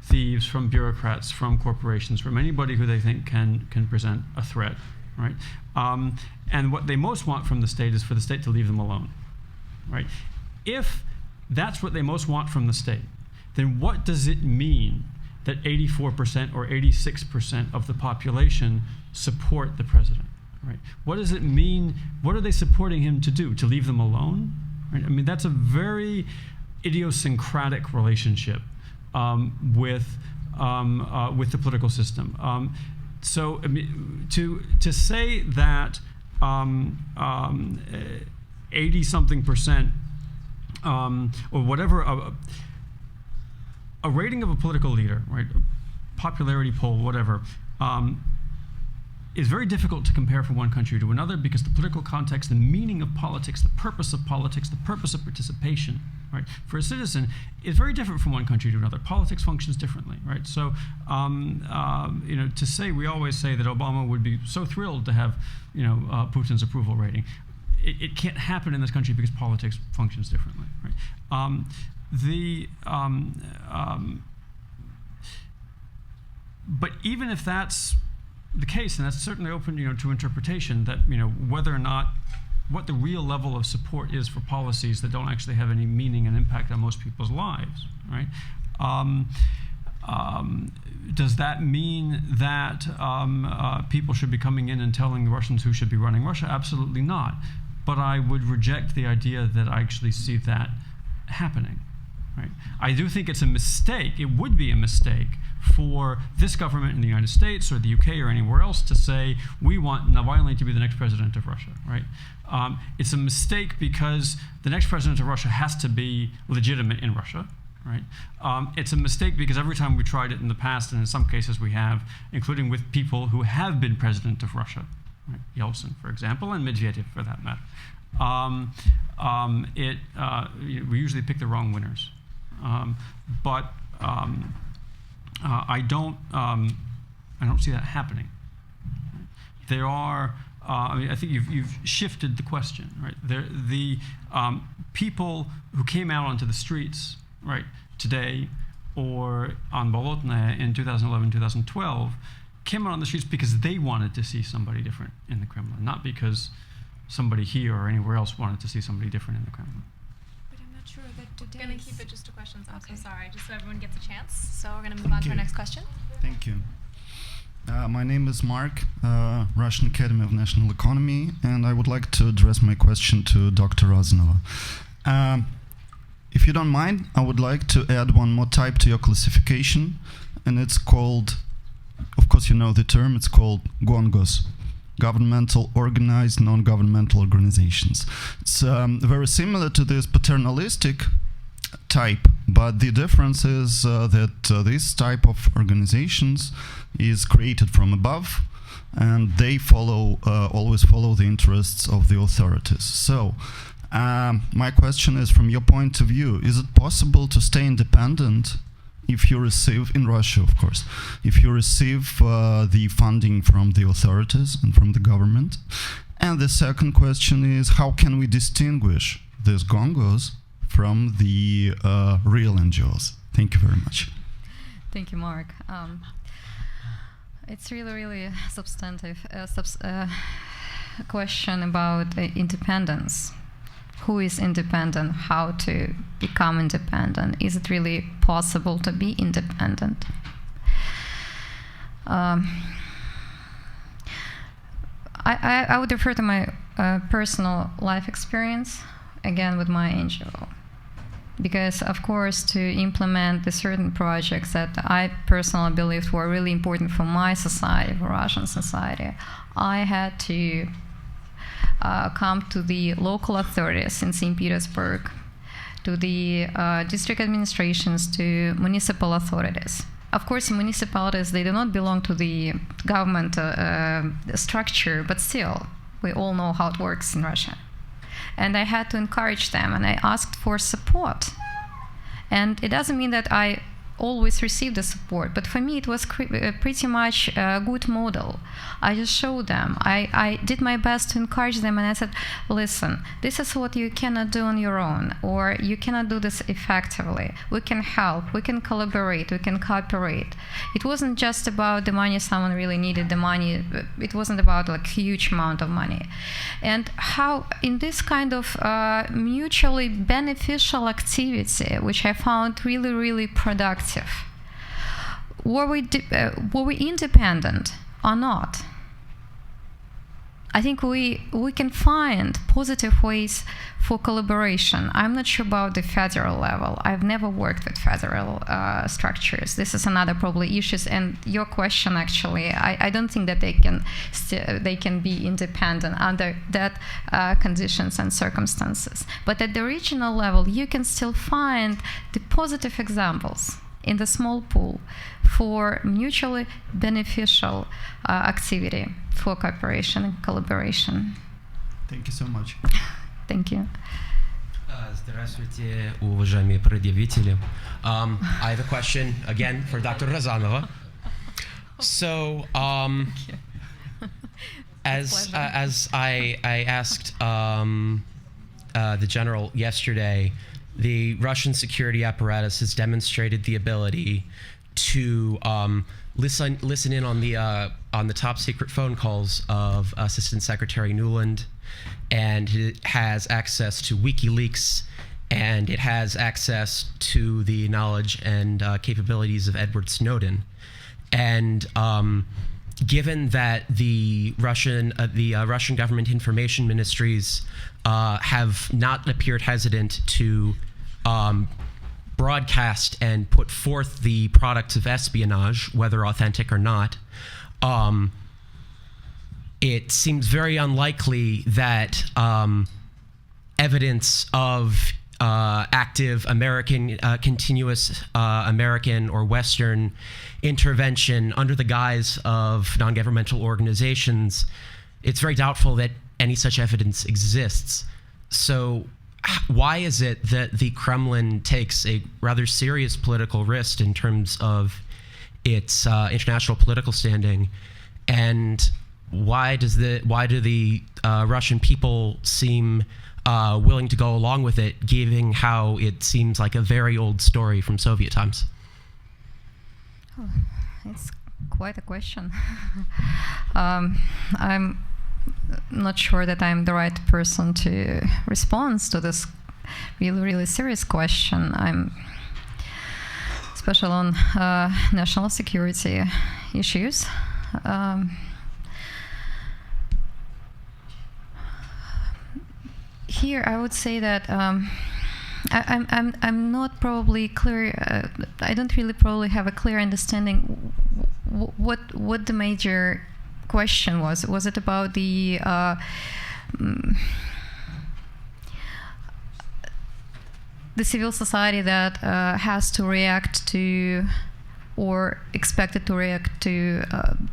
thieves, from bureaucrats, from corporations, from anybody who they think can present a threat. Right? And what they most want from the state is for the state to leave them alone. Right? If that's what they most want from the state, then what does it mean that 84% or 86% of the population support the president? Right? What does it mean? What are they supporting him to do? To leave them alone? Right? I mean, that's a very idiosyncratic relationship with the political system. So I mean, to say that 80-something%, or whatever, a rating of a political leader, right, a popularity poll, whatever, is very difficult to compare from one country to another because the political context, the meaning of politics, the purpose of politics, the purpose of participation, right, for a citizen is very different from one country to another. Politics functions differently, right? So, you know, to say, we always say that Obama would be so thrilled to have, you know, Putin's approval rating. It can't happen in this country because politics functions differently, right? But even if that's the case, and that's certainly open, you know, to interpretation, that, you know, whether or not, what the real level of support is for policies that don't actually have any meaning and impact on most people's lives, right? Does that mean that people should be coming in and telling the Russians who should be running Russia? Absolutely not. But I would reject the idea that I actually see that happening. Right? I do think it's a mistake. It would be a mistake for this government in the United States or the UK or anywhere else to say, we want Navalny to be the next president of Russia. Right? It's a mistake because the next president of Russia has to be legitimate in Russia. Right? It's a mistake because every time we tried it in the past, and in some cases we have, including with people who have been president of Russia, right? Yeltsin, for example, and Medvedev, for that matter, we usually pick the wrong winners. But I don't see that happening. There are. I think you've shifted the question, right? The people who came out onto the streets, right, today or on Bolotnaya in 2011, 2012, came out on the streets because they wanted to see somebody different in the Kremlin, not because somebody here or anywhere else wanted to see somebody different in the Kremlin. But I'm not sure that today. We're going to keep it just to questions. I'm so sorry, just so everyone gets a chance. So we're going to move on to our next question. Thank you. My name is Mark, Russian Academy of National Economy, and I would like to address my question to Dr. Rozanova. If you don't mind, I would like to add one more type to your classification, and it's called, of course you know the term, it's called GONGOS, governmental organized non-governmental organizations. It's very similar to this paternalistic type, but the difference is that this type of organizations is created from above, and they always follow the interests of the authorities. So my question is, from your point of view, is it possible to stay independent if you receive, in Russia of course, if you receive the funding from the authorities and from the government? And the second question is, how can we distinguish these GONGOs from the real NGOs? Thank you very much. Thank you, Mark. It's really a substantive question about independence. Who is independent? How to become independent? Is it really possible to be independent? I would refer to my personal life experience, again with my NGO. Because, of course, to implement the certain projects that I personally believed were really important for my society, for Russian society, I had to come to the local authorities in St. Petersburg, to the district administrations, to municipal authorities. Of course, municipalities, they do not belong to the government structure, but still, we all know how it works in Russia. And I had to encourage them, and I asked for support. And it doesn't mean that I always received the support, but for me it was pretty much a good model. I just showed them. I did my best to encourage them, and I said, listen, this is what you cannot do on your own, or you cannot do this effectively. We can help, we can collaborate, we can cooperate. It wasn't just about the money, someone really needed the money. It wasn't about like huge amount of money. And how in this kind of mutually beneficial activity, which I found really productive, were we independent or not? I think we can find positive ways for collaboration. I'm not sure about the federal level. I've never worked with federal structures. This is another probably issues. And your question, actually, I don't think that they can be independent under that conditions and circumstances. But at the regional level, you can still find the positive examples in the small pool for mutually beneficial activity, for cooperation and collaboration. Thank you so much. Thank you. Здравствуйте, уважаемые предъявители. I have a question again for Dr. Rozanova. So, as I asked the general yesterday, the Russian security apparatus has demonstrated the ability to listen in on the top secret phone calls of Assistant Secretary Nuland, and it has access to WikiLeaks and it has access to the knowledge and capabilities of Edward Snowden. And given that the Russian government information ministries have not appeared hesitant to broadcast and put forth the products of espionage, whether authentic or not, it seems very unlikely that evidence of active American, continuous American or Western intervention under the guise of non-governmental organizations, it's very doubtful that any such evidence exists. So why is it that the Kremlin takes a rather serious political risk in terms of its international political standing, and why do the Russian people seem willing to go along with it, given how it seems like a very old story from Soviet times? Oh, it's quite a question. I'm not sure that I'm the right person to respond to this really, really serious question. I'm special on national security issues. Here, I would say that I'm not probably clear. I don't really probably have a clear understanding what the major question was. Was it about the civil society that has to react to or expected to react to?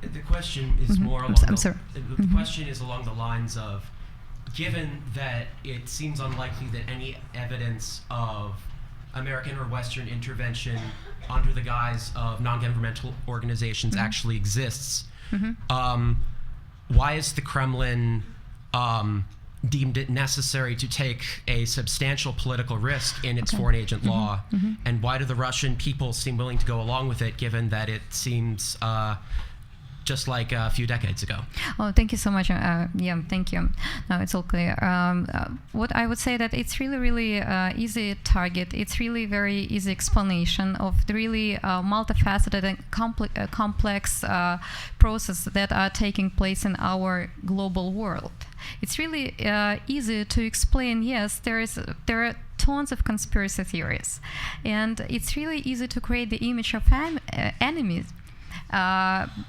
The question is more along the question is along the lines of, given that it seems unlikely that any evidence of American or Western intervention under the guise of non-governmental organizations actually exists, why is the Kremlin deemed it necessary to take a substantial political risk in its foreign agent law? And why do the Russian people seem willing to go along with it, given that it seems just like a few decades ago? Oh, thank you so much. Yeah, thank you. No, it's all clear. What I would say that it's really, really easy target. It's really very easy explanation of the really multifaceted and complex processes that are taking place in our global world. It's really easy to explain. Yes, there are tons of conspiracy theories, and it's really easy to create the image of enemies,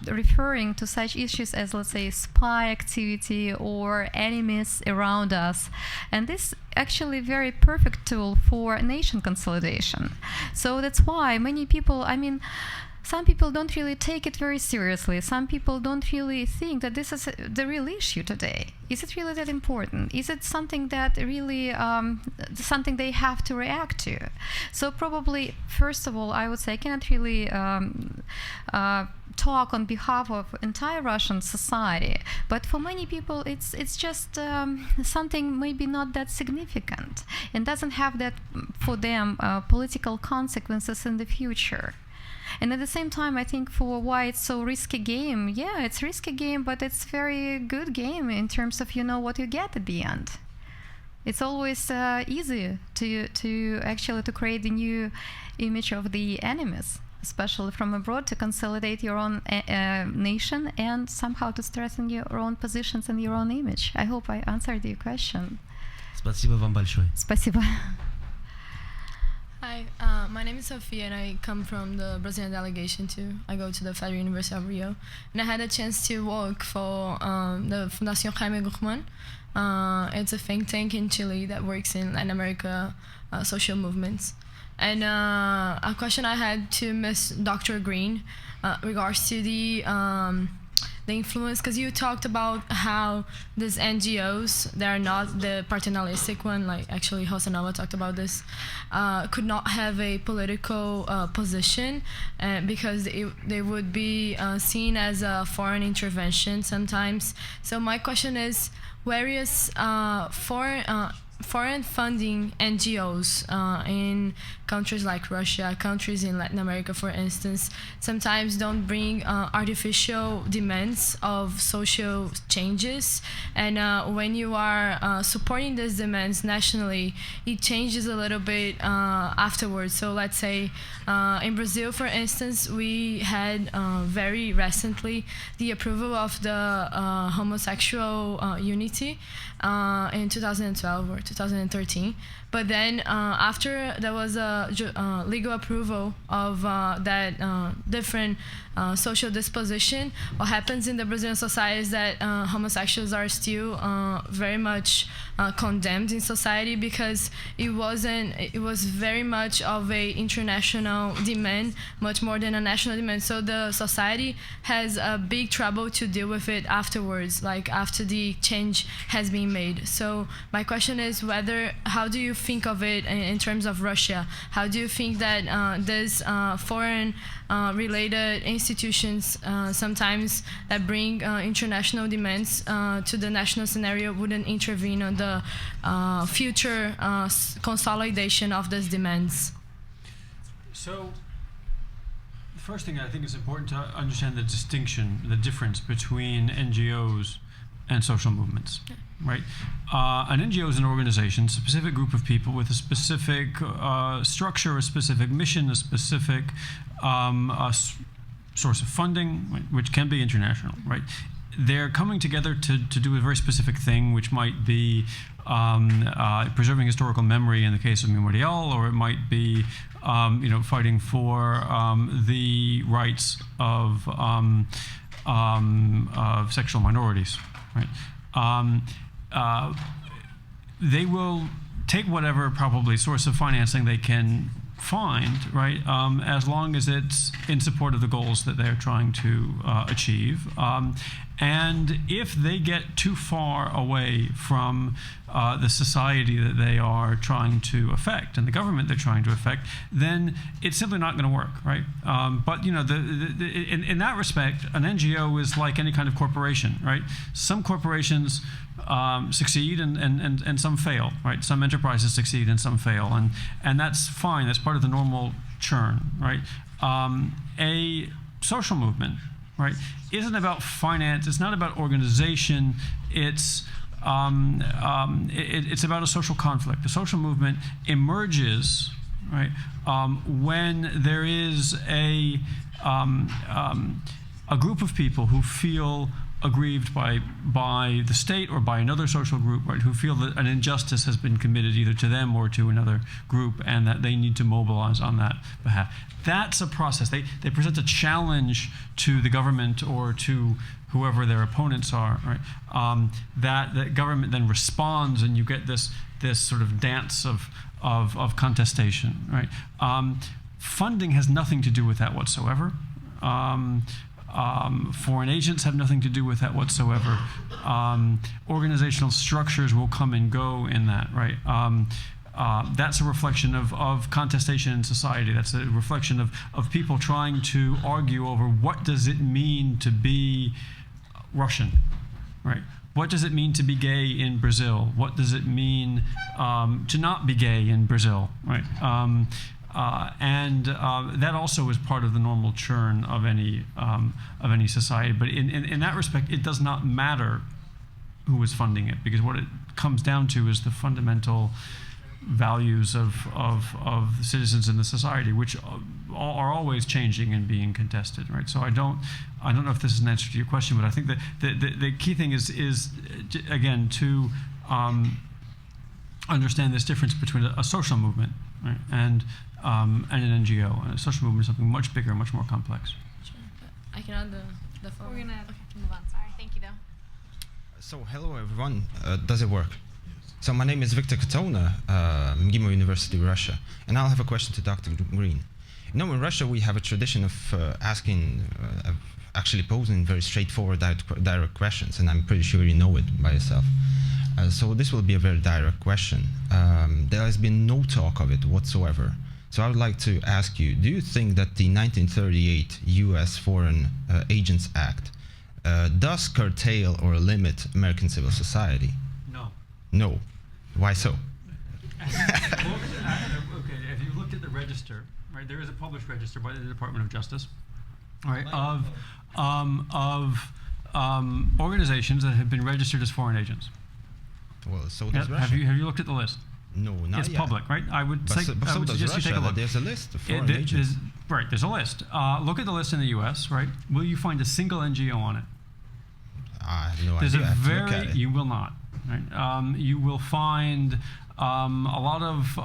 referring to such issues as, let's say, spy activity or enemies around us. And this actually very perfect tool for nation consolidation. So that's why many people, some people don't really take it very seriously. Some people don't really think that this is the real issue today. Is it really that important? Is it something that really, something they have to react to? So probably, first of all, I would say I cannot really talk on behalf of entire Russian society. But for many people, it's just something maybe not that significant and doesn't have that, for them, political consequences in the future. And at the same time, I think for why it's so risky game, yeah, it's risky game, but it's very good game in terms of what you get at the end. It's always easy to actually to create the new image of the enemies, especially from abroad, to consolidate your own nation and somehow to strengthen your own positions and your own image. I hope I answered your question. Спасибо вам большое. Спасибо. Hi, my name is Sophia and I come from the Brazilian delegation too. I go to the Federal University of Rio, and I had a chance to work for the Fundación Jaime Guzmán. It's a think tank in Chile that works in Latin America social movements. And a question I had to Miss Dr. Green regards to the influence, because you talked about how these NGOs, they are not the paternalistic one, like actually Hosanova talked about this, could not have a political position because they would be seen as a foreign intervention sometimes. So my question is, various foreign foreign funding NGOs in countries like Russia, countries in Latin America, for instance, sometimes don't bring artificial demands of social changes. And when you are supporting these demands nationally, it changes a little bit afterwards. So let's say in Brazil, for instance, we had very recently the approval of the homosexual unity in 2012 or 2013. But then after there was a legal approval of that different social disposition, what happens in the Brazilian society is that homosexuals are still very much condemned in society, because it was very much of a international demand, much more than a national demand. So the society has a big trouble to deal with it afterwards, like after the change has been made. So my question is how do you think of it in terms of Russia? How do you think that these foreign related institutions sometimes that bring international demands to the national scenario wouldn't intervene on the future consolidation of those demands? So the first thing I think is important to understand the distinction, the difference between NGOs and social movements. Right? An NGO is an organization, a specific group of people with a specific structure, a specific mission, a specific source of funding, right, which can be international, right? They're coming together to do a very specific thing, which might be preserving historical memory in the case of Memorial, or it might be fighting for the rights of sexual minorities, right? They will take whatever probably source of financing they can find, right, as long as it's in support of the goals that they're trying to achieve. And if they get too far away from the society that they are trying to affect and the government they're trying to affect, then it's simply not going to work, right? But in that respect, an NGO is like any kind of corporation, right? Some corporations succeed and some fail, right? Some enterprises succeed and some fail, and that's fine. That's part of the normal churn, right? A social movement, right, isn't about finance. It's not about organization. It's about a social conflict. A social movement emerges, right, when there is a group of people who feel aggrieved by the state or by another social group, right, who feel that an injustice has been committed either to them or to another group, and that they need to mobilize on that behalf. That's a process. They present a challenge to the government or to whoever their opponents are, right? That the government then responds, and you get this sort of dance of contestation, right? Funding has nothing to do with that whatsoever. Foreign agents have nothing to do with that whatsoever. Organizational structures will come and go in that, right? That's a reflection of contestation in society. That's a reflection of people trying to argue over what does it mean to be Russian, right? What does it mean to be gay in Brazil? What does it mean to not be gay in Brazil, right? That also is part of the normal churn of any society. But in that respect, it does not matter who is funding it, because what it comes down to is the fundamental values of the citizens in the society, which are always changing and being contested, right? So I don't know if this is an answer to your question, but I think that the key thing is again to understand this difference between a social movement, right, and an NGO. And a social movement is something much bigger, much more complex. Sure. I can add the phone. We're gonna move on. Sorry. Thank you, though. So hello everyone. Does it work? So my name is Victor Katona, MGIMO University, Russia, and I'll have a question to Dr. Green. You know, in Russia we have a tradition of actually posing very straightforward, direct questions, and I'm pretty sure you know it by yourself. So this will be a very direct question. There has been no talk of it whatsoever. So I would like to ask you, do you think that the 1938 US Foreign Agents Act does curtail or limit American civil society? No. No. Why so? Okay, if you looked at the register, right, there is a published register by the Department of Justice, right, of organizations that have been registered as foreign agents. Well, so does Yeah, Russia. have you looked at the list? No, not It's yet. public, right? I would But say, so, but I so would does suggest you take a Russia. look. There's a list of foreign agents. Right, there's a list. Look at the list in the U.S., right? Will you find a single NGO on it? I have no There's idea. a I have to look at very, it. you will not, right? You will find a lot of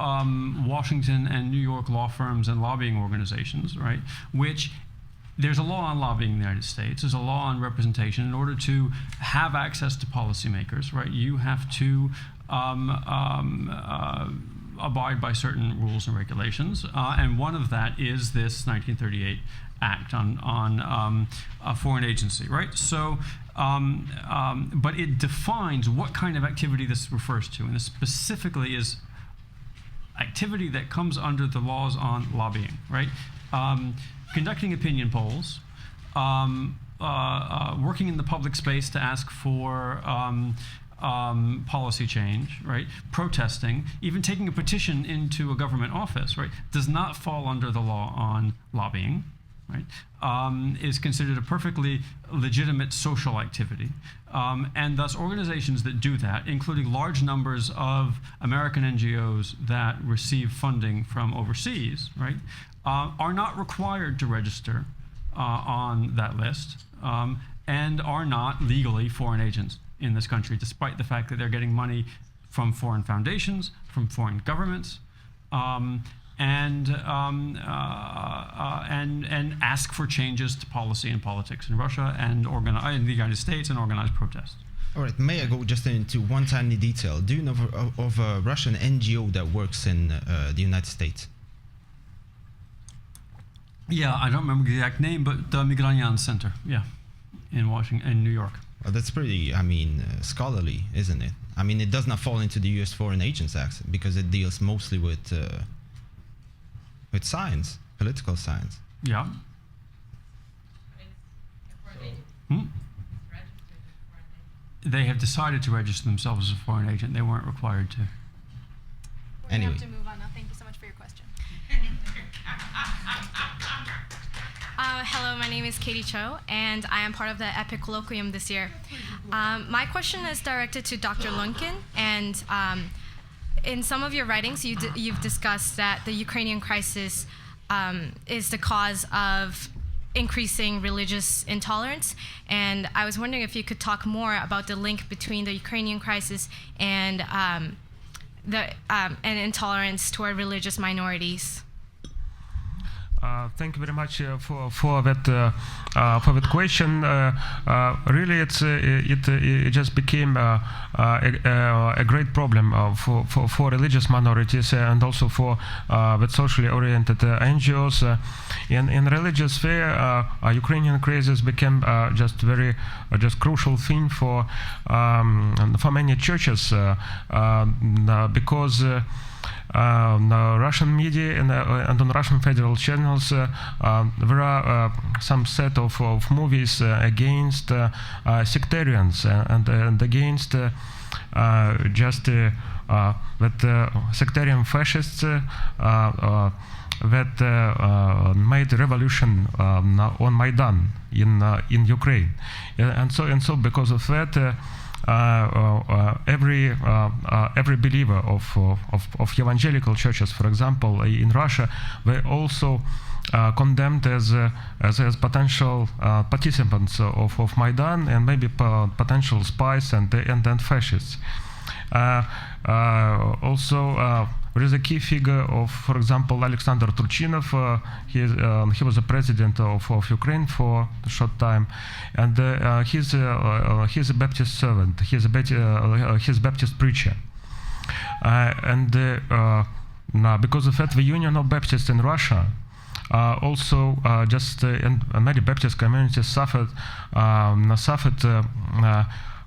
Washington and New York law firms and lobbying organizations, right? Which there's a law on lobbying in the United States. There's a law on representation. In order to have access to policymakers, right, you have to abide by certain rules and regulations, and one of that is this 1938 Act on a foreign agency, right? So, but it defines what kind of activity this refers to, and this specifically is activity that comes under the laws on lobbying, right? Conducting opinion polls, working in the public space to ask for policy change, right? Protesting, even taking a petition into a government office, right? Does not fall under the law on lobbying, right? Is considered a perfectly legitimate social activity. And thus organizations that do that, including large numbers of American NGOs that receive funding from overseas, right? Are not required to register on that list and are not legally foreign agents in this country, despite the fact that they're getting money from foreign foundations, from foreign governments, and ask for changes to policy and politics in Russia and in the United States and organized protests. All right, may I go just into one tiny detail? Do you know of a Russian NGO that works in the United States? Yeah, I don't remember the exact name, but the Migranyan Center, yeah, in Washington, in New York. Well, that's pretty, scholarly, isn't it? I mean, it does not fall into the U.S. Foreign Agents Act because it deals mostly with science, political science. Yeah. They have decided to register themselves as a foreign agent. They weren't required to. Anyway. We have to move on now. Thank you so much for your question. Hello, my name is Katie Cho, and I am part of the EPIIC Colloquium this year. My question is directed to Dr. Lunkin, and in some of your writings, you've discussed that the Ukrainian crisis is the cause of increasing religious intolerance, and I was wondering if you could talk more about the link between the Ukrainian crisis and intolerance toward religious minorities. Thank you very much for that question. Really, it just became a great problem for religious minorities and also for with socially oriented NGOs. In religious sphere, Ukrainian crisis became just crucial thing for many churches because. Russian media and on Russian federal channels there are some set of movies against sectarians and against that sectarian fascists that made revolution on Maidan in Ukraine, and so because of that. Every believer of evangelical churches, for example, in Russia, were also condemned as potential participants of Maidan and maybe potential spies and fascists. Also, there is a key figure of, for example, Alexander Turchinov. He was the president of Ukraine for a short time, and he's a Baptist servant. He's a Baptist preacher, and because of that, the Union of Baptists in Russia also and many Baptist communities suffered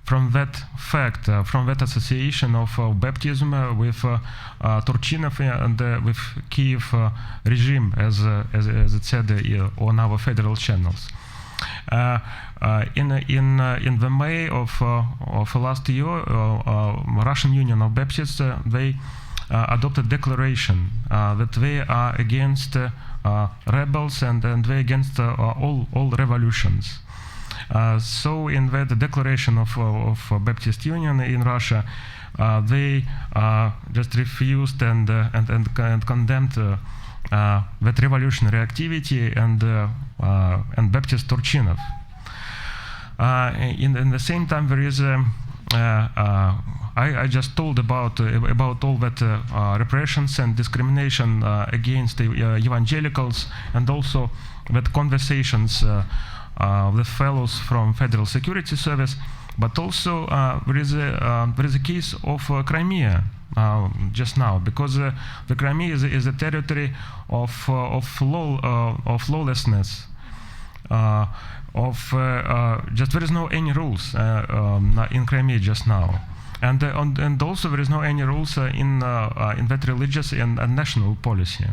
from that fact, from that association of baptism with Turchinov and with Kiev regime, as it said on our federal channels. In the May of last year, Russian Union of Baptists they adopted declaration that they are against rebels and they against all revolutions. So in that declaration of Baptist Union in Russia, they just refused and condemned that revolutionary activity and Baptist Turchinov. In the same time, there is I just told about all that repressions and discrimination against the evangelicals, and also that conversations with fellows from Federal Security Service. But also there is a case of Crimea just now, because the Crimea is a territory of lawlessness. Just there is no any rules in Crimea just now, and also there is no any rules in that religious and national policy.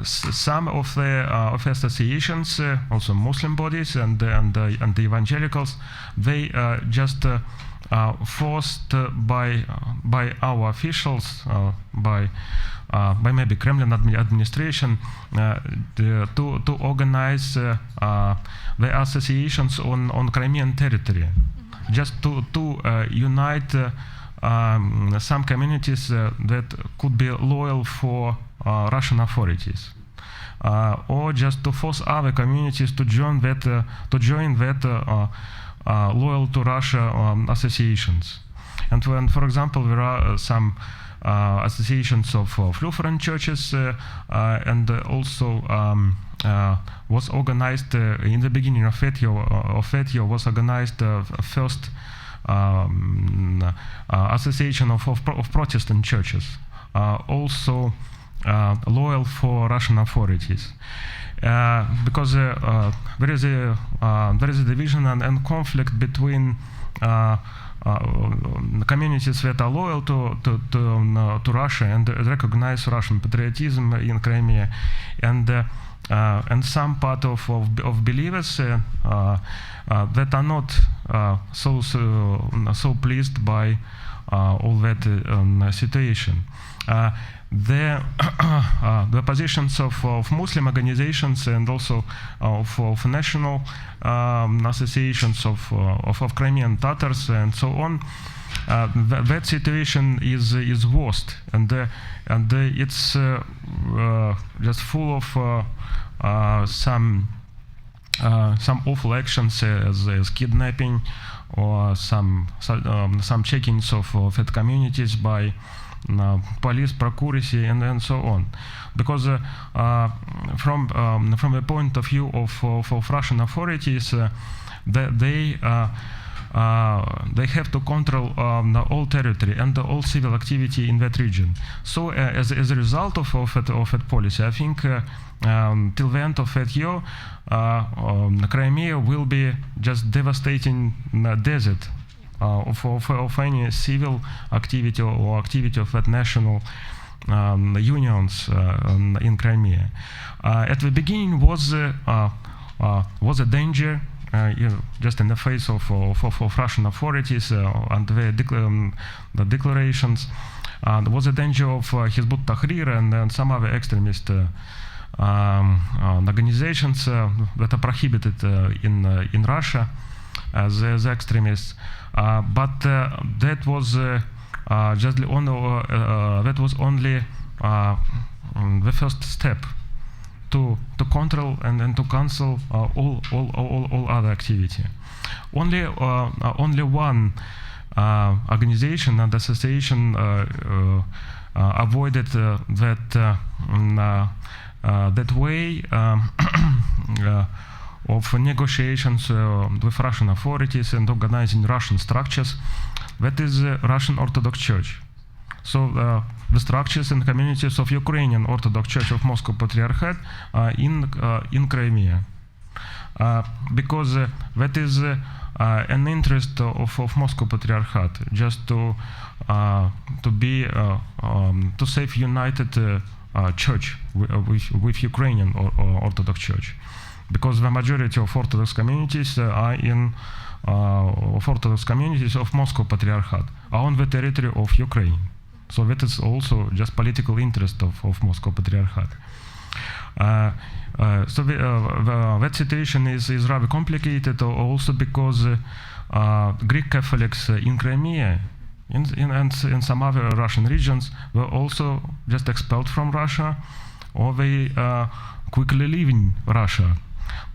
Some of the associations, also Muslim bodies and the evangelicals, they just forced by our officials, by maybe Kremlin administration, to organize the associations on Crimean territory, just to unite some communities that could be loyal for Russian authorities, or just to force other communities to join that loyal to Russia associations. And when, for example, there are some associations of Lutheran churches, and also was organized in the beginning of that year was organized first association of Protestant churches, also loyal for Russian authorities, because there is a division and conflict between communities that are loyal to Russia and recognize Russian patriotism in Crimea, and some part of believers that are not so pleased by all that situation. The positions of Muslim organizations and also of national associations of Crimean Tatars and so on, that situation is worst, and it's just full of some awful actions as kidnapping or some checkings of that communities by police, procuracy, and so on. Because from the point of view of Russian authorities, they have to control all territory and all civil activity in that region. So as a result of that policy, I think till the end of that year, Crimea will be just devastating desert of any civil activity or activity of that national unions in Crimea. At the beginning was a danger, just in the face of Russian authorities and the declarations. There was a danger of Hizbut Tahrir and some other extremist organizations that are prohibited in Russia as extremists. But that was only the first step to control and to cancel all other activity. Only one organization and association avoided that way of negotiations with Russian authorities and organizing Russian structures. That is Russian Orthodox Church. So the structures and communities of Ukrainian Orthodox Church of Moscow Patriarchate in Crimea, because that is an interest of Moscow Patriarchate, just to save united church with Ukrainian Orthodox Church. because the majority of Orthodox communities are in Orthodox communities of Moscow Patriarchate, are on the territory of Ukraine. So that is also just political interest of Moscow Patriarchate. So that situation is rather complicated also because Greek Catholics in Crimea and in some other Russian regions were also just expelled from Russia, or they quickly leaving Russia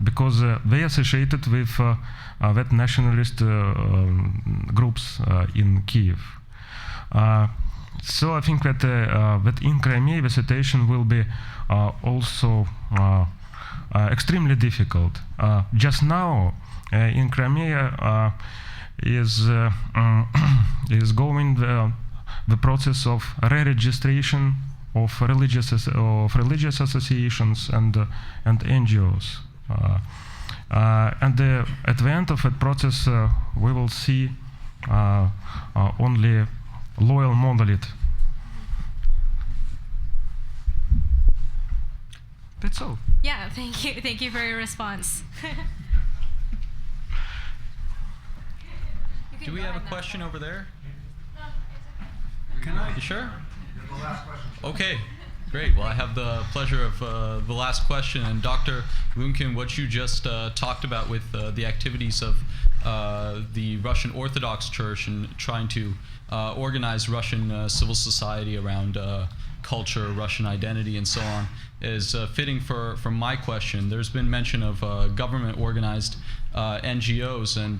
because they associated with that nationalist groups in Kiev. So I think that that in Crimea the situation will be also extremely difficult. Just now in Crimea is going the process of re-registration of religious associations and NGOs. And at the end of that process, we will see only loyal monolith. That's all. Yeah, thank you. Thank you for your response. Do we have a question over there? Can I? You sure? The last question. Okay, great. Well, I have the pleasure of the last question. And Dr. Lunkin, what you just talked about with the activities of the Russian Orthodox Church and trying to organize Russian civil society around culture, Russian identity, and so on, is fitting for my question. There's been mention of government-organized NGOs and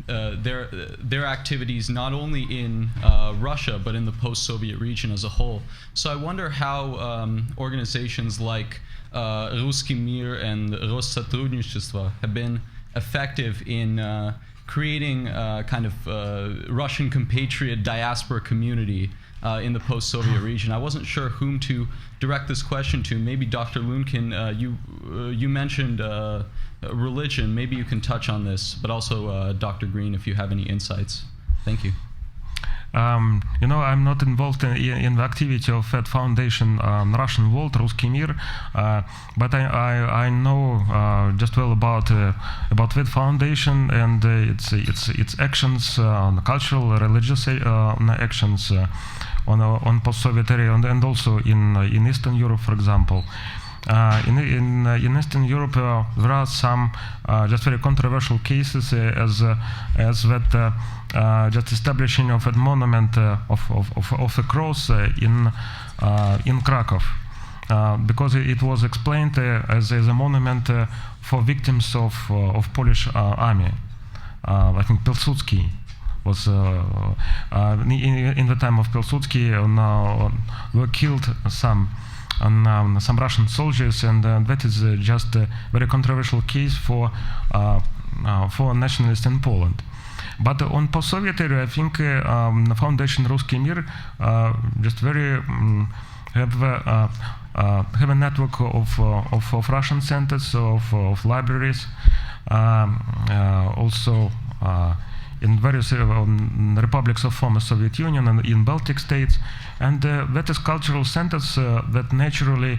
their activities not only in Russia but in the post-Soviet region as a whole. So I wonder how organizations like Ruski Mir and Россотрудничество have been effective in creating kind of Russian compatriot diaspora community in the post-Soviet region. I wasn't sure whom to direct this question to. Maybe Dr. Lunkin, you mentioned religion. Maybe you can touch on this, but also Dr. Green, if you have any insights. Thank you. You know, I'm not involved in the activity of that foundation, Russian World, Ruski Mir, but I know just well about that foundation and its actions, cultural, religious actions on post-Soviet area and also in Eastern Europe, for example. In Eastern Europe, there are some just very controversial cases as that just establishing of a monument of a cross in Krakow, because it was explained as a monument for victims of Polish army. I think Pilsudski was in the time of Pilsudski were killed some Russian soldiers, and that is just a very controversial case for nationalists in Poland. But on post-Soviet area, I think the Foundation Ruski Mir just very have a network of Russian centers, of libraries, also in various republics of former Soviet Union and in Baltic states, and that is cultural centers that naturally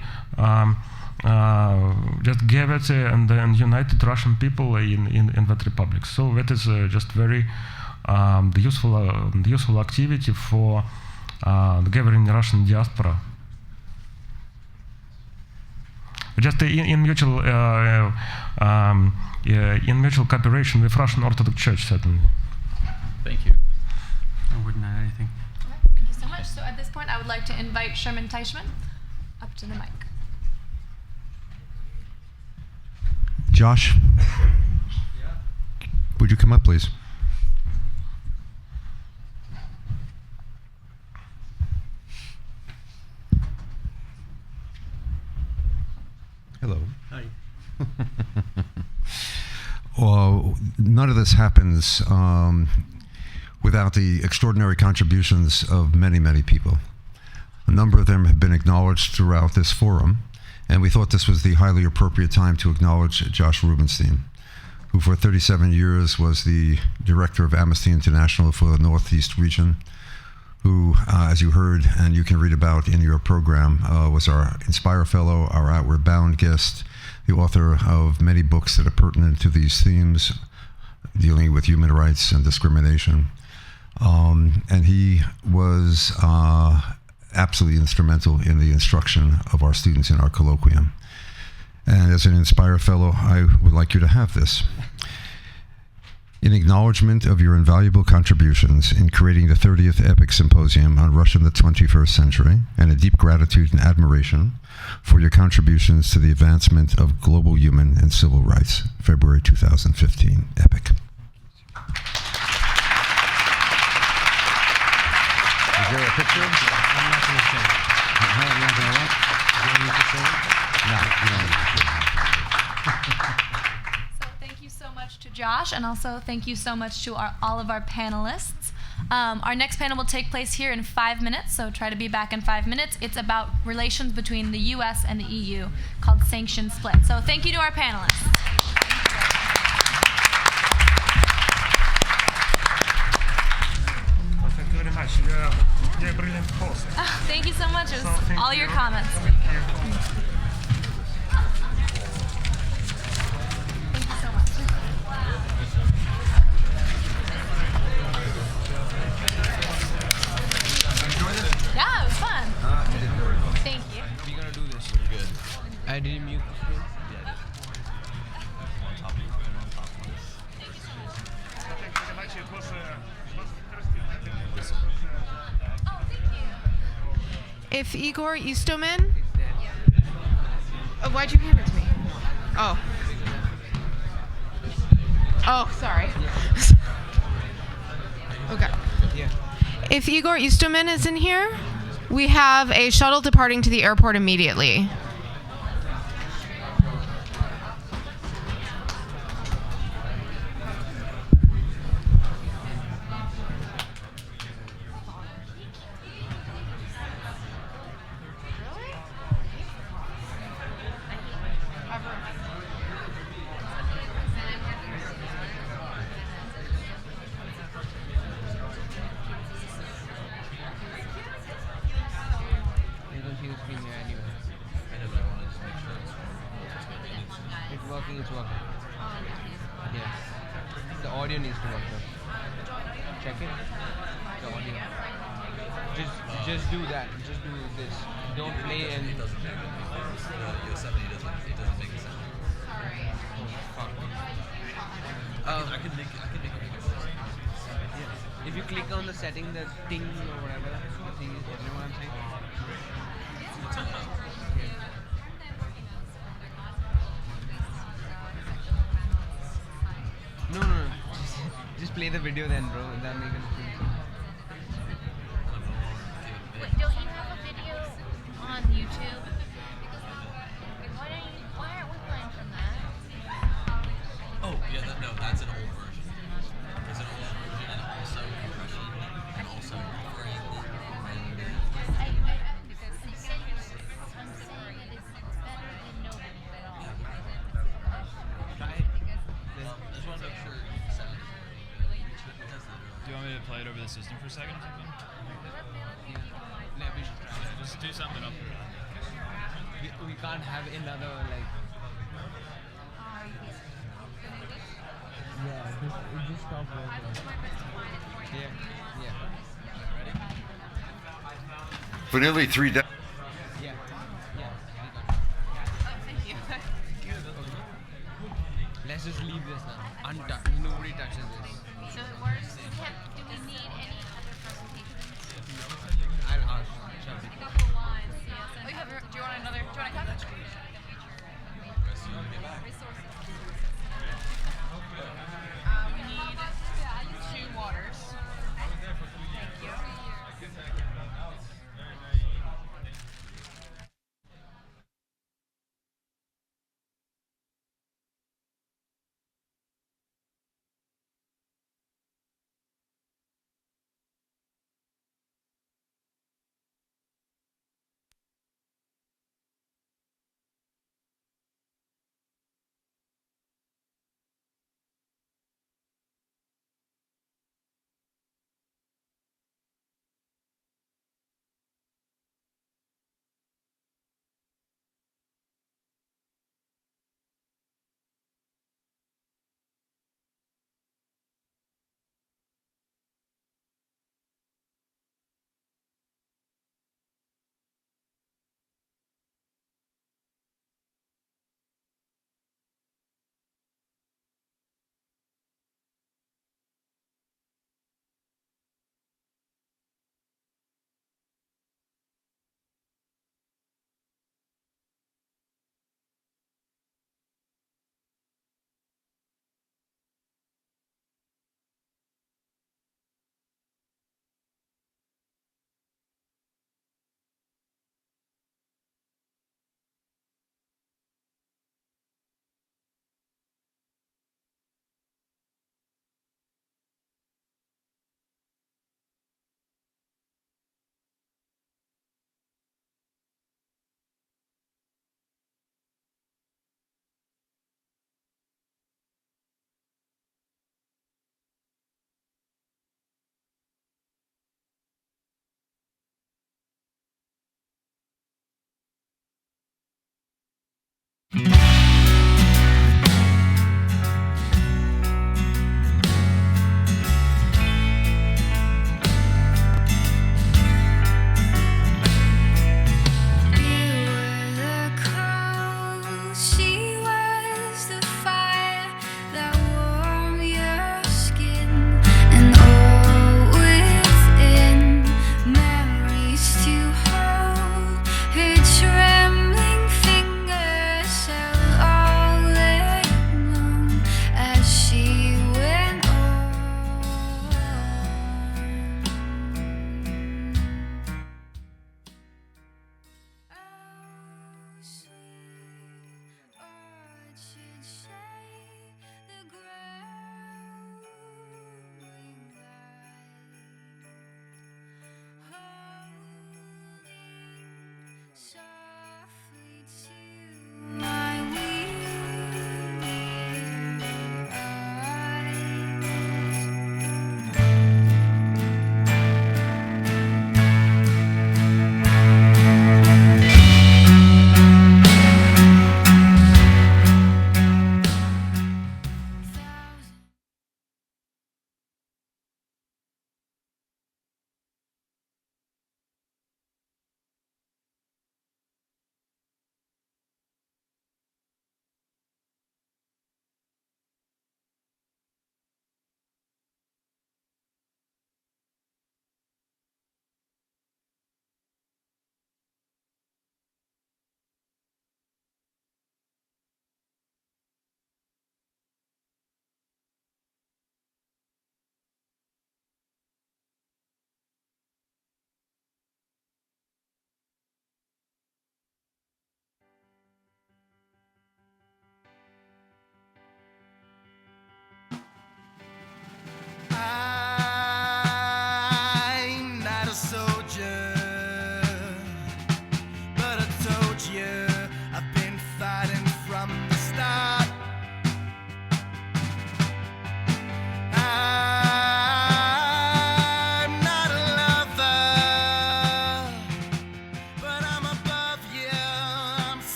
just gathered and united Russian people in that republic. So that is just very the useful activity for the gathering Russian diaspora. Just in mutual cooperation with Russian Orthodox Church, certainly. Thank you. I wouldn't add anything. Thank you so much. So at this point, I would like to invite Sherman Teichman up to the mic. Josh, would you come up, please? Hello. Hi. Well, none of this happens without the extraordinary contributions of many, many people. A number of them have been acknowledged throughout this forum, and we thought this was the highly appropriate time to acknowledge Josh Rubinstein, who for 37 years was the director of Amnesty International for the Northeast region, who, as you heard and you can read about in your program, was our Inspire Fellow, our Outward Bound guest, the author of many books that are pertinent to these themes, dealing with human rights and discrimination. And he was absolutely instrumental in the instruction of our students in our colloquium. And as an Inspire Fellow, I would like you to have this. In acknowledgement of your invaluable contributions in creating the 30th EPIIC Symposium on Russia in the 21st Century, and a deep gratitude and admiration for your contributions to the advancement of global human and civil rights, February 2015, EPIIC. Is there a picture? I'm not going to say it. You're not going to what? Do you need to say it? No, you don't need to. So thank you so much to Josh, and also thank you so much to all of our panelists. Our next panel will take place here in 5 minutes, so try to be back in 5 minutes. It's about relations between the US and the EU, called Sanction Split. So thank you to our panelists. Thank you very much. You're a brilliant host. Thank you so much. It was all your comments. Yeah, it was fun. Thank you. We're gonna do this. Good. I didn't mute the screen. If Igor Istomin... Oh, why'd you hand it to me? Oh. Oh, sorry. Okay. Yeah. If Igor Istomin is in here, we have a shuttle departing to the airport immediately. You don't see the screen here anyway. It's working, it's working. Yes. The audio needs to work though. Check it. The audio. Just do that. Just do this. Don't play and Yosemite doesn't make a sound. fuck. I can make a bigger sound. If you click on the setting, the thing or whatever, the thing is, you know what I'm saying? No. Just play the video then, bro. That makes sense. Wait, don't you have a video on YouTube? Why aren't we playing from that? Oh, yeah, that's an old version. There's an old version and also compression and also frame. Because I'm saying that it's better than no video at all. Well, I just want to make sure you sound. Do you want me to play it over the system for a second or something? Yeah, we should try. Yeah, just do something up there. We can't have another like. Yeah, it just stopped working. Yeah. For nearly 3 decades. Yeah. Thank you. Let's just leave this now. Untouched. Nobody touches this. So it works. Do we need any other presentations? I'll ask. A couple lines, yes. Do you want another? Do you want to cut? Her trembling fingers shall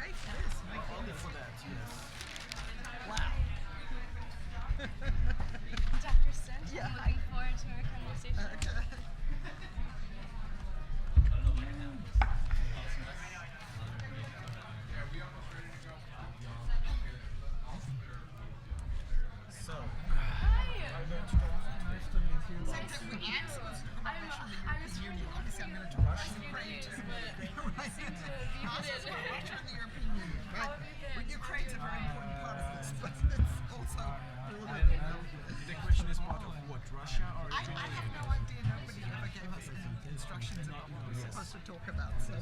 pay for this. Make money for that, yes. Wow. Dr. Sent, Yeah, I'm looking forward to our conversation. Okay. So, I'm going to nice to meet you. Obviously, I'm going to Russia and Ukraine too. Right. Also, Russia and the European Union. Right. But Ukraine's a very important part of this, but it's also a little bit. The question is part of what, Russia or? I have no idea. Nobody ever gave us any instructions about what we're supposed to talk about. So,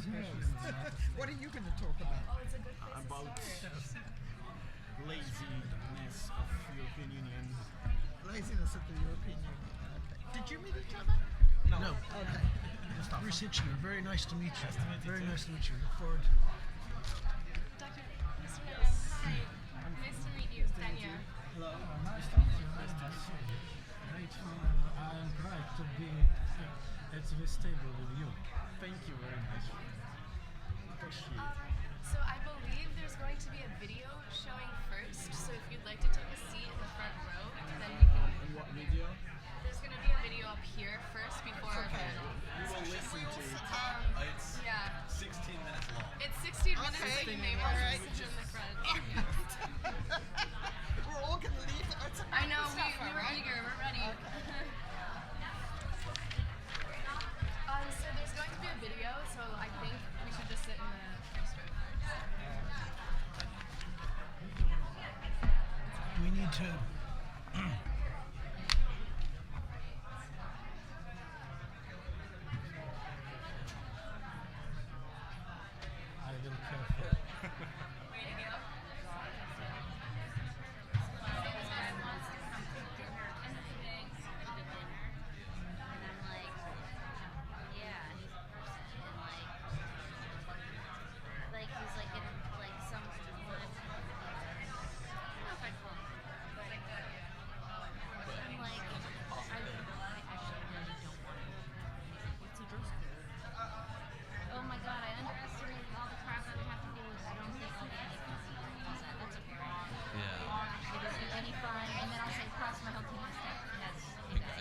what are you going to talk about? Oh, it's a good place About to start. laziness of European Union. Laziness of the European Union. Okay. Did you meet each other? No. Okay. We're Sitchner. Very nice to meet you. Very nice to meet you. Look forward. Dr. Mr. Mendes, hi. Nice to meet you, Tanya. Hello. Nice to meet you. Nice to meet you. Great. I am proud to be at this table with you. Thank you very much. Appreciate it. So I believe there's going to be a video showing first. So if you'd like to take a seat in the front row, then you can. What video? There's going to be a video up here first before our panel. We will listen to it. It's Yeah. 16 minutes long. It's 16 minutes, Okay. so you may want to sit in the front. We're all going to leave. It's I know, we stuff, were right? eager, we're ready. So there's going to be a video, so I think we should just sit in the first row first. We need to. I will careful. Like he's like in like some I don't know if I'd call him, but I'm like I actually really don't want to. What's the dress code? Oh my god, I underestimated all the crap I would have to deal with. I don't think I'll get any fun. That's okay, right? Yeah. It doesn't do any fun, and then I'll say cross my whole team is dead. That's okay.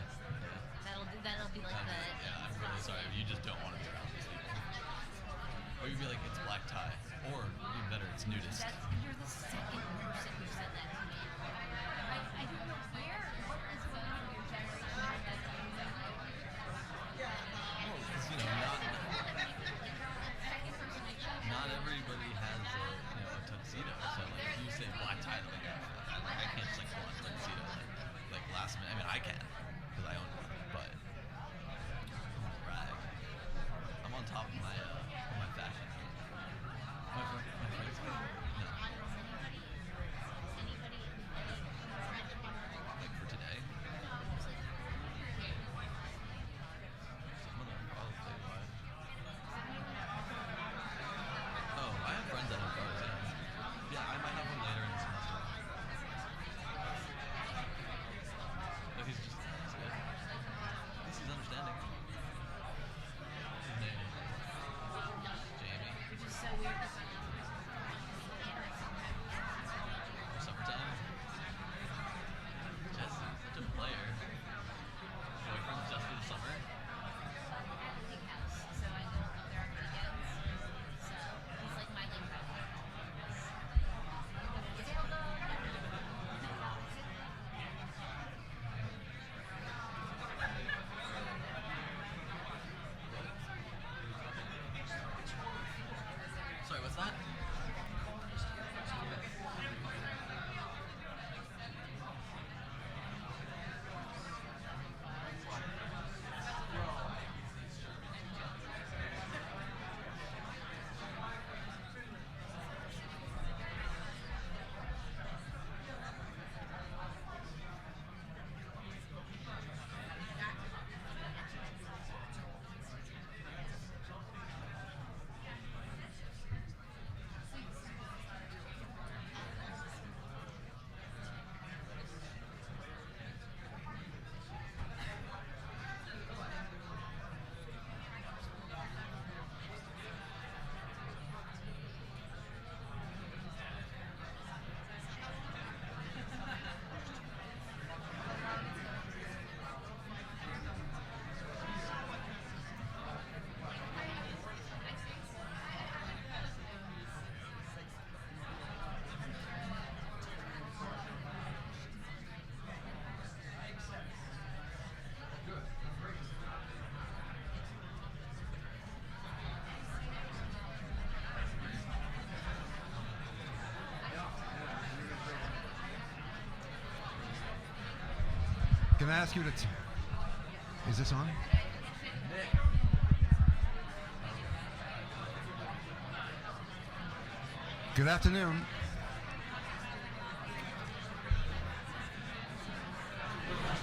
That'll be like the Yeah, I'm really sorry. You just don't want to be around these people. Or you'd be like, it's black tie. Or, even better, it's nudist. You're the second person who said that to me. I don't know what is going on in your generation that Well, because, you know, not everybody has a tuxedo. So, like, if you say black tie, they're like, I can't just, like, pull on a tuxedo, like, last minute. I mean, I can, because I own one, but brag. I'm on top of my fashion. My friends. No. Like for today? Some of them probably why. Oh, I have friends that have cars, yeah. Yeah, I might have one later in the semester. But he's just can I ask you to... Is this on? Good afternoon.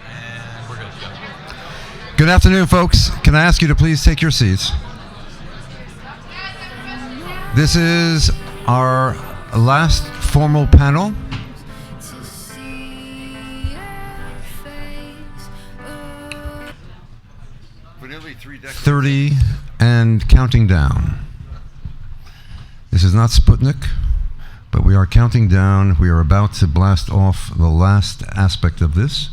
And we're good to go. Good afternoon, folks. Can I ask you to please take your seats? This is our last formal panel. For nearly 3 decades. 30 and counting down. This is not Sputnik, but we are counting down. We are about to blast off the last aspect of this.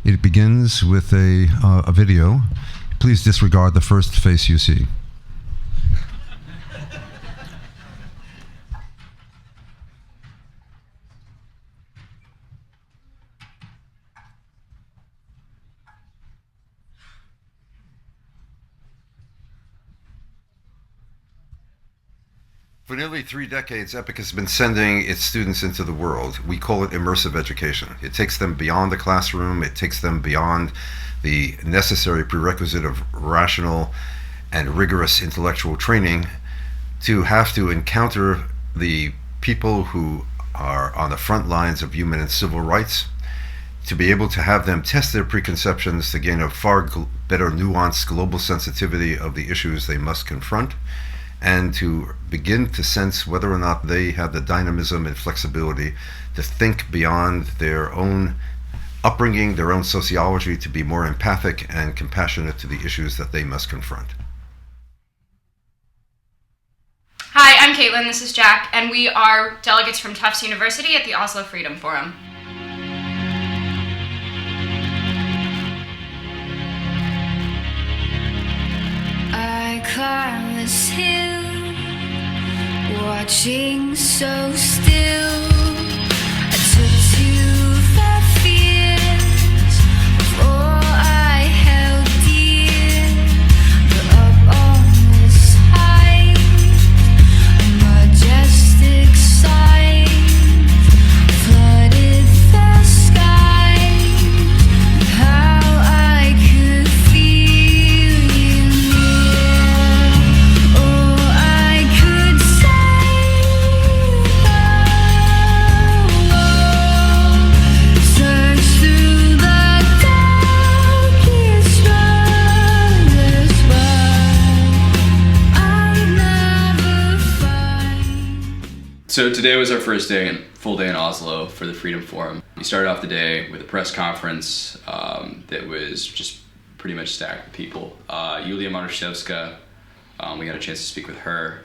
It begins with a video. Please disregard the first face you see. For nearly 3 decades, EPIIC has been sending its students into the world. We call it immersive education. It takes them beyond the classroom. It takes them beyond the necessary prerequisite of rational and rigorous intellectual training to have to encounter the people who are on the front lines of human and civil rights, to be able to have them test their preconceptions to gain a far better nuanced global sensitivity of the issues they must confront, and to begin to sense whether or not they have the dynamism and flexibility to think beyond their own upbringing, their own sociology, to be more empathic and compassionate to the issues that they must confront. Hi, I'm Caitlin, this is Jack, and we are delegates from Tufts University at the Oslo Freedom Forum. I climb this hill, watching so still. I took to the fears of all I held dear, but up on this height, a majestic sight flooded the sky. How I could feel you near. Oh, I could search through the darkest wonders, but I'd never find. So today was our first day, full day in Oslo for the Freedom Forum. We started off the day with a press conference that was just pretty much stacked with people. Yulia Marashevska, we had a chance to speak with her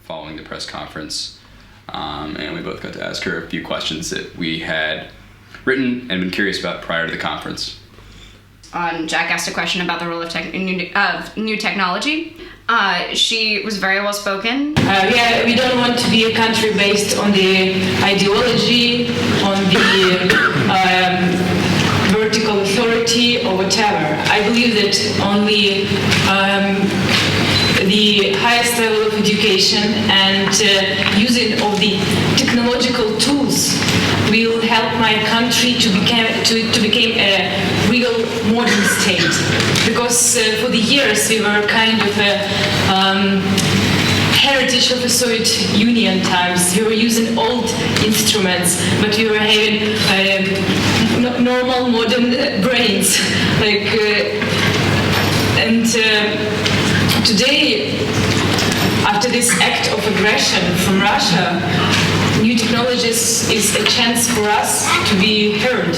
following the press conference, and we both got to ask her a few questions that we had written and been curious about prior to the conference. Jack asked a question about the role of new technology. She was very well spoken. We don't want to be a country based on the ideology, on the vertical authority or whatever. I believe that only the highest level of education and using of the technological tools will help my country to become a real modern state. Because for the years we were kind of a heritage of the Soviet Union times. We were using old instruments, but we were having normal modern brains. Today, after this act of aggression from Russia, new technologies is a chance for us to be heard.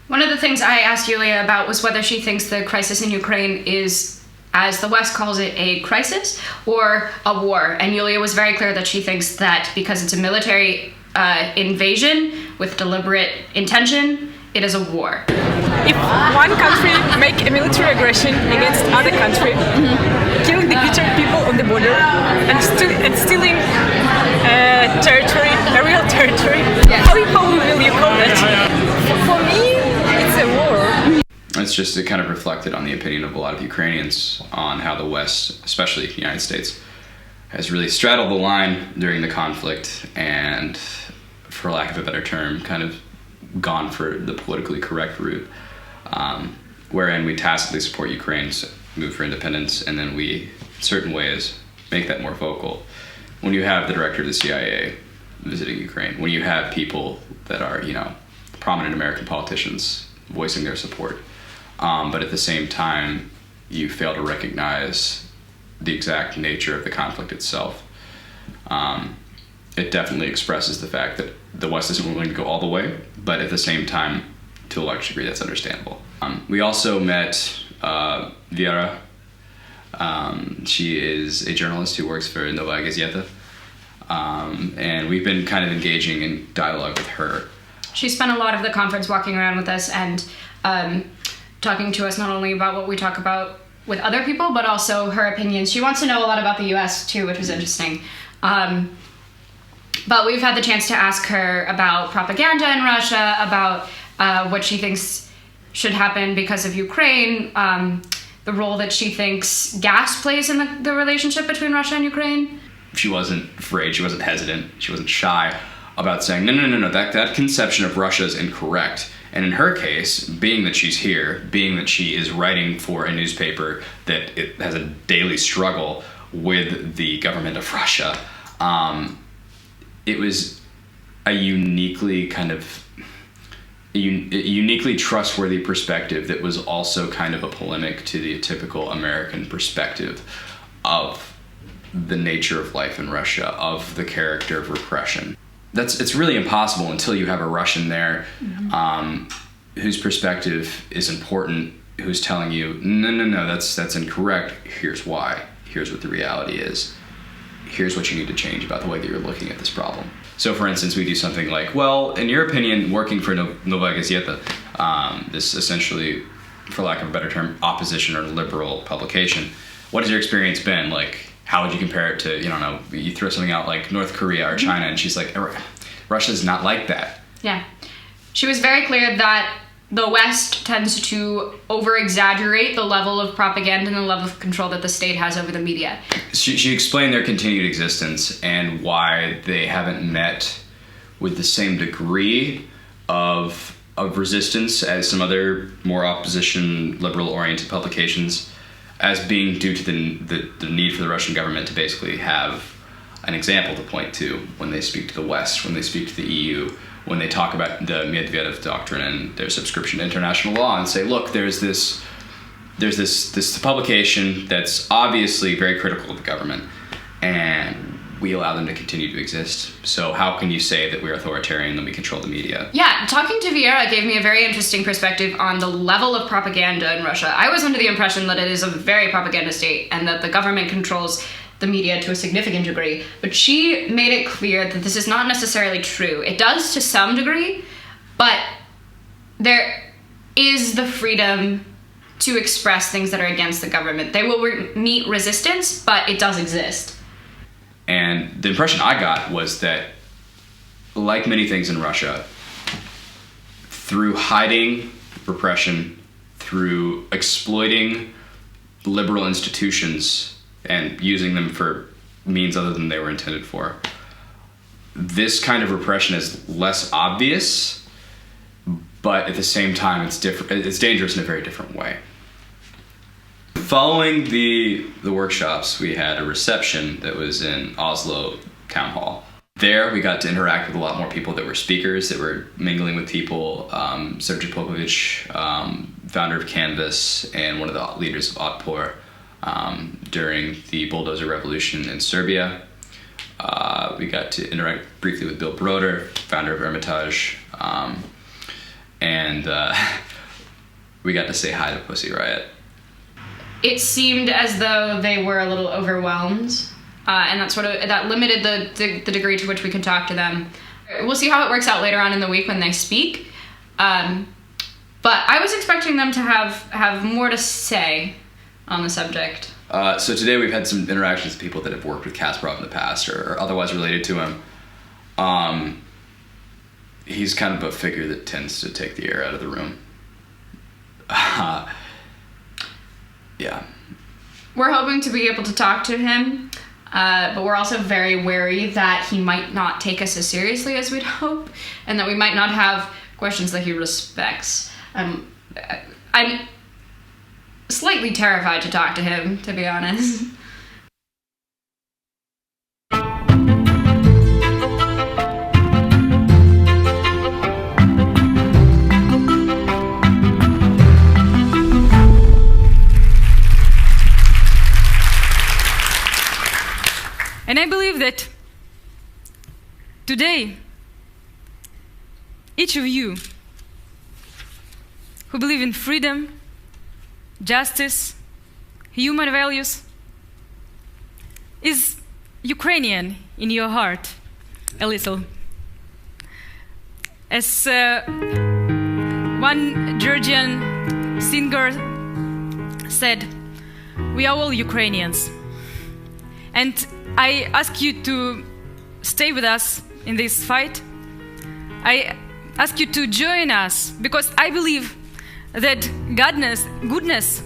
One of the things I asked Yulia about was whether she thinks the crisis in Ukraine is, as the West calls it, a crisis or a war. And Yulia was very clear that she thinks that because it's a military invasion with deliberate intention, it is a war. If one country make a military aggression against other country, killing the people on the border and stealing territory, a real territory, how will you call that? For me, it's a war. It's just, it kind of reflected on the opinion of a lot of Ukrainians on how the West, especially the United States, has really straddled the line during the conflict and, for lack of a better term, kind of gone for the politically correct route. wherein we tacitly support Ukraine's move for independence, and then we, in certain ways, make that more vocal. When you have the director of the CIA visiting Ukraine, when you have people that are, prominent American politicians voicing their support, but at the same time, you fail to recognize the exact nature of the conflict itself. It definitely expresses the fact that the West isn't willing to go all the way, but at the same time, to a large degree, that's understandable. We also met Vera. She is a journalist who works for Novaya Gazeta, and we've been kind of engaging in dialogue with her. She spent a lot of the conference walking around with us and talking to us not only about what we talk about with other people, but also her opinions. She wants to know a lot about the US too, which was interesting. But we've had the chance to ask her about propaganda in Russia, about what she thinks should happen because of Ukraine, the role that she thinks gas plays in the relationship between Russia and Ukraine. She wasn't afraid, she wasn't hesitant, she wasn't shy about saying, no, that conception of Russia is incorrect. And in her case, being that she's here, being that she is writing for a newspaper that it has a daily struggle with the government of Russia, it was a uniquely trustworthy perspective that was also kind of a polemic to the typical American perspective of the nature of life in Russia, of the character of repression. It's really impossible until you have a Russian there whose perspective is important, who's telling you, no, that's incorrect. Here's why. Here's what the reality is. Here's what you need to change about the way that you're looking at this problem. So for instance, we do something like, well, in your opinion, working for Novaya Gazeta, this essentially, for lack of a better term, opposition or liberal publication, what has your experience been? Like, how would you compare it to, you throw something out like North Korea or China, and she's like, Russia's not like that. Yeah. She was very clear that the West tends to over-exaggerate the level of propaganda and the level of control that the state has over the media. She explained their continued existence and why they haven't met with the same degree of resistance as some other more opposition, liberal-oriented publications, as being due to the need for the Russian government to basically have an example to point to when they speak to the West, when they speak to the EU, when they talk about the Medvedev doctrine and their subscription to international law, and say, look, there's this publication that's obviously very critical of the government, and we allow them to continue to exist. So how can you say that we're authoritarian and we control the media? Yeah, talking to Viera gave me a very interesting perspective on the level of propaganda in Russia. I was under the impression that it is a very propaganda state and that the government controls the media to a significant degree, but she made it clear that this is not necessarily true. It does to some degree, but there is the freedom to express things that are against the government. They will meet resistance, but it does exist. And the impression I got was that, like many things in Russia, through hiding repression, through exploiting liberal institutions and using them for means other than they were intended for, this kind of repression is less obvious, but at the same time it's dangerous in a very different way. Following the workshops, we had a reception that was in Oslo Town Hall. There, we got to interact with a lot more people that were speakers, that were mingling with people. Sergei Popovich, founder of Canvas, and one of the leaders of Otpor during the bulldozer revolution in Serbia. We got to interact briefly with Bill Broder, founder of Hermitage, and we got to say hi to Pussy Riot. It seemed as though they were a little overwhelmed, and that limited the degree to which we could talk to them. We'll see how it works out later on in the week when they speak. But I was expecting them to have more to say on the subject. So today we've had some interactions with people that have worked with Kasparov in the past or otherwise related to him. He's kind of a figure that tends to take the air out of the room. Yeah. We're hoping to be able to talk to him, but we're also very wary that he might not take us as seriously as we'd hope, and that we might not have questions that he respects. I'm slightly terrified to talk to him, to be honest. And I believe that today, each of you who believe in freedom, justice, human values, is Ukrainian in your heart, a little. As one Georgian singer said, we are all Ukrainians. And I ask you to stay with us in this fight. I ask you to join us because I believe that goodness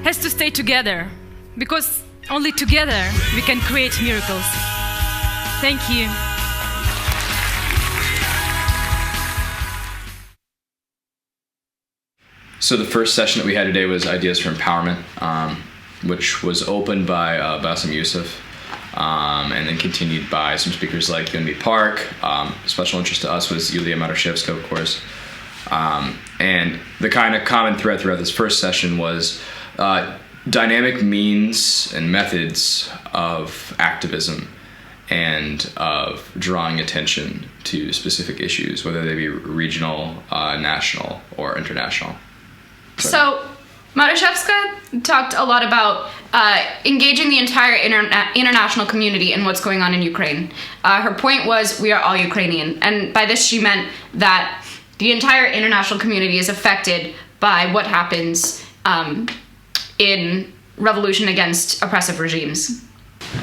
has to stay together because only together we can create miracles. Thank you. So the first session that we had today was Ideas for Empowerment, which was opened by Bassem Youssef, and then continued by some speakers like EPIIC. Special interest to us was Yulia Marashevska, of course. And the kind of common thread throughout this first session was dynamic means and methods of activism and of drawing attention to specific issues, whether they be regional, national, or international. So Marashevska talked a lot about engaging the entire international community in what's going on in Ukraine. Her point was, we are all Ukrainian. And by this she meant that the entire international community is affected by what happens in revolution against oppressive regimes.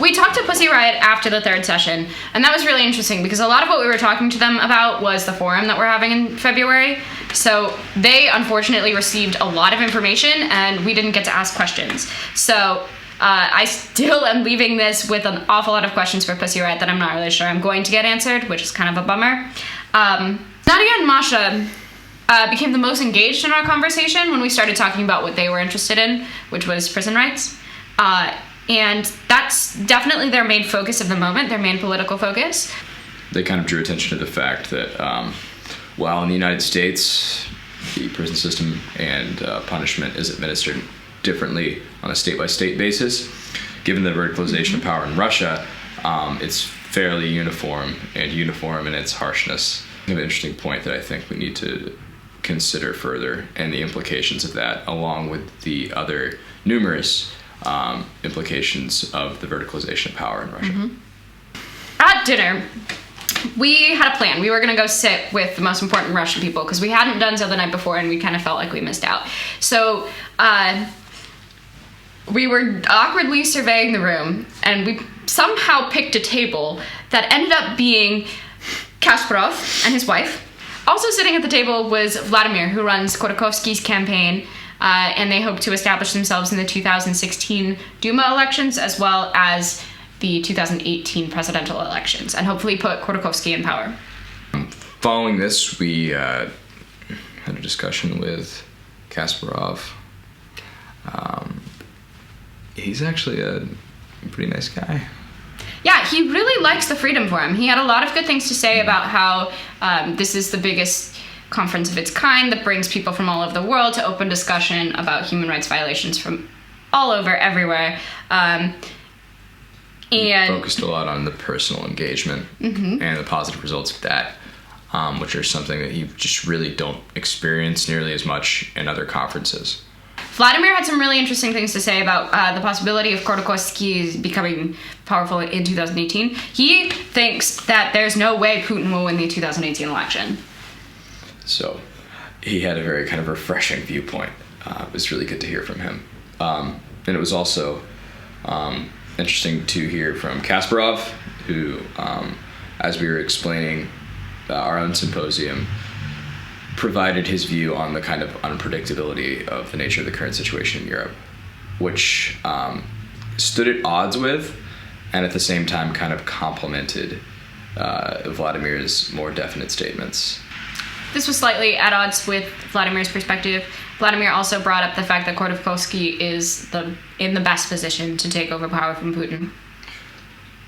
We talked to Pussy Riot after the third session, and that was really interesting because a lot of what we were talking to them about was the forum that we're having in February. So they unfortunately received a lot of information and we didn't get to ask questions. So I still am leaving this with an awful lot of questions for Pussy Riot that I'm not really sure I'm going to get answered, which is kind of a bummer. Nadia and Masha became the most engaged in our conversation when we started talking about what they were interested in, which was prison rights. And that's definitely their main focus of the moment, their main political focus. They kind of drew attention to the fact that while in the United States, the prison system and punishment is administered differently on a state-by-state basis, given the verticalization of power in Russia, it's fairly uniform in its harshness. An interesting point that I think we need to consider further, and the implications of that, along with the other numerous implications of the verticalization of power in Russia. Mm-hmm. At dinner, we had a plan. We were going to go sit with the most important Russian people because we hadn't done so the night before and we kind of felt like we missed out. So we were awkwardly surveying the room and we somehow picked a table that ended up being Kasparov and his wife. Also sitting at the table was Vladimir, who runs Khodorkovsky's campaign, and they hope to establish themselves in the 2016 Duma elections as well as the 2018 presidential elections, and hopefully put Khodorkovsky in power. Following this, we had a discussion with Kasparov. He's actually a pretty nice guy. Yeah, he really likes the Freedom Forum. He had a lot of good things to say about how this is the biggest conference of its kind that brings people from all over the world to open discussion about human rights violations from all over, everywhere. He focused a lot on the personal engagement and the positive results of that, which are something that you just really don't experience nearly as much in other conferences. Vladimir had some really interesting things to say about the possibility of Khodorkovsky becoming powerful in 2018. He thinks that there's no way Putin will win the 2018 election. So he had a very kind of refreshing viewpoint. It was really good to hear from him. And it was also interesting to hear from Kasparov, who, as we were explaining our own symposium, provided his view on the kind of unpredictability of the nature of the current situation in Europe, which stood at odds with and at the same time kind of complemented Vladimir's more definite statements. this was slightly at odds with Vladimir's perspective. Vladimir also brought up the fact that Khodorkovsky is in the best position to take over power from Putin.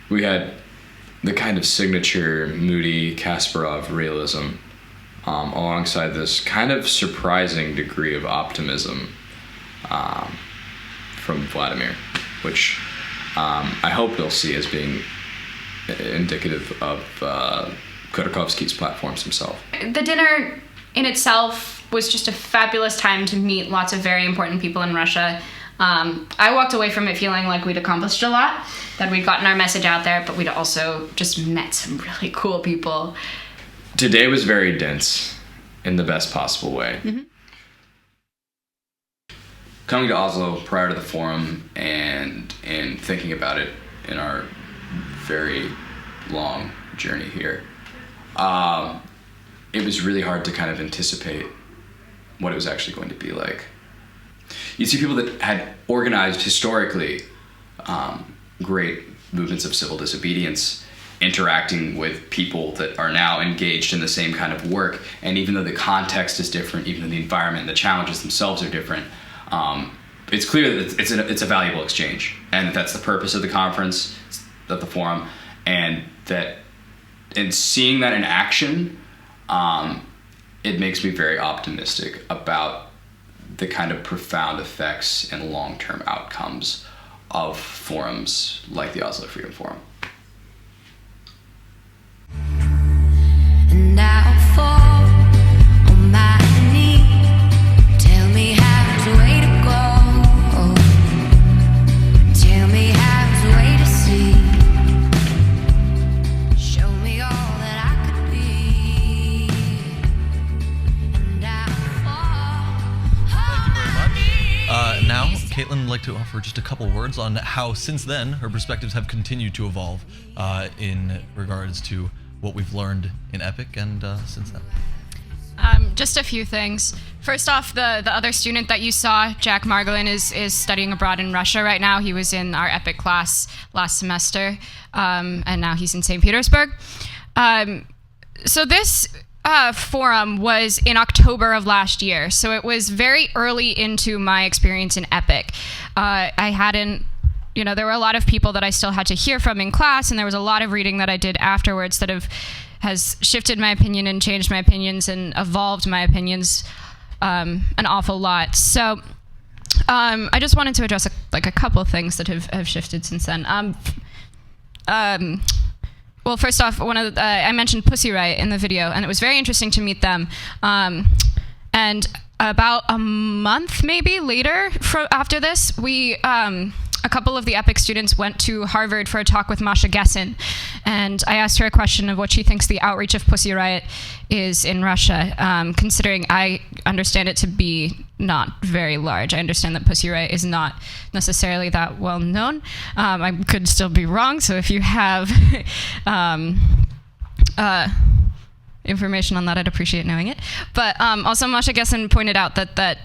We had the kind of signature Moody Kasparov realism alongside this kind of surprising degree of optimism from Vladimir, which I hope they'll see as being indicative of Khodorkovsky's platforms himself. The dinner in itself was just a fabulous time to meet lots of very important people in Russia. I walked away from it feeling like we'd accomplished a lot, that we'd gotten our message out there, but we'd also just met some really cool people. Today was very dense in the best possible way. Mm-hmm. Coming to Oslo prior to the forum and thinking about it in our very long journey here, it was really hard to kind of anticipate what it was actually going to be like. You see people that had organized historically great movements of civil disobedience, interacting with people that are now engaged in the same kind of work, and even though the context is different, even though the environment and the challenges themselves are different, it's clear that it's a valuable exchange, and that's the purpose of the conference, of the forum, and seeing that in action, it makes me very optimistic about the kind of profound effects and long-term outcomes of forums like the Oslo Freedom Forum. And I'll fall on my knee. Tell me how's the way to go. Tell me how's the way to see. Show me all that I could be. And I'll fall. Now, Caitlin would like to offer just a couple words on how, since then, her perspectives have continued to evolve in regards to what we've learned in EPIIC and since then. Just a few things. First off, the other student that you saw, Jack Margolin, is studying abroad in Russia right now. He was in our EPIIC class last semester, and now he's in St. Petersburg. So this forum was in October of last year, so it was very early into my experience in EPIIC. I hadn't, there were a lot of people that I still had to hear from in class, and there was a lot of reading that I did afterwards that has shifted my opinion and changed my opinions and evolved my opinions an awful lot. So I just wanted to address a couple of things that have shifted since then. Well, first off, I mentioned Pussy Riot in the video, and it was very interesting to meet them. And about a month maybe later after this, a couple of the EPIIC students went to Harvard for a talk with Masha Gessen, and I asked her a question of what she thinks the outreach of Pussy Riot is in Russia, considering I understand it to be not very large. I understand that Pussy Riot is not necessarily that well known. I could still be wrong, so if you have information on that, I'd appreciate knowing it. But also Masha Gessen pointed out that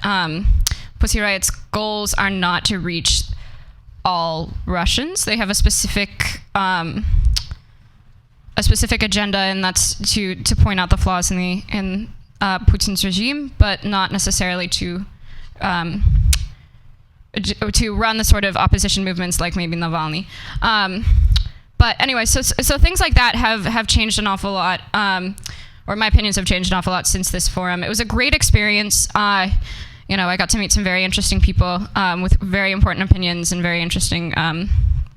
Pussy Riot's goals are not to reach all Russians. They have a specific agenda, and that's to point out the flaws in Putin's regime, but not necessarily to run the sort of opposition movements like maybe Navalny. But anyway, so things like that have changed an awful lot, or my opinions have changed an awful lot since this forum. It was a great experience. I got to meet some very interesting people with very important opinions and very interesting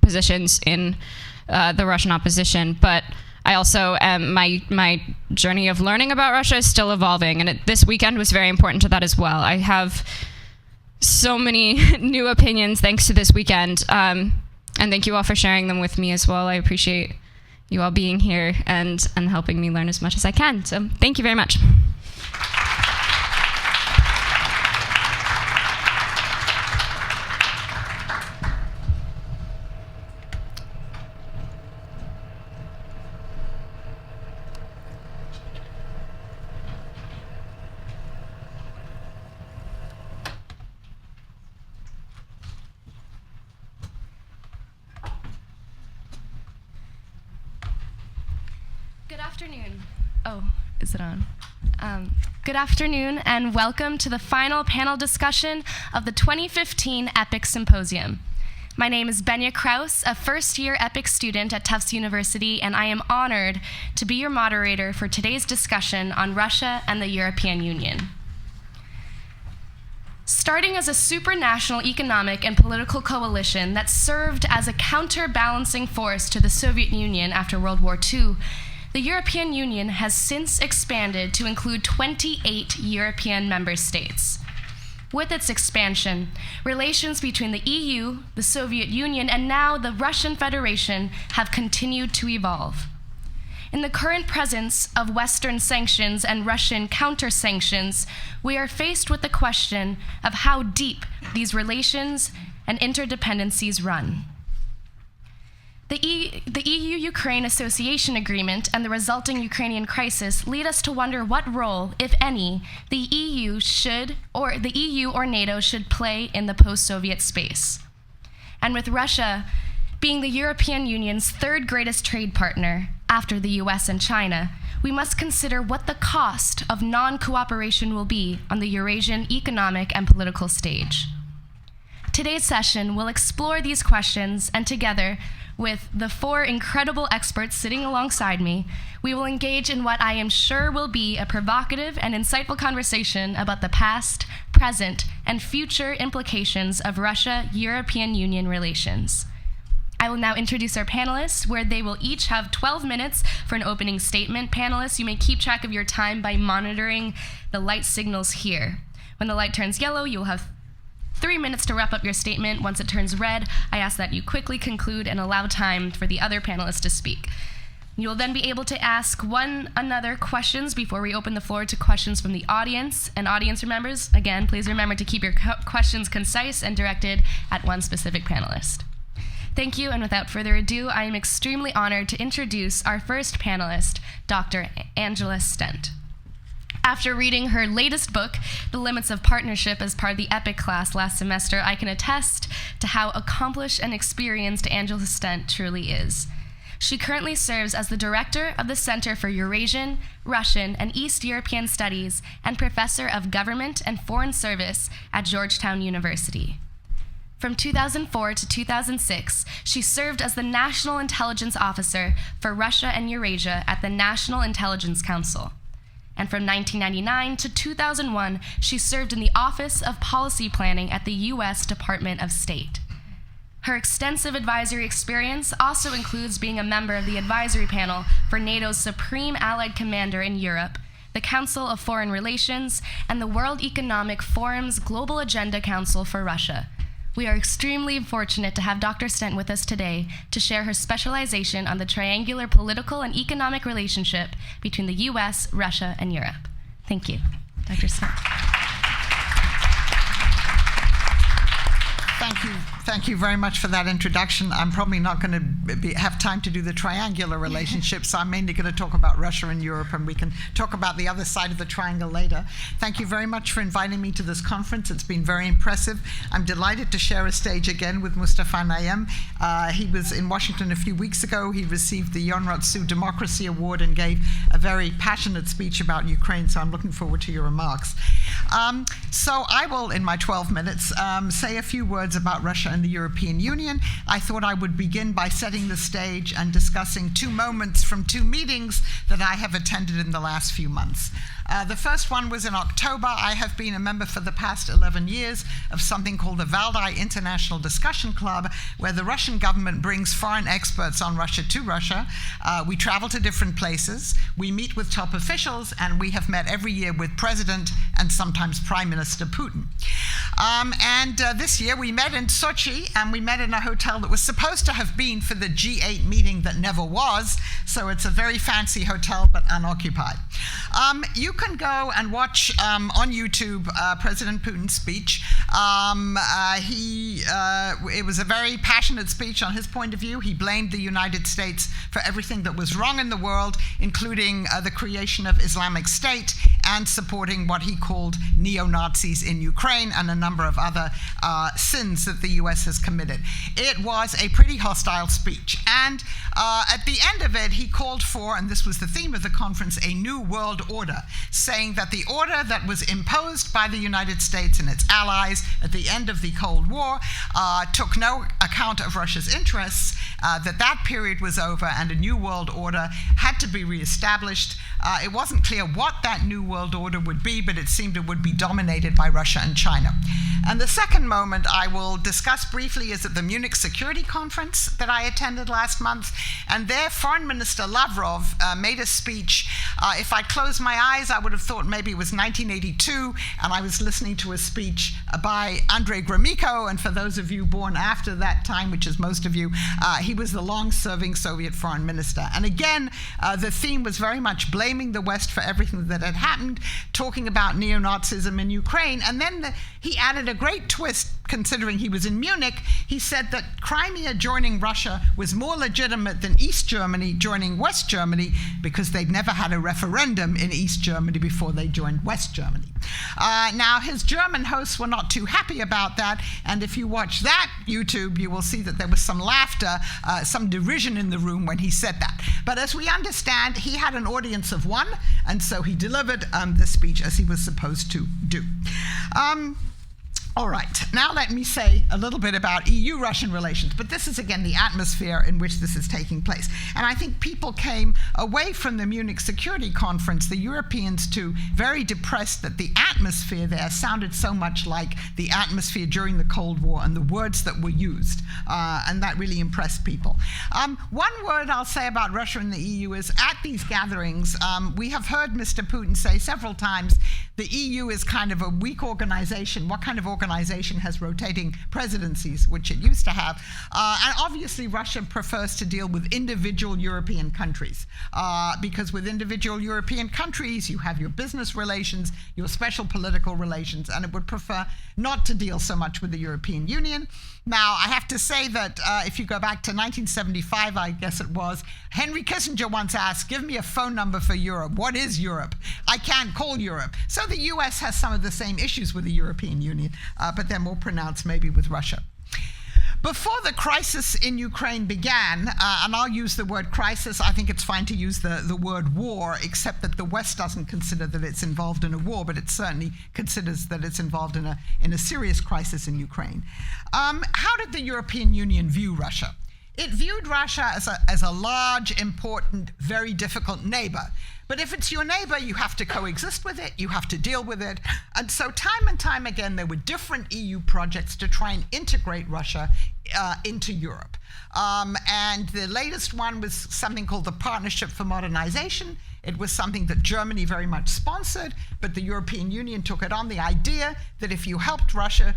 positions in the Russian opposition. But I also my journey of learning about Russia is still evolving, and this weekend was very important to that as well. I have so many new opinions thanks to this weekend, and thank you all for sharing them with me as well. I appreciate you all being here and helping me learn as much as I can. So thank you very much. Good afternoon. Oh, Is it on? Good afternoon and welcome to the final panel discussion of the 2015 EPIIC Symposium. My name is Benya Kraus, a first-year EPIIC student at Tufts University, and I am honored to be your moderator for today's discussion on Russia and the European Union. Starting as a supranational economic and political coalition that served as a counterbalancing force to the Soviet Union after World War II, the European Union has since expanded to include 28 European member states. With its expansion, relations between the EU, the Soviet Union, and now the Russian Federation have continued to evolve. In the current presence of Western sanctions and Russian counter-sanctions, we are faced with the question of how deep these relations and interdependencies run. The EU-Ukraine Association Agreement and the resulting Ukrainian crisis lead us to wonder what role, if any, the EU or NATO should play in the post-Soviet space. And with Russia being the European Union's third greatest trade partner after the US and China, we must consider what the cost of non-cooperation will be on the Eurasian economic and political stage. Today's session will explore these questions, and together with the four incredible experts sitting alongside me, we will engage in what I am sure will be a provocative and insightful conversation about the past, present, and future implications of Russia-European Union relations. I will now introduce our panelists, where they will each have 12 minutes for an opening statement. Panelists, you may keep track of your time by monitoring the light signals here. When the light turns yellow, you will have 3 minutes to wrap up your statement. Once it turns red, I ask that you quickly conclude and allow time for the other panelists to speak. You will then be able to ask one another questions before we open the floor to questions from the audience. And audience members, again, please remember to keep your questions concise and directed at one specific panelist. Thank you, and without further ado, I am extremely honored to introduce our first panelist, Dr. Angela Stent. After reading her latest book, The Limits of Partnership, as part of the EPIIC class last semester, I can attest to how accomplished and experienced Angela Stent truly is. She currently serves as the director of the Center for Eurasian, Russian, and East European Studies and professor of government and foreign service at Georgetown University. From 2004 to 2006, she served as the National Intelligence Officer for Russia and Eurasia at the National Intelligence Council. And from 1999 to 2001, she served in the Office of Policy Planning at the U.S. Department of State. Her extensive advisory experience also includes being a member of the advisory panel for NATO's Supreme Allied Commander in Europe, the Council of Foreign Relations, and the World Economic Forum's Global Agenda Council for Russia. We are extremely fortunate to have Dr. Stent with us today to share her specialization on the triangular political and economic relationship between the US, Russia, and Europe. Thank you. Dr. Stent. Thank you very much for that introduction. I'm probably not going to have time to do the triangular relationship, so I'm mainly going to talk about Russia and Europe, and we can talk about the other side of the triangle later. Thank you very much for inviting me to this conference. It's been very impressive. I'm delighted to share a stage again with Mustafa Naim. He was in Washington a few weeks ago. He received the Yonratsu Democracy Award and gave a very passionate speech about Ukraine, so I'm looking forward to your remarks. So I will, in my 12 minutes, say a few words about Russia and the European Union. I thought I would begin by setting the stage and discussing two moments from two meetings that I have attended in the last few months. The first one was in October. I have been a member for the past 11 years of something called the Valdai International Discussion Club, where the Russian government brings foreign experts on Russia to Russia. We travel to different places, we meet with top officials, and we have met every year with President and sometimes Prime Minister Putin. This year we met in Sochi, and we met in a hotel that was supposed to have been for the G8 meeting that never was, so it's a very fancy hotel but unoccupied. You can go and watch on YouTube President Putin's speech. It was a very passionate speech on his point of view. He blamed the United States for everything that was wrong in the world, including the creation of Islamic State and supporting what he called neo-Nazis in Ukraine and a number of other sins that the US has committed. It was a pretty hostile speech. And at the end of it, he called for, and this was the theme of the conference, a new world order, saying that the order that was imposed by the United States and its allies at the end of the Cold War took no account of Russia's interests, that period was over and a new world order had to be reestablished. It wasn't clear what that new world order would be, but it seemed it would be dominated by Russia and China. And the second moment I will discuss briefly is at the Munich Security Conference that I attended last month. And there, Foreign Minister Lavrov made a speech. If I closed my eyes, I would have thought maybe it was 1982, and I was listening to a speech by Andrei Gromyko. And for those of you born after that time, which is most of you, he was the long-serving Soviet foreign minister. And again, the theme was very much blaming the West for everything that had happened, talking about neo-Nazism in Ukraine. And then he added a great twist, considering he was in Munich. He said that Crimea joining Russia was more legitimate than East Germany joining West Germany because they'd never had a referendum in East Germany before they joined West Germany. Now, his German hosts were not too happy about that, and if you watch that YouTube, you will see that there was some laughter, some derision in the room when he said that. But as we understand, he had an audience of one, and so he delivered the speech as he was supposed to do. All right, now let me say a little bit about EU-Russian relations, but this is again the atmosphere in which this is taking place. And I think people came away from the Munich Security Conference, the Europeans too, very depressed that the atmosphere there sounded so much like the atmosphere during the Cold War and the words that were used, and that really impressed people. One word I'll say about Russia and the EU is at these gatherings, we have heard Mr. Putin say several times the EU is kind of a weak organization. What kind of organization has rotating presidencies, which it used to have? And obviously Russia prefers to deal with individual European countries, because with individual European countries, you have your business relations, your special political relations, and it would prefer not to deal so much with the European Union. Now, I have to say that if you go back to 1975, I guess it was, Henry Kissinger once asked, give me a phone number for Europe. What is Europe? I can't call Europe. So the US has some of the same issues with the European Union, but they're more pronounced maybe with Russia. Before the crisis in Ukraine began, and I'll use the word crisis, I think it's fine to use the word war, except that the West doesn't consider that it's involved in a war, but it certainly considers that it's involved in a serious crisis in Ukraine. How did the European Union view Russia? It viewed Russia as a large, important, very difficult neighbor. But if it's your neighbor, you have to coexist with it, you have to deal with it. And so time and time again, there were different EU projects to try and integrate Russia into Europe. And the latest one was something called the Partnership for Modernization. It was something that Germany very much sponsored, but the European Union took it on, the idea that if you helped Russia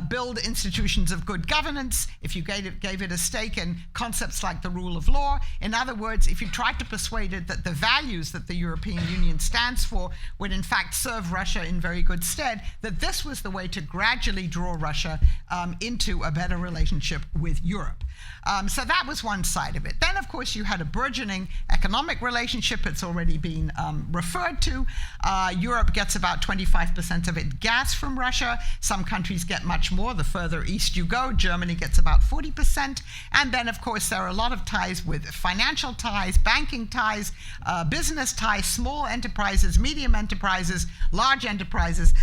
build institutions of good governance, if you gave it a stake in concepts like the rule of law. In other words, if you tried to persuade it that the values that the European Union stands for would in fact serve Russia in very good stead, that this was the way to gradually draw Russia into a better relationship with Europe. So that was one side of it. Then, of course, you had a burgeoning economic relationship. It's already been referred to. Europe gets about 25% of its gas from Russia. Some countries get much more. The further east you go, Germany gets about 40%. And then, of course, there are a lot of ties with financial ties, banking ties, business ties, small enterprises, medium enterprises, large enterprises.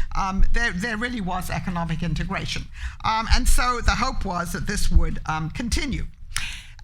There really was economic integration. And so the hope was that this would continue.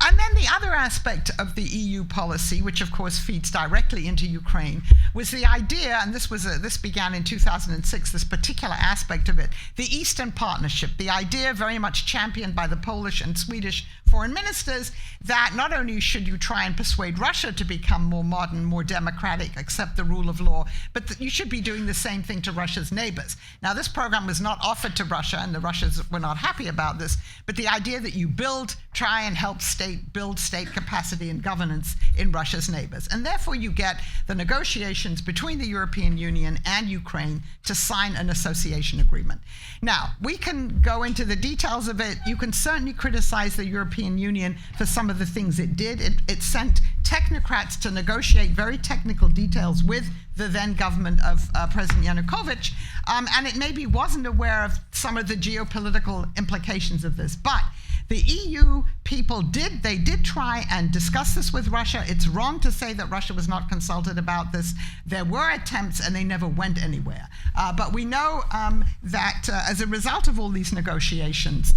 And then the other aspect of the EU policy, which of course feeds directly into Ukraine, was the idea, and this began in 2006, this particular aspect of it, the Eastern Partnership, the idea very much championed by the Polish and Swedish foreign ministers that not only should you try and persuade Russia to become more modern, more democratic, accept the rule of law, but that you should be doing the same thing to Russia's neighbors. Now, this program was not offered to Russia, and the Russians were not happy about this, but the idea that you try and help build state capacity and governance in Russia's neighbors. And therefore you get the negotiation negotiations between the European Union and Ukraine to sign an association agreement. Now, we can go into the details of it. You can certainly criticize the European Union for some of the things it did. It sent technocrats to negotiate very technical details with the then government of President Yanukovych, and it maybe wasn't aware of some of the geopolitical implications of this. But the EU people did try and discuss this with Russia. It's wrong to say that Russia was not consulted about this. There were attempts and they never went anywhere. But we know that as a result of all these negotiations,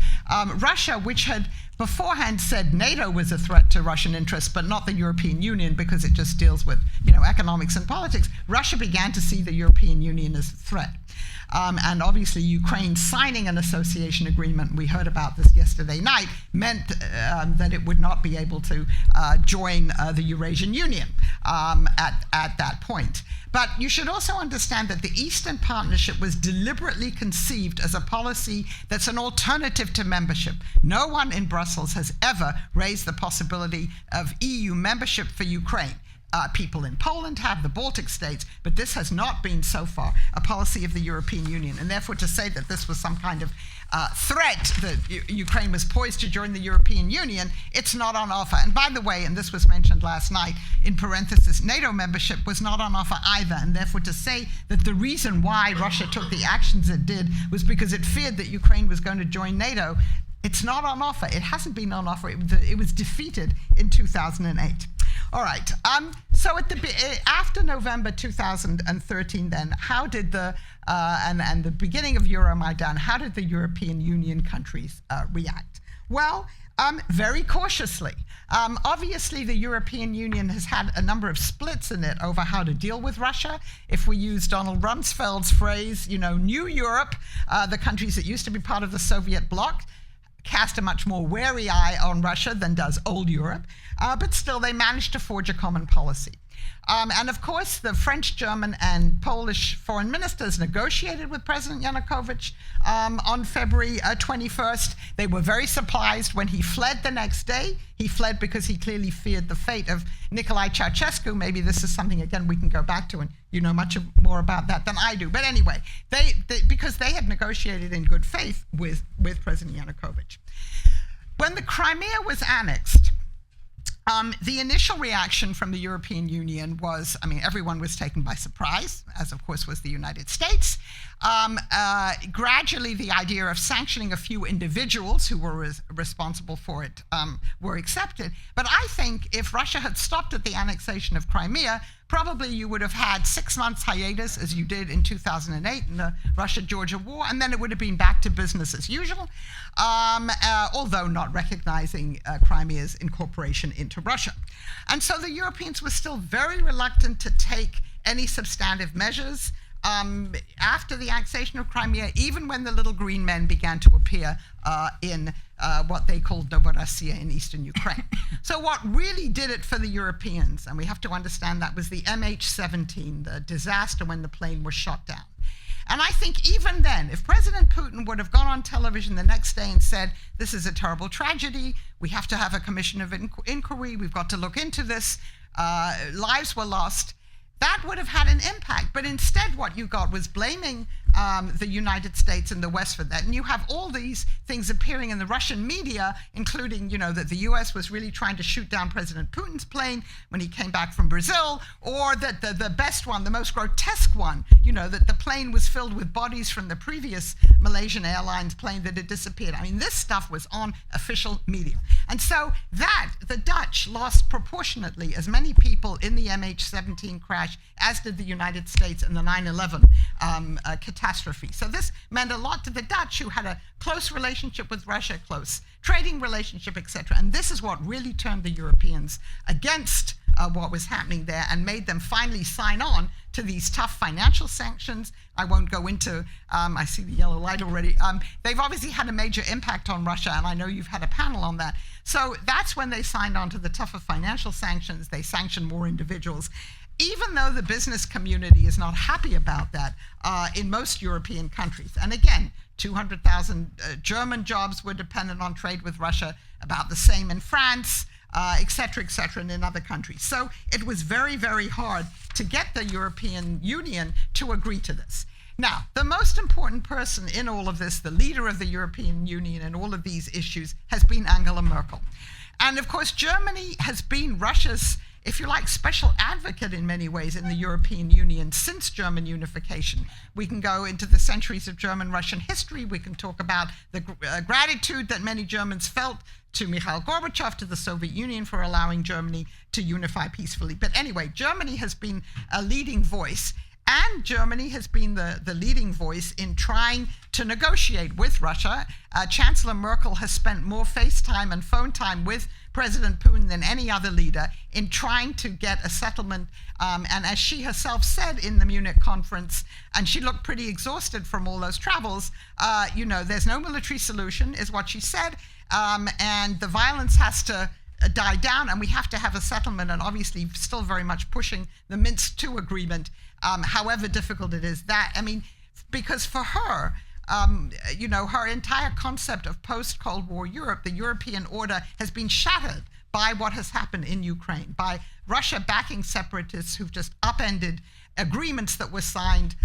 Russia, which had beforehand said NATO was a threat to Russian interests, but not the European Union because it just deals with, economics and politics, Russia began to see the European Union as a threat. And obviously Ukraine signing an association agreement, we heard about this yesterday night, meant that it would not be able to join the Eurasian Union at that point. But you should also understand that the Eastern Partnership was deliberately conceived as a policy that's an alternative to membership. No one in Brussels has ever raised the possibility of EU membership for Ukraine. People in Poland have, the Baltic states, but this has not been so far a policy of the European Union. And therefore to say that this was some kind of threat that Ukraine was poised to join the European Union, it's not on offer. And by the way, and this was mentioned last night, in parenthesis, NATO membership was not on offer either. And therefore to say that the reason why Russia took the actions it did was because it feared that Ukraine was going to join NATO, it's not on offer. It hasn't been on offer. It was defeated in 2008. All right. So after November 2013, then, how did and the beginning of Euromaidan, how did the European Union countries react? Well, very cautiously. Obviously, the European Union has had a number of splits in it over how to deal with Russia. If we use Donald Rumsfeld's phrase, New Europe, the countries that used to be part of the Soviet bloc, cast a much more wary eye on Russia than does old Europe, but still they managed to forge a common policy. And of course, the French, German, and Polish foreign ministers negotiated with President Yanukovych on February 21st. They were very surprised when he fled the next day. He fled because he clearly feared the fate of Nicolae Ceausescu. Maybe this is something, again, we can go back to, and you know much more about that than I do. But anyway, because they had negotiated in good faith with President Yanukovych. When the Crimea was annexed, the initial reaction from the European Union was, everyone was taken by surprise, as of course was the United States. Gradually, the idea of sanctioning a few individuals who were responsible for it were accepted. But I think if Russia had stopped at the annexation of Crimea, probably you would have had 6 months hiatus, as you did in 2008 in the Russia-Georgia war, and then it would have been back to business as usual, although not recognizing Crimea's incorporation into Russia. And so the Europeans were still very reluctant to take any substantive measures after the annexation of Crimea, even when the little green men began to appear in what they called Novorossiya in eastern Ukraine. So what really did it for the Europeans, and we have to understand that, was the MH17, the disaster when the plane was shot down. And I think even then, if President Putin would have gone on television the next day and said, this is a terrible tragedy, we have to have a commission of inquiry, we've got to look into this, lives were lost, that would have had an impact. But instead what you got was blaming the United States and the West for that. And you have all these things appearing in the Russian media, including, that the US was really trying to shoot down President Putin's plane when he came back from Brazil, or that the best one, the most grotesque one, that the plane was filled with bodies from the previous Malaysian Airlines plane that had disappeared. This stuff was on official media. And so the Dutch lost proportionately as many people in the MH17 crash as did the United States in the 9/11 catastrophe. So this meant a lot to the Dutch, who had a close relationship with Russia, close trading relationship, etc. And this is what really turned the Europeans against what was happening there and made them finally sign on to these tough financial sanctions. I won't go into, I see the yellow light already. They've obviously had a major impact on Russia, and I know you've had a panel on that. So that's when they signed on to the tougher financial sanctions. They sanctioned more individuals. Even though the business community is not happy about that in most European countries. And again, 200,000 German jobs were dependent on trade with Russia, about the same in France. et cetera, and in other countries. So it was very, very hard to get the European Union to agree to this. Now, the most important person in all of this, the leader of the European Union in all of these issues, has been Angela Merkel. And of course, Germany has been Russia's, if you like, special advocate in many ways in the European Union since German unification. We can go into the centuries of German-Russian history. We can talk about the gratitude that many Germans felt to Mikhail Gorbachev, to the Soviet Union, for allowing Germany to unify peacefully. But anyway, Germany has been a leading voice. And Germany has been the leading voice in trying to negotiate with Russia. Chancellor Merkel has spent more FaceTime and phone time with President Putin than any other leader in trying to get a settlement. And as she herself said in the Munich conference, and she looked pretty exhausted from all those travels, there's no military solution, is what she said. And the violence has to die down, and we have to have a settlement, and obviously still very much pushing the Minsk II agreement, however difficult it is. Because for her, her entire concept of post-Cold War Europe, the European order, has been shattered by what has happened in Ukraine, by Russia backing separatists who've just upended agreements that were signed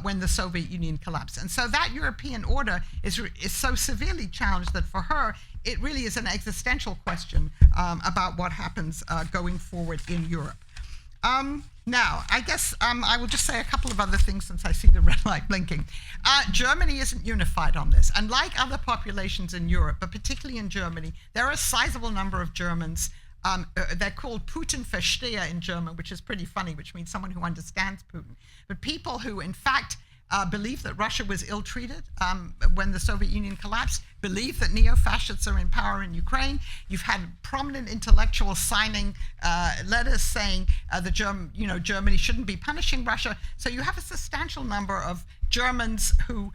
when the Soviet Union collapsed. And so that European order is so severely challenged that for her, it really is an existential question about what happens going forward in Europe. Now, I guess I will just say a couple of other things since I see the red light blinking. Germany isn't unified on this. And like other populations in Europe, but particularly in Germany, there are a sizable number of Germans. They're called Putin-Versteher in German, which is pretty funny, which means someone who understands Putin. But people who, in fact, believe that Russia was ill-treated when the Soviet Union collapsed, believe that neo-fascists are in power in Ukraine. You've had prominent intellectuals signing letters saying that Germany shouldn't be punishing Russia. So you have a substantial number of Germans who,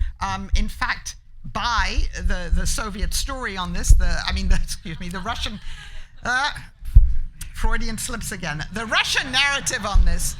in fact, buy the Soviet story on this. The Russian Freudian slips again. The Russian narrative on this.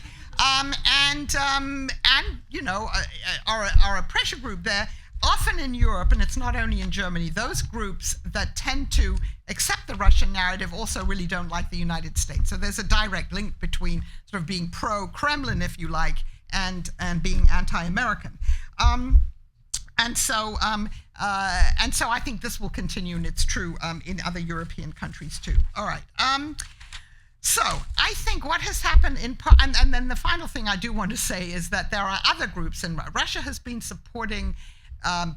Are a pressure group there, often in Europe, and it's not only in Germany, those groups that tend to accept the Russian narrative also really don't like the United States. So there's a direct link between sort of being pro-Kremlin, if you like, and being anti-American. And so I think this will continue, and it's true in other European countries too. All right. So I think what has happened and then the final thing I do want to say is that there are other groups in Russia has been supporting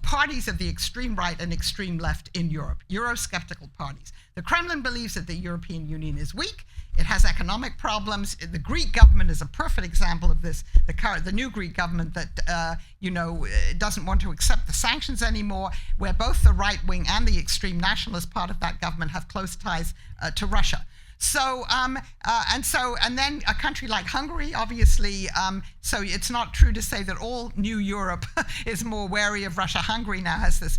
parties of the extreme right and extreme left in Europe, Eurosceptical parties. The Kremlin believes that the European Union is weak. It has economic problems. The Greek government is a perfect example of this. The new Greek government that doesn't want to accept the sanctions anymore, where both the right wing and the extreme nationalist part of that government have close ties to Russia. So, and then a country like Hungary, obviously, so it's not true to say that all new Europe is more wary of Russia. Hungary now has this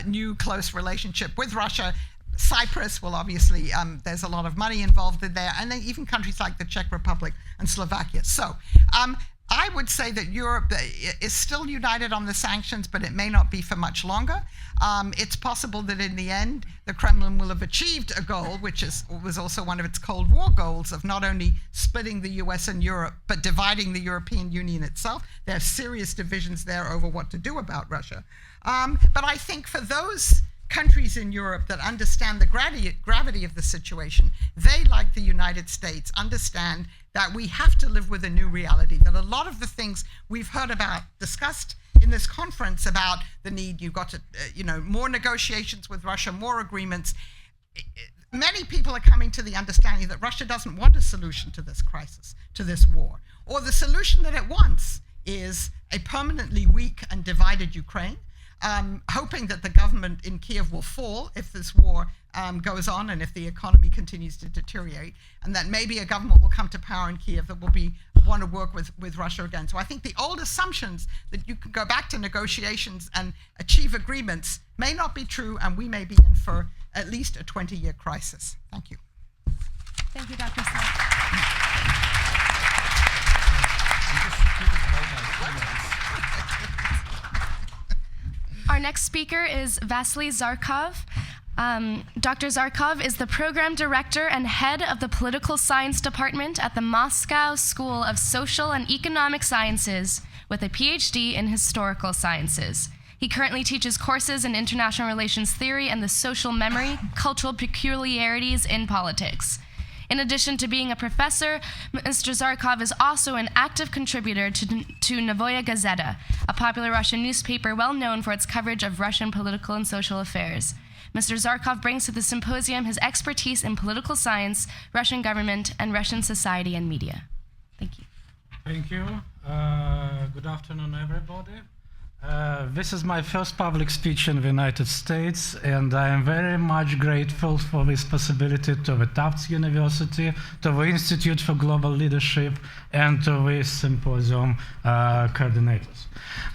new close relationship with Russia. Cyprus, well, obviously, there's a lot of money involved in there, and then even countries like the Czech Republic and Slovakia. So, I would say that Europe is still united on the sanctions, but it may not be for much longer. It's possible that in the end, the Kremlin will have achieved a goal, which was also one of its Cold War goals, of not only splitting the US and Europe, but dividing the European Union itself. There are serious divisions there over what to do about Russia. But I think for those countries in Europe that understand the gravity of the situation, they, like the United States, understand that we have to live with a new reality, that a lot of the things we've heard about, discussed in this conference about the need, you've got to, more negotiations with Russia, more agreements. Many people are coming to the understanding that Russia doesn't want a solution to this crisis, to this war, or the solution that it wants is a permanently weak and divided Ukraine, hoping that the government in Kiev will fall if this war goes on and if the economy continues to deteriorate, and that maybe a government will come to power in Kiev that will want to work with Russia again. So I think the old assumptions that you can go back to negotiations and achieve agreements may not be true, and we may be in for at least a 20-year crisis. Thank you. Thank you, Dr. Smith. Our next speaker is Vasily Zarkov. Dr. Zarkov is the program director and head of the political science department at the Moscow School of Social and Economic Sciences with a PhD in historical sciences. He currently teaches courses in international relations theory and the social memory, cultural peculiarities in politics. In addition to being a professor, Mr. Zarkov is also an active contributor to Novoya Gazeta, a popular Russian newspaper well known for its coverage of Russian political and social affairs. Mr. Zarkov brings to the symposium his expertise in political science, Russian government, and Russian society and media. Thank you. Thank you. Good afternoon, everybody. This is my first public speech in the United States, and I am very much grateful for this possibility to the Tufts University, to the Institute for Global Leadership, and to the Symposium coordinators.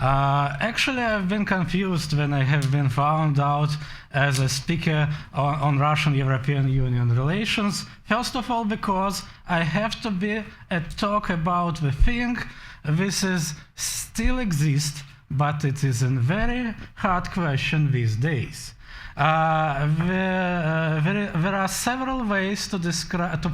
Actually, I've been confused when I have been found out as a speaker on Russian-European Union relations. First of all, because I have to be a talk about the thing this is still exists, but it is a very hard question these days. There are several ways to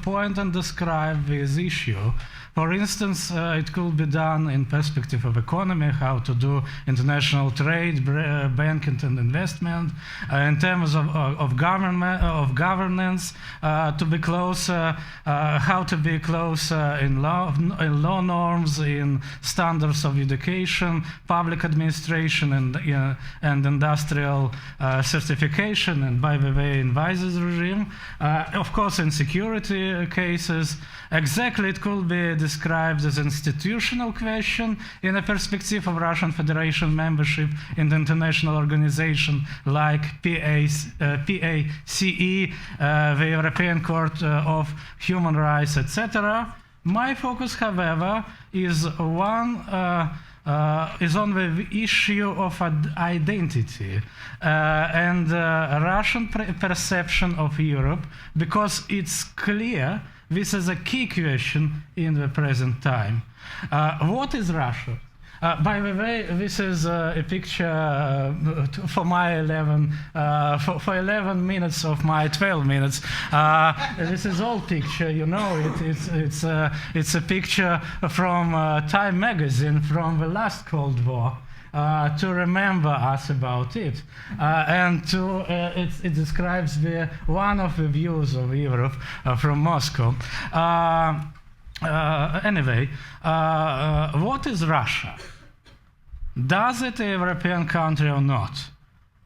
point and describe this issue. For instance, it could be done in perspective of economy, how to do international trade, banking and investment, in terms of governance, to be closer, how to be closer in law norms, in standards of education, public administration, and industrial certification, and by the way, in Vice's regime. Of course, in security cases, exactly it could be described as an institutional question in a perspective of Russian Federation membership in the international organization like PACE, the European Court of Human Rights, etc. My focus, however, is on the issue of identity and Russian perception of Europe, because it's clear this is a key question in the present time. What is Russia? By the way, this is a picture for my 11 minutes of my 12 minutes. This is old picture, you know. It's a picture from Time magazine from the last Cold War. To remember us about it, and it describes one of the views of Europe from Moscow. Anyway, what is Russia? Does it a European country or not?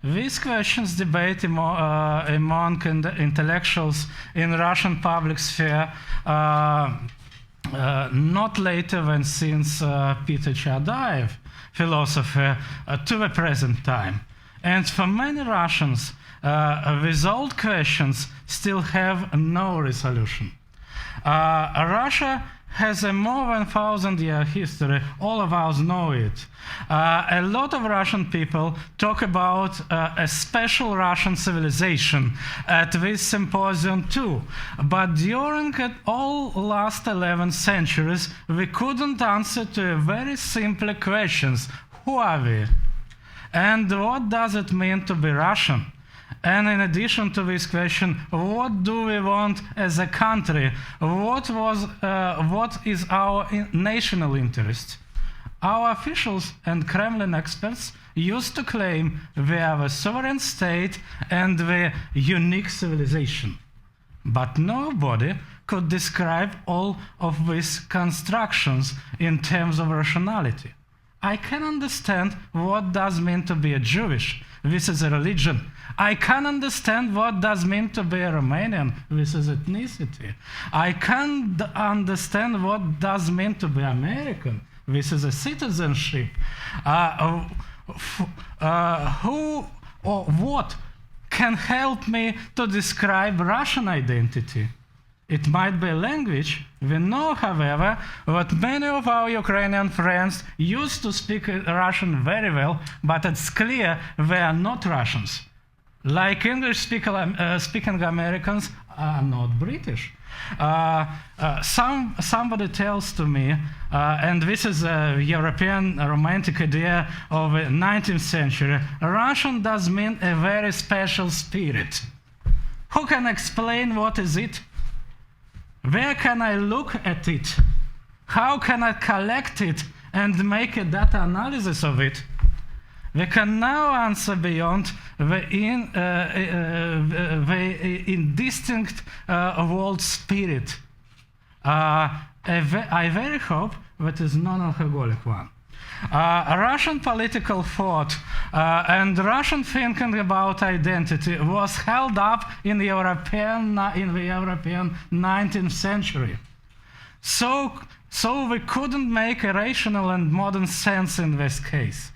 These questions debate among intellectuals in Russian public sphere not later than since Peter Chadaev, philosopher, to the present time. And for many Russians, these old questions still have no resolution. Russia has a more than 1,000-year history. All of us know it. A lot of Russian people talk about a special Russian civilization at this symposium too. But during all last 11 centuries, we couldn't answer to very simple questions. Who are we? And what does it mean to be Russian? And in addition to this question, what do we want as a country? What is our national interest? Our officials and Kremlin experts used to claim we are a sovereign state and the unique civilization. But nobody could describe all of these constructions in terms of rationality. I can understand what does mean to be a Jewish. This is a religion. I can understand what does mean to be a Romanian. This is ethnicity. I can understand what does mean to be American. This is a citizenship. Who or what can help me to describe Russian identity? It might be a language. We know, however, that many of our Ukrainian friends used to speak Russian very well, but it's clear they are not Russians. Like English-speaking Americans are not British. Somebody tells to me, and this is a European romantic idea of the 19th century, Russian does mean a very special spirit. Who can explain what is it? Where can I look at it? How can I collect it and make a data analysis of it? We can now answer beyond the indistinct world spirit. I very hope that is non-alcoholic one. Russian political thought and Russian thinking about identity was held up in the European 19th century. So we couldn't make a rational and modern sense in this case.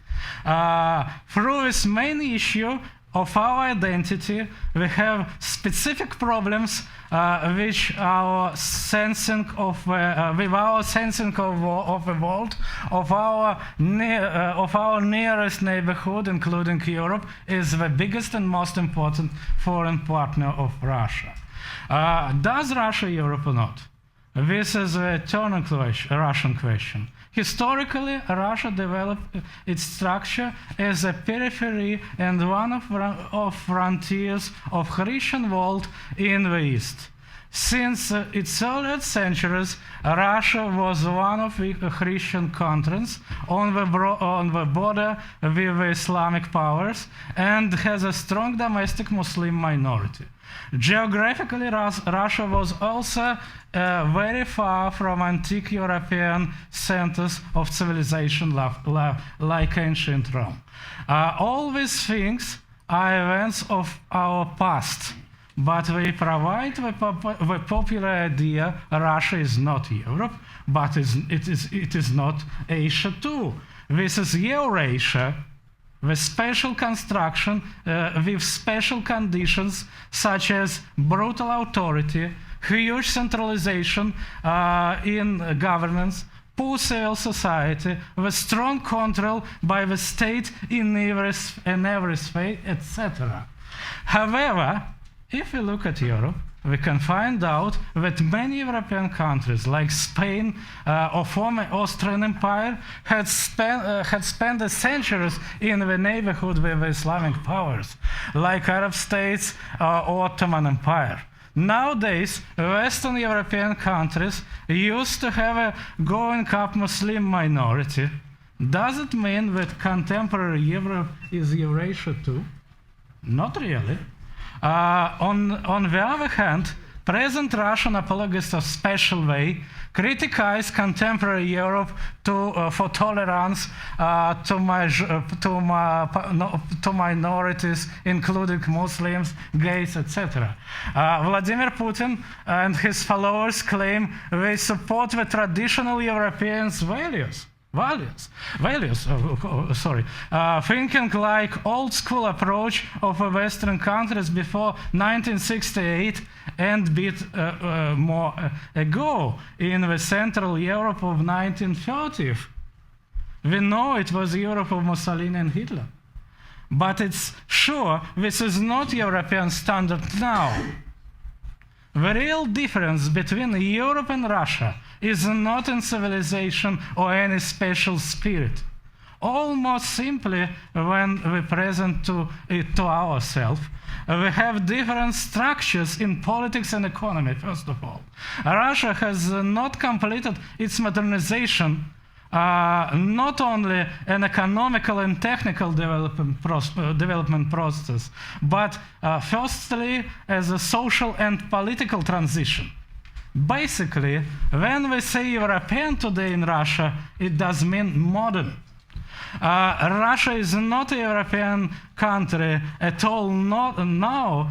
Through this main issue of our identity, we have specific problems which our sensing of with our sensing of the world, of our nearest neighborhood, including Europe, is the biggest and most important foreign partner of Russia. Does Russia Europe or not? This is the eternal Russian question. Historically, Russia developed its structure as a periphery and one of frontiers of Christian world in the East. Since its earlier centuries, Russia was one of the Christian countries on the border with the Islamic powers and has a strong domestic Muslim minority. Geographically, Russia was also very far from antique European centers of civilization like ancient Rome. All these things are events of our past, but they provide the popular idea Russia is not Europe, but it is not Asia too. This is Eurasia, with special construction, with special conditions such as brutal authority, huge centralization in governance, poor civil society, with strong control by the state in every sphere, etc. However, if we look at Europe, we can find out that many European countries, like Spain or former Austrian Empire, had spent centuries in the neighborhood with the Islamic powers, like Arab states or Ottoman Empire. Nowadays, Western European countries used to have a growing up Muslim minority. Does it mean that contemporary Europe is Eurasia too? Not really. On the other hand, present Russian apologists of special way criticize contemporary Europe for tolerance to minorities, including Muslims, gays, etc. Vladimir Putin and his followers claim they support the traditional European values, thinking like old school approach of Western countries before 1968 and bit more ago in the Central Europe of 1930s. We know it was Europe of Mussolini and Hitler. But it's sure this is not European standard now. The real difference between Europe and Russia is not in civilization or any special spirit. Almost simply, when we present it to ourselves, we have different structures in politics and economy, first of all. Russia has not completed its modernization, not only an economical and technical development process, but firstly as a social and political transition. Basically, when we say European today in Russia, it does mean modern. Russia is not a European country at all, not now,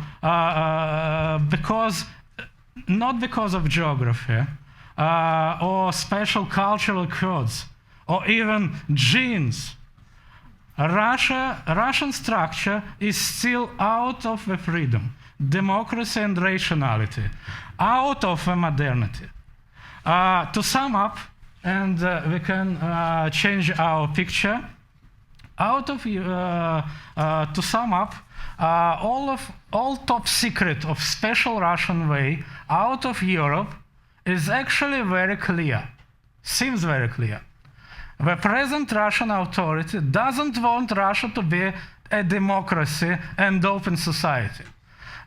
not because of geography or special cultural codes or even genes. Russian structure is still out of the freedom, democracy and rationality, out of modernity. To sum up, and we can change our picture. To sum up, all top secret of special Russian way out of Europe is actually very clear. Seems very clear. The present Russian authority doesn't want Russia to be a democracy and open society.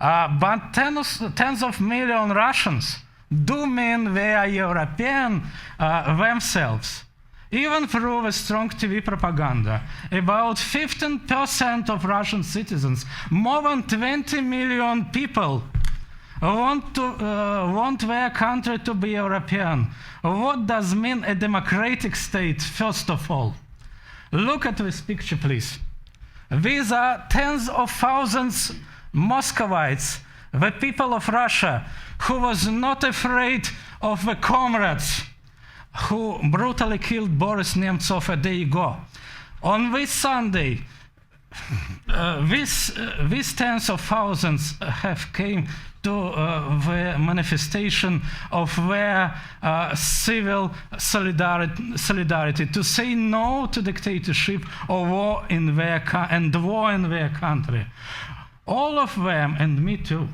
But tens of millions Russians do mean they are European themselves. Even through the strong TV propaganda, about 15% of Russian citizens, more than 20 million people, want their country to be European. What does mean a democratic state, first of all? Look at this picture, please. These are tens of thousands Muscovites, the people of Russia, who was not afraid of the comrades who brutally killed Boris Nemtsov a day ago. On this Sunday, these tens of thousands have came to the manifestation of their civil solidarity to say no to dictatorship or war in their country. All of them, and me too,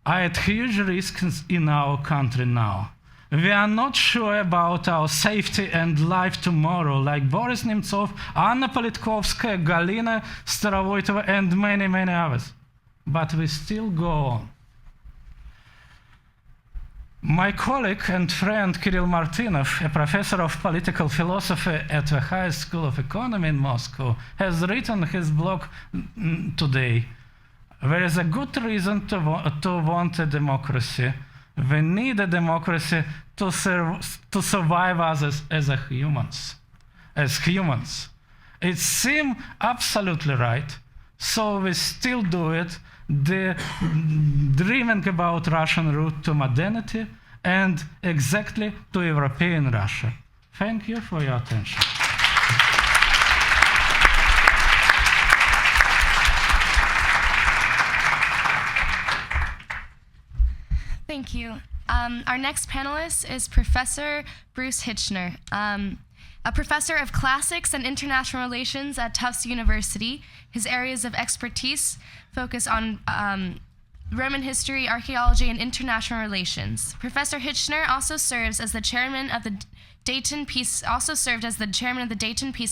are at huge risks in our country now. We are not sure about our safety and life tomorrow, like Boris Nemtsov, Anna Politkovskaya, Galina Starovoitova, and many, many others. But we still go on. My colleague and friend Kirill Martynov, a professor of political philosophy at the High School of Economy in Moscow, has written his blog today. There is a good reason to want a democracy. We need a democracy to survive us as humans. It seems absolutely right, so we still do it, dreaming about Russian route to modernity and exactly to European Russia. Thank you for your attention. Thank you. Our next panelist is Professor Bruce Hitchner, a professor of classics and international relations at Tufts University. His areas of expertise focus on Roman history, archaeology, and international relations. Professor Hitchner also serves as the chairman of the Dayton Peace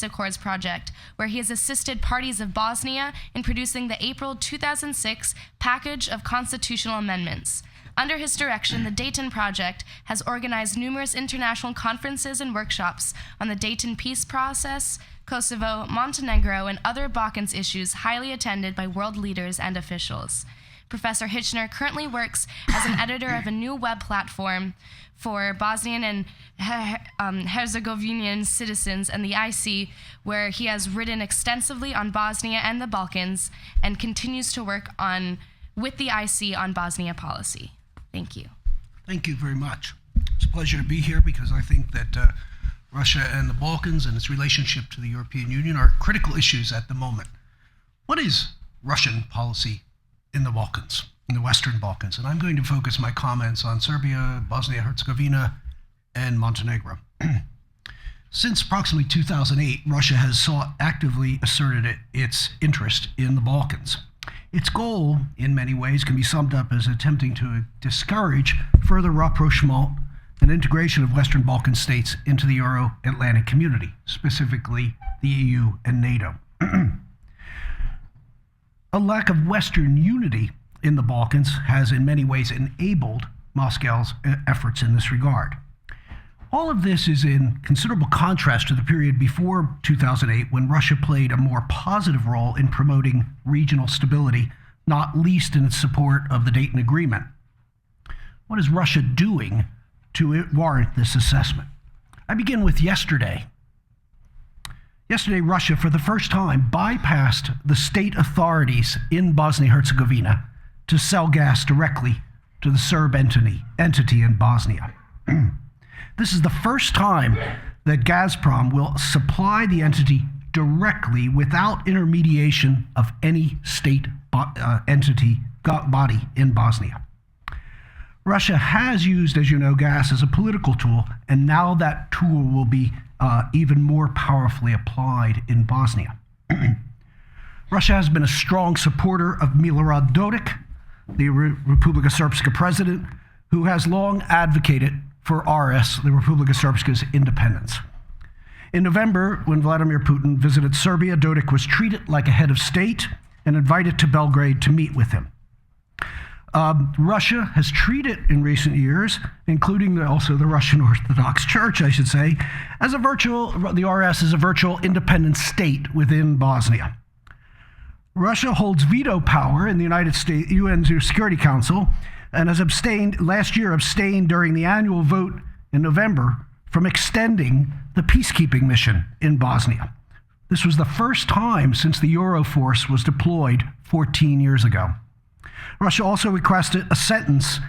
Accords project, where he has assisted parties of Bosnia in producing the April 2006 package of constitutional amendments. Under his direction, the Dayton Project has organized numerous international conferences and workshops on the Dayton peace process, Kosovo, Montenegro, and other Balkans issues highly attended by world leaders and officials. Professor Hitchner currently works as an editor of a new web platform for Bosnian and Herzegovinian citizens and the IC, where he has written extensively on Bosnia and the Balkans and continues to work with the IC on Bosnia policy. Thank you. Thank you very much. It's a pleasure to be here because I think that Russia and the Balkans and its relationship to the European Union are critical issues at the moment. What is Russian policy in the Balkans, in the Western Balkans? And I'm going to focus my comments on Serbia, Bosnia-Herzegovina, and Montenegro. Since approximately 2008, Russia has actively asserted its interest in the Balkans. Its goal, in many ways, can be summed up as attempting to discourage further rapprochement and integration of Western Balkan states into the Euro-Atlantic community, specifically the EU and NATO. A lack of Western unity in the Balkans has in many ways enabled Moscow's efforts in this regard. All of this is in considerable contrast to the period before 2008, when Russia played a more positive role in promoting regional stability, not least in its support of the Dayton Agreement. What is Russia doing to warrant this assessment? I begin with yesterday. Yesterday, Russia, for the first time, bypassed the state authorities in Bosnia-Herzegovina to sell gas directly to the Serb entity in Bosnia. This is the first time that Gazprom will supply the entity directly without intermediation of any state entity body in Bosnia. Russia has used, as you know, gas as a political tool, and now that tool will be even more powerfully applied in Bosnia. Russia has been a strong supporter of Milorad Dodik, the Republika Srpska president, who has long advocated for RS, the Republika Srpska's independence. In November, when Vladimir Putin visited Serbia, Dodik was treated like a head of state and invited to Belgrade to meet with him. Russia has treated in recent years, including also the Russian Orthodox Church, I should say, as the RS is a virtual independent state within Bosnia. Russia holds veto power in the United States UN Security Council and has last year abstained during the annual vote in November from extending the peacekeeping mission in Bosnia. This was the first time since the Euro force was deployed 14 years ago. Russia also requested a sentence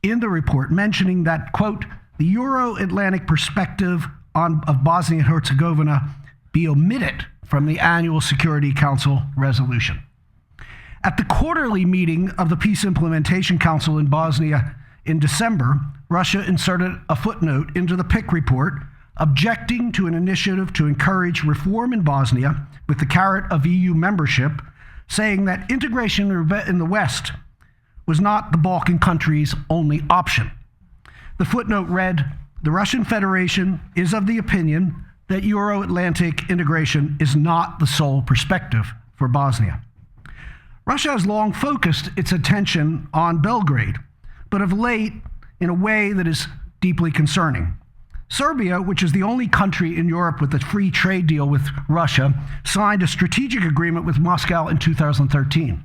in the report mentioning that, quote, the Euro-Atlantic perspective of Bosnia and Herzegovina be omitted from the annual Security Council resolution. At the quarterly meeting of the Peace Implementation Council in Bosnia in December, Russia inserted a footnote into the EPIIC report objecting to an initiative to encourage reform in Bosnia with the carrot of EU membership, saying that integration in the West was not the Balkan countries' only option. The footnote read, the Russian Federation is of the opinion that Euro-Atlantic integration is not the sole perspective for Bosnia. Russia has long focused its attention on Belgrade, but of late in a way that is deeply concerning. Serbia, which is the only country in Europe with a free trade deal with Russia, signed a strategic agreement with Moscow in 2013.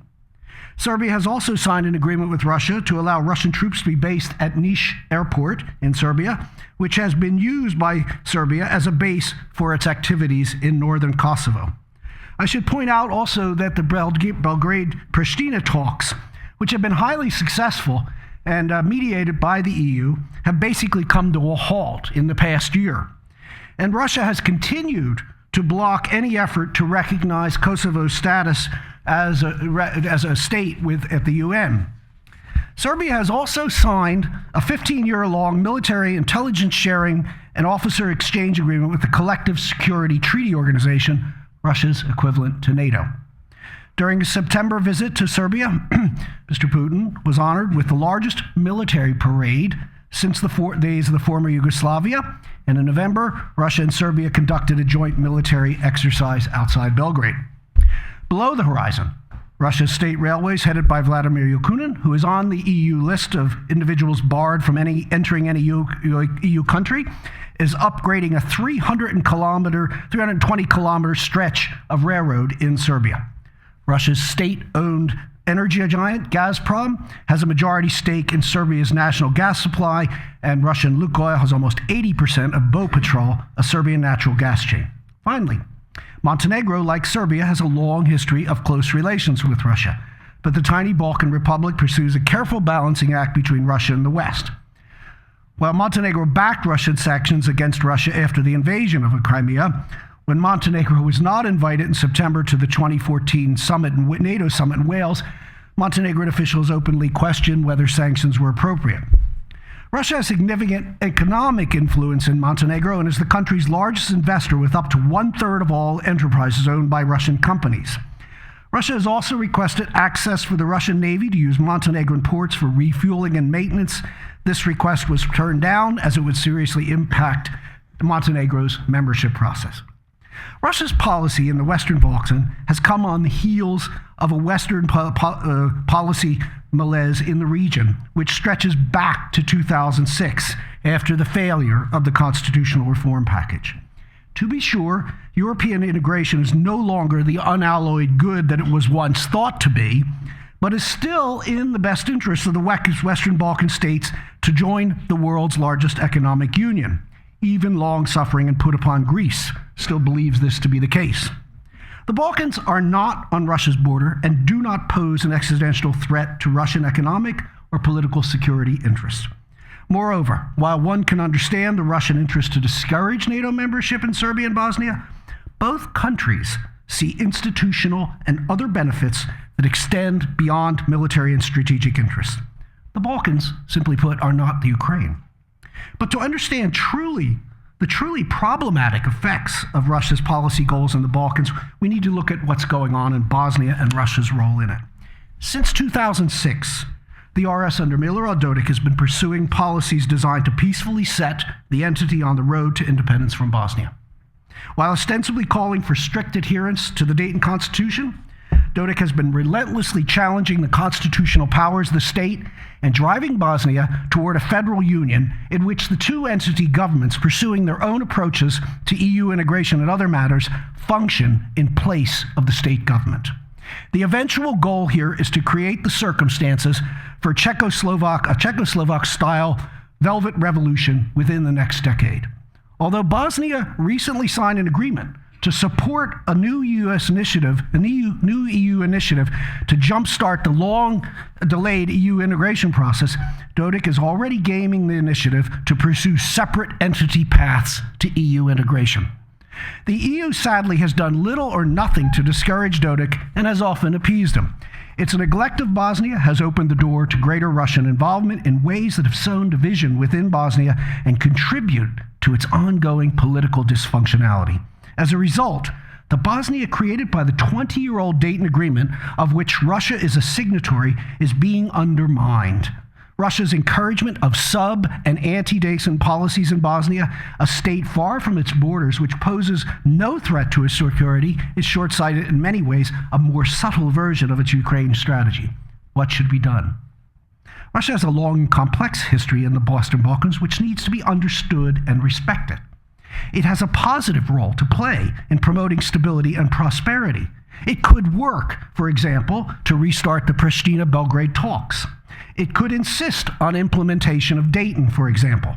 Serbia has also signed an agreement with Russia to allow Russian troops to be based at Niš Airport in Serbia, which has been used by Serbia as a base for its activities in northern Kosovo. I should point out also that the Belgrade-Pristina talks, which have been highly successful and mediated by the EU, have basically come to a halt in the past year. And Russia has continued to block any effort to recognize Kosovo's status as a state at the UN. Serbia has also signed a 15-year-long military intelligence sharing and officer exchange agreement with the Collective Security Treaty Organization, Russia's equivalent to NATO. During a September visit to Serbia, Mr. Putin was honored with the largest military parade since the days of the former Yugoslavia, and in November, Russia and Serbia conducted a joint military exercise outside Belgrade. Below the horizon, Russia's state railways, headed by Vladimir Yakunin, who is on the EU list of individuals barred from entering any EU country, is upgrading a 320-kilometer stretch of railroad in Serbia. Russia's state-owned energy giant, Gazprom, has a majority stake in Serbia's national gas supply, and Russian Lukoil has almost 80% of Bopetrol, a Serbian natural gas chain. Finally, Montenegro, like Serbia, has a long history of close relations with Russia, but the tiny Balkan republic pursues a careful balancing act between Russia and the West. While Montenegro backed Russian sanctions against Russia after the invasion of Crimea, when Montenegro was not invited in September to the 2014 NATO summit in Wales, Montenegrin officials openly questioned whether sanctions were appropriate. Russia has significant economic influence in Montenegro and is the country's largest investor, with up to 1/3 of all enterprises owned by Russian companies. Russia has also requested access for the Russian Navy to use Montenegrin ports for refueling and maintenance. This request was turned down as it would seriously impact Montenegro's membership process. Russia's policy in the Western Balkans has come on the heels of a Western policy malaise in the region, which stretches back to 2006 after the failure of the constitutional reform package. To be sure, European integration is no longer the unalloyed good that it was once thought to be, but is still in the best interest of the Western Balkan states to join the world's largest economic union. Even long-suffering and put-upon Greece still believes this to be the case. The Balkans are not on Russia's border and do not pose an existential threat to Russian economic or political security interests. Moreover, while one can understand the Russian interest to discourage NATO membership in Serbia and Bosnia, both countries see institutional and other benefits that extend beyond military and strategic interests. The Balkans, simply put, are not the Ukraine. But to understand the truly problematic effects of Russia's policy goals in the Balkans, we need to look at what's going on in Bosnia and Russia's role in it. Since 2006, the RS under Milorad Dodik has been pursuing policies designed to peacefully set the entity on the road to independence from Bosnia. While ostensibly calling for strict adherence to the Dayton Constitution, Dodik has been relentlessly challenging the constitutional powers of the state and driving Bosnia toward a federal union in which the two entity governments, pursuing their own approaches to EU integration and other matters, function in place of the state government. The eventual goal here is to create the circumstances for a Czechoslovak-style velvet revolution within the next decade. Although Bosnia recently signed an agreement to support a new U.S. initiative, new EU initiative to jumpstart the long-delayed EU integration process, Dodik is already gaming the initiative to pursue separate entity paths to EU integration. The EU sadly has done little or nothing to discourage Dodik and has often appeased him. Its neglect of Bosnia has opened the door to greater Russian involvement in ways that have sown division within Bosnia and contribute to its ongoing political dysfunctionality. As a result, the Bosnia created by the 20-year-old Dayton Agreement, of which Russia is a signatory, is being undermined. Russia's encouragement of sub- and anti-Dayton policies in Bosnia, a state far from its borders which poses no threat to its security, is short-sighted in many ways, a more subtle version of its Ukraine strategy. What should be done? Russia has a long and complex history in the Western Balkans which needs to be understood and respected. It has a positive role to play in promoting stability and prosperity. It could work, for example, to restart the Pristina-Belgrade talks. It could insist on implementation of Dayton, for example.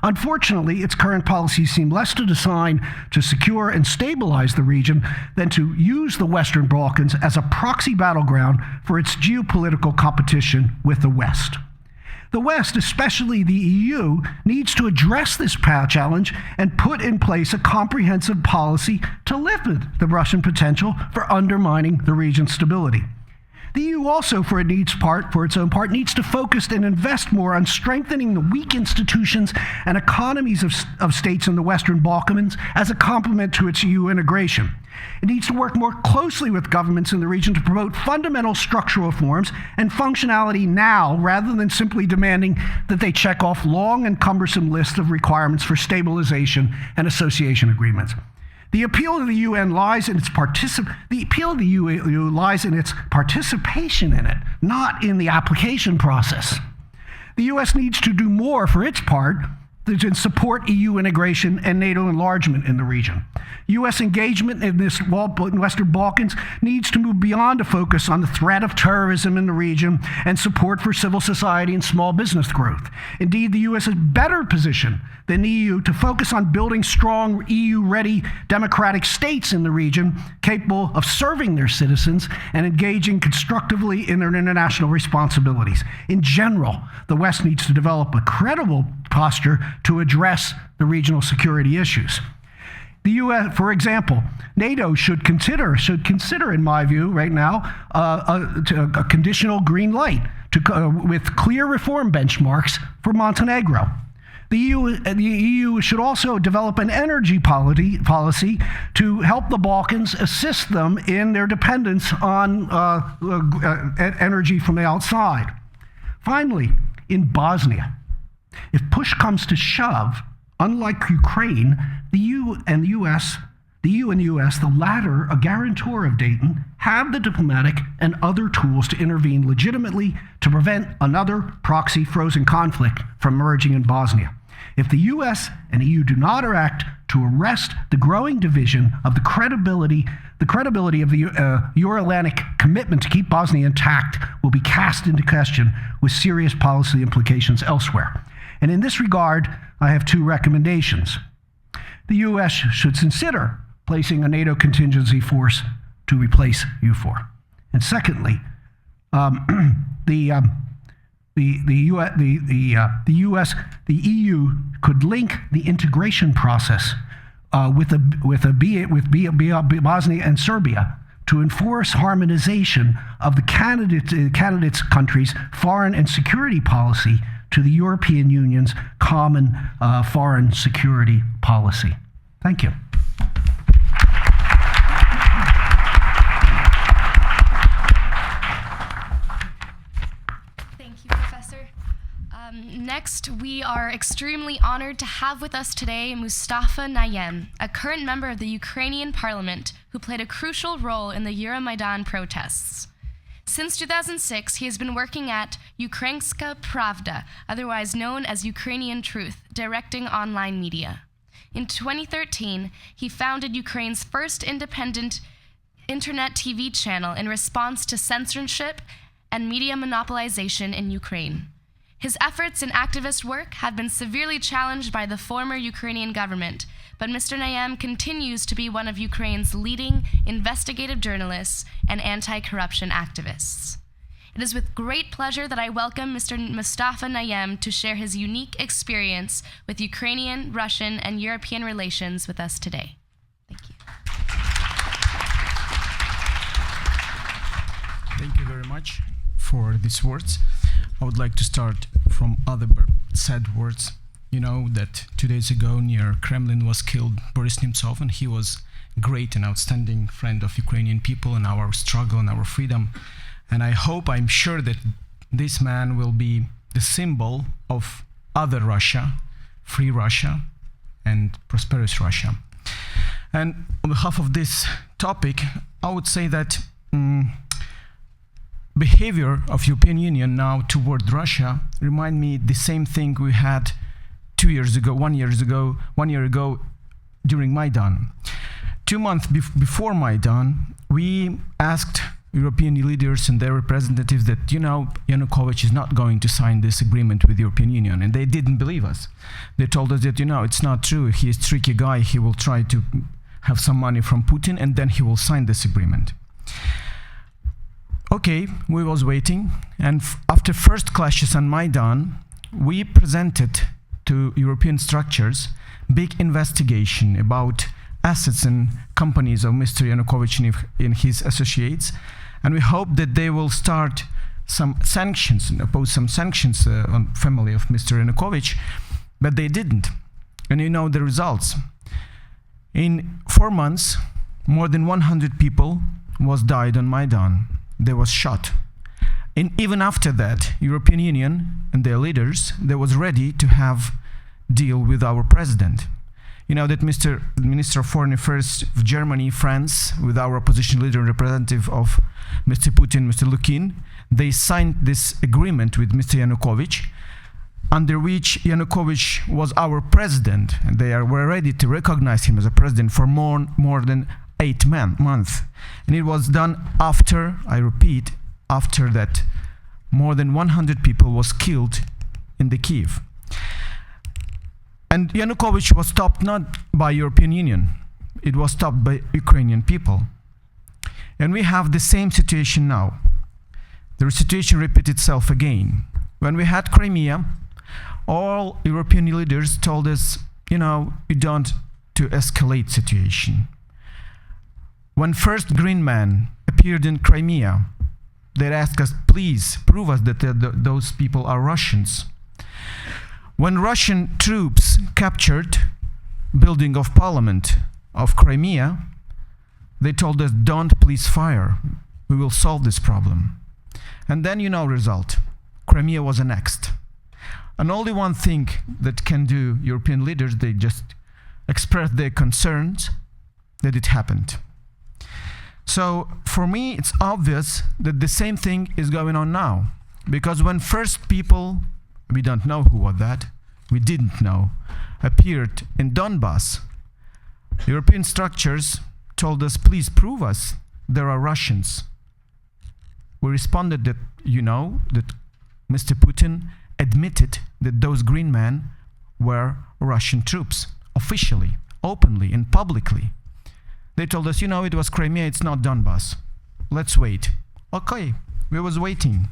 Unfortunately, its current policies seem less designed to secure and stabilize the region than to use the Western Balkans as a proxy battleground for its geopolitical competition with the West. The West, especially the EU, needs to address this challenge and put in place a comprehensive policy to limit the Russian potential for undermining the region's stability. The EU also, for its own part, needs to focus and invest more on strengthening the weak institutions and economies of states in the Western Balkans as a complement to its EU integration. It needs to work more closely with governments in the region to promote fundamental structural reforms and functionality now, rather than simply demanding that they check off long and cumbersome lists of requirements for stabilization and association agreements. The appeal of the UN lies in its participation in it, not in the application process. The US needs to do more for its part to support EU integration and NATO enlargement in the region. U.S. engagement in this Western Balkans needs to move beyond a focus on the threat of terrorism in the region and support for civil society and small business growth. Indeed, the U.S. is better positioned than the EU to focus on building strong EU-ready democratic states in the region capable of serving their citizens and engaging constructively in their international responsibilities. In general, the West needs to develop a credible posture to address the regional security issues. The U.S., for example, NATO should consider, in my view, right now, a conditional green light with clear reform benchmarks for Montenegro. The EU should also develop an energy policy to help the Balkans, assist them in their dependence on energy from the outside. Finally, in Bosnia, if push comes to shove, unlike Ukraine, the EU and the US, the latter a guarantor of Dayton, have the diplomatic and other tools to intervene legitimately to prevent another proxy frozen conflict from emerging in Bosnia. If the US and EU do not act to arrest the growing division of the credibility of the Euro-Atlantic commitment to keep Bosnia intact will be cast into question with serious policy implications elsewhere. And in this regard, I have two recommendations. The U.S. should consider placing a NATO contingency force to replace EUFOR. And secondly, the EU could link the integration process with Bosnia and Serbia to enforce harmonization of the candidates countries' foreign and security policy to the European Union's common foreign security policy. Thank you. Thank you, Professor. Next Next, we are extremely honored to have with us today Mustafa Nayem, a current member of the Ukrainian parliament who played a crucial role in the Euromaidan protests. Since 2006, he has been working at Ukrainska Pravda, otherwise known as Ukrainian Truth, directing online media. In 2013, he founded Ukraine's first independent internet TV channel in response to censorship and media monopolization in Ukraine. His efforts in activist work have been severely challenged by the former Ukrainian government, but Mr. Nayem continues to be one of Ukraine's leading investigative journalists and anti-corruption activists. It is with great pleasure that I welcome Mr. Mustafa Nayem to share his unique experience with Ukrainian, Russian, and European relations with us today. Thank you. Thank you very much for these words. I would like to start from other sad words. You know that 2 days ago near Kremlin was killed Boris Nemtsov, and he was great and outstanding friend of Ukrainian people and our struggle and our freedom. And I'm sure that this man will be the symbol of other Russia, free Russia, and prosperous Russia. And on behalf of this topic, I would say that behavior of European Union now toward Russia remind me the same thing we had 1 year ago during Maidan. 2 months before Maidan, we asked European leaders and their representatives that, Yanukovych is not going to sign this agreement with the European Union, and they didn't believe us. They told us that, it's not true, he is a tricky guy, he will try to have some money from Putin, and then he will sign this agreement. Okay, we was waiting, and after first clashes on Maidan, we presented to European structures big investigation about assets and companies of Mr. Yanukovych and his associates, and we hope that they will start some sanctions and oppose some sanctions on family of Mr. Yanukovych, but they didn't. And you know the results. In 4 months, more than 100 people was died on Maidan. They was shot. And even after that, European Union and their leaders, they was ready to have deal with our president. You know that Mr. Minister of Foreign Affairs of Germany, France, with our opposition leader and representative of Mr. Putin, Mr. Lukin, they signed this agreement with Mr. Yanukovych, under which Yanukovych was our president, and they were ready to recognize him as a president for more than 8 months. And it was done after, I repeat, after that more than 100 people was killed in the Kiev. And Yanukovych was stopped not by European Union, it was stopped by Ukrainian people. And we have the same situation now. The situation repeats itself again. When we had Crimea, all European leaders told us, you don't to escalate situation. When first green man appeared in Crimea, they asked us, please prove us that those people are Russians. When Russian troops captured building of parliament of Crimea, they told us, don't please fire, we will solve this problem. And then result, Crimea was annexed. And only one thing that can do European leaders, they just express their concerns that it happened. So for me, it's obvious that the same thing is going on now. Because when first people, we don't know who was that, we didn't know, appeared in Donbass, European structures told us, please prove us there are Russians. We responded that, that Mr. Putin admitted that those green men were Russian troops, officially, openly, and publicly. They told us, it was Crimea, it's not Donbass. Let's wait. Okay, we was waiting.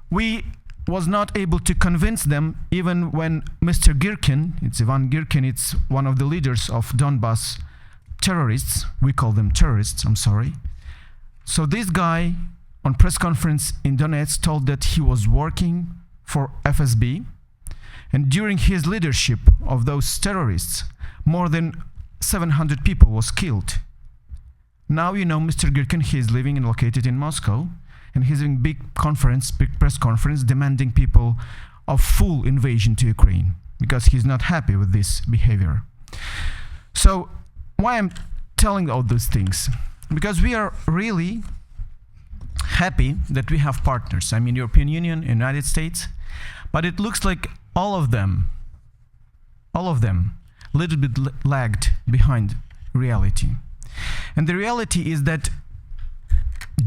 We was not able to convince them even when Mr. Girkin, it's Ivan Girkin, it's one of the leaders of Donbass terrorists, we call them terrorists, I'm sorry. So this guy on press conference in Donetsk told that he was working for FSB, and during his leadership of those terrorists, more than 700 people was killed. Now Mr. Girkin, he is living and located in Moscow, and he's having big press conference, demanding people of full invasion to Ukraine, because he's not happy with this behavior. So why I'm telling all those things? Because we are really happy that we have partners. I mean, European Union, United States, but it looks like all of them, a little bit lagged behind reality. And the reality is that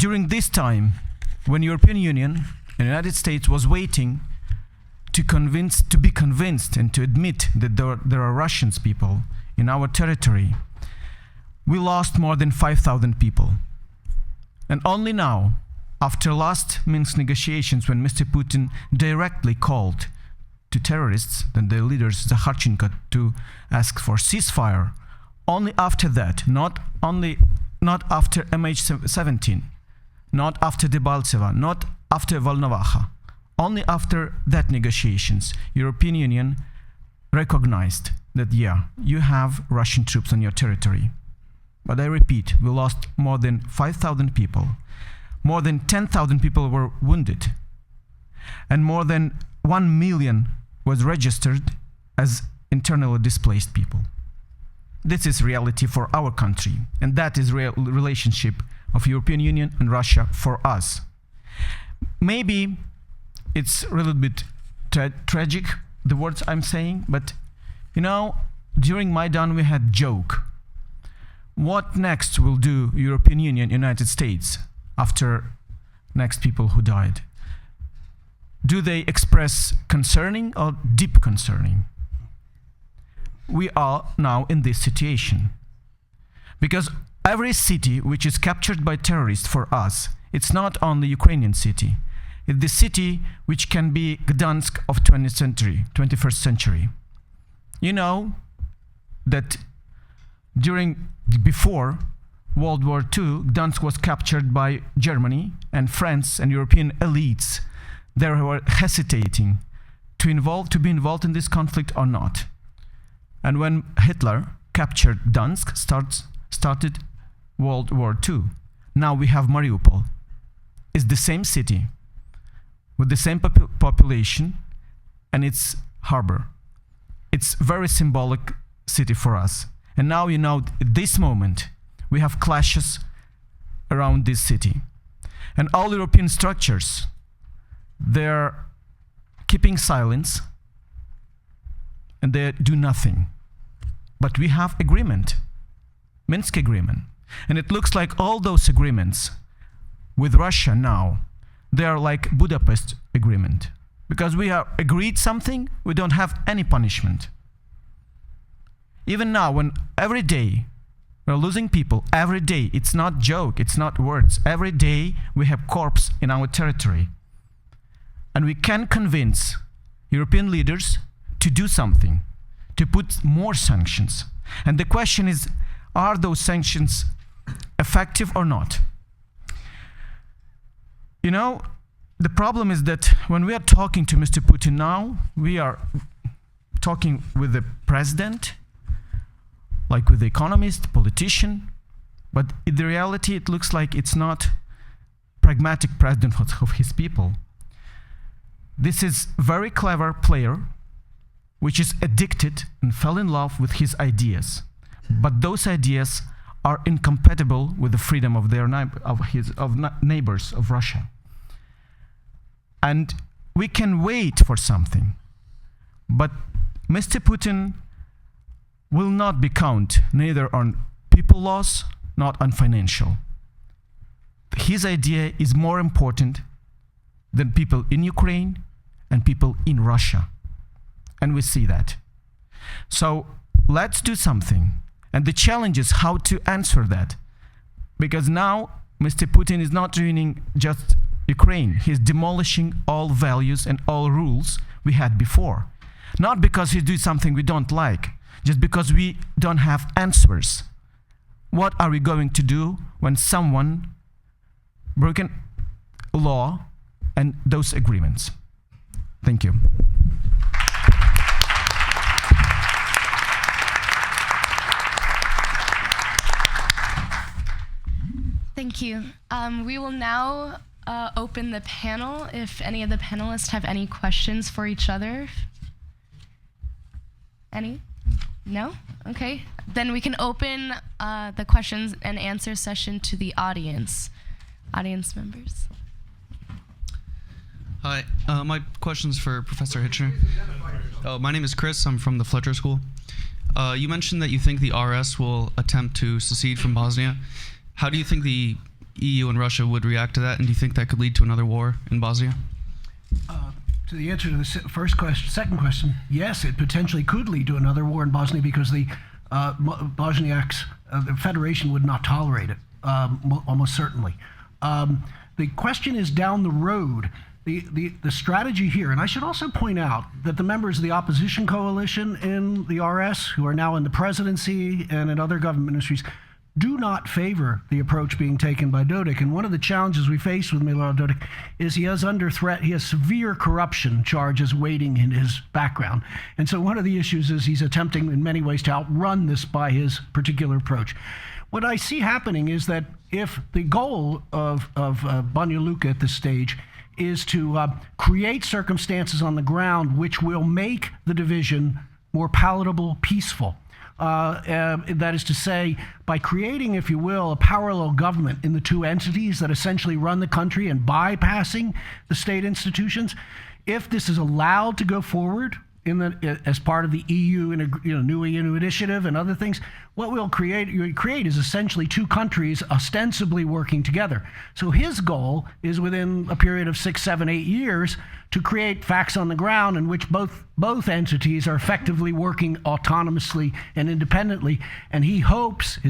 during this time, when European Union and United States was waiting to be convinced and to admit that there are Russian people in our territory, we lost more than 5,000 people. And only now, after last Minsk negotiations, when Mr. Putin directly called to terrorists and their leaders, Zakharchenko, to ask for ceasefire, only after that, not after MH17, not after Debaltseva, not after Volnovakha, only after that negotiations, European Union recognized that, yeah, you have Russian troops on your territory. But I repeat, we lost more than 5,000 people. More than 10,000 people were wounded. And more than 1 million was registered as internally displaced people. This is reality for our country, and that is real relationship of European Union and Russia for us. Maybe it's a little bit tragic, the words I'm saying, but you know, during Maidan we had joke. What next will do European Union, United States, after next people who died? Do they express concerning or deep concerning? We are now in this situation. Because every city which is captured by terrorists for us, it's not only Ukrainian city. It's the city which can be Gdansk of 21st century. You know that before World War II, Gdansk was captured by Germany and France and European elites. They were hesitating to be involved in this conflict or not. And when Hitler captured Gdansk, started World War II. Now we have Mariupol. It's the same city with the same population and its harbor. It's very symbolic city for us. And now, you know, at this moment, we have clashes around this city. And all European structures, they're keeping silence and they do nothing. But we have agreement, Minsk agreement. And it looks like all those agreements with Russia now, they are like Budapest agreement. Because we have agreed something, we don't have any punishment. Even now, when every day we're losing people, every day, it's not joke, it's not words. Every day we have corpse in our territory. And we can convince European leaders to do something, to put more sanctions. And the question is, are those sanctions effective or not? You know, the problem is that when we are talking to Mr. Putin now, we are talking with the president, like with the economist, politician, but in the reality it looks like it's not pragmatic president of his people. This is very clever player which is addicted and fell in love with his ideas. But those ideas are incompatible with the freedom of their neighbors of Russia. And we can wait for something, but Mr. Putin will not be count neither on people loss, not on financial. His idea is more important than people in Ukraine and people in Russia. And we see that. So let's do something. And the challenge is how to answer that. Because now Mr. Putin is not ruining just Ukraine. He's demolishing all values and all rules we had before. Not because he does something we don't like, just because we don't have answers. What are we going to do when someone broken law and those agreements? Thank you. Thank you. We will now open the panel if any of the panelists have any questions for each other. Any? No? Okay. Then we can open the questions and answer session to the audience. Audience members. Hi, my question's for Professor Hitchner. My name is Chris. I'm from the Fletcher School. You mentioned that you think the RS will attempt to secede from Bosnia. How do you think the EU and Russia would react to that, and do you think that could lead to another war in Bosnia? To the answer to the second question, yes, it potentially could lead to another war in Bosnia because the Bosniaks, the Federation would not tolerate it, almost certainly. The question is down the road. The strategy here, and I should also point out that the members of the opposition coalition in the RS, who are now in the presidency and in other government ministries, do not favor the approach being taken by Dodik. And one of the challenges we face with Milorad Dodik is he is under threat. He has severe corruption charges waiting in his background. And so one of the issues is he's attempting in many ways to outrun this by his particular approach. What I see happening is that if the goal of Banja Luka at this stage is to create circumstances on the ground which will make the division more palatable, peaceful. That is to say, by creating, if you will, a parallel government in the two entities that essentially run the country and bypassing the state institutions, if this is allowed to go forward as part of the EU new EU initiative and other things, what we'll create is essentially two countries ostensibly working together. So his goal is within a period of 6, 7, 8 years to create facts on the ground in which both entities are effectively working autonomously and independently. And his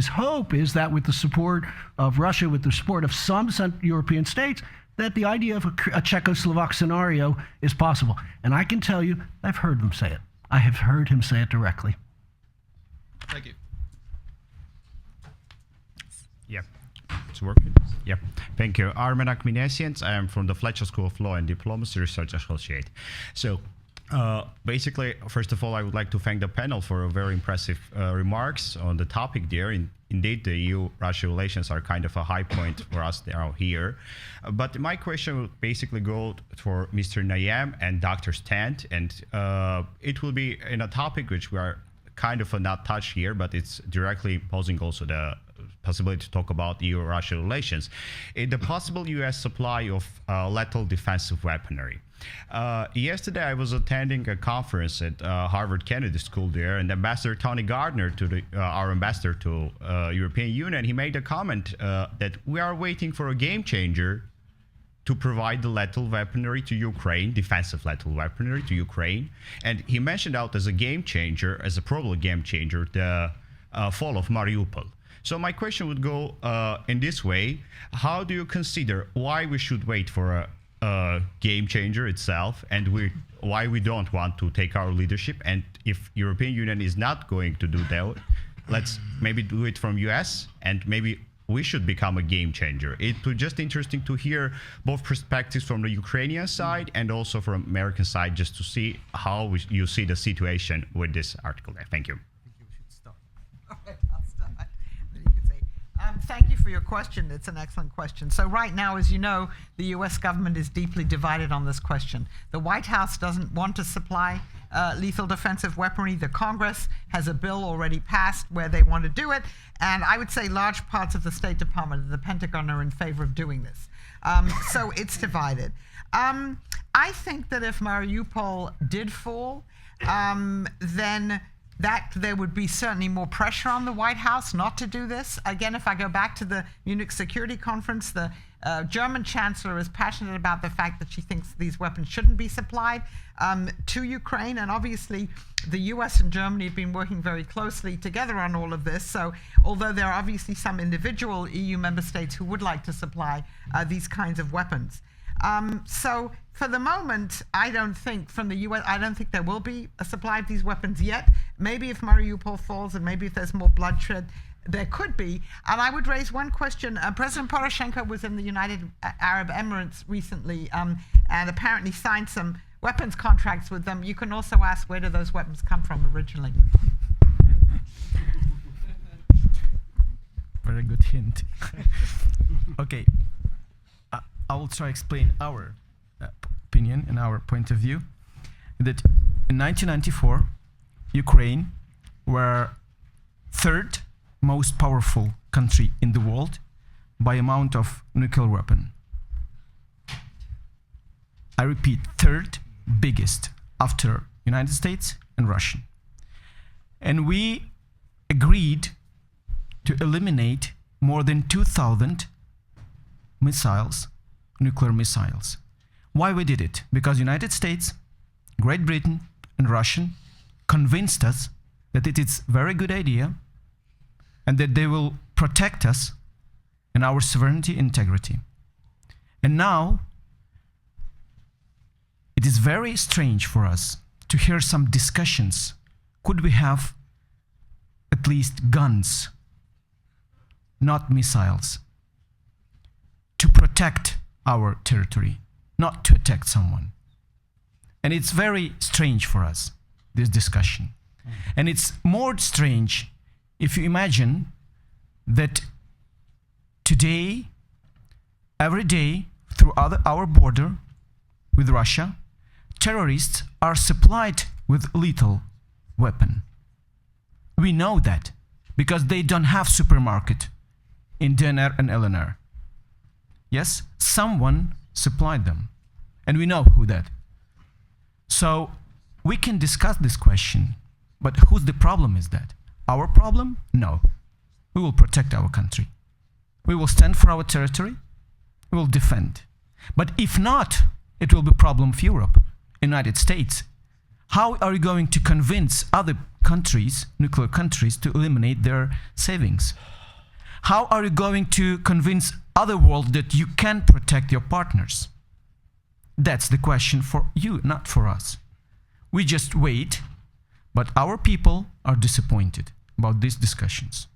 hope is that with the support of Russia, with the support of some European states, that the idea of a Czechoslovak scenario is possible. And I can tell you, I've heard them say it. I have heard him say it directly. Thank you. Yeah, it's working. Yeah, thank you. Armen Akminesians. I am from the Fletcher School of Law and Diplomacy Research Associate. So basically, first of all, I would like to thank the panel for very impressive remarks on the topic there. Indeed, the EU-Russia relations are kind of a high point for us now here. But my question would basically go for Mr. Nayem and Dr. Stant, and it will be in a topic which we are kind of not touched here, but it's directly posing also the possibility to talk about EU-Russia relations. The possible US supply of lethal defensive weaponry. Yesterday, I was attending a conference at Harvard Kennedy School there, and Ambassador Tony Gardner, our ambassador to European Union, he made a comment that we are waiting for a game changer to provide the lethal weaponry to Ukraine, defensive lethal weaponry to Ukraine. And he mentioned out as a game changer, as a probable game changer, the fall of Mariupol. So my question would go in this way: how do you consider why we should wait for a game changer itself, and why we don't want to take our leadership? And if European Union is not going to do that, let's maybe do it from US, and maybe we should become a game changer. It was just interesting to hear both perspectives from the Ukrainian side and also from American side, just to see how you see the situation with this article there. Thank you. Thank you for your question. It's an excellent question. So right now, as you know, the U.S. government is deeply divided on this question. The White House doesn't want to supply lethal defensive weaponry. The Congress has a bill already passed where they want to do it. And I would say large parts of the State Department and the Pentagon are in favor of doing this. So it's divided. I think that if Mariupol did fall, then that there would be certainly more pressure on the White House not to do this. Again, if I go back to the Munich Security Conference, the German chancellor is passionate about the fact that she thinks these weapons shouldn't be supplied to Ukraine. And obviously, the US and Germany have been working very closely together on all of this. So although there are obviously some individual EU member states who would like to supply these kinds of weapons. So for the moment, I don't think from the US, I don't think there will be a supply of these weapons yet. Maybe if Mariupol falls and maybe if there's more bloodshed, there could be. And I would raise one question. President Poroshenko was in the United Arab Emirates recently and apparently signed some weapons contracts with them. You can also ask, where do those weapons come from originally? Very good hint. Okay. I will try to explain our opinion and our point of view. That in 1994, Ukraine were third most powerful country in the world by amount of nuclear weapon. I repeat, third biggest after United States and Russia. And we agreed to eliminate more than 2,000 missiles, nuclear missiles. Why we did it? Because United States, Great Britain, and Russia convinced us that it is a very good idea and that they will protect us and our sovereignty and integrity. And now, it is very strange for us to hear some discussions. Could we have at least guns, not missiles, to protect our territory, not to attack someone? And it's very strange for us, this discussion. And it's more strange if you imagine that today, every day, through our border with Russia, terrorists are supplied with lethal weapon. We know that because they don't have supermarket in DNR and LNR. Yes, someone supplied them, and we know who that. So we can discuss this question, but whose the problem is that? Our problem? No. We will protect our country. We will stand for our territory. We will defend. But if not, it will be a problem of Europe, United States. How are you going to convince other countries, nuclear countries, to eliminate their savings? How are you going to convince other world that you can protect your partners? That's the question for you, not for us. We just wait, but our people are disappointed about these discussions.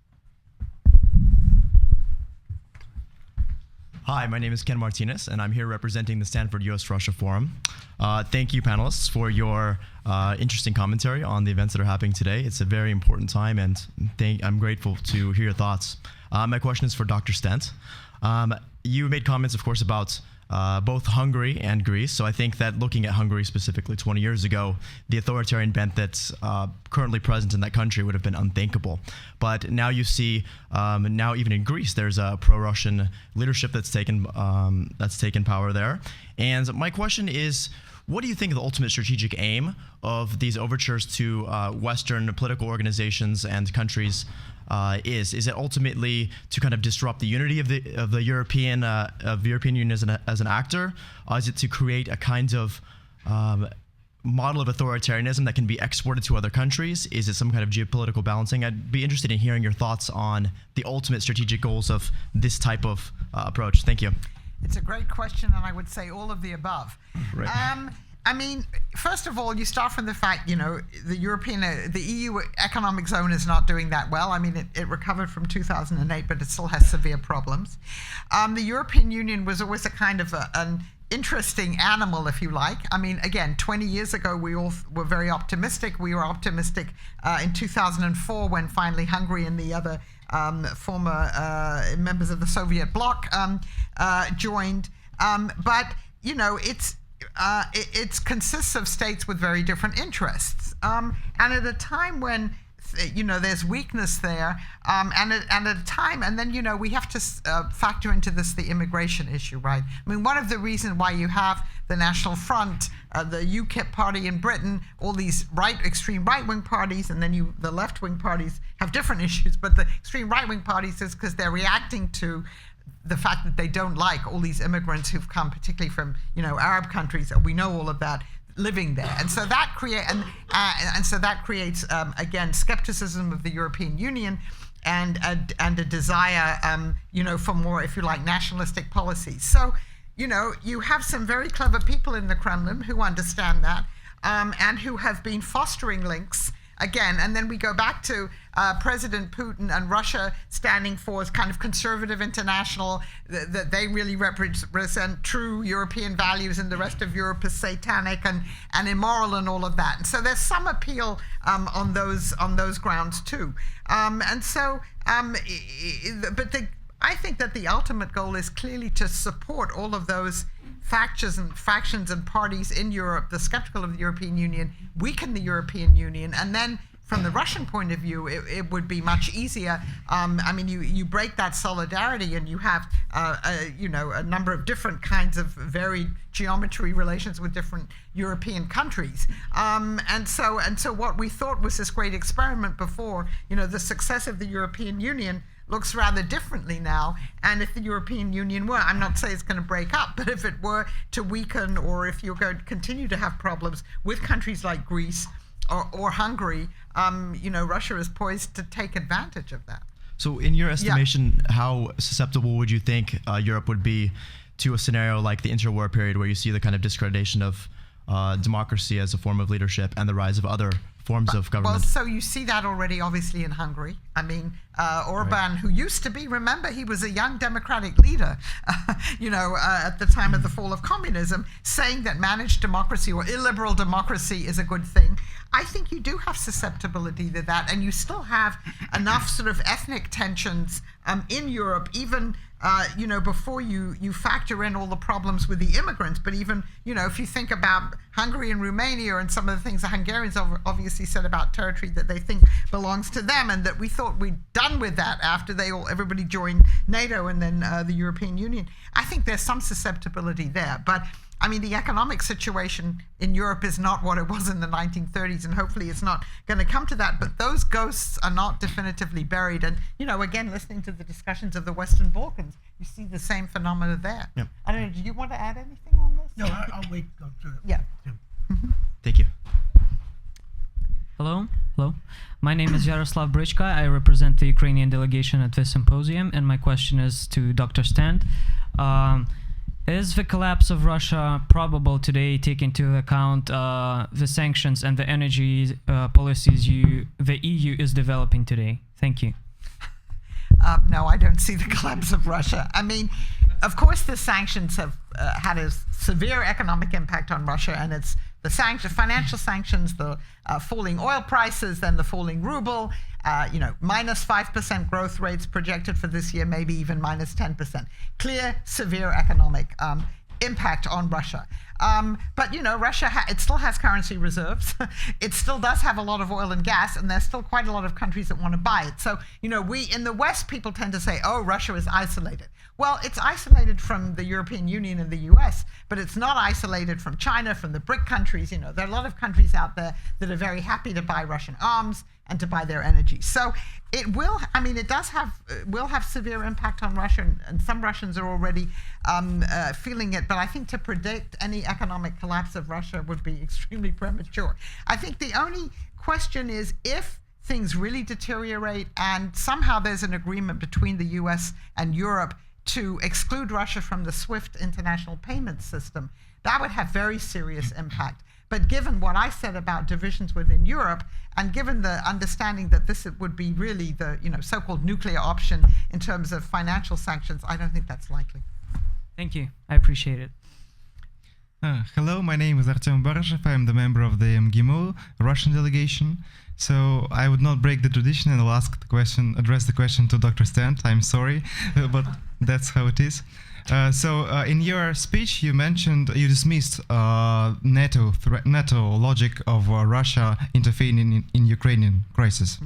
Hi, my name is Ken Martinez, and I'm here representing the Stanford U.S.-Russia Forum. Thank you, panelists, for your interesting commentary on the events that are happening today. It's a very important time, and I'm grateful to hear your thoughts. My question is for Dr. Stent. You made comments, of course, about both Hungary and Greece. So I think that looking at Hungary specifically 20 years ago, the authoritarian bent that's currently present in that country would have been unthinkable. But now you see, now even in Greece, there's a pro-Russian leadership that's taken power there. And my question is, what do you think the ultimate strategic aim of these overtures to Western political organizations and countries is? Is it ultimately to kind of disrupt the unity of the European Union as an actor? Is it to create a kind of model of authoritarianism that can be exported to other countries? Is it some kind of geopolitical balancing? I'd be interested in hearing your thoughts on the ultimate strategic goals of this type of approach. Thank you. It's a great question, and I would say all of the above. Right. I mean, first of all, you start from the fact, the EU economic zone is not doing that well. I mean, it recovered from 2008, but it still has severe problems. The European Union was always a kind of an interesting animal, if you like. I mean, again, 20 years ago, we all were very optimistic. We were optimistic in 2004 when finally Hungary and the other former members of the Soviet bloc joined. But, it consists of states with very different interests. And at a time when, there's weakness there, and at a time, and then, we have to factor into this the immigration issue, right? I mean, one of the reasons why you have the National Front, the UKIP party in Britain, all these extreme right-wing parties, and then the left-wing parties have different issues, but the extreme right-wing parties is because they're reacting to the fact that they don't like all these immigrants who've come, particularly from Arab countries. We know all of that, living there, and so that creates again skepticism of the European Union, and a desire for more, if you like, nationalistic policies. So you have some very clever people in the Kremlin who understand that, and who have been fostering links. Again, and then we go back to President Putin and Russia standing for as kind of conservative international, that they really represent true European values, and the rest of Europe is satanic and immoral and all of that. And so there's some appeal on those grounds too. But I think that the ultimate goal is clearly to support all of those factions and parties in Europe, the skeptical of the European Union, weaken the European Union, and then from the Russian point of view, it would be much easier. I mean, you break that solidarity, and you have, a number of different kinds of varied geometry relations with different European countries. And so what we thought was this great experiment before, the success of the European Union looks rather differently now. And if the European Union were, I'm not saying it's going to break up, but if it were to weaken, or if you're going to continue to have problems with countries like Greece or Hungary, Russia is poised to take advantage of that. So in your estimation, how susceptible would you think Europe would be to a scenario like the interwar period, where you see the kind of discreditation of democracy as a form of leadership and the rise of other forms of government? Well, so you see that already, obviously, in Hungary. I mean, Orban, who used to be, remember, he was a young democratic leader, at the time of the fall of communism, saying that managed democracy or illiberal democracy is a good thing. I think you do have susceptibility to that, and you still have enough sort of ethnic tensions in Europe, even before you factor in all the problems with the immigrants. But even, if you think about Hungary and Romania and some of the things the Hungarians obviously said about territory that they think belongs to them, and that we thought we'd done with that after everybody joined NATO and then the European Union. I think there's some susceptibility there. But I mean, the economic situation in Europe is not what it was in the 1930s, and hopefully it's not going to come to that. But those ghosts are not definitively buried. And, again, listening to the discussions of the Western Balkans, you see the same phenomena there. Yep. I don't know, do you want to add anything on this? No, I'll wait. Go through it. Yeah. Thank you. Hello. My name is Yaroslav Brychka. I represent the Ukrainian delegation at this symposium, and my question is to Dr. Stant. Is the collapse of Russia probable today, taking into account the sanctions and the energy policies the EU is developing today? Thank you. No, I don't see the collapse of Russia. I mean, of course, the sanctions have had a severe economic impact on Russia, and it's the financial sanctions, the falling oil prices, then the falling ruble, minus 5% growth rates projected for this year, maybe even minus 10%. Clear, severe economic impact on Russia. But Russia it still has currency reserves. It still does have a lot of oil and gas, and there's still quite a lot of countries that want to buy it. So we in the West, people tend to say, oh, Russia is isolated. Well, it's isolated from the European Union and the US, but it's not isolated from China, from the BRIC countries. There are a lot of countries out there that are very happy to buy Russian arms and to buy their energy. So it will have severe impact on Russia, and some Russians are already feeling it. But I think to predict any economic collapse of Russia would be extremely premature. I think the only question is, if things really deteriorate and somehow there's an agreement between the US and Europe to exclude Russia from the SWIFT international payment system, that would have very serious impact. But given what I said about divisions within Europe, and given the understanding that this would be really the so-called nuclear option in terms of financial sanctions, I don't think that's likely. Thank you. I appreciate it. Hello, my name is Artem Barazhev. I'm the member of the MGMO Russian delegation. So I would not break the tradition and I'll address the question to Dr. Stant. I'm sorry, but that's how it is. In your speech, you dismissed NATO logic of Russia intervening in Ukrainian crisis.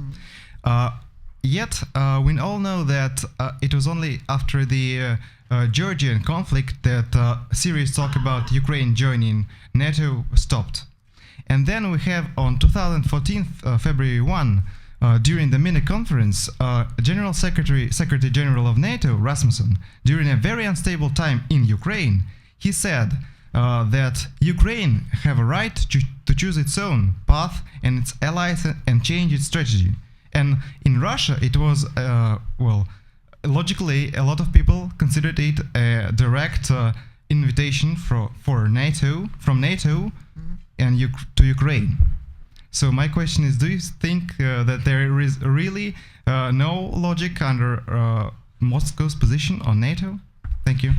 Yet we all know that it was only after the Georgian conflict that serious talk about Ukraine joining NATO stopped. And then we have on 2014, February 1, during the Munich conference, General Secretary General of NATO, Rasmussen, during a very unstable time in Ukraine, he said that Ukraine have a right to choose its own path and its allies and change its strategy. And in Russia, it was, logically, a lot of people considered it a direct invitation from NATO and to Ukraine. So my question is, do you think that there is really no logic under Moscow's position on NATO? Thank you.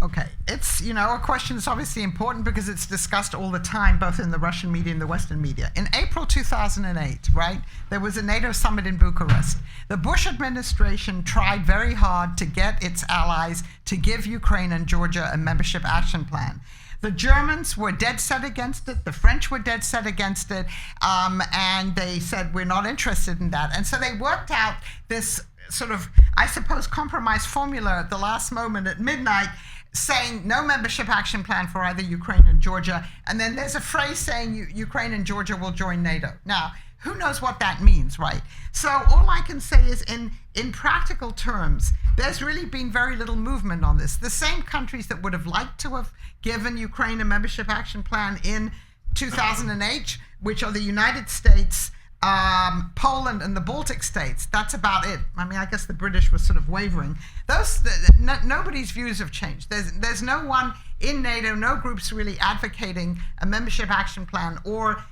Okay, it's, a question that's obviously important because it's discussed all the time, both in the Russian media and the Western media. In April 2008, right, there was a NATO summit in Bucharest. The Bush administration tried very hard to get its allies to give Ukraine and Georgia a membership action plan. The Germans were dead set against it. The French were dead set against it. And they said, we're not interested in that. And so they worked out this sort of, I suppose, compromise formula at the last moment at midnight, saying no membership action plan for either Ukraine and Georgia. And then there's a phrase saying Ukraine and Georgia will join NATO. Now, who knows what that means, right? So all I can say is in practical terms, there's really been very little movement on this. The same countries that would have liked to have given Ukraine a membership action plan in 2008, which are the United States, Poland and the Baltic states. That's about it. I mean, I guess the British were sort of wavering. Nobody's views have changed. There's no one in NATO, no groups really advocating a membership action plan or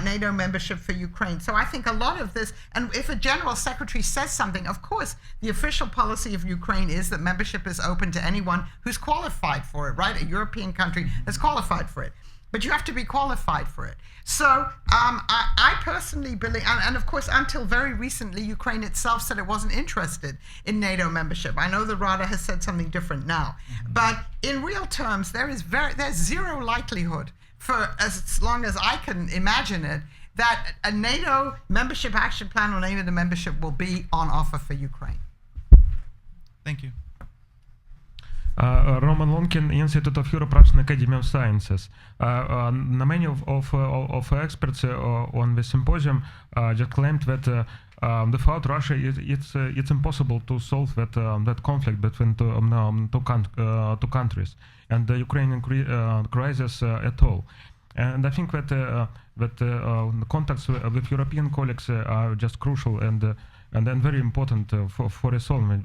NATO membership for Ukraine. So I think a lot of this, and if a general secretary says something, of course, the official policy of Ukraine is that membership is open to anyone who's qualified for it, right? A European country that's qualified for it. But you have to be qualified for it. So I personally believe, and of course, until very recently, Ukraine itself said it wasn't interested in NATO membership. I know the Rada has said something different now. But in real terms, there's zero likelihood, for as long as I can imagine it, that a NATO membership action plan or NATO membership will be on offer for Ukraine. Thank you. Roman Lonkin, Institute of Europe, Russian Academy of Sciences. Many of experts on the symposium just claimed that without Russia, it's impossible to solve that conflict between two countries and the Ukrainian crisis at all. And I think that the contacts with European colleagues are just crucial and very important for resolving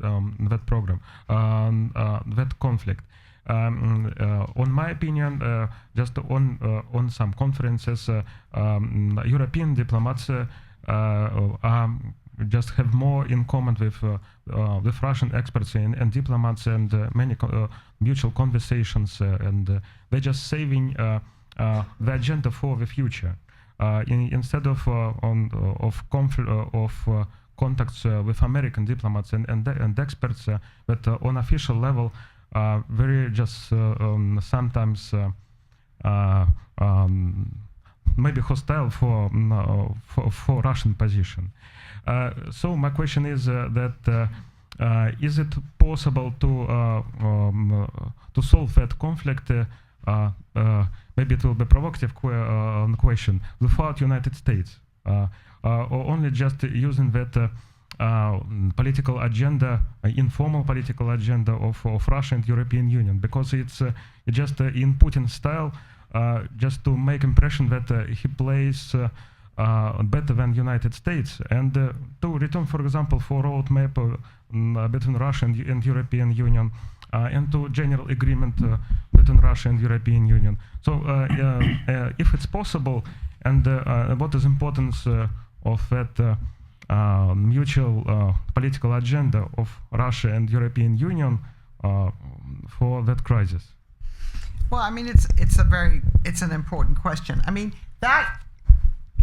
that problem, that conflict. On my opinion, just on some conferences, European diplomats just have more in common with Russian experts and diplomats and many mutual conversations, and they're just saving the agenda for the future instead of contacts with American diplomats and experts that on official level very just sometimes maybe hostile for Russian position. So my question is that is it possible to solve that conflict? Maybe it will be a provocative question without United States. Or only just using that political agenda, informal political agenda of Russia and European Union, because it's just in Putin style, just to make impression that he plays better than United States, and to return, for example, for roadmap between Russia and European Union, and to general agreement between Russia and European Union. So if it's possible, and what is importance of that mutual political agenda of Russia and European Union for that crisis? Well, I mean, it's an important question. I mean, that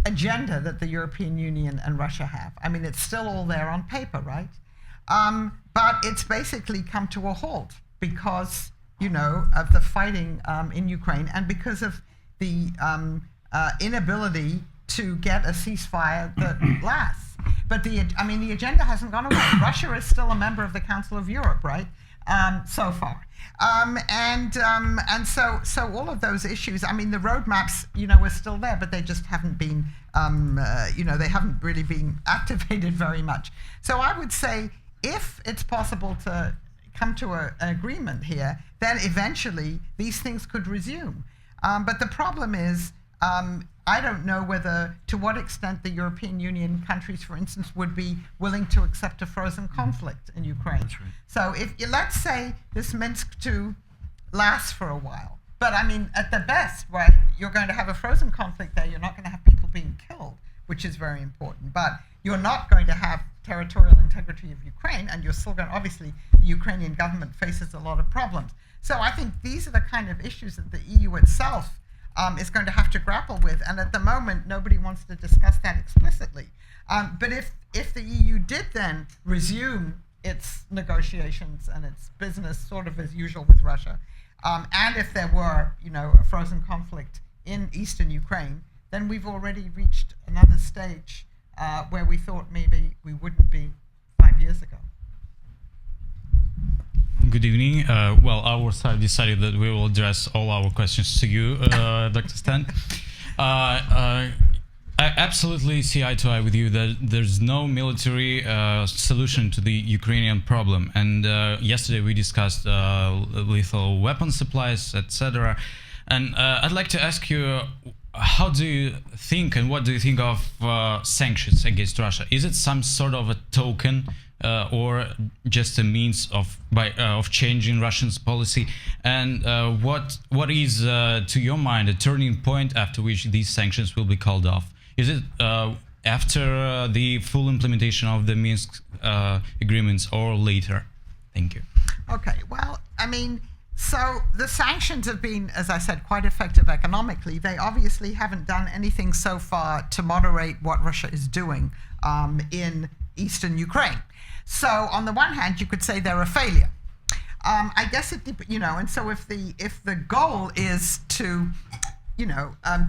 agenda that the European Union and Russia have, I mean, it's still all there on paper, right? But it's basically come to a halt because, of the fighting in Ukraine and because of the inability to get a ceasefire that lasts. But the agenda hasn't gone away. Russia is still a member of the Council of Europe, right? So far. So all of those issues, I mean, the roadmaps, are still there, but they just haven't been, they haven't really been activated very much. So I would say if it's possible to come to an agreement here, then eventually these things could resume. But the problem is, I don't know to what extent the European Union countries, for instance, would be willing to accept a frozen conflict in Ukraine. That's right. So let's say this Minsk II lasts for a while, but I mean, at the best, right, you're going to have a frozen conflict there, you're not going to have people being killed, which is very important. But you're not going to have territorial integrity of Ukraine, and you're still going to, obviously, the Ukrainian government faces a lot of problems. So I think these are the kind of issues that the EU itself is going to have to grapple with. And at the moment, nobody wants to discuss that explicitly. But if the EU did then resume its negotiations and its business sort of as usual with Russia, and if there were, a frozen conflict in eastern Ukraine, then we've already reached another stage where we thought maybe we wouldn't be 5 years ago. Good evening. Well, our side decided that we will address all our questions to you, Dr. Stan. I absolutely see eye to eye with you that there's no military solution to the Ukrainian problem. And yesterday we discussed lethal weapon supplies, etc. And I'd like to ask you, how do you think and what do you think of sanctions against Russia? Is it some sort of a token or just a means of changing Russia's policy? And what is, to your mind, a turning point after which these sanctions will be called off? Is it after the full implementation of the Minsk agreements or later? Thank you. Okay, well, I mean, so the sanctions have been, as I said, quite effective economically. They obviously haven't done anything so far to moderate what Russia is doing in eastern Ukraine. So on the one hand, you could say they're a failure. I guess and so if the goal is to,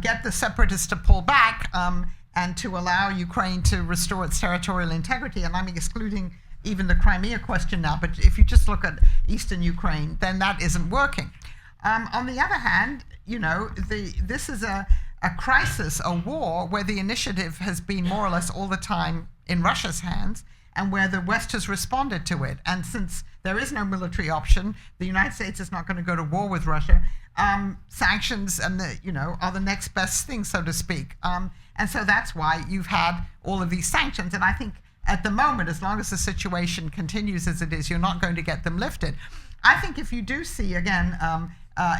get the separatists to pull back and to allow Ukraine to restore its territorial integrity, and I'm excluding even the Crimea question now, but if you just look at eastern Ukraine, then that isn't working. On the other hand, this is a crisis, a war, where the initiative has been more or less all the time in Russia's hands, and where the West has responded to it. And since there is no military option, the United States is not going to go to war with Russia. Sanctions and are the next best thing, so to speak. And so that's why you've had all of these sanctions. And I think at the moment, as long as the situation continues as it is, you're not going to get them lifted. I think if you do see again,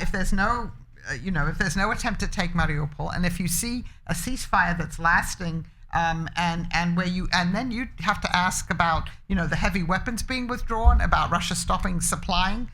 if there's no, if there's no attempt to take Mariupol, and if you see a ceasefire that's lasting, and then you have to ask about, the heavy weapons being withdrawn, about Russia stopping supplying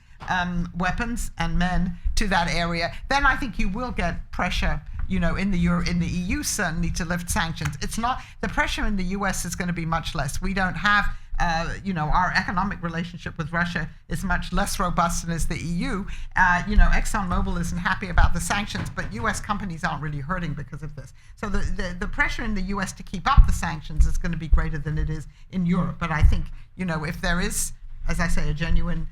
weapons and men to that area, then I think you will get pressure, in the EU certainly to lift sanctions. It's not, the pressure in the US is going to be much less. We don't have, our economic relationship with Russia is much less robust than is the EU. ExxonMobil isn't happy about the sanctions, but US companies aren't really hurting because of this. So the pressure in the US to keep up the sanctions is going to be greater than it is in Europe. But I think, if there is, as I say, a genuine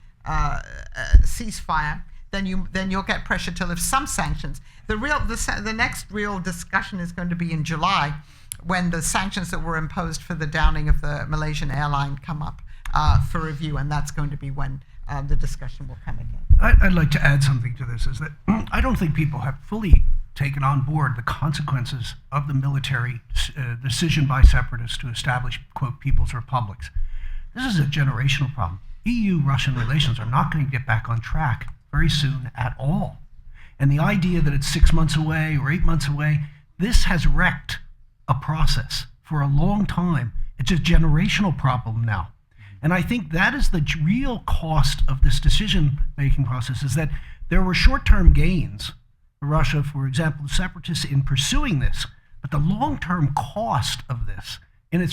ceasefire, then you'll get pressure to lift some sanctions. The next real discussion is going to be in July, when the sanctions that were imposed for the downing of the Malaysian airline come up for review, and that's going to be when the discussion will come again. I'd like to add something to this, is that I don't think people have fully taken on board the consequences of the military decision by separatists to establish, quote, people's republics. This is a generational problem. EU-Russian relations are not going to get back on track very soon at all. And the idea that it's 6 months away or 8 months away, this has wrecked a process for a long time. It's a generational problem now. And I think that is the real cost of this decision-making process, is that there were short-term gains for Russia, for example, the separatists, in pursuing this, but the long-term cost of this in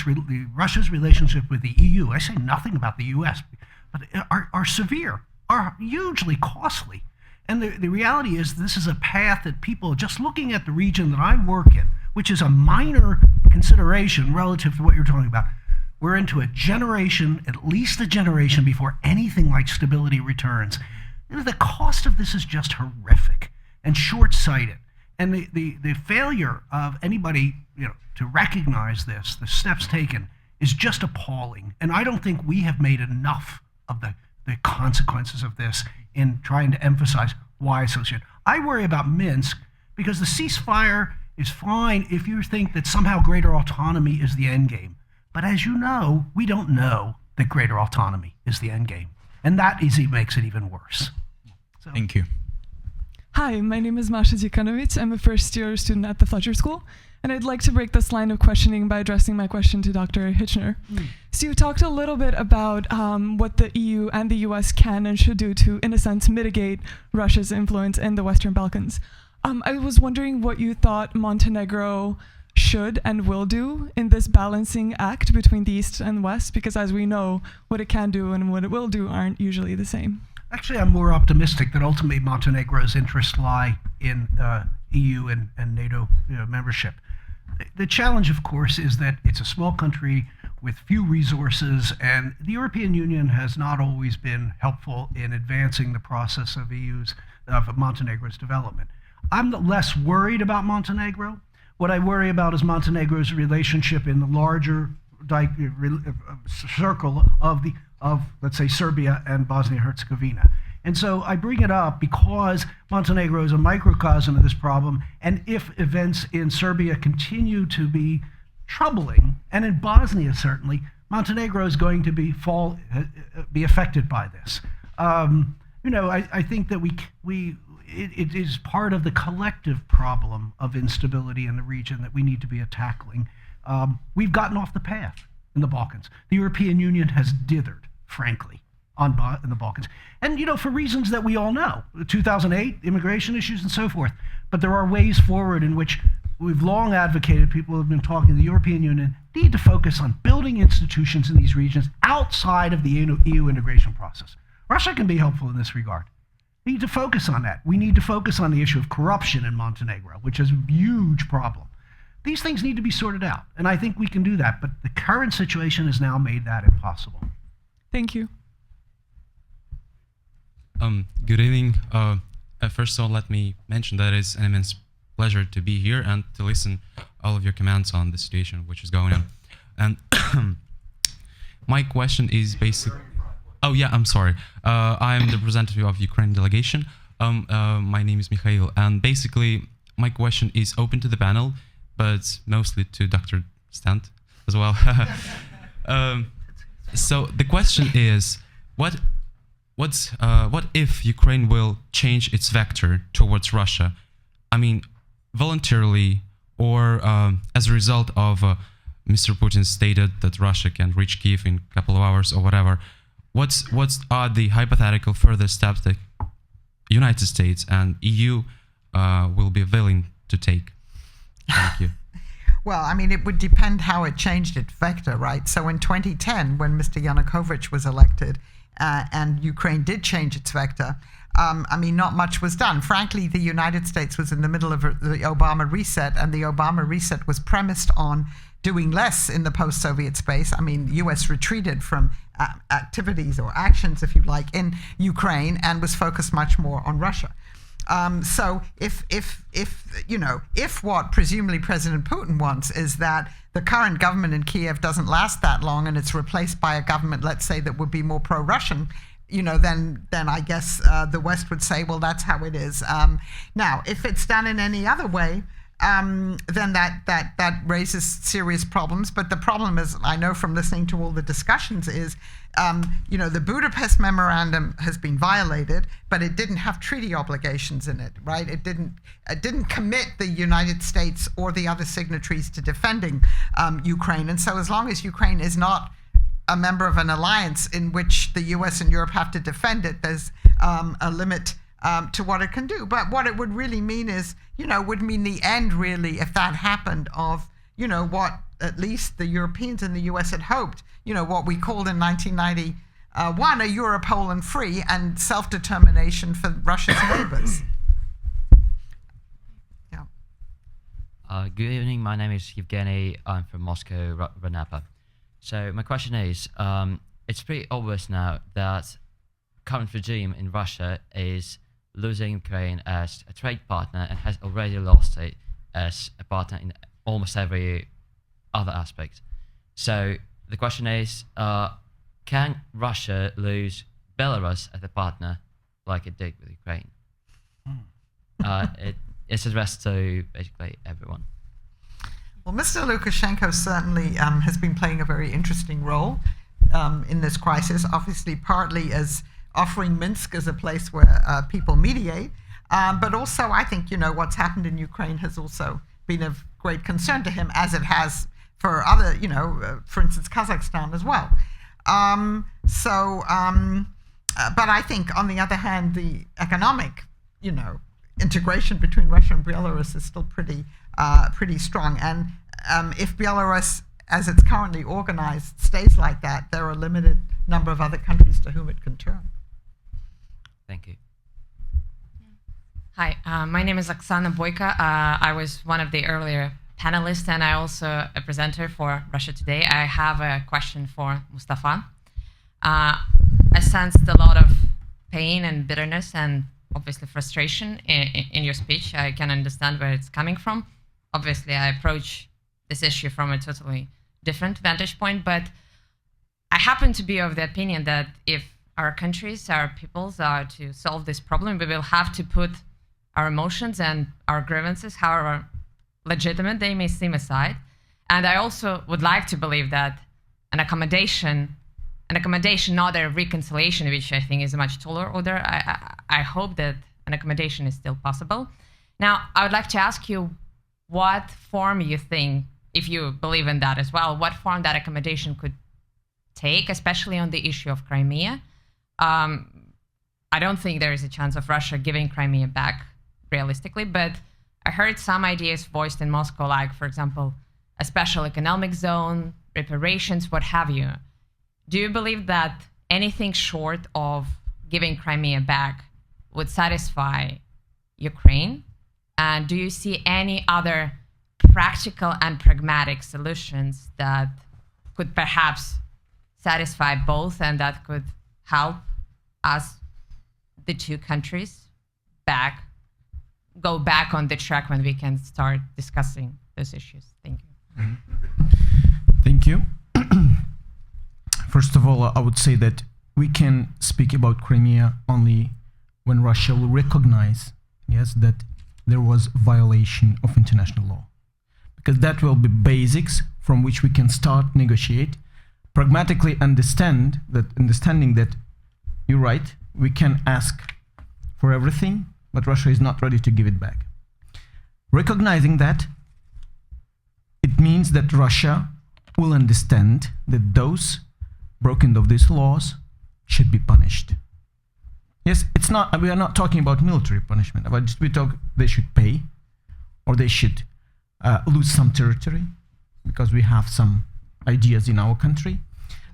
Russia's relationship with the EU, I say nothing about the US, but are severe, are hugely costly. And the reality is this is a path that people, just looking at the region that I work in, which is a minor consideration relative to what you're talking about, we're into a generation, at least a generation, before anything like stability returns. The cost of this is just horrific and short-sighted. And the failure of anybody to recognize this, the steps taken, is just appalling. And I don't think we have made enough of the consequences of this in trying to emphasize why associate. I worry about Minsk because the ceasefire is fine if you think that somehow greater autonomy is the end game. But as you know, we don't know that greater autonomy is the end game. And that makes it even worse. Thank you. Hi, Hi, my name is Masha Dzikanovic. I'm a first-year student at the Fletcher School, and I'd like to break this line of questioning by addressing my question to Dr. Hitchner. So you talked a little bit about what the EU and the US can and should do to, in a sense, mitigate Russia's influence in the Western Balkans. I was wondering what you thought Montenegro should and will do in this balancing act between the East and West, because as we know, what it can do and what it will do aren't usually the same. Actually, I'm more optimistic that ultimately Montenegro's interests lie in EU and NATO membership. The challenge, of course, is that it's a small country with few resources, and the European Union has not always been helpful in advancing the process of Montenegro's development. I'm less worried about Montenegro. What I worry about is Montenegro's relationship in the larger circle of let's say, Serbia and Bosnia-Herzegovina. And so I bring it up because Montenegro is a microcosm of this problem, and if events in Serbia continue to be troubling, and in Bosnia certainly, Montenegro is going to be affected by this. I think that it is part of the collective problem of instability in the region that we need to be tackling. We've gotten off the path in the Balkans. The European Union has dithered, frankly, in the Balkans. And, for reasons that we all know, 2008, immigration issues and so forth. But there are ways forward in which we've long advocated, people have been talking, the European Union need to focus on building institutions in these regions outside of the EU integration process. Russia can be helpful in this regard. We need to focus on that. We need to focus on the issue of corruption in Montenegro, which is a huge problem. These things need to be sorted out, and I think we can do that, but the current situation has now made that impossible. Thank you. Good evening. First of all, let me mention that it's an immense pleasure to be here and to listen all of your comments on the situation which is going on. And my question is basically... Oh yeah, I'm sorry. I'm the representative of Ukraine delegation. My name is Mikhail, and basically my question is open to the panel, but mostly to Dr. Stant as well. So the question is, what if Ukraine will change its vector towards Russia? I mean, voluntarily or as a result of Mr. Putin stated that Russia can reach Kyiv in a couple of hours or whatever. What are the hypothetical further steps that United States and EU will be willing to take? Thank you. Well, I mean, it would depend how it changed its vector, right? So in 2010, when Mr. Yanukovych was elected and Ukraine did change its vector, I mean, not much was done. Frankly, the United States was in the middle of the Obama reset, and the Obama reset was premised on doing less in the post-Soviet space. I mean, the U.S. retreated from activities or actions, if you like, in Ukraine and was focused much more on Russia. So if what presumably President Putin wants is that the current government in Kiev doesn't last that long and it's replaced by a government, let's say, that would be more pro-Russian, then I guess the West would say, well, that's how it is. Now, if it's done in any other way, then that raises serious problems. But the problem is, I know from listening to all the discussions, is the Budapest Memorandum has been violated, but it didn't have treaty obligations in it, right? It didn't commit the United States or the other signatories to defending Ukraine. And so as long as Ukraine is not a member of an alliance in which the US and Europe have to defend it, there's a limit to what it can do. But what it would really mean is, would mean the end, really, if that happened, of, what at least the Europeans and the US had hoped, what we called in 1991 a Euro-Poland free and self-determination for Russia's neighbors. Yeah. Good evening, my name is Evgeny, I'm from Moscow, Renapa. So my question is, it's pretty obvious now that current regime in Russia is losing Ukraine as a trade partner and has already lost it as a partner in almost every other aspect. So the question is, can Russia lose Belarus as a partner like it did with Ukraine? It's addressed to basically everyone. Well, Mr. Lukashenko certainly has been playing a very interesting role in this crisis, obviously partly as offering Minsk as a place where people mediate, But also, I think, what's happened in Ukraine has also been of great concern to him, as it has for other, for instance, Kazakhstan as well. But I think, on the other hand, the economic, integration between Russia and Belarus is still pretty strong. And if Belarus, as it's currently organized, stays like that, there are a limited number of other countries to whom it can turn. Thank you. Hi, my name is Oksana Boyka. I was one of the earlier panelists, and I also a presenter for Russia Today. I have a question for Mustafa. I sensed a lot of pain and bitterness and obviously frustration in your speech. I can understand where it's coming from. Obviously, I approach this issue from a totally different vantage point, but I happen to be of the opinion that if our countries, our peoples are to solve this problem, we will have to put our emotions and our grievances, however legitimate they may seem, aside. And I also would like to believe that an accommodation, not a reconciliation, which I think is a much taller order. I hope that an accommodation is still possible. Now, I would like to ask you what form you think, if you believe in that as well, what form that accommodation could take, especially on the issue of Crimea. I don't think there is a chance of Russia giving Crimea back realistically, but I heard some ideas voiced in Moscow, like, for example, a special economic zone, reparations, what have you. Do you believe that anything short of giving Crimea back would satisfy Ukraine? And do you see any other practical and pragmatic solutions that could perhaps satisfy both and that could help us, the two countries, go back on the track when we can start discussing those issues? Thank you. Thank you. First of all, I would say that we can speak about Crimea only when Russia will recognize, yes, that there was violation of international law. Because that will be basics from which we can start negotiate, pragmatically understanding that you're right, we can ask for everything, but Russia is not ready to give it back. Recognizing that, it means that Russia will understand that those broken of these laws should be punished. Yes, it's not. We are not talking about military punishment. They should pay, or they should lose some territory, because we have some ideas in our country.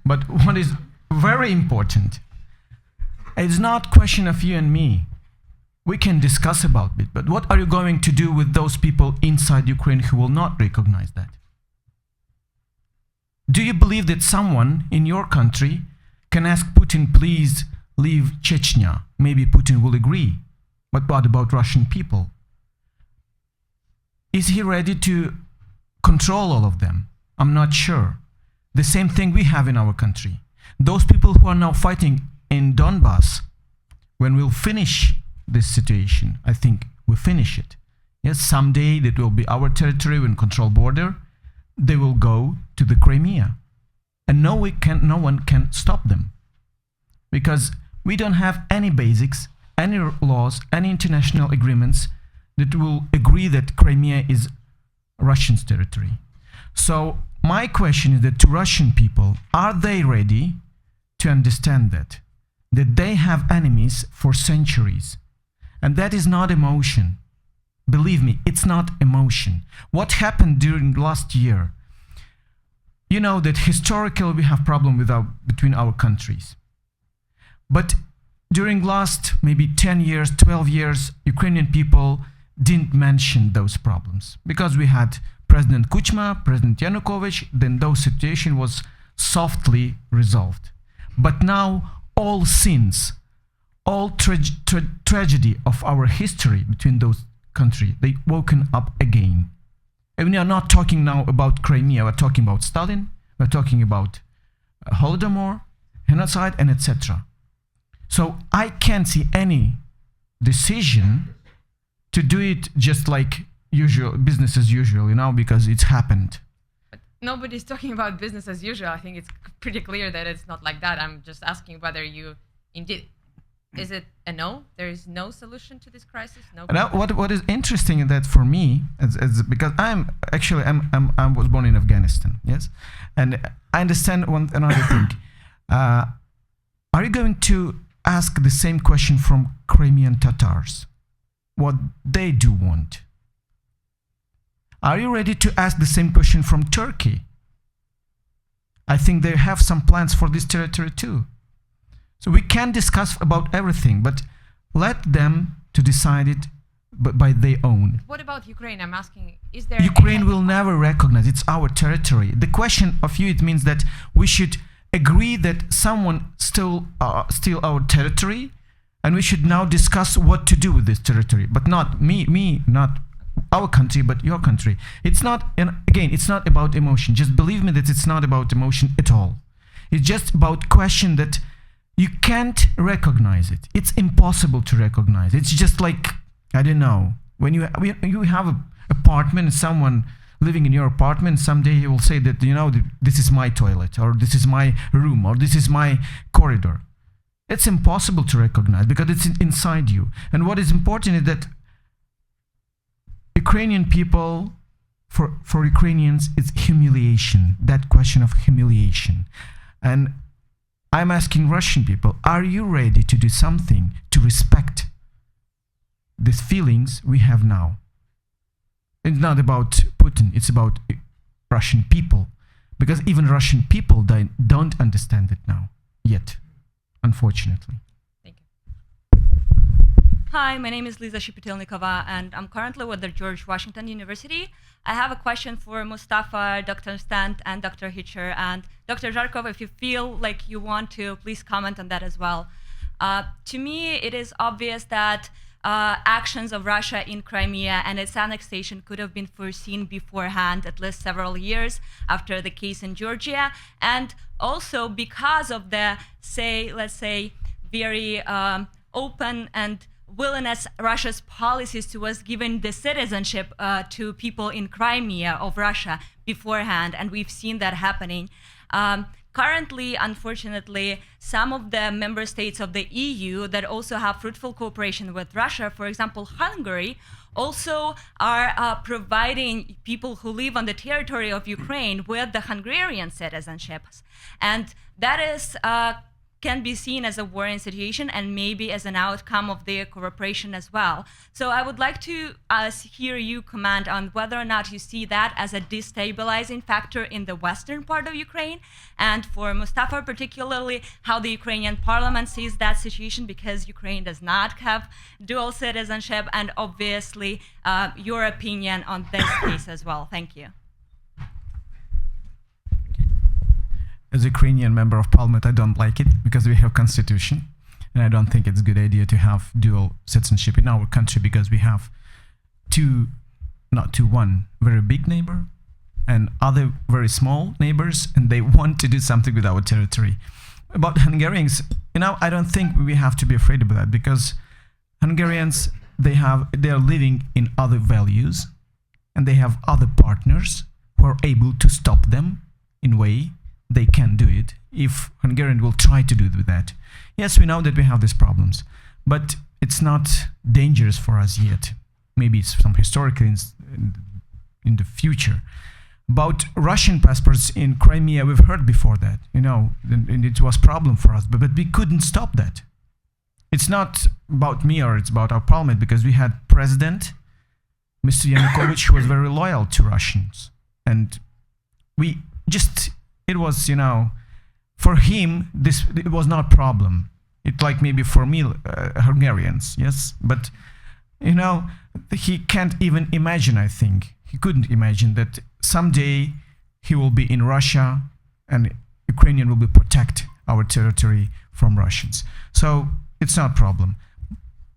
But what is very important, it's not question of you and me. We can discuss about it, but what are you going to do with those people inside Ukraine who will not recognize that? Do you believe that someone in your country can ask Putin, please leave Chechnya? Maybe Putin will agree. But what about Russian people? Is he ready to control all of them? I'm not sure. The same thing we have in our country. Those people who are now fighting in Donbass, when we'll finish this situation, I think we'll finish it. Yes, someday that will be our territory and control border. They will go to the Crimea. And no one can stop them. Because we don't have any basics, any laws, any international agreements that will agree that Crimea is Russian's territory. So my question is that to Russian people, are they ready to understand that they have enemies for centuries? And that is not emotion. Believe me, it's not emotion. What happened during last year? You know that historically we have problem between our countries. But during last maybe 10 years, 12 years, Ukrainian people didn't mention those problems. Because we had President Kuchma, President Yanukovych, then those situation was softly resolved. But now all sins, all tragedy of our history between those countries, they woken up again. And we are not talking now about Crimea, we're talking about Stalin, we're talking about Holodomor, genocide, and etc. So I can't see any decision to do it just like usual, business as usual, because it's happened. Nobody's talking about business as usual. I think it's pretty clear that it's not like that. I'm just asking whether you indeed Is it a no? There is no solution to this crisis. No. Now, what is interesting in that for me, because I was born in Afghanistan, yes, and I understand another thing. Are you going to ask the same question from Crimean Tatars? What they do want? Are you ready to ask the same question from Turkey? I think they have some plans for this territory too. So we can discuss about everything, but let them to decide it by their own. What about Ukraine? I'm asking, is there... Ukraine will never recognize it's our territory. The question of you, it means that we should agree that someone stole our territory, and we should now discuss what to do with this territory, but not not our country, but your country. It's not, and again, it's not about emotion. Just believe me that it's not about emotion at all. It's just about question that you can't recognize it. It's impossible to recognize. It's just like, I don't know, when you have an apartment and someone living in your apartment, someday he will say that, this is my toilet, or this is my room, or this is my corridor. It's impossible to recognize because it's inside you. And what is important is that Ukrainian people, for Ukrainians, it's humiliation, that question of humiliation. And I'm asking Russian people, are you ready to do something to respect these feelings we have now? It's not about Putin, it's about Russian people. Because even Russian people don't understand it now, yet, unfortunately. Hi, my name is Liza Shipetelnikova, and I'm currently with the George Washington University. I have a question for Mustafa, Dr. Stant, and Dr. Hitcher. And Dr. Zharkov, if you feel like you want to, please comment on that as well. To me, it is obvious that actions of Russia in Crimea and its annexation could have been foreseen beforehand, at least several years after the case in Georgia. And also because of the, let's say, very open and willingness Russia's policies towards giving the citizenship to people in Crimea of Russia beforehand, and we've seen that happening. Currently, unfortunately, some of the member states of the EU that also have fruitful cooperation with Russia, for example, Hungary, also are providing people who live on the territory of Ukraine with the Hungarian citizenships. And that is can be seen as a warring situation and maybe as an outcome of their cooperation as well. So I would like to hear you comment on whether or not you see that as a destabilizing factor in the western part of Ukraine, and for Mustafa particularly, how the Ukrainian parliament sees that situation, because Ukraine does not have dual citizenship, and obviously your opinion on this case as well. Thank you. As a Ukrainian member of parliament, I don't like it because we have constitution, and I don't think it's a good idea to have dual citizenship in our country, because we have one very big neighbor and other very small neighbors, and they want to do something with our territory. About Hungarians, I don't think we have to be afraid of that, because Hungarians, they are living in other values, and they have other partners who are able to stop them in a way they can do it if Hungarian will try to do that. Yes, we know that we have these problems, but it's not dangerous for us yet. Maybe it's some historically in the future. About Russian passports in Crimea, we've heard before that, and it was a problem for us, but we couldn't stop that. It's not about me or it's about our parliament, because we had President Mr. Yanukovych, who was very loyal to Russians, and it was, for him, it was not a problem. It like maybe for me, Hungarians, yes, but he can't even imagine. I think he couldn't imagine that someday he will be in Russia, and Ukrainian will protect our territory from Russians. So it's not a problem.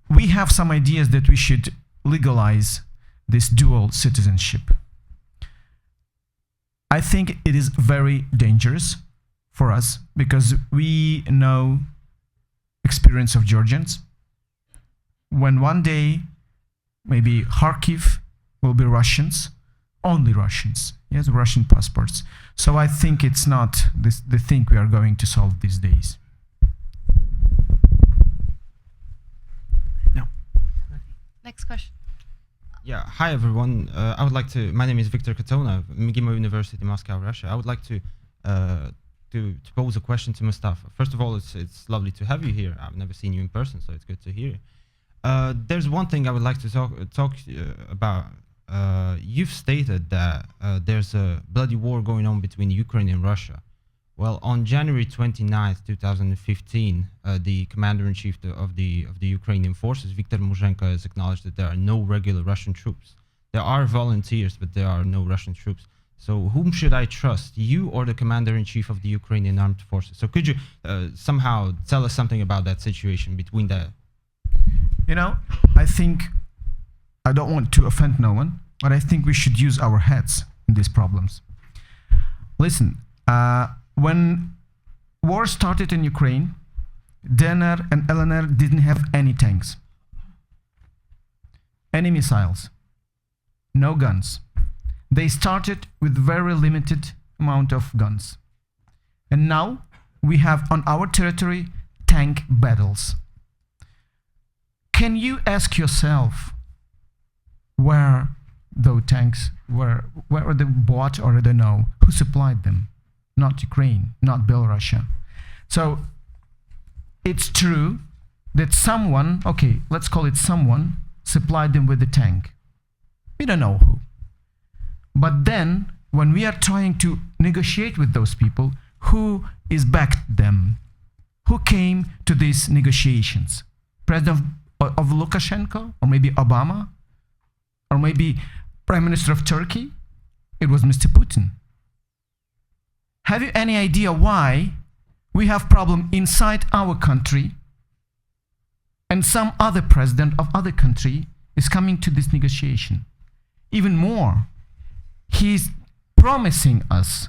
We have some ideas that we should legalize this dual citizenship. I think it is very dangerous for us, because we know experience of Georgians. When one day, maybe Kharkiv will be Russians, only Russians, yes, Russian passports. So I think it's not the thing we are going to solve these days. Next question. Yeah, hi everyone. I would like to. My name is Viktor Katona, MGIMO University, Moscow, Russia. I would like to pose a question to Mustafa. First of all, it's lovely to have you here. I've never seen you in person, so it's good to hear you. There's one thing I would like to talk about. You've stated that there's a bloody war going on between Ukraine and Russia. Well, on January 29th, 2015, the commander-in-chief of the Ukrainian forces, Viktor Muzhenko, has acknowledged that there are no regular Russian troops. There are volunteers, but there are no Russian troops. So whom should I trust, you or the commander-in-chief of the Ukrainian armed forces? So could you somehow tell us something about that situation between the... You know, I think, I don't want to offend no one, but I think we should use our heads in these problems. Listen, when war started in Ukraine, DNR and LNR didn't have any tanks, any missiles, no guns. They started with very limited amount of guns. And now we have on our territory tank battles. Can you ask yourself where those tanks were they bought or they know? Who supplied them? Not Ukraine, not Belarus. So it's true that someone, okay, let's call it someone, supplied them with the tank. We don't know who. But then, when we are trying to negotiate with those people, who is backed them? Who came to these negotiations? President of Lukashenko, or maybe Obama, or maybe Prime Minister of Turkey? It was Mr. Putin. Have you any idea why we have problem inside our country and some other president of other country is coming to this negotiation? Even more, he's promising us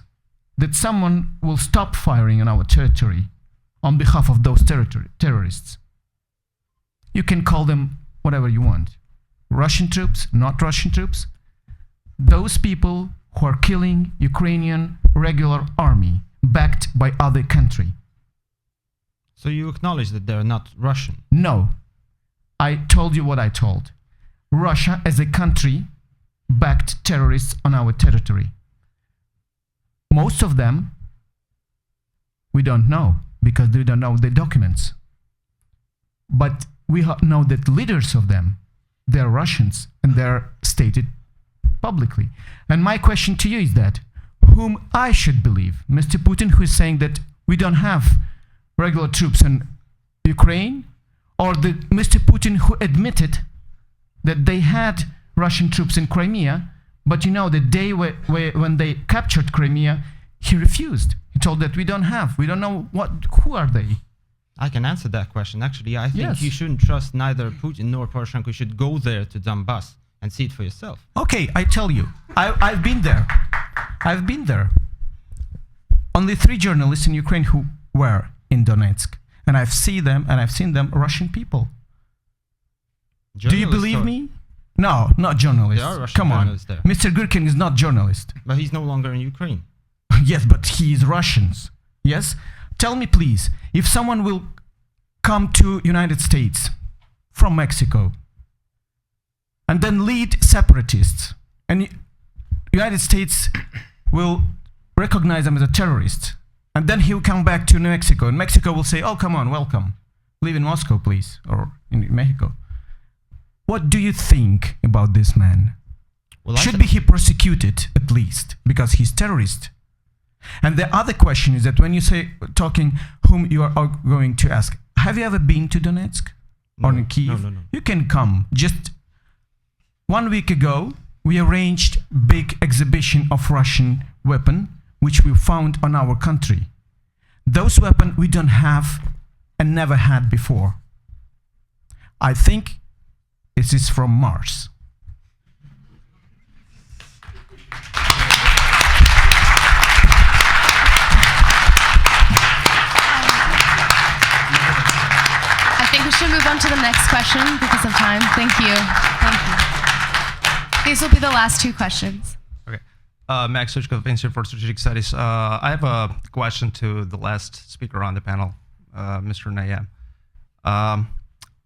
that someone will stop firing on our territory on behalf of those terrorists. You can call them whatever you want. Russian troops, not Russian troops. Those people who are killing Ukrainian regular army backed by other country. So you acknowledge that they're not Russian? No. I told you what I told. Russia as a country backed terrorists on our territory. Most of them we don't know because we don't know the documents. But we know that leaders of them, they're Russians and they're stated publicly. And my question to you is that whom I should believe? Mr. Putin, who is saying that we don't have regular troops in Ukraine, or the Mr. Putin who admitted that they had Russian troops in Crimea, but you know the day when they captured Crimea, he refused. He told that we don't know who are they? I can answer that question. Actually, I think Yes. you shouldn't trust neither Putin nor Poroshenko. You should go there to Donbass and see it for yourself. Okay, I tell you, I've been there. I've been there. Only 3 journalists in Ukraine who were in Donetsk, and I've seen them Russian people. Do you believe me? No, not journalists. There are Russian Come on, journalists there. Mr. Gurkin is not journalist. But he's no longer in Ukraine. Yes, but he is Russians. Yes? Tell me, please, if someone will come to United States from Mexico and then lead separatists, and United States will recognize him as a terrorist, and then he will come back to Mexico, and Mexico will say, oh, come on, welcome. Live in Moscow, please, or in Mexico. What do you think about this man? Well, Should be he prosecuted, at least, because he's terrorist? And the other question is that when you say talking whom you are going to ask, have you ever been to Donetsk or in Kyiv? No. You can come. Just 1 week ago, we arranged big exhibition of Russian weapon, which we found on our country. Those weapons we don't have and never had before. I think it is from Mars. I think we should move on to the next question because of time. Thank you. Thank you. These will be the last 2 questions. Okay. Max Suchkov, Institute for Strategic Studies. I have a question to the last speaker on the panel, Mr. Nayem.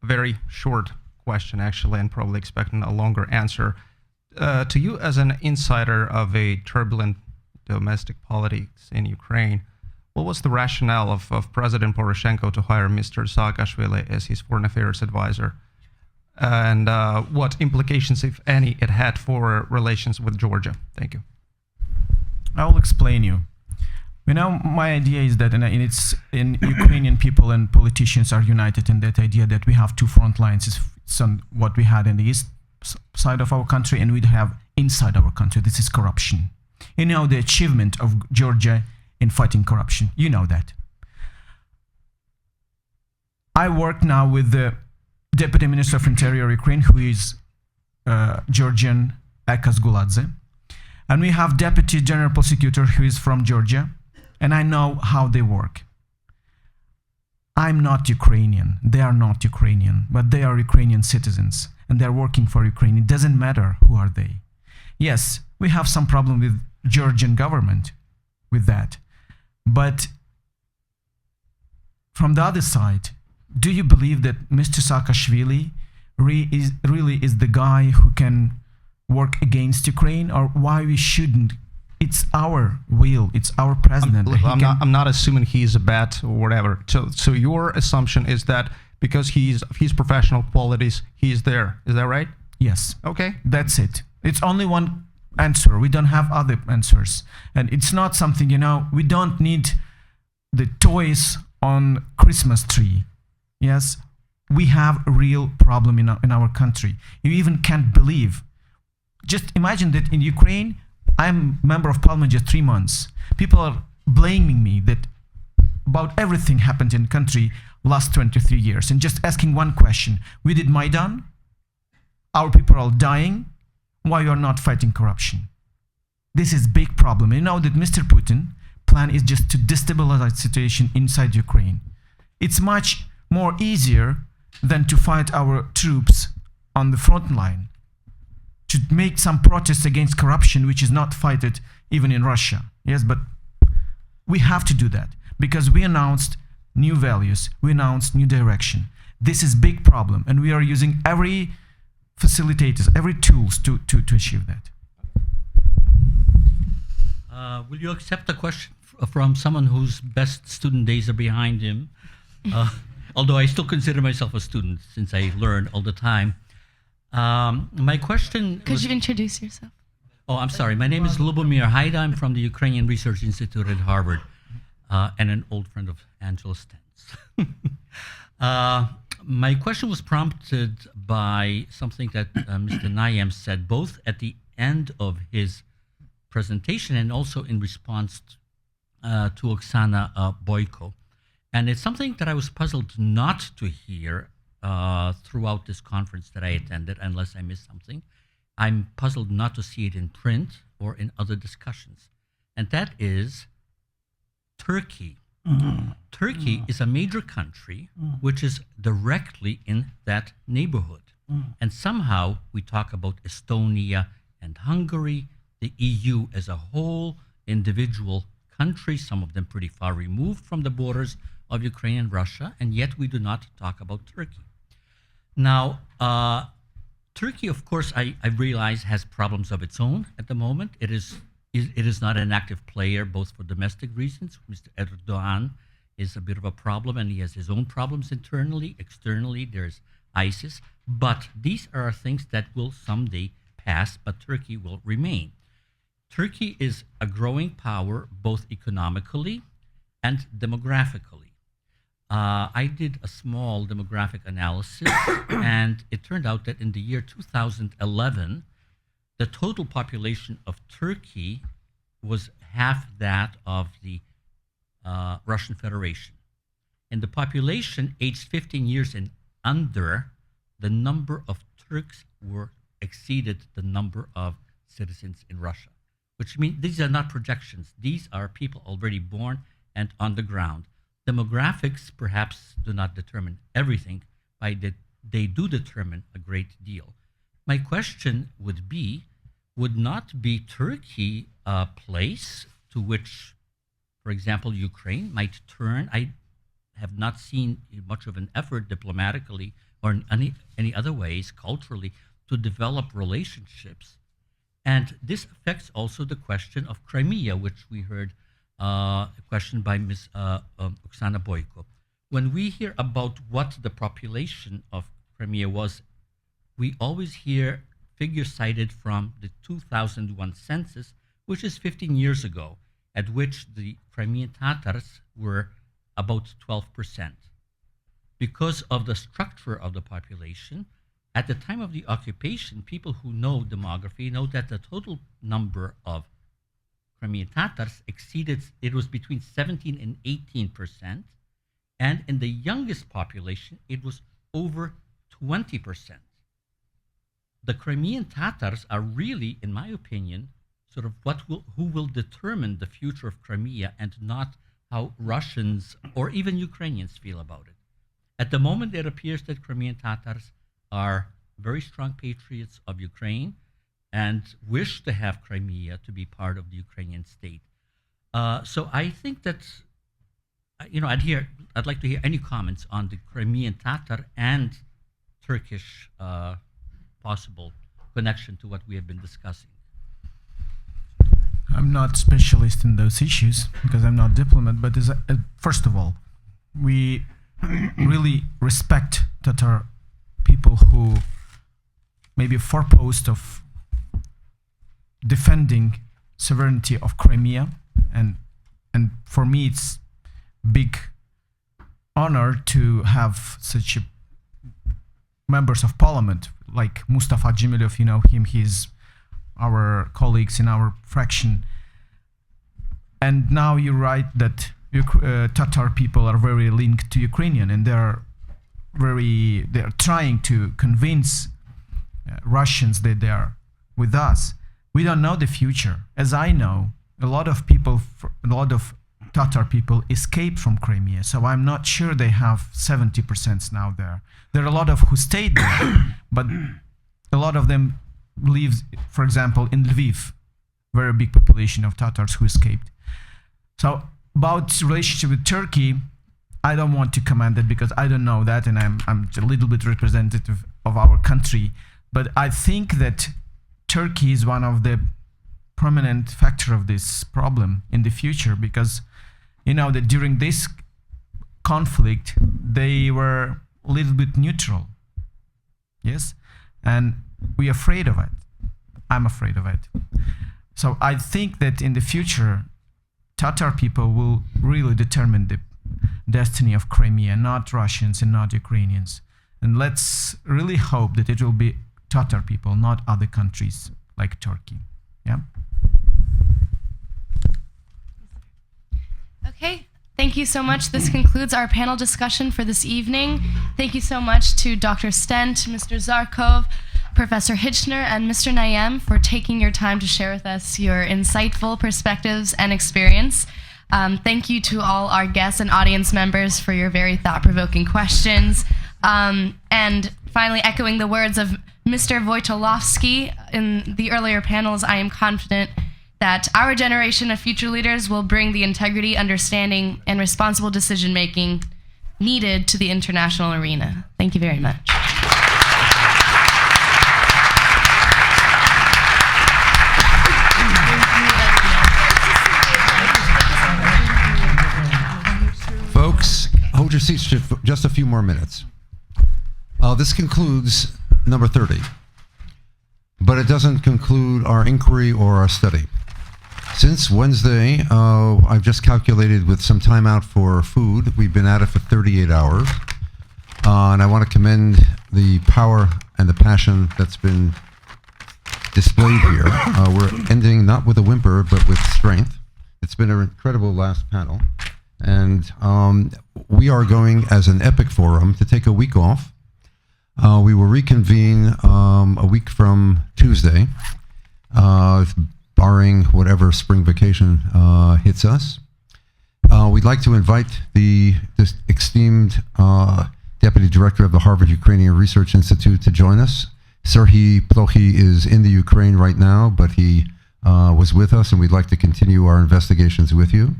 Very short question, actually, and probably expecting a longer answer. To you, as an insider of a turbulent domestic politics in Ukraine, what was the rationale of President Poroshenko to hire Mr. Saakashvili as his foreign affairs advisor? And what implications, if any, it had for relations with Georgia? Thank you. I will explain you. You know, my idea is that in Ukrainian people and politicians are united in that idea that we have two front lines. It's on what we had in the east side of our country and we have inside our country. This is corruption. You know the achievement of Georgia in fighting corruption. You know that. I work now with the Deputy Minister of Interior Ukraine, who is Georgian, Akas Guladze. And we have Deputy General Prosecutor, who is from Georgia. And I know how they work. I'm not Ukrainian. They are not Ukrainian. But they are Ukrainian citizens. And they're working for Ukraine. It doesn't matter who are they. Yes, we have some problem with Georgian government with that. But from the other side, do you believe that Mr. Saakashvili really is the guy who can work against Ukraine, or why we shouldn't? It's our will. It's our president. I'm not assuming he's a bad or whatever. So your assumption is that because his professional qualities, he's there. Is that right? Yes. Okay. That's it. It's only one answer. We don't have other answers. And it's not something, you know, we don't need the toys on Christmas tree. Yes, we have a real problem in our country. You even can't believe. Just imagine that in Ukraine, I'm member of parliament just 3 months. People are blaming me that about everything happened in the country last 23 years and just asking one question. We did Maidan. Our people are dying. Why you are not fighting corruption? This is big problem. You know that Mr. Putin plan is just to destabilize the situation inside Ukraine. It's much more easier than to fight our troops on the front line, to make some protests against corruption, which is not fighted even in Russia. Yes, but we have to do that because we announced new values, we announced new direction. This is big problem, and we are using every facilitators, every tools to achieve that. Will you accept a question from someone whose best student days are behind him? Although I still consider myself a student since I learn all the time. My question Could you introduce yourself? Oh, I'm sorry. My name is Lubomir Haida. I'm from the Ukrainian Research Institute at Harvard and an old friend of Angela Stentz. My question was prompted by something that Mr. Nayem said, both at the end of his presentation and also in response to Oksana Boyko. And it's something that I was puzzled not to hear throughout this conference that I attended, unless I missed something. I'm puzzled not to see it in print or in other discussions. And that is Turkey. Turkey is a major country which is directly in that neighborhood. And somehow we talk about Estonia and Hungary, the EU as a whole, individual countries, some of them pretty far removed from the borders of Ukraine and Russia, and yet we do not talk about Turkey. Now, Turkey, of course, I realize has problems of its own at the moment. It is not an active player, both for domestic reasons. Mr. Erdogan is a bit of a problem, and he has his own problems internally. Externally, there's ISIS. But these are things that will someday pass, but Turkey will remain. Turkey is a growing power, both economically and demographically. I did a small demographic analysis, and it turned out that in the year 2011, the total population of Turkey was half that of the Russian Federation. In the population aged 15 years and under, the number of Turks exceeded the number of citizens in Russia, which means these are not projections. These are people already born and on the ground. Demographics perhaps do not determine everything, but they do determine a great deal. My question would be, would not be Turkey a place to which, for example, Ukraine might turn? I have not seen much of an effort diplomatically or in any other ways, culturally, to develop relationships. And this affects also the question of Crimea, which we heard a question by Ms. Oksana Boyko. When we hear about what the population of Crimea was, we always hear figures cited from the 2001 census, which is 15 years ago, at which the Crimean Tatars were about 12%. Because of the structure of the population, at the time of the occupation, people who know demography know that the total number of Crimean Tatars exceeded, it was between 17 and 18%, and in the youngest population, it was over 20%. The Crimean Tatars are really, in my opinion, sort of who will determine the future of Crimea, and not how Russians or even Ukrainians feel about it. At the moment, it appears that Crimean Tatars are very strong patriots of Ukraine and wish to have Crimea to be part of the Ukrainian state. So I think that, I'd like to hear any comments on the Crimean Tatar and Turkish possible connection to what we have been discussing. I'm not specialist in those issues because I'm not diplomat, but first of all, we really respect Tatar people who maybe foremost of defending sovereignty of Crimea, and for me it's big honor to have such members of parliament like Mustafa Cemilov. You know him, he's our colleagues in our fraction. And now you're right that Tatar people are very linked to Ukrainian, and they're trying to convince Russians that they are with us. We don't know the future. As I know, a lot of Tatar people escaped from Crimea, so I'm not sure they have 70% now there. There are a lot of who stayed there, but a lot of them live, for example, in Lviv, very big population of Tatars who escaped. So about relationship with Turkey, I don't want to comment that because I don't know that, and I'm a little bit representative of our country. But I think that Turkey is one of the prominent factor of this problem in the future, because you know that during this conflict they were a little bit neutral. Yes, and we're afraid of it. I'm afraid of it. So I think that in the future, Tatar people will really determine the destiny of Crimea, not Russians and not Ukrainians. And let's really hope that it will be Tatar people, not other countries like Turkey. Yeah. Okay, thank you so much. This concludes our panel discussion for this evening. Thank you so much to Dr. Stent, Mr. Zarkov, Professor Hitchner, and Mr. Nayem for taking your time to share with us your insightful perspectives and experience. Thank you to all our guests and audience members for your very thought-provoking questions. And finally, echoing the words of Mr. Wojtolowski in the earlier panels, I am confident that our generation of future leaders will bring the integrity, understanding, and responsible decision-making needed to the international arena. Thank you very much. Folks, hold your seats just a few more minutes. This concludes number 30, but it doesn't conclude our inquiry or our study. Since Wednesday, I've just calculated with some time out for food. We've been at it for 38 hours, and I want to commend the power and the passion that's been displayed here. We're ending not with a whimper, but with strength. It's been an incredible last panel. And we are going, as an EPIIC forum, to take a week off. We will reconvene a week from Tuesday, barring whatever spring vacation hits us. We'd like to invite this esteemed Deputy Director of the Harvard Ukrainian Research Institute to join us. Serhiy Plokhy is in the Ukraine right now, but he was with us, and we'd like to continue our investigations with you.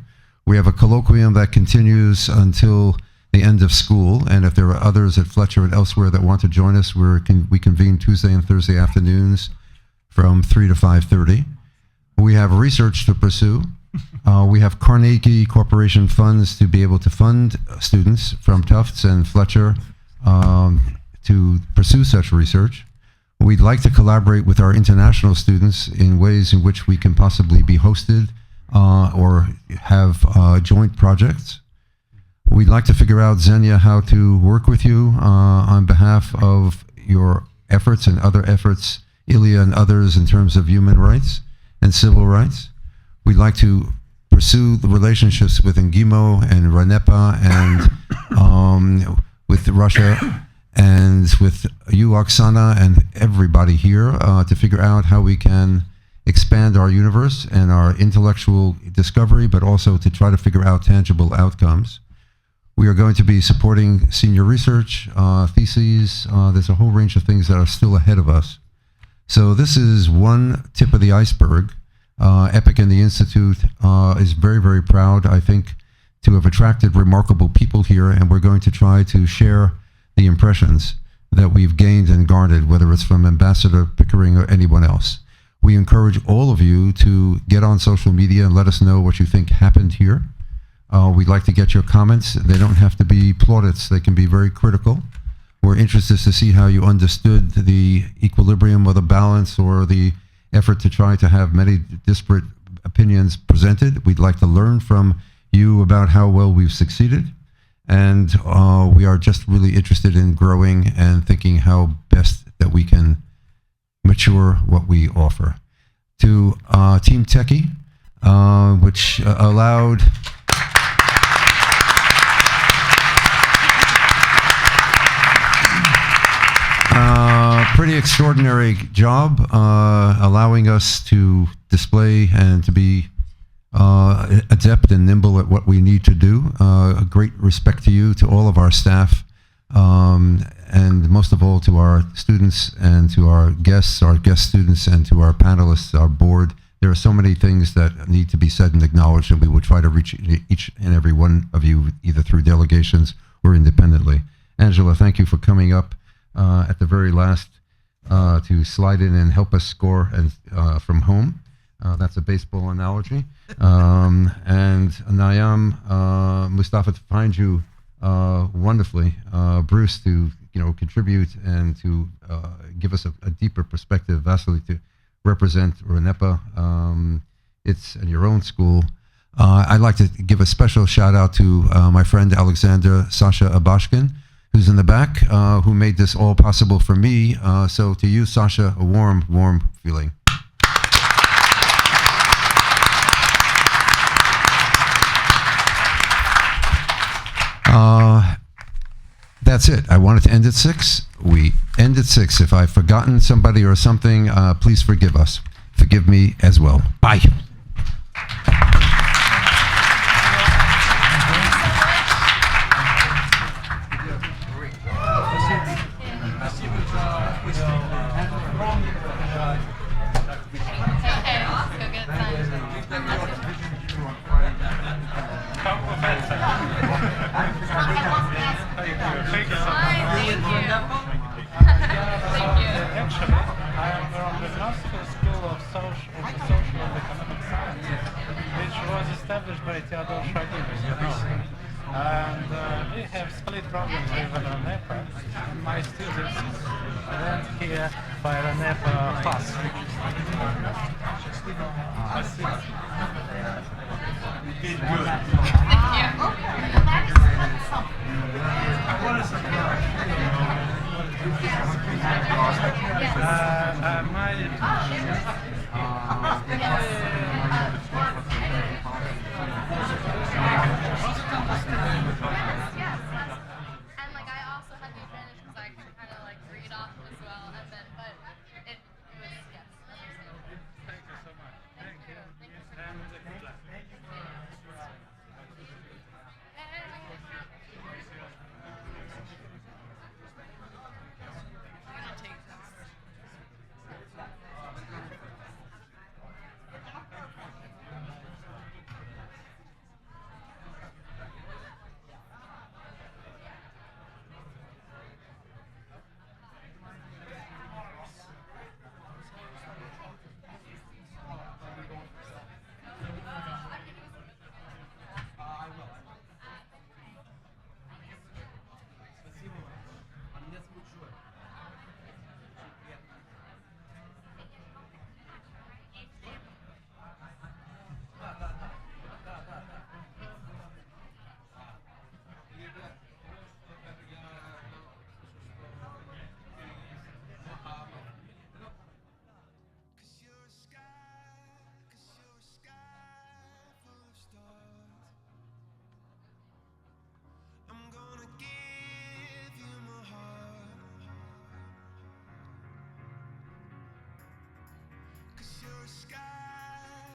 We have a colloquium that continues until the end of school. And if there are others at Fletcher and elsewhere that want to join us, we convene Tuesday and Thursday afternoons from 3 to 5:30. We have research to pursue. We have Carnegie Corporation funds to be able to fund students from Tufts and Fletcher to pursue such research. We'd like to collaborate with our international students in ways in which we can possibly be hosted or have joint projects. We'd like to figure out, Xenia, how to work with you on behalf of your efforts and other efforts, Ilya and others, in terms of human rights and civil rights. We'd like to pursue the relationships with Ngimo and Ranepa and with Russia and with you, Oksana, and everybody here to figure out how we can expand our universe and our intellectual discovery, but also to try to figure out tangible outcomes. We are going to be supporting senior research, theses. There's a whole range of things that are still ahead of us. So this is one tip of the iceberg. EPIIC and the Institute is very, very proud, I think, to have attracted remarkable people here, and we're going to try to share the impressions that we've gained and garnered, whether it's from Ambassador Pickering or anyone else. We encourage all of you to get on social media and let us know what you think happened here. We'd like to get your comments. They don't have to be plaudits. They can be very critical. We're interested to see how you understood the equilibrium or the balance or the effort to try to have many disparate opinions presented. We'd like to learn from you about how well we've succeeded. And we are just really interested in growing and thinking how best that we can mature what we offer. To Team Techie, which allowed pretty extraordinary job allowing us to display and to be adept and nimble at what we need to do. A great respect to you, to all of our staff, and most of all to our students and to our guest students, and to our panelists, our board. There are so many things that need to be said and acknowledged, and we will try to reach each and every one of you, either through delegations or independently. Angela, thank you for coming up at the very last to slide in and help us score and from home. That's a baseball analogy. And Nayam, Mustafa, to find you wonderfully, Bruce to contribute and to give us a deeper perspective, Vasily to represent Ranepa, and your own school. I'd like to give a special shout out to my friend Alexander Sasha Abashkin, who's in the back, who made this all possible for me. So to you, Sasha, a warm, warm feeling. That's it. I wanted to end at 6. We end at 6. If I've forgotten somebody or something, please forgive us. Forgive me as well. Bye. My